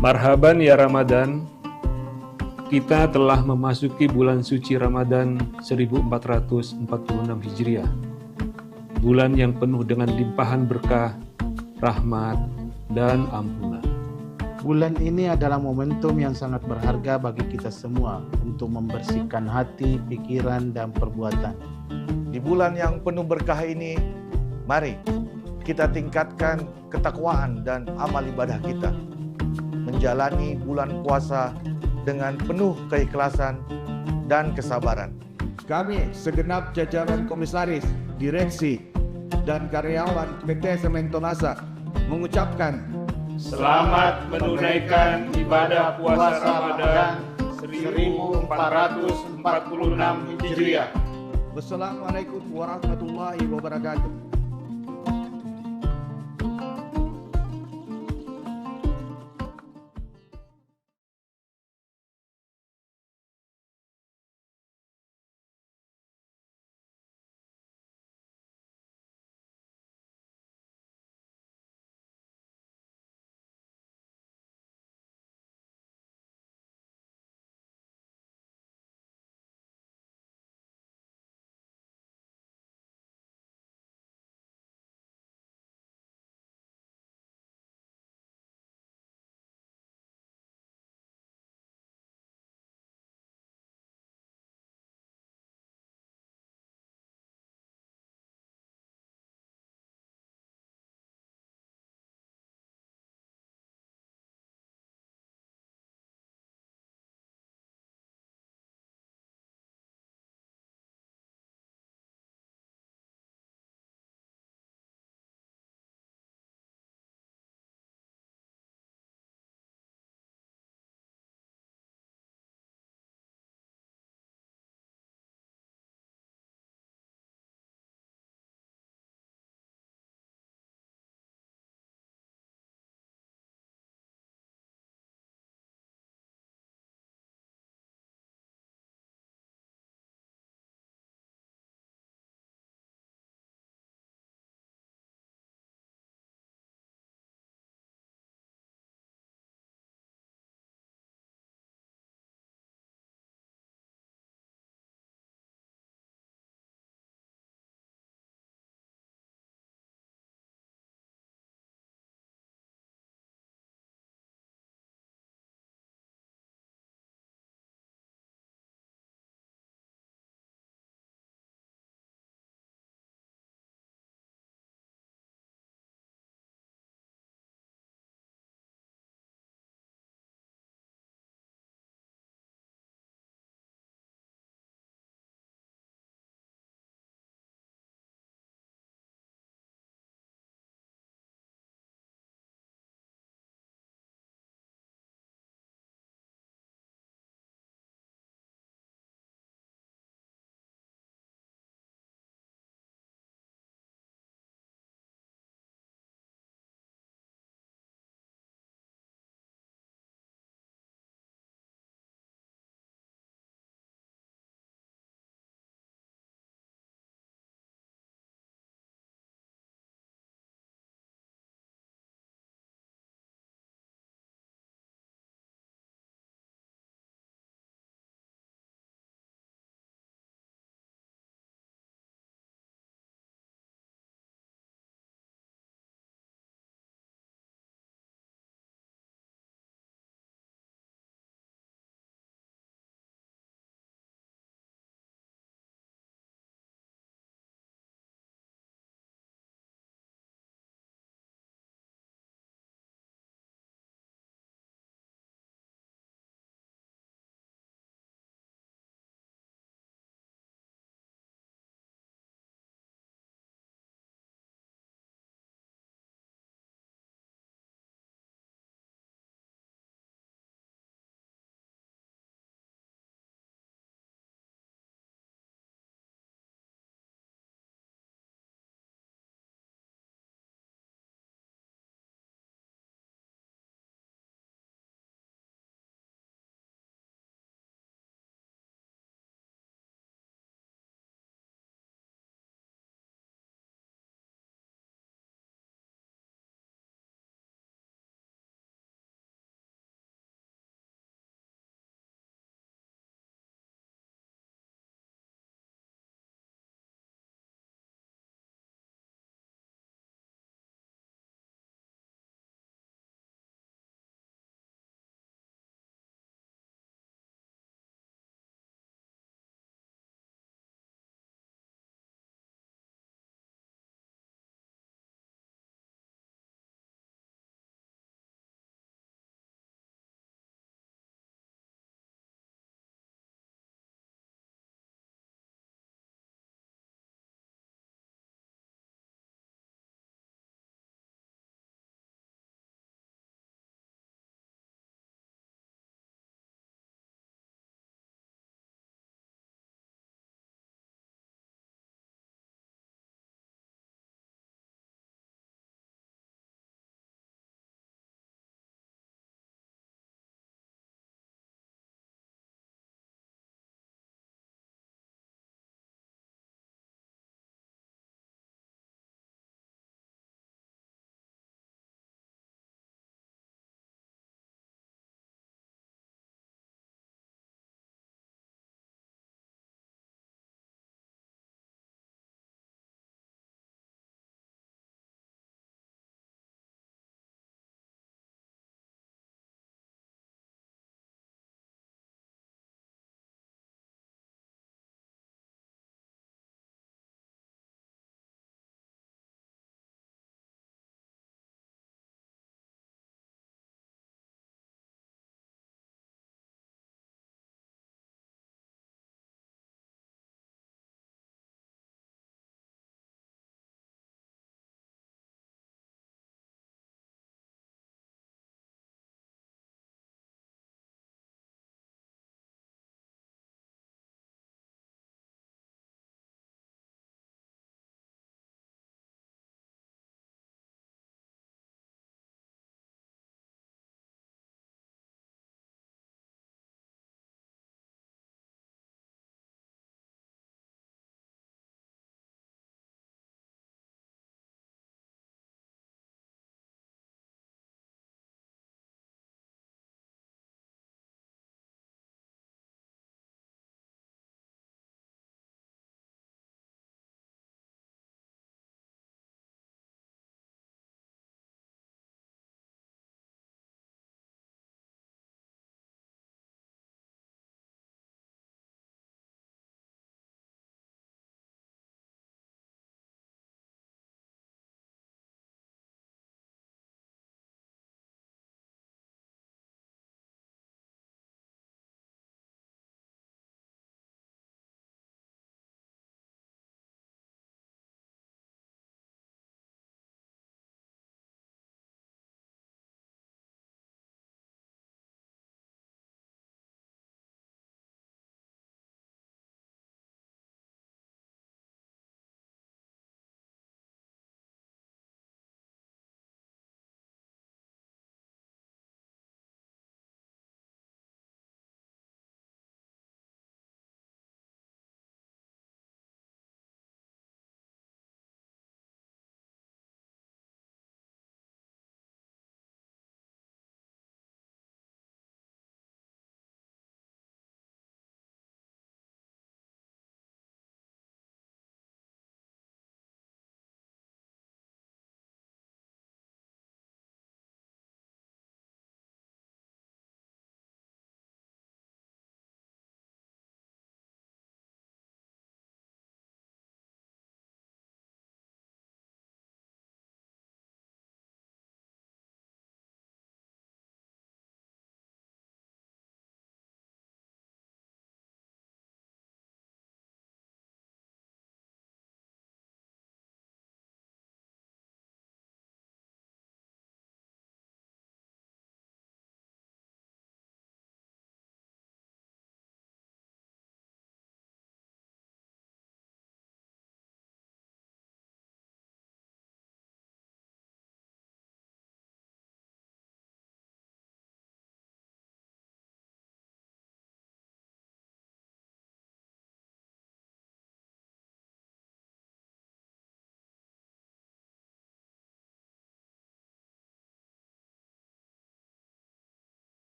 Marhaban ya Ramadan, kita telah memasuki bulan suci Ramadan 1446 Hijriah. Bulan yang penuh dengan limpahan berkah, rahmat, dan ampunan. Bulan ini adalah momentum yang sangat berharga bagi kita semua untuk membersihkan hati, pikiran, dan perbuatan. Di bulan yang penuh berkah ini, mari kita tingkatkan ketakwaan dan amal ibadah kita. Menjalani bulan puasa dengan penuh keikhlasan dan kesabaran. Kami segenap jajaran komisaris, direksi, dan karyawan PT Semen Tonasa mengucapkan selamat menunaikan ibadah puasa Ramadan 1446 Hijriah. Wassalamualaikum warahmatullahi wabarakatuh.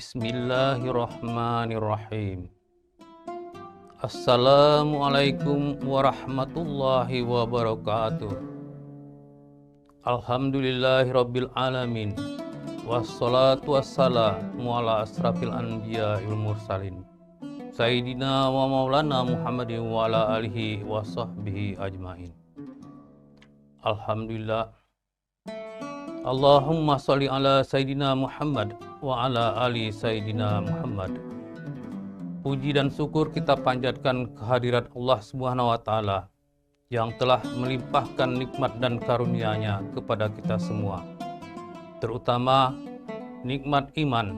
Bismillahirrahmanirrahim. Assalamualaikum warahmatullahi wabarakatuh. Alhamdulillahirabbil alamin. Wassalatu wassalamu ala asrafil anbiya wal mursalin. Sayyidina wa maulana Muhammadin wa ala alihi wa sahbihi ajmain. Alhamdulillah. Allahumma sholli ala Sayyidina Muhammad wa ala ali Sayyidina Muhammad. Puji dan syukur kita panjatkan kehadirat Allah Subhanahu wa taala yang telah melimpahkan nikmat dan karunia-Nya kepada kita semua. Terutama nikmat iman,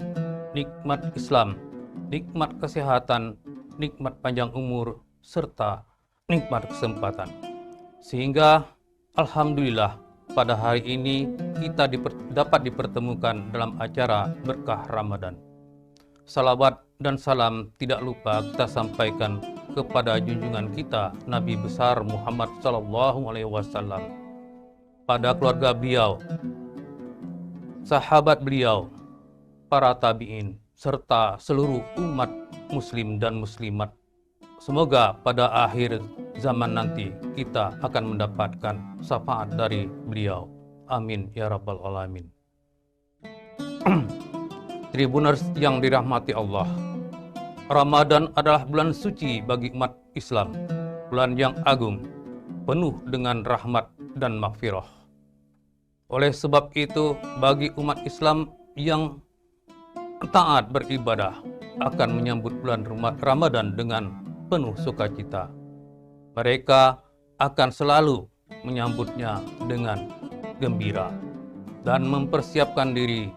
nikmat Islam, nikmat kesehatan, nikmat panjang umur, serta nikmat kesempatan. Sehingga alhamdulillah pada hari ini kita dapat dipertemukan dalam acara berkah Ramadan. Salawat dan salam tidak lupa kita sampaikan kepada junjungan kita Nabi besar Muhammad SAW, pada keluarga beliau, sahabat beliau, para tabi'in, serta seluruh umat muslim dan muslimat. Semoga pada akhir zaman nanti kita akan mendapatkan syafaat dari beliau. Amin ya rabbal alamin. Tribuners yang dirahmati Allah, Ramadan adalah bulan suci bagi umat Islam, bulan yang agung, penuh dengan rahmat dan maghfirah. Oleh sebab itu, bagi umat Islam yang taat beribadah akan menyambut bulan Ramadan dengan penuh sukacita. Mereka akan selalu menyambutnya dengan gembira dan mempersiapkan diri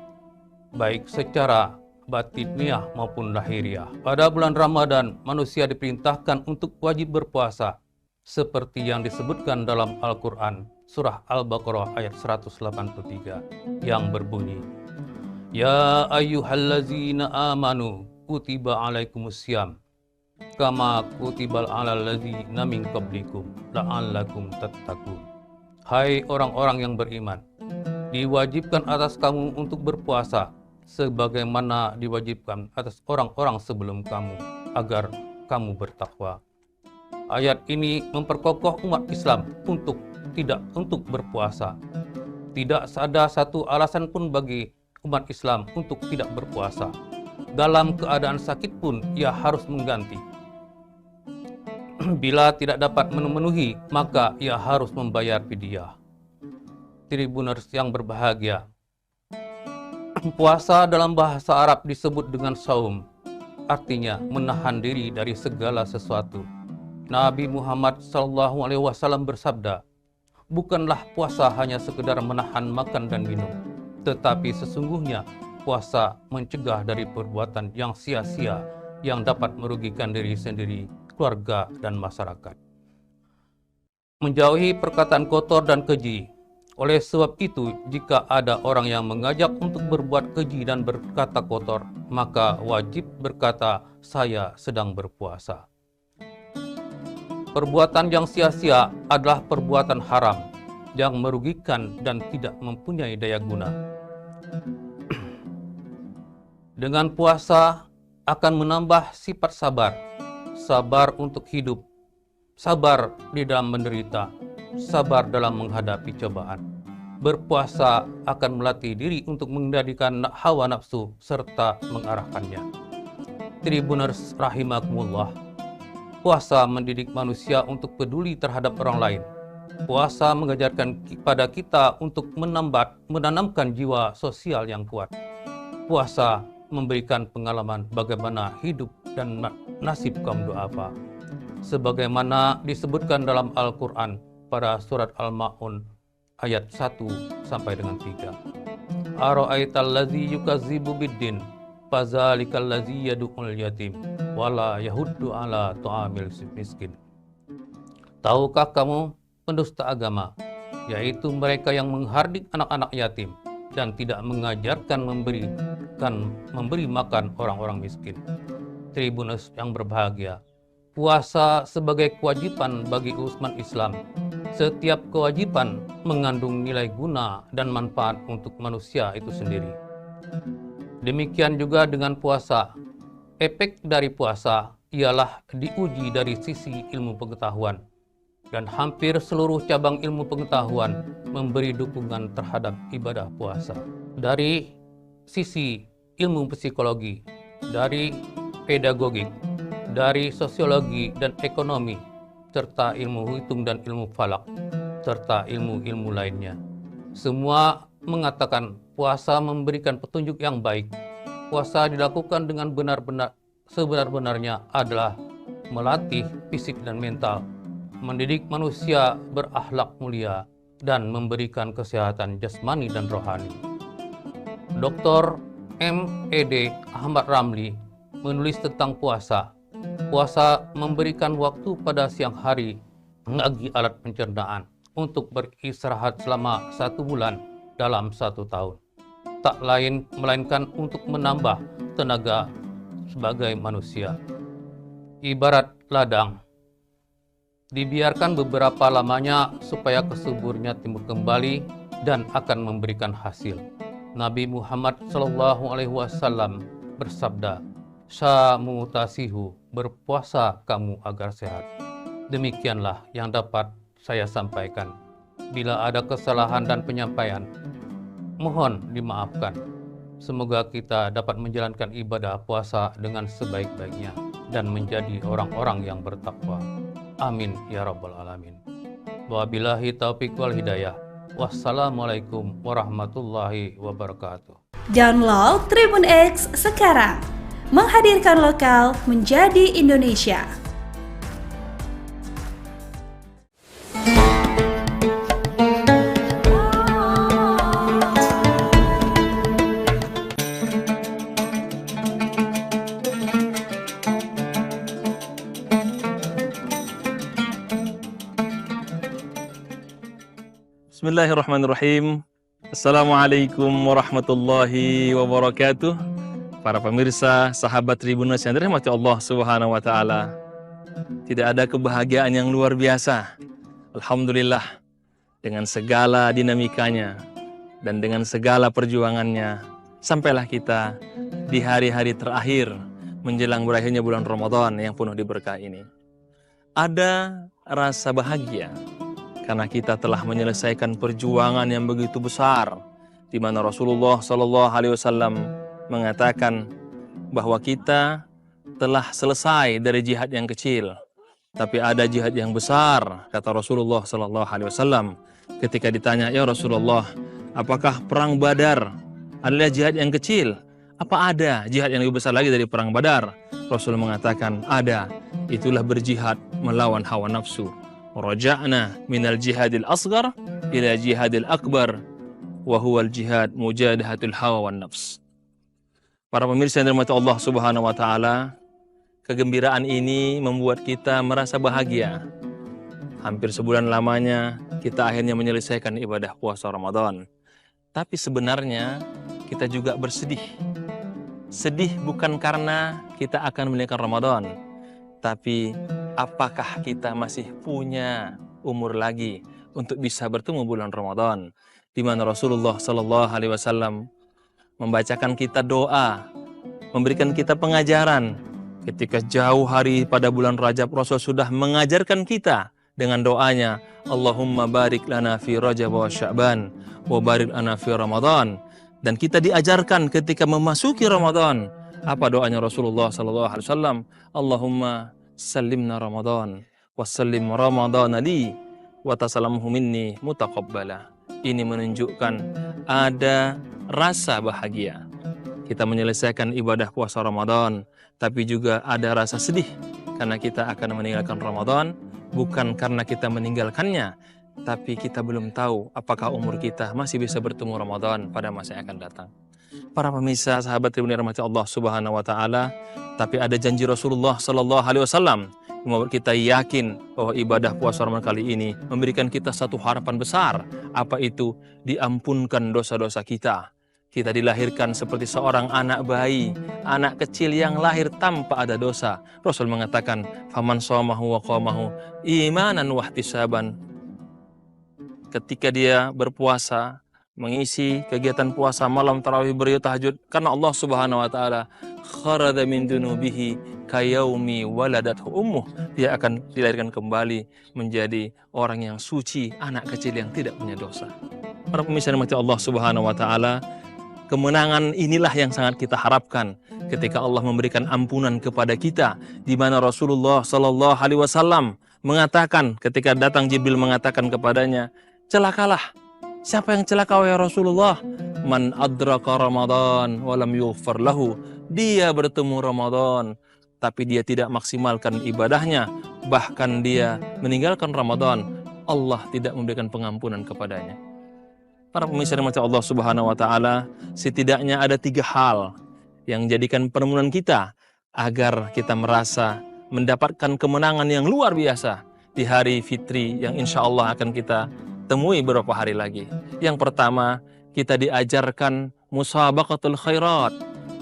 baik secara batiniah maupun lahiriah. Pada bulan Ramadan, manusia diperintahkan untuk wajib berpuasa seperti yang disebutkan dalam Al-Quran surah Al-Baqarah ayat 183 yang berbunyi, Ya ayyuhallazina amanu kutiba alaikumussyam kama kutibal alal ladzina min qablikum la'allakum tattaqun. Hai orang-orang yang beriman, diwajibkan atas kamu untuk berpuasa sebagaimana diwajibkan atas orang-orang sebelum kamu agar kamu bertakwa. Ayat ini memperkokoh umat Islam untuk berpuasa. Tidak ada satu alasan pun bagi umat Islam untuk tidak berpuasa. Dalam keadaan sakit pun ia harus mengganti. Bila tidak dapat memenuhi, maka ia harus membayar fidyah. Tribuners yang berbahagia, puasa dalam bahasa Arab disebut dengan saum, artinya menahan diri dari segala sesuatu. Nabi Muhammad SAW bersabda, bukanlah puasa hanya sekedar menahan makan dan minum, tetapi sesungguhnya puasa mencegah dari perbuatan yang sia-sia yang dapat merugikan diri sendiri, keluarga, dan masyarakat. Menjauhi perkataan kotor dan keji. Oleh sebab itu, jika ada orang yang mengajak untuk berbuat keji dan berkata kotor, maka wajib berkata, saya sedang berpuasa. Perbuatan yang sia-sia adalah perbuatan haram yang merugikan dan tidak mempunyai daya guna. Dengan puasa akan menambah sifat sabar, sabar untuk hidup, sabar di dalam menderita, sabar dalam menghadapi cobaan. Berpuasa akan melatih diri untuk mengendalikan hawa nafsu serta mengarahkannya. Tribuners rahimakumullah, puasa mendidik manusia untuk peduli terhadap orang lain. Puasa mengajarkan kepada kita untuk menanamkan jiwa sosial yang kuat. Puasa memberikan pengalaman bagaimana hidup dan nasib kaum du'afa. Sebagaimana disebutkan dalam Al-Quran pada surat Al-Ma'un ayat 1 sampai dengan 3. Ara'aital ladzi yukazzibu biddin fazalikal ladzi yad'ul yatim wala yahuddu ala ta'amil miskin. Tahukah kamu pendusta agama, yaitu mereka yang menghardik anak-anak yatim dan tidak mengajarkan memberi makan orang-orang miskin. Tribuners yang berbahagia, puasa sebagai kewajiban bagi umat Islam. Setiap kewajiban mengandung nilai guna dan manfaat untuk manusia itu sendiri. Demikian juga dengan puasa. Efek dari puasa ialah diuji dari sisi ilmu pengetahuan. Dan hampir seluruh cabang ilmu pengetahuan memberi dukungan terhadap ibadah puasa. Dari sisi ilmu psikologi, dari pedagogik, dari sosiologi dan ekonomi, serta ilmu hitung dan ilmu falak, serta ilmu-ilmu lainnya. Semua mengatakan puasa memberikan petunjuk yang baik. Puasa dilakukan dengan benar-benar sebenar-benarnya adalah melatih fisik dan mental, mendidik manusia berakhlak mulia, dan memberikan kesehatan jasmani dan rohani. Dr. M.Ed. Ahmad Ramli menulis tentang puasa. Puasa memberikan waktu pada siang hari bagi alat pencernaan untuk beristirahat selama 1 bulan dalam 1 tahun. Tak lain melainkan untuk menambah tenaga sebagai manusia. Ibarat ladang, dibiarkan beberapa lamanya supaya kesuburnya timbul kembali dan akan memberikan hasil. Nabi Muhammad SAW bersabda, "Samu tasihu, berpuasa kamu agar sehat." Demikianlah yang dapat saya sampaikan. Bila ada kesalahan dan penyampaian, mohon dimaafkan. Semoga kita dapat menjalankan ibadah puasa dengan sebaik-baiknya dan menjadi orang-orang yang bertakwa. Amin ya rabbal alamin. Wabillahi taufiq wal hidayah. Wassalamualaikum warahmatullahi wabarakatuh. Download Tribun X sekarang. Menghadirkan lokal menjadi Indonesia. Bismillahirrahmanirrahim. Assalamualaikum warahmatullahi wabarakatuh. Para pemirsa, sahabat Tribunnews yang dirahmati Allah Subhanahu wa taala. Tidak ada kebahagiaan yang luar biasa. Alhamdulillah, dengan segala dinamikanya dan dengan segala perjuangannya, sampailah kita di hari-hari terakhir menjelang berakhirnya bulan Ramadan yang penuh diberkah ini. Ada rasa bahagia karena kita telah menyelesaikan perjuangan yang begitu besar, di mana Rasulullah SAW mengatakan bahwa kita telah selesai dari jihad yang kecil, tapi ada jihad yang besar, kata Rasulullah SAW. Ketika ditanya, "Ya Rasulullah, apakah perang Badar adalah jihad yang kecil? Apa ada jihad yang lebih besar lagi dari perang Badar?" Rasul mengatakan, ada. Itulah berjihad melawan hawa nafsu. Raja'na minal jihadil asghar ila jihadil akbar wa huwal jihad mujadahatul hawa wan nafs. Para pemirsa yang dirahmati Allah Subhanahu wa taala, kegembiraan ini membuat kita merasa bahagia. Hampir sebulan lamanya kita akhirnya menyelesaikan ibadah puasa Ramadan. Tapi sebenarnya kita juga bersedih. Sedih bukan karena kita akan meninggalkan Ramadan, tapi apakah kita masih punya umur lagi untuk bisa bertemu bulan Ramadan, di mana Rasulullah SAW membacakan kita doa, memberikan kita pengajaran. Ketika jauh hari pada bulan Rajab, Rasul sudah mengajarkan kita dengan doanya, Allahumma barik lana fi Rajab wa Sya'ban wa barik lana fi Ramadan. Dan kita diajarkan ketika memasuki Ramadan, apa doanya Rasulullah SAW? Allahumma sallimna Ramadan wa sallim Ramadan li wa tasalamhu minni mutaqabbala. Ini menunjukkan ada rasa bahagia. Kita menyelesaikan ibadah puasa Ramadan, tapi juga ada rasa sedih karena kita akan meninggalkan Ramadan, bukan karena kita meninggalkannya, tapi kita belum tahu apakah umur kita masih bisa bertemu Ramadan pada masa yang akan datang. Para pemirsa, sahabat Tribun yang dirahmati Allah Subhanahu wa taala, tapi ada janji Rasulullah SAW yang membuat kita yakin bahwa ibadah puasa Ramadan kali ini memberikan kita satu harapan besar. Apa itu? Diampunkan dosa-dosa kita. Kita dilahirkan seperti seorang anak bayi, anak kecil yang lahir tanpa ada dosa. Rasul mengatakan, "Faman shamahu wa qamahu imanan wa ihtisaban." Ketika dia berpuasa mengisi kegiatan puasa malam tarawih beribadah tahajud karena Allah Subhanahu wa taala kharada min dunubihi kayaumi waladathu ummuh, dia akan dilahirkan kembali menjadi orang yang suci, anak kecil yang tidak punya dosa. Para pemirsa yang dirahmati Allah Subhanahu wa taala, kemenangan inilah yang sangat kita harapkan ketika Allah memberikan ampunan kepada kita, di mana Rasulullah sallallahu alaihi wasallam mengatakan ketika datang Jibril mengatakan kepadanya, celakalah. Siapa yang celaka ya Rasulullah? Man adraka Ramadan walam yughfar lahu. Dia bertemu Ramadan tapi dia tidak maksimalkan ibadahnya, bahkan dia meninggalkan Ramadan, Allah tidak memberikan pengampunan kepadanya. Para pemirsa yang dirahmati Allah Subhanahu wa taala, setidaknya ada 3 hal yang menjadikan permohonan kita agar kita merasa mendapatkan kemenangan yang luar biasa di hari fitri yang insya Allah akan kita temui beberapa hari lagi. Yang pertama, kita diajarkan musabaqatul khairat,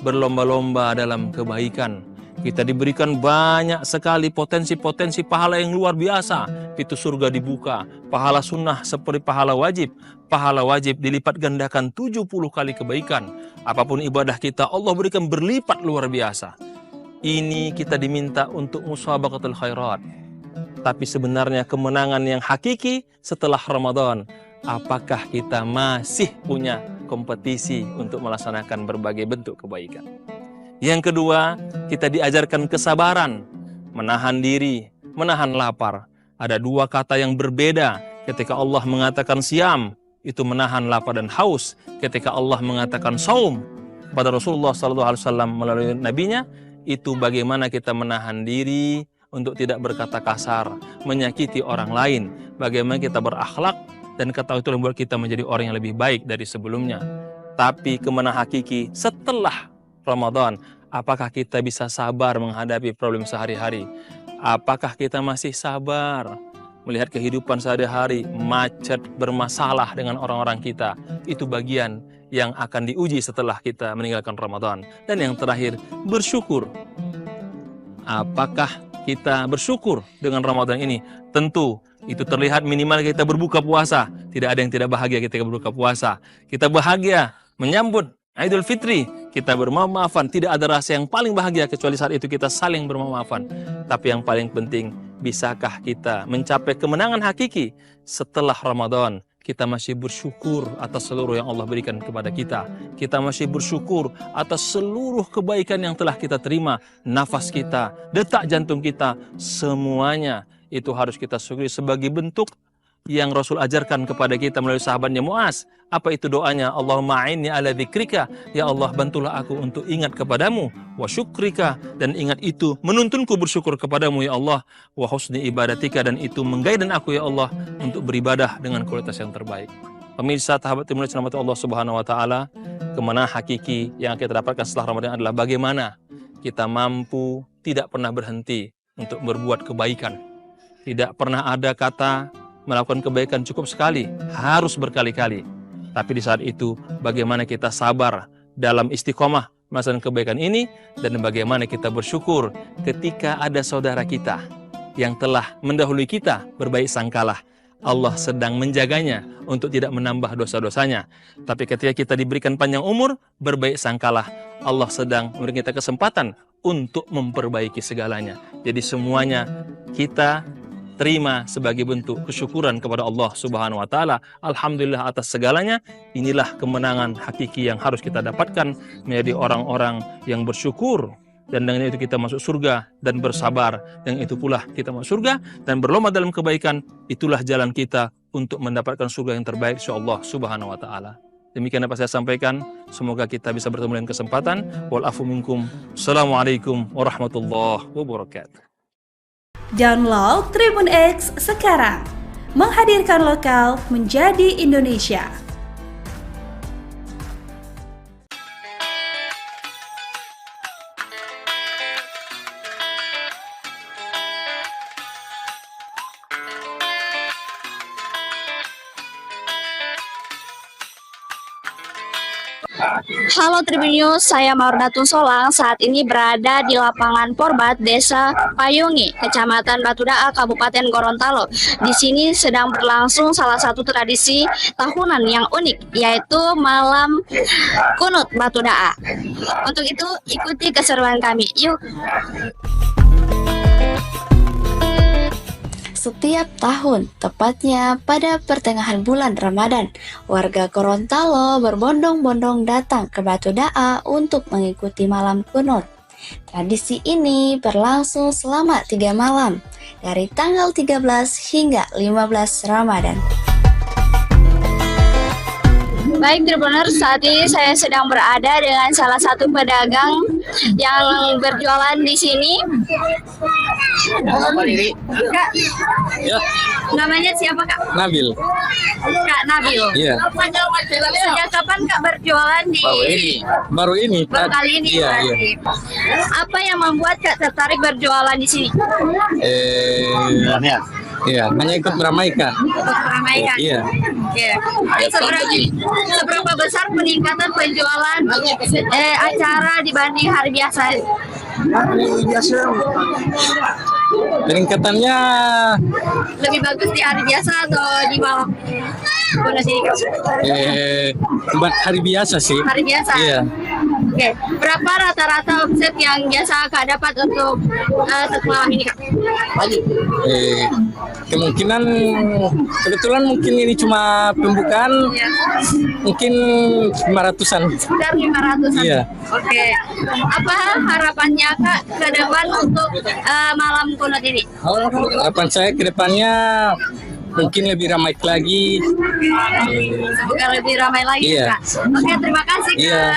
berlomba-lomba dalam kebaikan. Kita diberikan banyak sekali potensi-potensi pahala yang luar biasa. Pintu surga dibuka, pahala sunnah seperti pahala wajib dilipat gandakan 70 kali kebaikan. Apapun ibadah kita, Allah berikan berlipat luar biasa. Ini kita diminta untuk musabaqatul khairat. Tapi sebenarnya kemenangan yang hakiki setelah Ramadan, apakah kita masih punya kompetisi untuk melaksanakan berbagai bentuk kebaikan? Yang kedua, kita diajarkan kesabaran, menahan diri, menahan lapar. Ada 2 kata yang berbeda. Ketika Allah mengatakan siam, itu menahan lapar dan haus. Ketika Allah mengatakan saum pada Rasulullah SAW melalui nabinya, itu bagaimana kita menahan diri untuk tidak berkata kasar, menyakiti orang lain, bagaimana kita berakhlak, dan kata itu membuat kita menjadi orang yang lebih baik dari sebelumnya. Tapi kemenangan hakiki setelah Ramadan, apakah kita bisa sabar menghadapi problem sehari-hari? Apakah kita masih sabar melihat kehidupan sehari-hari macet, bermasalah dengan orang-orang kita? Itu bagian yang akan diuji setelah kita meninggalkan Ramadan. Dan yang terakhir, bersyukur. Apakah kita bersyukur dengan Ramadan ini? Tentu itu terlihat minimal kita berbuka puasa. Tidak ada yang tidak bahagia ketika berbuka puasa. Kita bahagia menyambut Idul Fitri, kita bermaaf-maafan. Tidak ada rasa yang paling bahagia kecuali saat itu kita saling bermaaf-maafan. Tapi yang paling penting, bisakah kita mencapai kemenangan hakiki setelah Ramadan? Kita masih bersyukur atas seluruh yang Allah berikan kepada kita. Kita masih bersyukur atas seluruh kebaikan yang telah kita terima. Nafas kita, detak jantung kita, semuanya itu harus kita syukuri sebagai bentuk yang Rasul ajarkan kepada kita melalui sahabatnya Muaz. Apa itu doanya? Allahumma a'inni ala dzikrika, ya Allah bantulah aku untuk ingat kepadamu, wa syukrika, dan ingat itu menuntunku bersyukur kepadamu ya Allah, wa husni ibadatika, dan itu menggaidan aku ya Allah untuk beribadah dengan kualitas yang terbaik. Pemirsa sahabat yang dirahmati Allah Subhanahu wa taala, kemenangan hakiki yang kita dapatkan setelah Ramadan adalah bagaimana kita mampu tidak pernah berhenti untuk berbuat kebaikan. Tidak pernah ada kata melakukan kebaikan cukup sekali, harus berkali-kali. Tapi di saat itu, bagaimana kita sabar dalam istiqomah melaksanakan kebaikan ini, dan bagaimana kita bersyukur ketika ada saudara kita yang telah mendahului kita, berbaik sangkalah. Allah sedang menjaganya untuk tidak menambah dosa-dosanya. Tapi ketika kita diberikan panjang umur, berbaik sangkalah. Allah sedang memberi kita kesempatan untuk memperbaiki segalanya. Jadi semuanya kita terima sebagai bentuk kesyukuran kepada Allah Subhanahu wa taala. Alhamdulillah atas segalanya. Inilah kemenangan hakiki yang harus kita dapatkan, menjadi orang-orang yang bersyukur, dan dengan itu kita masuk surga dan bersabar. Dan itu pula kita masuk surga dan berlomba dalam kebaikan. Itulah jalan kita untuk mendapatkan surga yang terbaik insyaallah Subhanahu wa taala. Demikian dapat saya sampaikan. Semoga kita bisa bertemu dengan kesempatan. Wal afu minkum. Assalamualaikum warahmatullahi wabarakatuh. Download Tribun X sekarang, menghadirkan lokal menjadi Indonesia. Halo Tribunnews, saya Maurdatun Solang. Saat ini berada di lapangan Porbat, Desa Payungi, Kecamatan Batudaa, Kabupaten Gorontalo. Di sini sedang berlangsung salah satu tradisi tahunan yang unik, yaitu malam kunut Batudaa. Untuk itu, ikuti keseruan kami. Yuk! Setiap tahun, tepatnya pada pertengahan bulan Ramadan, warga Gorontalo berbondong-bondong datang ke Batudaa untuk mengikuti malam kunut. Tradisi ini berlangsung selama 3 malam, dari tanggal 13 hingga 15 Ramadan. Baik Tribuners, saat ini saya sedang berada dengan salah satu pedagang yang berjualan di sini. Kak, Ya, namanya siapa Kak? Nabil. Kak Nabil. Iya. Sejak kapan Kak berjualan di? Baru ini. Baru kali ini. Iya, berarti. Apa yang membuat Kak tertarik berjualan di sini? Iya, hanya ikut meramaikan. Meramaikan. Iya. Iya. Seberapa besar peningkatan penjualan acara dibanding hari biasa? Peningkatannya Lebih bagus di hari biasa atau di malam? Bonus ini Kak? buat hari biasa sih. Hari biasa? Iya. Oke, berapa rata-rata omset yang biasa Kak dapat untuk malam ini Kak? Kemungkinan kebetulan mungkin ini cuma pembukaan, Iya. mungkin 500-an. Sekitar 500-an? Iya. Oke, apa harapannya Kak ke depan untuk malam kunut ini? Harapan saya ke depannya mungkin lebih ramai lagi. Semoga lebih ramai lagi Iya. Kak. Oke, terima kasih Kak. Iya.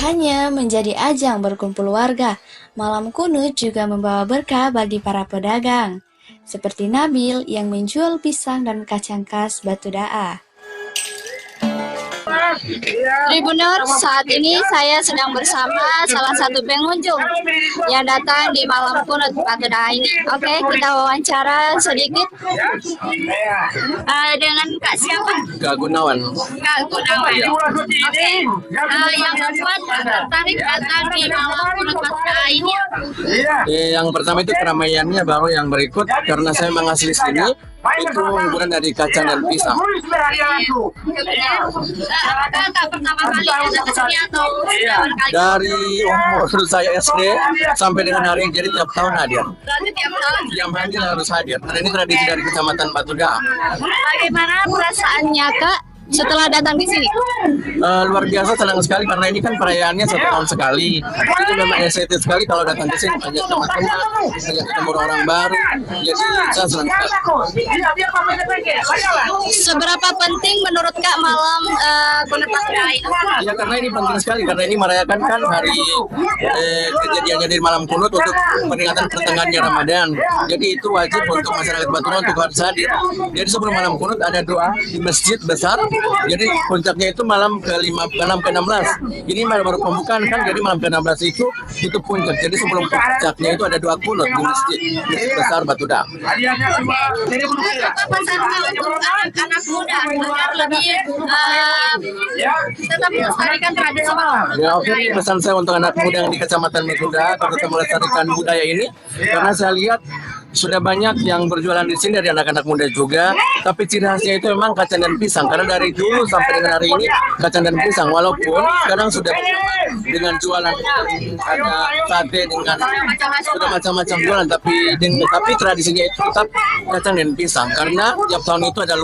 Hanya menjadi ajang berkumpul warga, malam kunut juga membawa berkah bagi para pedagang, seperti Nabil yang menjual pisang dan kacang khas Batudaa. Tribuners, saat ini saya sedang bersama salah satu pengunjung yang datang di malam kunut Batudaa ini. Oke, kita wawancara sedikit dengan Kak siapa? Kak Gunawan. Kak Gunawan. Oke, yang membuat tertarik datang di malam kunut Batudaa ini? Yang pertama itu keramaiannya, baru yang berikut karena saya memang asli sini itu hiburan dari kacang dan pisang. Kak pertama kali datang ke sini atau berkali-kali? Dari umur saya SD sampai dengan hari ini, jadi tiap tahun hadir. Berarti tiap tahun? Yang hadir harus hadir. Karena ini tradisi dari Kecamatan Batudaa. Bagaimana perasaannya Kak setelah datang di sini? Luar biasa, senang sekali karena ini kan perayaannya 1 tahun sekali. Jadi memang excited sekali kalau datang ke sini, banyak teman-teman, banyak ketemu orang baru. Jadi saya senang sekali. Seberapa penting menurut Kak malam kunut Batudaa ini? Ya karena ini penting sekali, karena ini merayakan kan hari kejadiannya dari malam kunut untuk peringatan pertengahannya Ramadan. Jadi itu wajib untuk masyarakat Batudaa untuk harus hadir. Jadi sebelum malam kunut ada doa di masjid besar. Jadi puncaknya itu malam ke-16. Ini baru pembukaan kan, jadi malam ke-16 itu puncak. Jadi sebelum puncaknya itu ada doa kunut di masjid besar Batudaa. Apa pesan untuk anak-anak muda agar lebih tetap melestarikan tradisi malam? Ya, oke, pesan saya untuk anak muda yang di Kecamatan Batudaa tetap melestarikan budaya ini, karena saya lihat sudah banyak yang berjualan di sini dari anak-anak muda juga, tapi ciri khasnya itu memang kacang dan pisang. Karena dari dulu sampai dengan hari ini kacang dan pisang, walaupun sekarang sudah dengan jualan ada sate dengan sudah macam-macam jualan, tapi tradisinya itu tetap kacang dan pisang. Karena tiap tahun itu ada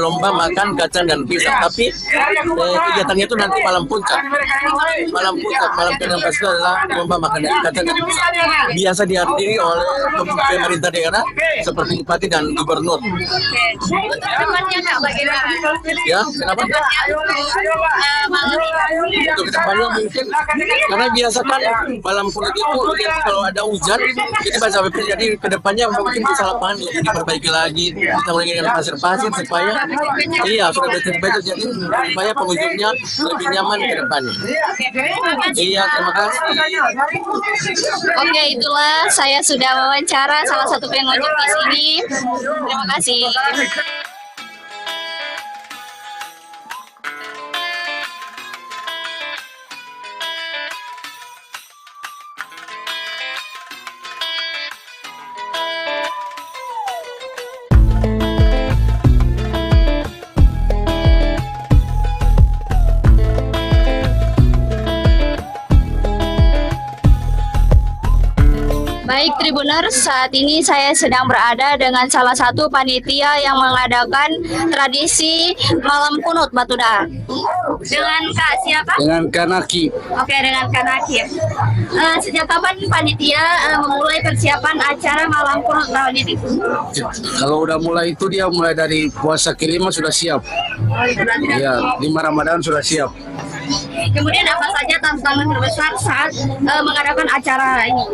lomba makan kacang dan pisang. Tapi kegiatannya itu nanti malam puncak, malam ke-16 itu adalah lomba makan kacang dan pisang. Biasa dihadiri oleh pemerintah daerah seperti bupati dan gubernur. Depannya Kak, bagaimana? Ya, kenapa? Untuk kedepannya mungkin karena biasa kan malam kulit itu kalau ada hujan jadi baca jadi kedepannya mungkin bisa lapangan diperbaiki lagi, kita mulai dengan pasir-pasir supaya sudah betul-betul jadi supaya pengunjungnya lebih nyaman ke depannya. Iya, terima kasih. Oke, itulah saya sudah wawancara salah satu pengunjung di sini. Terima kasih. Baik Tribuners, saat ini saya sedang berada dengan salah satu panitia yang mengadakan tradisi malam kunut Batu Daha. Dengan Kak siapa? Dengan Kanaki. Oke, dengan Kanaki. Sejak kapan panitia memulai persiapan acara malam kunut tahun ini? Kalau udah mulai itu dia mulai dari puasa kelima sudah siap. Ya, 5 Ramadan sudah siap. Kemudian apa saja tantangan terbesar saat mengadakan acara ini?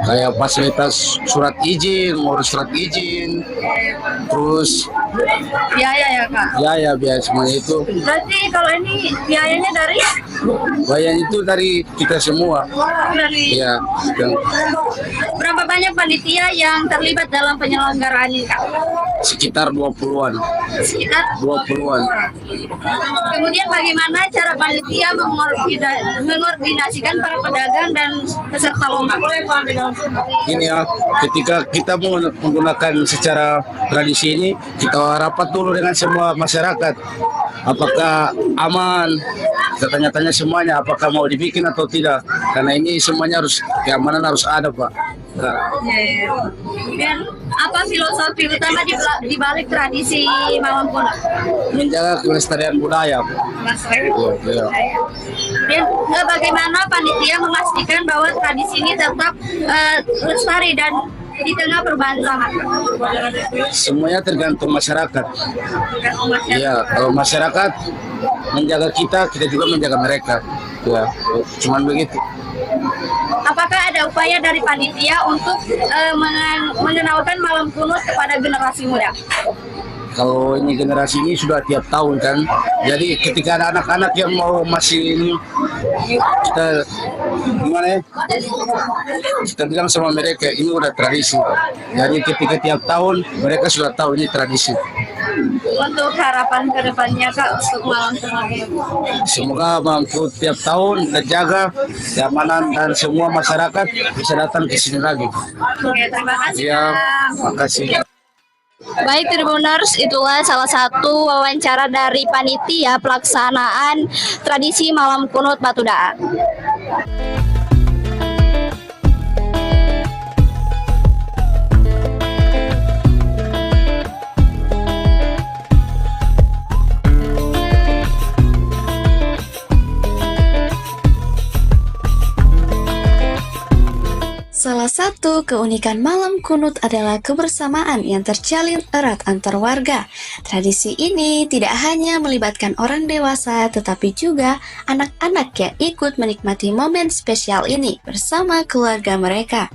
Kayak fasilitas surat izin, ngurus surat izin, terus biaya ya Kak? Biaya semuanya itu. Berarti kalau ini biayanya dari? Biaya itu dari kita semua. Ya. Berapa banyak panitia yang terlibat dalam penyelenggaraan ini Kak? Sekitar 20-an. Sekitar 20-an. Kemudian bagaimana cara panitia mengordinasikan para pedagang dan peserta lomba? Ini ya, ketika kita menggunakan secara tradisi ini, kita rapat dulu dengan semua masyarakat. Apakah aman? Kita tanya-tanya semuanya, apakah mau dibikin atau tidak. Karena ini semuanya keamanan harus ada, Pak. Nah. Dan apa filosofi utama di balik tradisi malam kunut? Menjaga kelestarian budaya. Dan bagaimana panitia memastikan bahwa tradisi ini tetap lestari dan di tengah perubahan zaman? Semuanya tergantung masyarakat. Iya, kalau masyarakat menjaga kita juga menjaga mereka. Ya, cuman begitu. Apakah ada upaya dari panitia untuk mengenalkan malam kunut kepada generasi muda? Kalau ini generasi ini sudah tiap tahun kan, jadi ketika ada anak-anak yang mau masih ini, kita gimana ya? Kita bilang sama mereka ini udah tradisi. Jadi ketika tiap tahun mereka sudah tahu ini tradisi. Untuk harapan kedepannya Kak untuk malam kunut? Semoga malam kunut tiap tahun terjaga keamanan dan semua masyarakat bisa datang ke sini lagi. Oke, terima kasih. Ya, makasih. Baik Tribuners, itulah salah satu wawancara dari panitia pelaksanaan tradisi malam kunut Batu Daha. Salah satu keunikan malam kunut adalah kebersamaan yang terjalin erat antar warga. Tradisi ini tidak hanya melibatkan orang dewasa, tetapi juga anak-anak yang ikut menikmati momen spesial ini bersama keluarga mereka.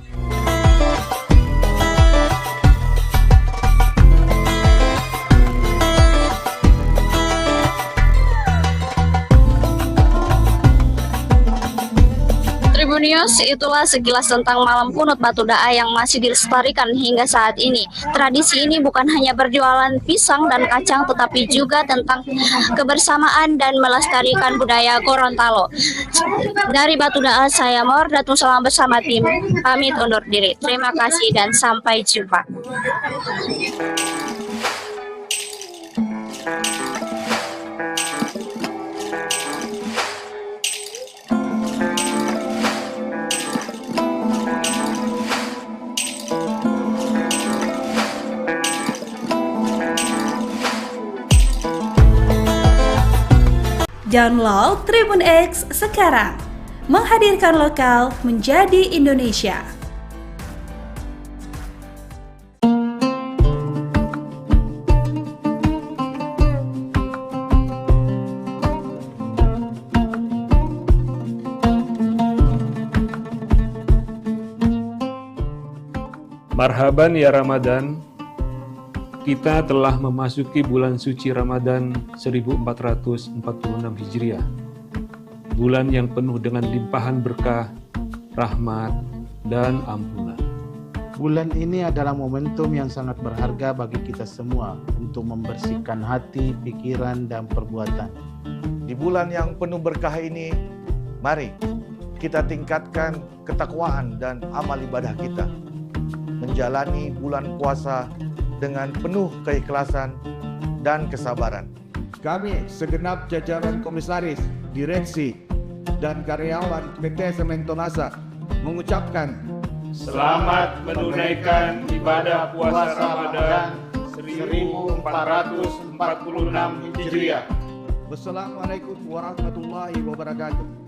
Tribunnews, itulah sekilas tentang malam kunut Batu Daha yang masih dilestarikan hingga saat ini. Tradisi ini bukan hanya berjualan pisang dan kacang, tetapi juga tentang kebersamaan dan melestarikan budaya Gorontalo. Dari Batu Daha, saya Mawar Datung Solang bersama tim pamit undur diri. Terima kasih dan sampai jumpa. Download Tribun X sekarang, menghadirkan lokal menjadi Indonesia. Marhaban ya Ramadan, kita telah memasuki bulan suci Ramadan 1446 Hijriah. Bulan yang penuh dengan limpahan berkah, rahmat, dan ampunan. Bulan ini adalah momentum yang sangat berharga bagi kita semua untuk membersihkan hati, pikiran, dan perbuatan. Di bulan yang penuh berkah ini, mari kita tingkatkan ketakwaan dan amal ibadah kita. Menjalani bulan puasa dengan penuh keikhlasan dan kesabaran. Kami segenap jajaran komisaris, direksi, dan karyawan PT Sementonasa mengucapkan selamat menunaikan ibadah puasa Ramadan 1446 Hijriah. Wassalamualaikum warahmatullahi wabarakatuh.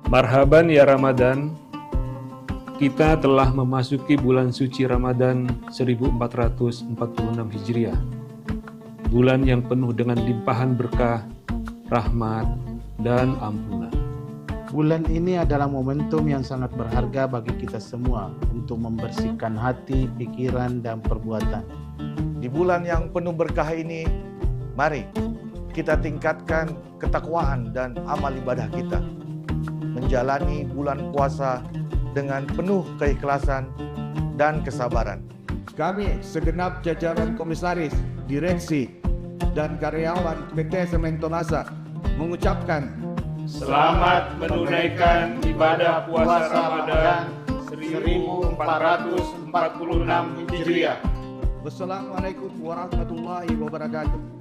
Marhaban ya Ramadan, kita telah memasuki bulan suci Ramadan 1446 Hijriah. Bulan yang penuh dengan limpahan berkah, rahmat, dan ampunan. Bulan ini adalah momentum yang sangat berharga bagi kita semua untuk membersihkan hati, pikiran, dan perbuatan. Di bulan yang penuh berkah ini, mari kita tingkatkan ketakwaan dan amal ibadah kita. Menjalani bulan puasa dengan penuh keikhlasan dan kesabaran. Kami segenap jajaran komisaris, direksi, dan karyawan PT Sementonasa mengucapkan selamat menunaikan ibadah puasa Ramadan 1446 Hijriah. Wassalamualaikum warahmatullahi wabarakatuh.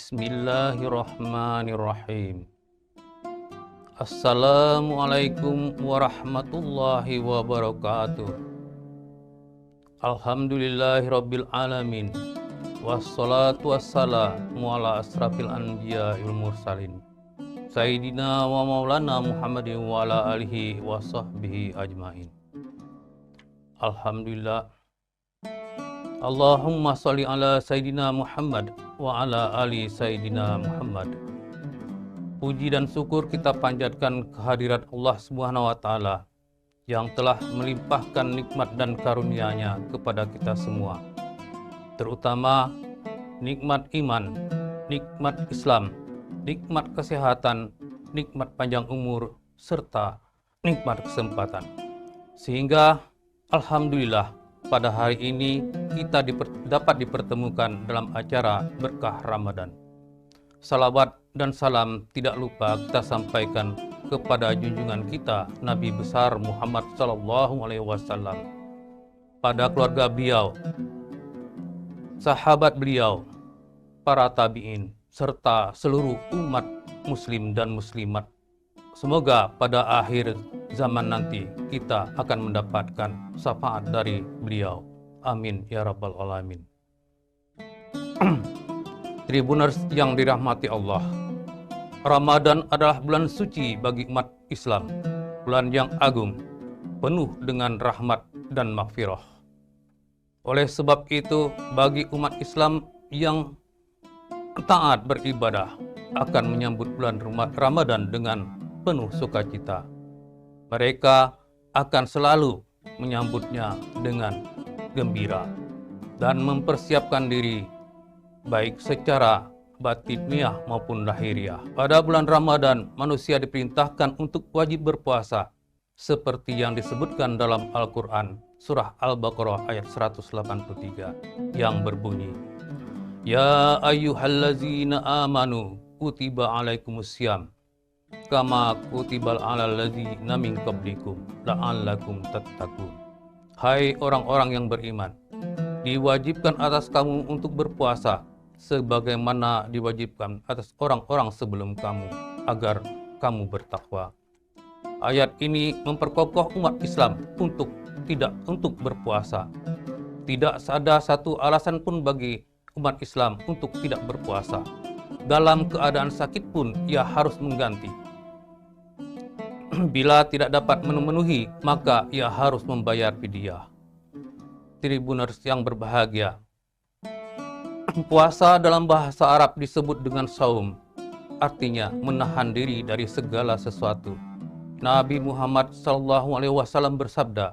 Bismillahirrahmanirrahim. Assalamualaikum warahmatullahi wabarakatuh. Alhamdulillahirabbil alamin. Wassalatu wassalamu ala asrafil anbiya wal mursalin. Sayyidina wa maulana Muhammadin wa ala alihi wa sahbihi ajmain. Alhamdulillah. Allahumma sholli ala Sayyidina Muhammad wa ala ali Sayyidina Muhammad. Puji dan syukur kita panjatkan kehadirat Allah Subhanahu wa taala yang telah melimpahkan nikmat dan karunia-Nya kepada kita semua. Terutama nikmat iman, nikmat Islam, nikmat kesehatan, nikmat panjang umur, serta nikmat kesempatan. Sehingga alhamdulillah pada hari ini kita dapat dipertemukan dalam acara berkah Ramadan. Salawat dan salam tidak lupa kita sampaikan kepada junjungan kita Nabi besar Muhammad SAW, pada keluarga beliau, sahabat beliau, para tabi'in, serta seluruh umat muslim dan muslimat. Semoga pada akhir zaman nanti kita akan mendapatkan syafaat dari beliau. Amin ya rabbal alamin. Tribuners yang dirahmati Allah, Ramadan adalah bulan suci bagi umat Islam, bulan yang agung, penuh dengan rahmat dan maghfirah. Oleh sebab itu, bagi umat Islam yang taat beribadah akan menyambut bulan Ramadan dengan penuh sukacita. Mereka akan selalu menyambutnya dengan gembira dan mempersiapkan diri baik secara batiniah maupun lahiriah. Pada bulan Ramadan, manusia diperintahkan untuk wajib berpuasa seperti yang disebutkan dalam Al-Quran, surah Al-Baqarah ayat 183 yang berbunyi, Ya ayyuhallazina amanu kutiba alaikumussyam kama kutibal alal ladzina min qablikum la'allakum tattaqun. Hai orang-orang yang beriman, diwajibkan atas kamu untuk berpuasa sebagaimana diwajibkan atas orang-orang sebelum kamu agar kamu bertakwa. Ayat ini memperkokoh umat Islam untuk berpuasa. Tidak ada satu alasan pun bagi umat Islam untuk tidak berpuasa. Dalam keadaan sakit pun ia harus mengganti. Bila tidak dapat memenuhi, maka ia harus membayar fidyah. Tribuners yang berbahagia, puasa dalam bahasa Arab disebut dengan saum, artinya menahan diri dari segala sesuatu. Nabi Muhammad SAW bersabda,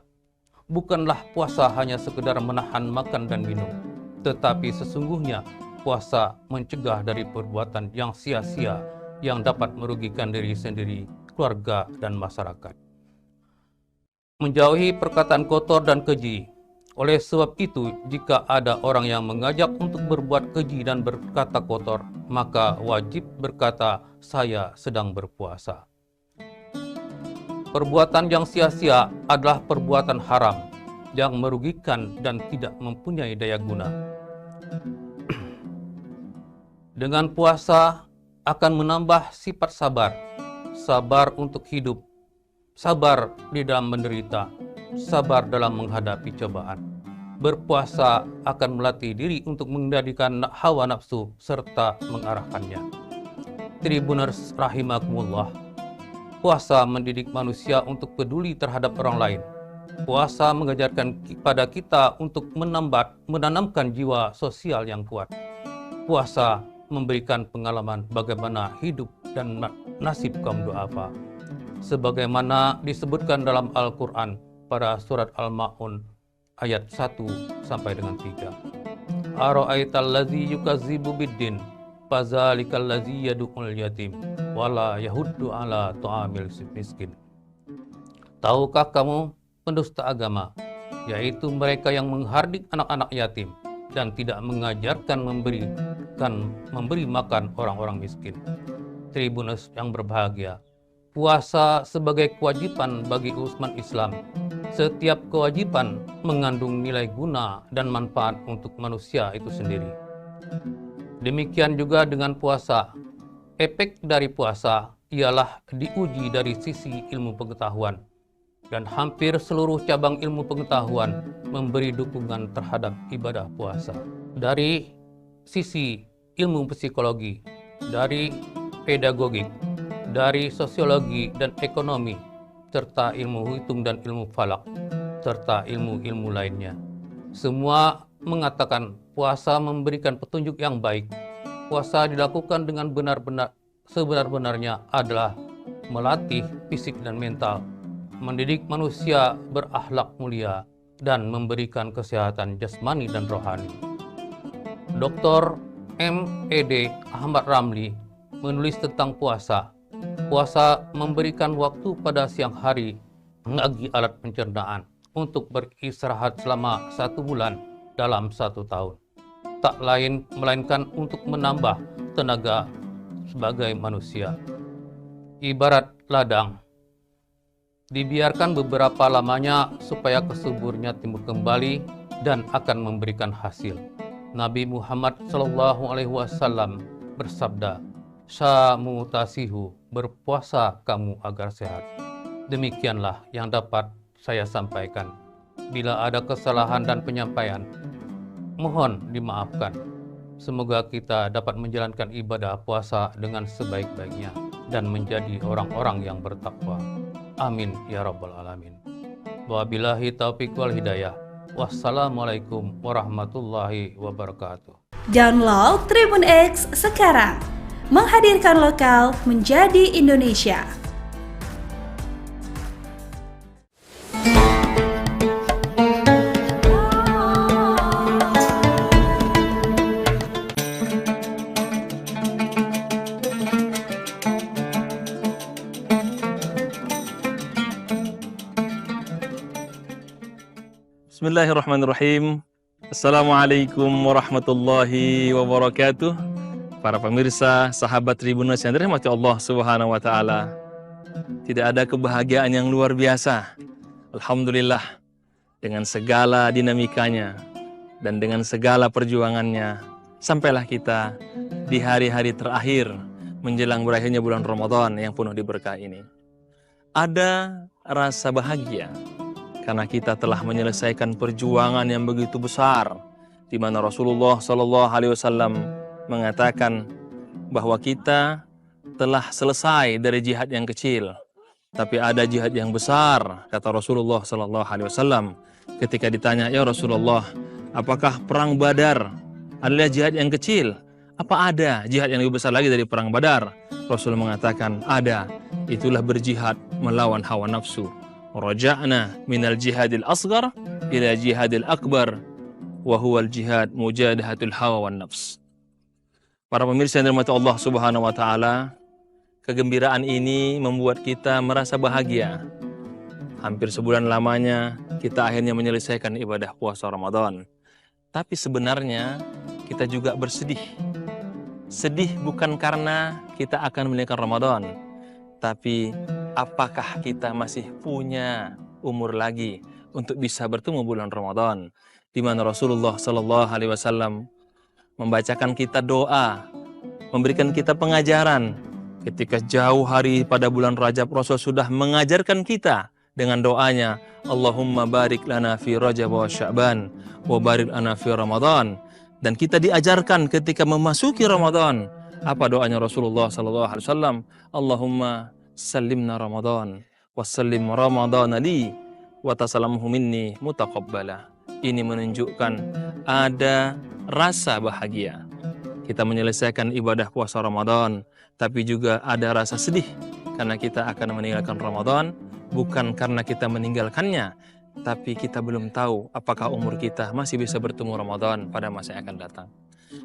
bukanlah puasa hanya sekedar menahan makan dan minum, tetapi sesungguhnya puasa mencegah dari perbuatan yang sia-sia yang dapat merugikan diri sendiri, keluarga, dan masyarakat. Menjauhi perkataan kotor dan keji. Oleh sebab itu, jika ada orang yang mengajak untuk berbuat keji dan berkata kotor, maka wajib berkata, saya sedang berpuasa. Perbuatan yang sia-sia adalah perbuatan haram, yang merugikan dan tidak mempunyai daya guna. Dengan puasa akan menambah sifat sabar, sabar untuk hidup, sabar di dalam menderita, sabar dalam menghadapi cobaan. Berpuasa akan melatih diri untuk mengendalikan hawa nafsu serta mengarahkannya. Tribuners rahimakumullah, puasa mendidik manusia untuk peduli terhadap orang lain. Puasa mengajarkan kepada kita untuk menanamkan jiwa sosial yang kuat. Puasa memberikan pengalaman bagaimana hidup dan nasib kaum du'afa. Sebagaimana disebutkan dalam Al-Quran pada surat Al-Ma'un ayat 1 sampai dengan 3. Ara'aital ladzi yukazzibu biddin fazalikal ladzi yad'ul yatim wala yahuddu ala ta'amil miskin. Tahukah kamu pendusta agama, yaitu mereka yang menghardik anak-anak yatim dan tidak mengajarkan memberi makan orang-orang miskin. Tribuners yang berbahagia, puasa sebagai kewajiban bagi umat Islam. Setiap kewajiban mengandung nilai guna dan manfaat untuk manusia itu sendiri. Demikian juga dengan puasa. Efek dari puasa ialah diuji dari sisi ilmu pengetahuan. Dan hampir seluruh cabang ilmu pengetahuan memberi dukungan terhadap ibadah puasa. Dari sisi ilmu psikologi, dari pedagogik, dari sosiologi dan ekonomi, serta ilmu hitung dan ilmu falak, serta ilmu-ilmu lainnya. Semua mengatakan puasa memberikan petunjuk yang baik. Puasa dilakukan dengan sebenar-benarnya adalah melatih fisik dan mental, mendidik manusia berakhlak mulia, dan memberikan kesehatan jasmani dan rohani. Dr. M.Ed. Ahmad Ramli menulis tentang puasa. Puasa memberikan waktu pada siang hari bagi alat pencernaan untuk beristirahat selama 1 bulan dalam 1 tahun. Tak lain melainkan untuk menambah tenaga sebagai manusia. Ibarat ladang, dibiarkan beberapa lamanya supaya kesuburnya timbul kembali dan akan memberikan hasil. Nabi Muhammad SAW bersabda, "Samu tasihu, berpuasa kamu agar sehat." Demikianlah yang dapat saya sampaikan. Bila ada kesalahan dan penyampaian, mohon dimaafkan. Semoga kita dapat menjalankan ibadah puasa dengan sebaik-baiknya dan menjadi orang-orang yang bertakwa. Amin ya rabbal alamin. Wabillahi taufiq wal hidayah. Wassalamualaikum warahmatullahi wabarakatuh. Download Tribun X sekarang. Menghadirkan lokal menjadi Indonesia. Bismillahirrahmanirrahim. Assalamualaikum warahmatullahi wabarakatuh. Para pemirsa, sahabat Tribunnews yang dirahmati Allah Subhanahu wa taala. Tidak ada kebahagiaan yang luar biasa. Alhamdulillah, dengan segala dinamikanya dan dengan segala perjuangannya, sampailah kita di hari-hari terakhir menjelang berakhirnya bulan Ramadan yang penuh diberkah ini. Ada rasa bahagia karena kita telah menyelesaikan perjuangan yang begitu besar, di mana Rasulullah SAW mengatakan bahwa kita telah selesai dari jihad yang kecil, tapi ada jihad yang besar, kata Rasulullah SAW. Ketika ditanya, "Ya Rasulullah, apakah perang Badar adalah jihad yang kecil? Apa ada jihad yang lebih besar lagi dari perang Badar?" Rasul mengatakan, ada. Itulah berjihad melawan hawa nafsu. Raja'na minal jihadil asghar ila jihadil akbar wa huwal jihad mujadahatul hawa wan nafs. Para pemirsa yang dirahmati Allah Subhanahu wa taala, kegembiraan ini membuat kita merasa bahagia. Hampir sebulan lamanya kita akhirnya menyelesaikan ibadah puasa Ramadan. Tapi sebenarnya kita juga bersedih. Sedih bukan karena kita akan menunaikan Ramadan, tapi apakah kita masih punya umur lagi untuk bisa bertemu bulan Ramadan, di mana Rasulullah SAW membacakan kita doa, memberikan kita pengajaran. Ketika jauh hari pada bulan Rajab, Rasul sudah mengajarkan kita dengan doanya, Allahumma barik lana fi Rajab wa Sya'ban wa barik lana fi Ramadan. Dan kita diajarkan ketika memasuki Ramadan, apa doanya Rasulullah SAW? Allahumma sallimna Ramadan wa sallim Ramadan li wa tasalamhu minni mutaqabbala. Ini menunjukkan ada rasa bahagia. Kita menyelesaikan ibadah puasa Ramadan, tapi juga ada rasa sedih karena kita akan meninggalkan Ramadan, bukan karena kita meninggalkannya, tapi kita belum tahu apakah umur kita masih bisa bertemu Ramadan pada masa yang akan datang.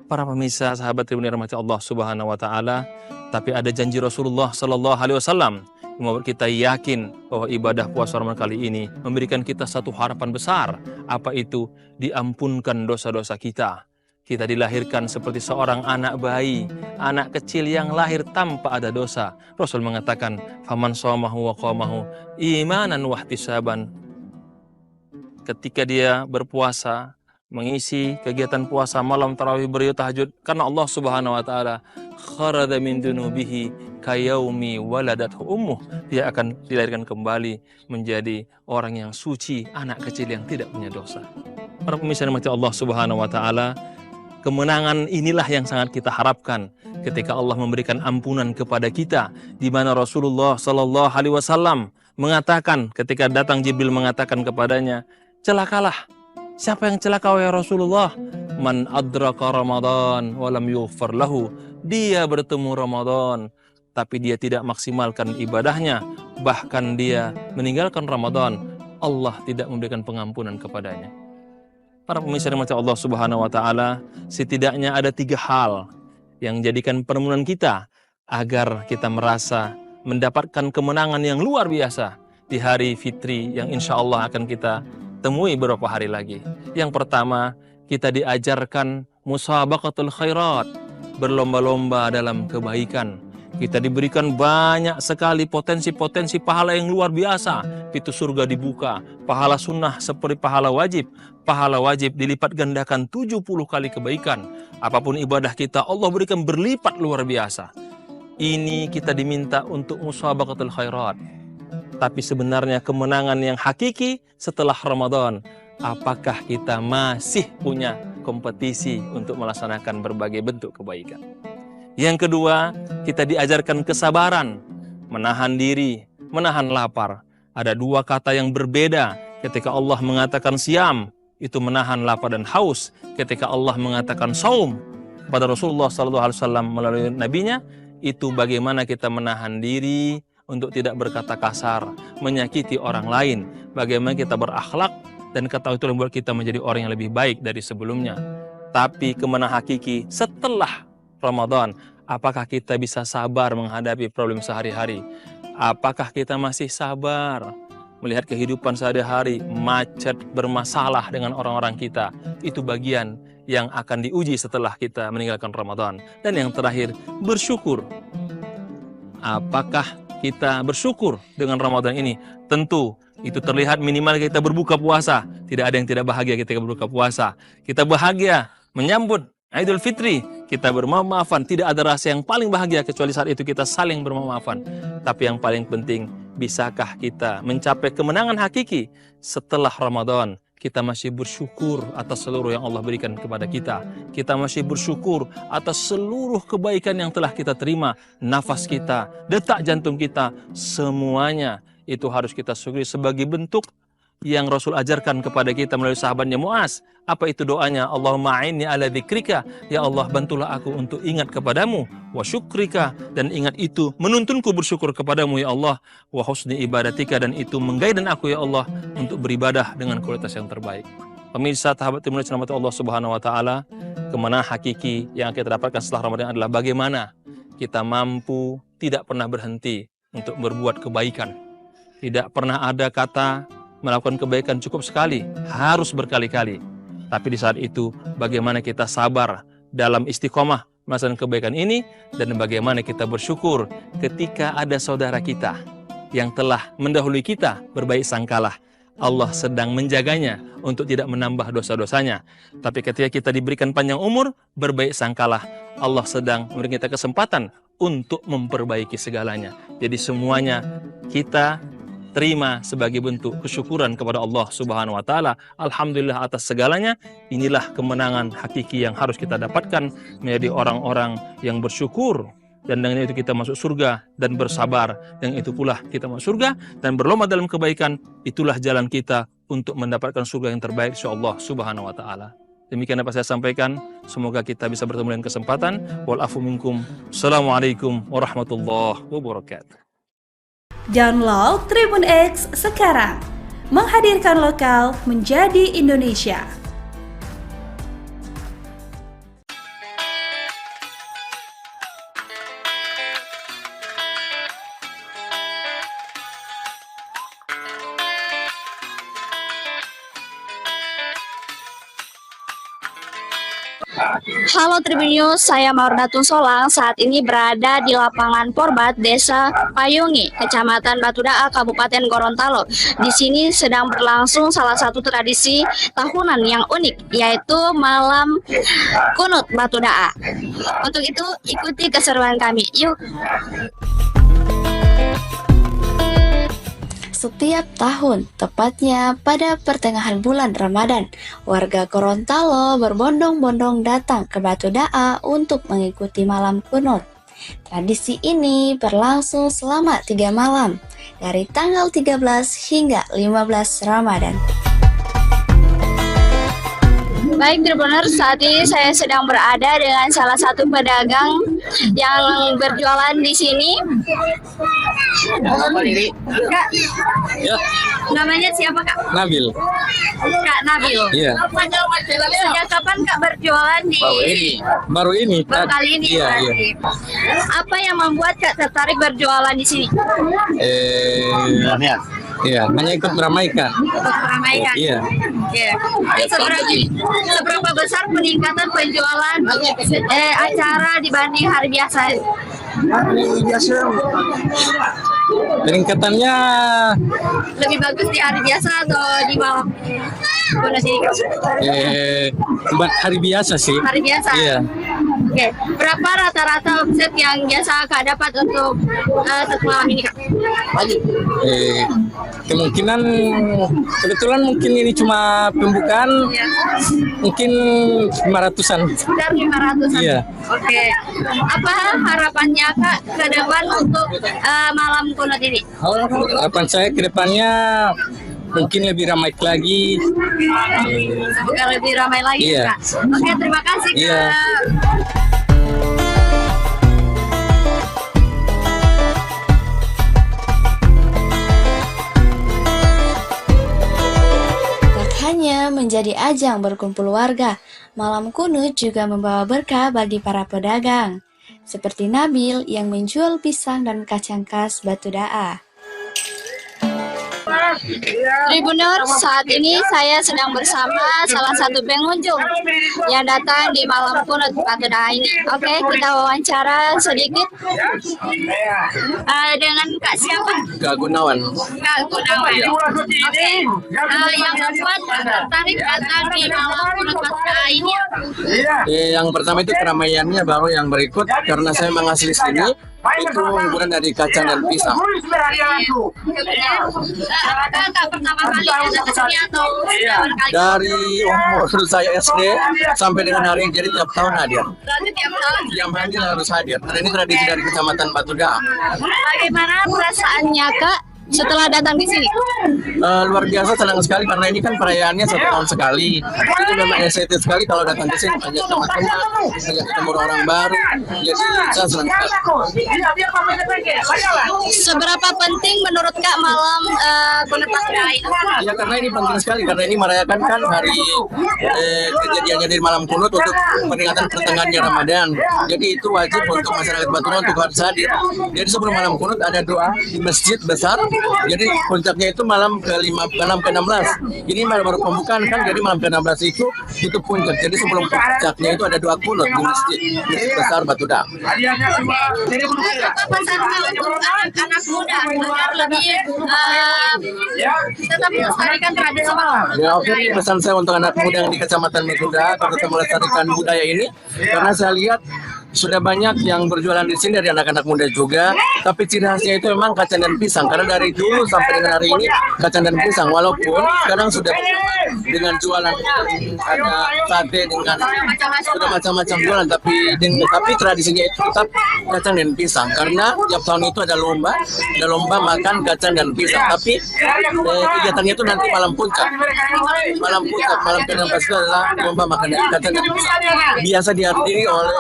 Para pemirsa, sahabat Tribun yang dirahmati Allah Subhanahu wa taala, tapi ada janji Rasulullah SAW yang membuat kita yakin bahwa ibadah puasa Ramadan kali ini memberikan kita satu harapan besar. Apa itu? Diampunkan dosa-dosa kita. Kita dilahirkan seperti seorang anak bayi, anak kecil yang lahir tanpa ada dosa. Rasul mengatakan, "Faman shamahu wa qamahu imanan wa ihtisaban." Ketika dia berpuasa, mengisi kegiatan puasa malam tarawih beliau tahajud karena Allah Subhanahu wa taala kharada min dunubihi kayaumi waladathu ummuh, dia akan dilahirkan kembali menjadi orang yang suci, anak kecil yang tidak punya dosa. Para pemirsa yang dirahmati Allah Subhanahu wa taala, kemenangan inilah yang sangat kita harapkan ketika Allah memberikan ampunan kepada kita, di mana Rasulullah sallallahu alaihi wasallam mengatakan ketika datang Jibril mengatakan kepadanya, celakalah. Siapa yang celaka ya Rasulullah? Man adraka Ramadan walam yughfar lahu. Dia bertemu Ramadan tapi dia tidak maksimalkan ibadahnya, bahkan dia meninggalkan Ramadan, Allah tidak memberikan pengampunan kepadanya. Para pemirsa yang dirahmati Allah Subhanahu wa taala, setidaknya ada 3 hal yang jadikan permohonan kita agar kita merasa mendapatkan kemenangan yang luar biasa di hari fitri yang insya Allah akan kita temui beberapa hari lagi. Yang pertama, kita diajarkan musabaqatul khairat, berlomba-lomba dalam kebaikan. Kita diberikan banyak sekali potensi-potensi pahala yang luar biasa. Pintu surga dibuka, pahala sunnah seperti pahala wajib. Pahala wajib dilipat gandakan 70 kali kebaikan. Apapun ibadah kita, Allah berikan berlipat luar biasa. Ini kita diminta untuk musabaqatul khairat. Tapi sebenarnya kemenangan yang hakiki setelah Ramadan, apakah kita masih punya kompetisi untuk melaksanakan berbagai bentuk kebaikan? Yang kedua, kita diajarkan kesabaran, menahan diri, menahan lapar. Ada 2 kata yang berbeda ketika Allah mengatakan siam, itu menahan lapar dan haus. Ketika Allah mengatakan saum pada Rasulullah SAW melalui nabinya, itu bagaimana kita menahan diri untuk tidak berkata kasar, menyakiti orang lain, bagaimana kita berakhlak, dan kata itu membuat kita menjadi orang yang lebih baik dari sebelumnya. Tapi kemenangan hakiki setelah Ramadan, apakah kita bisa sabar menghadapi problem sehari-hari? Apakah kita masih sabar melihat kehidupan sehari-hari, macet, bermasalah dengan orang-orang kita? Itu bagian yang akan diuji setelah kita meninggalkan Ramadan. Dan yang terakhir, bersyukur. Apakah kita bersyukur dengan Ramadan ini? Tentu itu terlihat minimal kita berbuka puasa. Tidak ada yang tidak bahagia ketika berbuka puasa. Kita bahagia menyambut Idul Fitri, kita bermaaf-maafan. Tidak ada rasa yang paling bahagia kecuali saat itu kita saling bermaaf-maafan. Tapi yang paling penting, bisakah kita mencapai kemenangan hakiki setelah Ramadan? Kita masih bersyukur atas seluruh yang Allah berikan kepada kita. Kita masih bersyukur atas seluruh kebaikan yang telah kita terima. Nafas kita, detak jantung kita, semuanya itu harus kita syukuri sebagai bentuk yang Rasul ajarkan kepada kita melalui sahabatnya Muaz. Apa itu doanya? Allahumma a'inni ala dzikrika, ya Allah bantulah aku untuk ingat kepadamu, wa syukrika, dan ingat itu menuntunku bersyukur kepadamu ya Allah, wa husni ibadatika, dan itu menggaidan aku ya Allah untuk beribadah dengan kualitas yang terbaik. Pemirsa, sahabat yang dirahmati Allah Subhanahu wa taala, kemenangan hakiki yang kita dapatkan setelah Ramadan adalah bagaimana kita mampu tidak pernah berhenti untuk berbuat kebaikan. Tidak pernah ada kata melakukan kebaikan cukup sekali, harus berkali-kali. Tapi di saat itu bagaimana kita sabar dalam istiqomah melaksanakan kebaikan ini, dan bagaimana kita bersyukur ketika ada saudara kita yang telah mendahului kita berbaik sangkalah. Allah sedang menjaganya untuk tidak menambah dosa-dosanya. Tapi ketika kita diberikan panjang umur, berbaik sangkalah, Allah sedang memberi kita kesempatan untuk memperbaiki segalanya. Jadi semuanya kita terima sebagai bentuk kesyukuran kepada Allah Subhanahu wa taala. Alhamdulillah atas segalanya. Inilah kemenangan hakiki yang harus kita dapatkan, menjadi orang-orang yang bersyukur, dan dengan itu kita masuk surga, dan bersabar dengan itu pula kita masuk surga, dan berlomba dalam kebaikan. Itulah jalan kita untuk mendapatkan surga yang terbaik insyaallah Subhanahu wa taala. Demikian apa saya sampaikan. Semoga kita bisa bertemu dengan kesempatan. Wal afu minkum. Assalamualaikum warahmatullahi wabarakatuh. Download Tribun X sekarang, menghadirkan lokal menjadi Indonesia. Halo Tribun News, saya Maurdatun Solang. Saat ini berada di lapangan Porbat, Desa Payungi, Kecamatan Batudaa, Kabupaten Gorontalo. Di sini sedang berlangsung salah satu tradisi tahunan yang unik, yaitu malam kunut Batudaa. Untuk itu, ikuti keseruan kami. Yuk! Setiap tahun, tepatnya pada pertengahan bulan Ramadan, warga Gorontalo berbondong-bondong datang ke Batudaa untuk mengikuti malam kunut. Tradisi ini berlangsung selama 3 malam, dari tanggal 13 hingga 15 Ramadan. Baik Tribuners, saat ini saya sedang berada dengan salah satu pedagang yang berjualan di sini. Kak, namanya siapa Kak? Nabil. Kak Nabil. Iya. Sejak kapan Kak berjualan di? Baru ini. Baru kali ini. Iya. Apa yang membuat Kak tertarik berjualan di sini? Iya, hanya ikut meramaikan. Meramaikan. Iya. Oke. Seberapa besar peningkatan penjualan acara dibanding hari biasa? Peningkatannya Lebih bagus di hari biasa atau di malam? hari biasa sih. Hari biasa. Iya. Oke. Berapa rata-rata omset yang biasa Kak dapat untuk satu malam ini Kak? Kemungkinan kebetulan mungkin ini cuma pembukaan, mungkin 500-an. Sekitar 500-an. Iya. Oke. Apa harapannya Kak ke depan untuk malam kunut ini? Harapan saya ke depannya mungkin lebih ramai lagi. Semoga lebih ramai lagi Iya. Kak. Oke, terima kasih Kak. Iya. Hanya menjadi ajang berkumpul warga, malam kunut juga membawa berkah bagi para pedagang, seperti Nabil yang menjual pisang dan kacang khas Batudaa. Tribuners, saat ini saya sedang bersama salah satu pengunjung yang datang di malam kunut Batudaa ini. Oke, kita wawancara sedikit dengan Kak siapa? Kak Gunawan. Kak Gunawan. Oke, yang membuat tertarik datang di malam kunut Batudaa ini? Yang pertama itu keramaiannya, baru yang berikut karena saya mengasli sini itu hiburan dari kacang dan pisang. Kak pertama kali datang ke sini atau Dari umur saya SD sampai dengan hari ini, jadi tiap tahun hadir. berarti tiap tahun? Tiap hari harus hadir. Karena ini tradisi dari Kecamatan Batudaa. Bagaimana perasaannya Kak setelah datang di sini? Luar biasa, senang sekali karena ini kan perayaannya 1 tahun sekali. Itu memang excited sekali kalau datang ke sini, banyak teman-teman, banyak ketemu orang baru. Jadi saya senang sekali. Seberapa penting menurut Kak malam kunut Batudaa itu? Ya karena ini penting sekali, karena ini merayakan kan hari kejadiannya dari malam kunut untuk peringatan pertengahannya Ramadan. Jadi itu wajib untuk masyarakat Batudaa untuk harus hadir. Jadi sebelum malam kunut ada doa di masjid besar. Jadi puncaknya itu malam ke-16. Ini malam baru pembukaan kan, jadi malam ke-16 itu puncak. Jadi sebelum puncaknya itu ada doa kunut di masjid besar Batudaa. Apa pesan untuk anak-anak muda agar lebih tetap melestarikan tradisi malam kunut Ya, oke, Batudaa ini? pesan saya untuk anak muda yang di Kecamatan Batudaa agar tetap melestarikan budaya ini, karena saya lihat sudah banyak yang berjualan di sini dari anak-anak muda juga, tapi ciri khasnya itu memang kacang dan pisang. Karena dari dulu sampai dengan hari ini kacang dan pisang, walaupun sekarang sudah dengan jualan ada sate dengan sudah macam-macam jualan, tapi tradisinya itu tetap kacang dan pisang. Karena tiap tahun itu ada lomba makan kacang dan pisang. Tapi kegiatannya itu nanti malam puncak, malam ke-16 itu adalah lomba makan kacang dan pisang. Biasa dihadiri oleh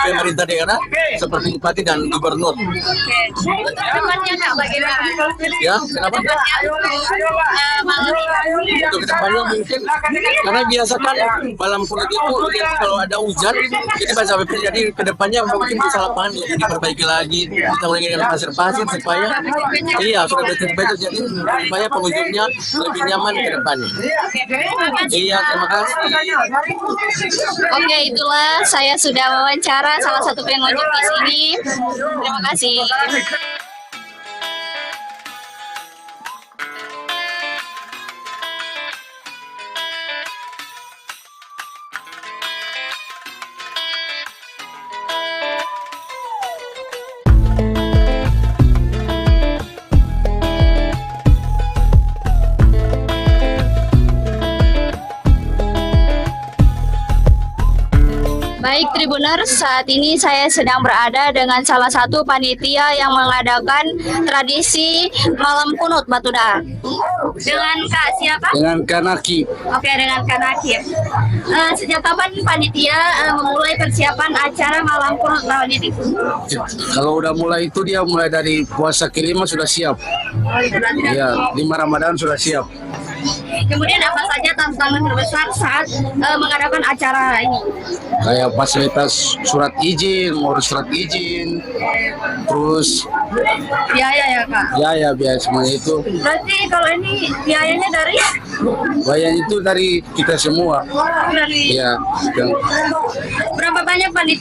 pemerintah daerah seperti bupati dan gubernur. Untuk depannya Kak, bagaimana? Ya, kenapa? Untuk kedepannya mungkin karena biasa kan malam kunut itu kalau ada hujan jadi sampai terjadi kedepannya mungkin bisa lapangan diperbaiki lagi, kita mulai dengan pasir-pasir supaya sudah betul-betul jadi supaya pengunjungnya lebih nyaman ke depannya. Iya, terima kasih. Oke, itulah saya sudah wawancara salah satu pengunjung di sini. Terima kasih. Baik Tribuners, saat ini saya sedang berada dengan salah satu panitia yang mengadakan tradisi malam kunut Batuda. Dengan Kak siapa? Dengan Kanaki. Oke, dengan Kanaki. Sejak kapan panitia memulai persiapan acara malam kunut tahun ini? Kalau udah mulai itu dia mulai dari puasa kelima sudah siap. Ya, 5 Ramadan sudah siap. Kemudian apa saja tantangan terbesar saat mengadakan acara ini? Kayak fasilitas surat izin, ngurus surat izin, terus biaya ya Kak? Ya biaya semuanya itu. Berarti kalau ini biayanya dari? Biaya itu dari kita semua. Dari? Ya. Berapa banyak panitia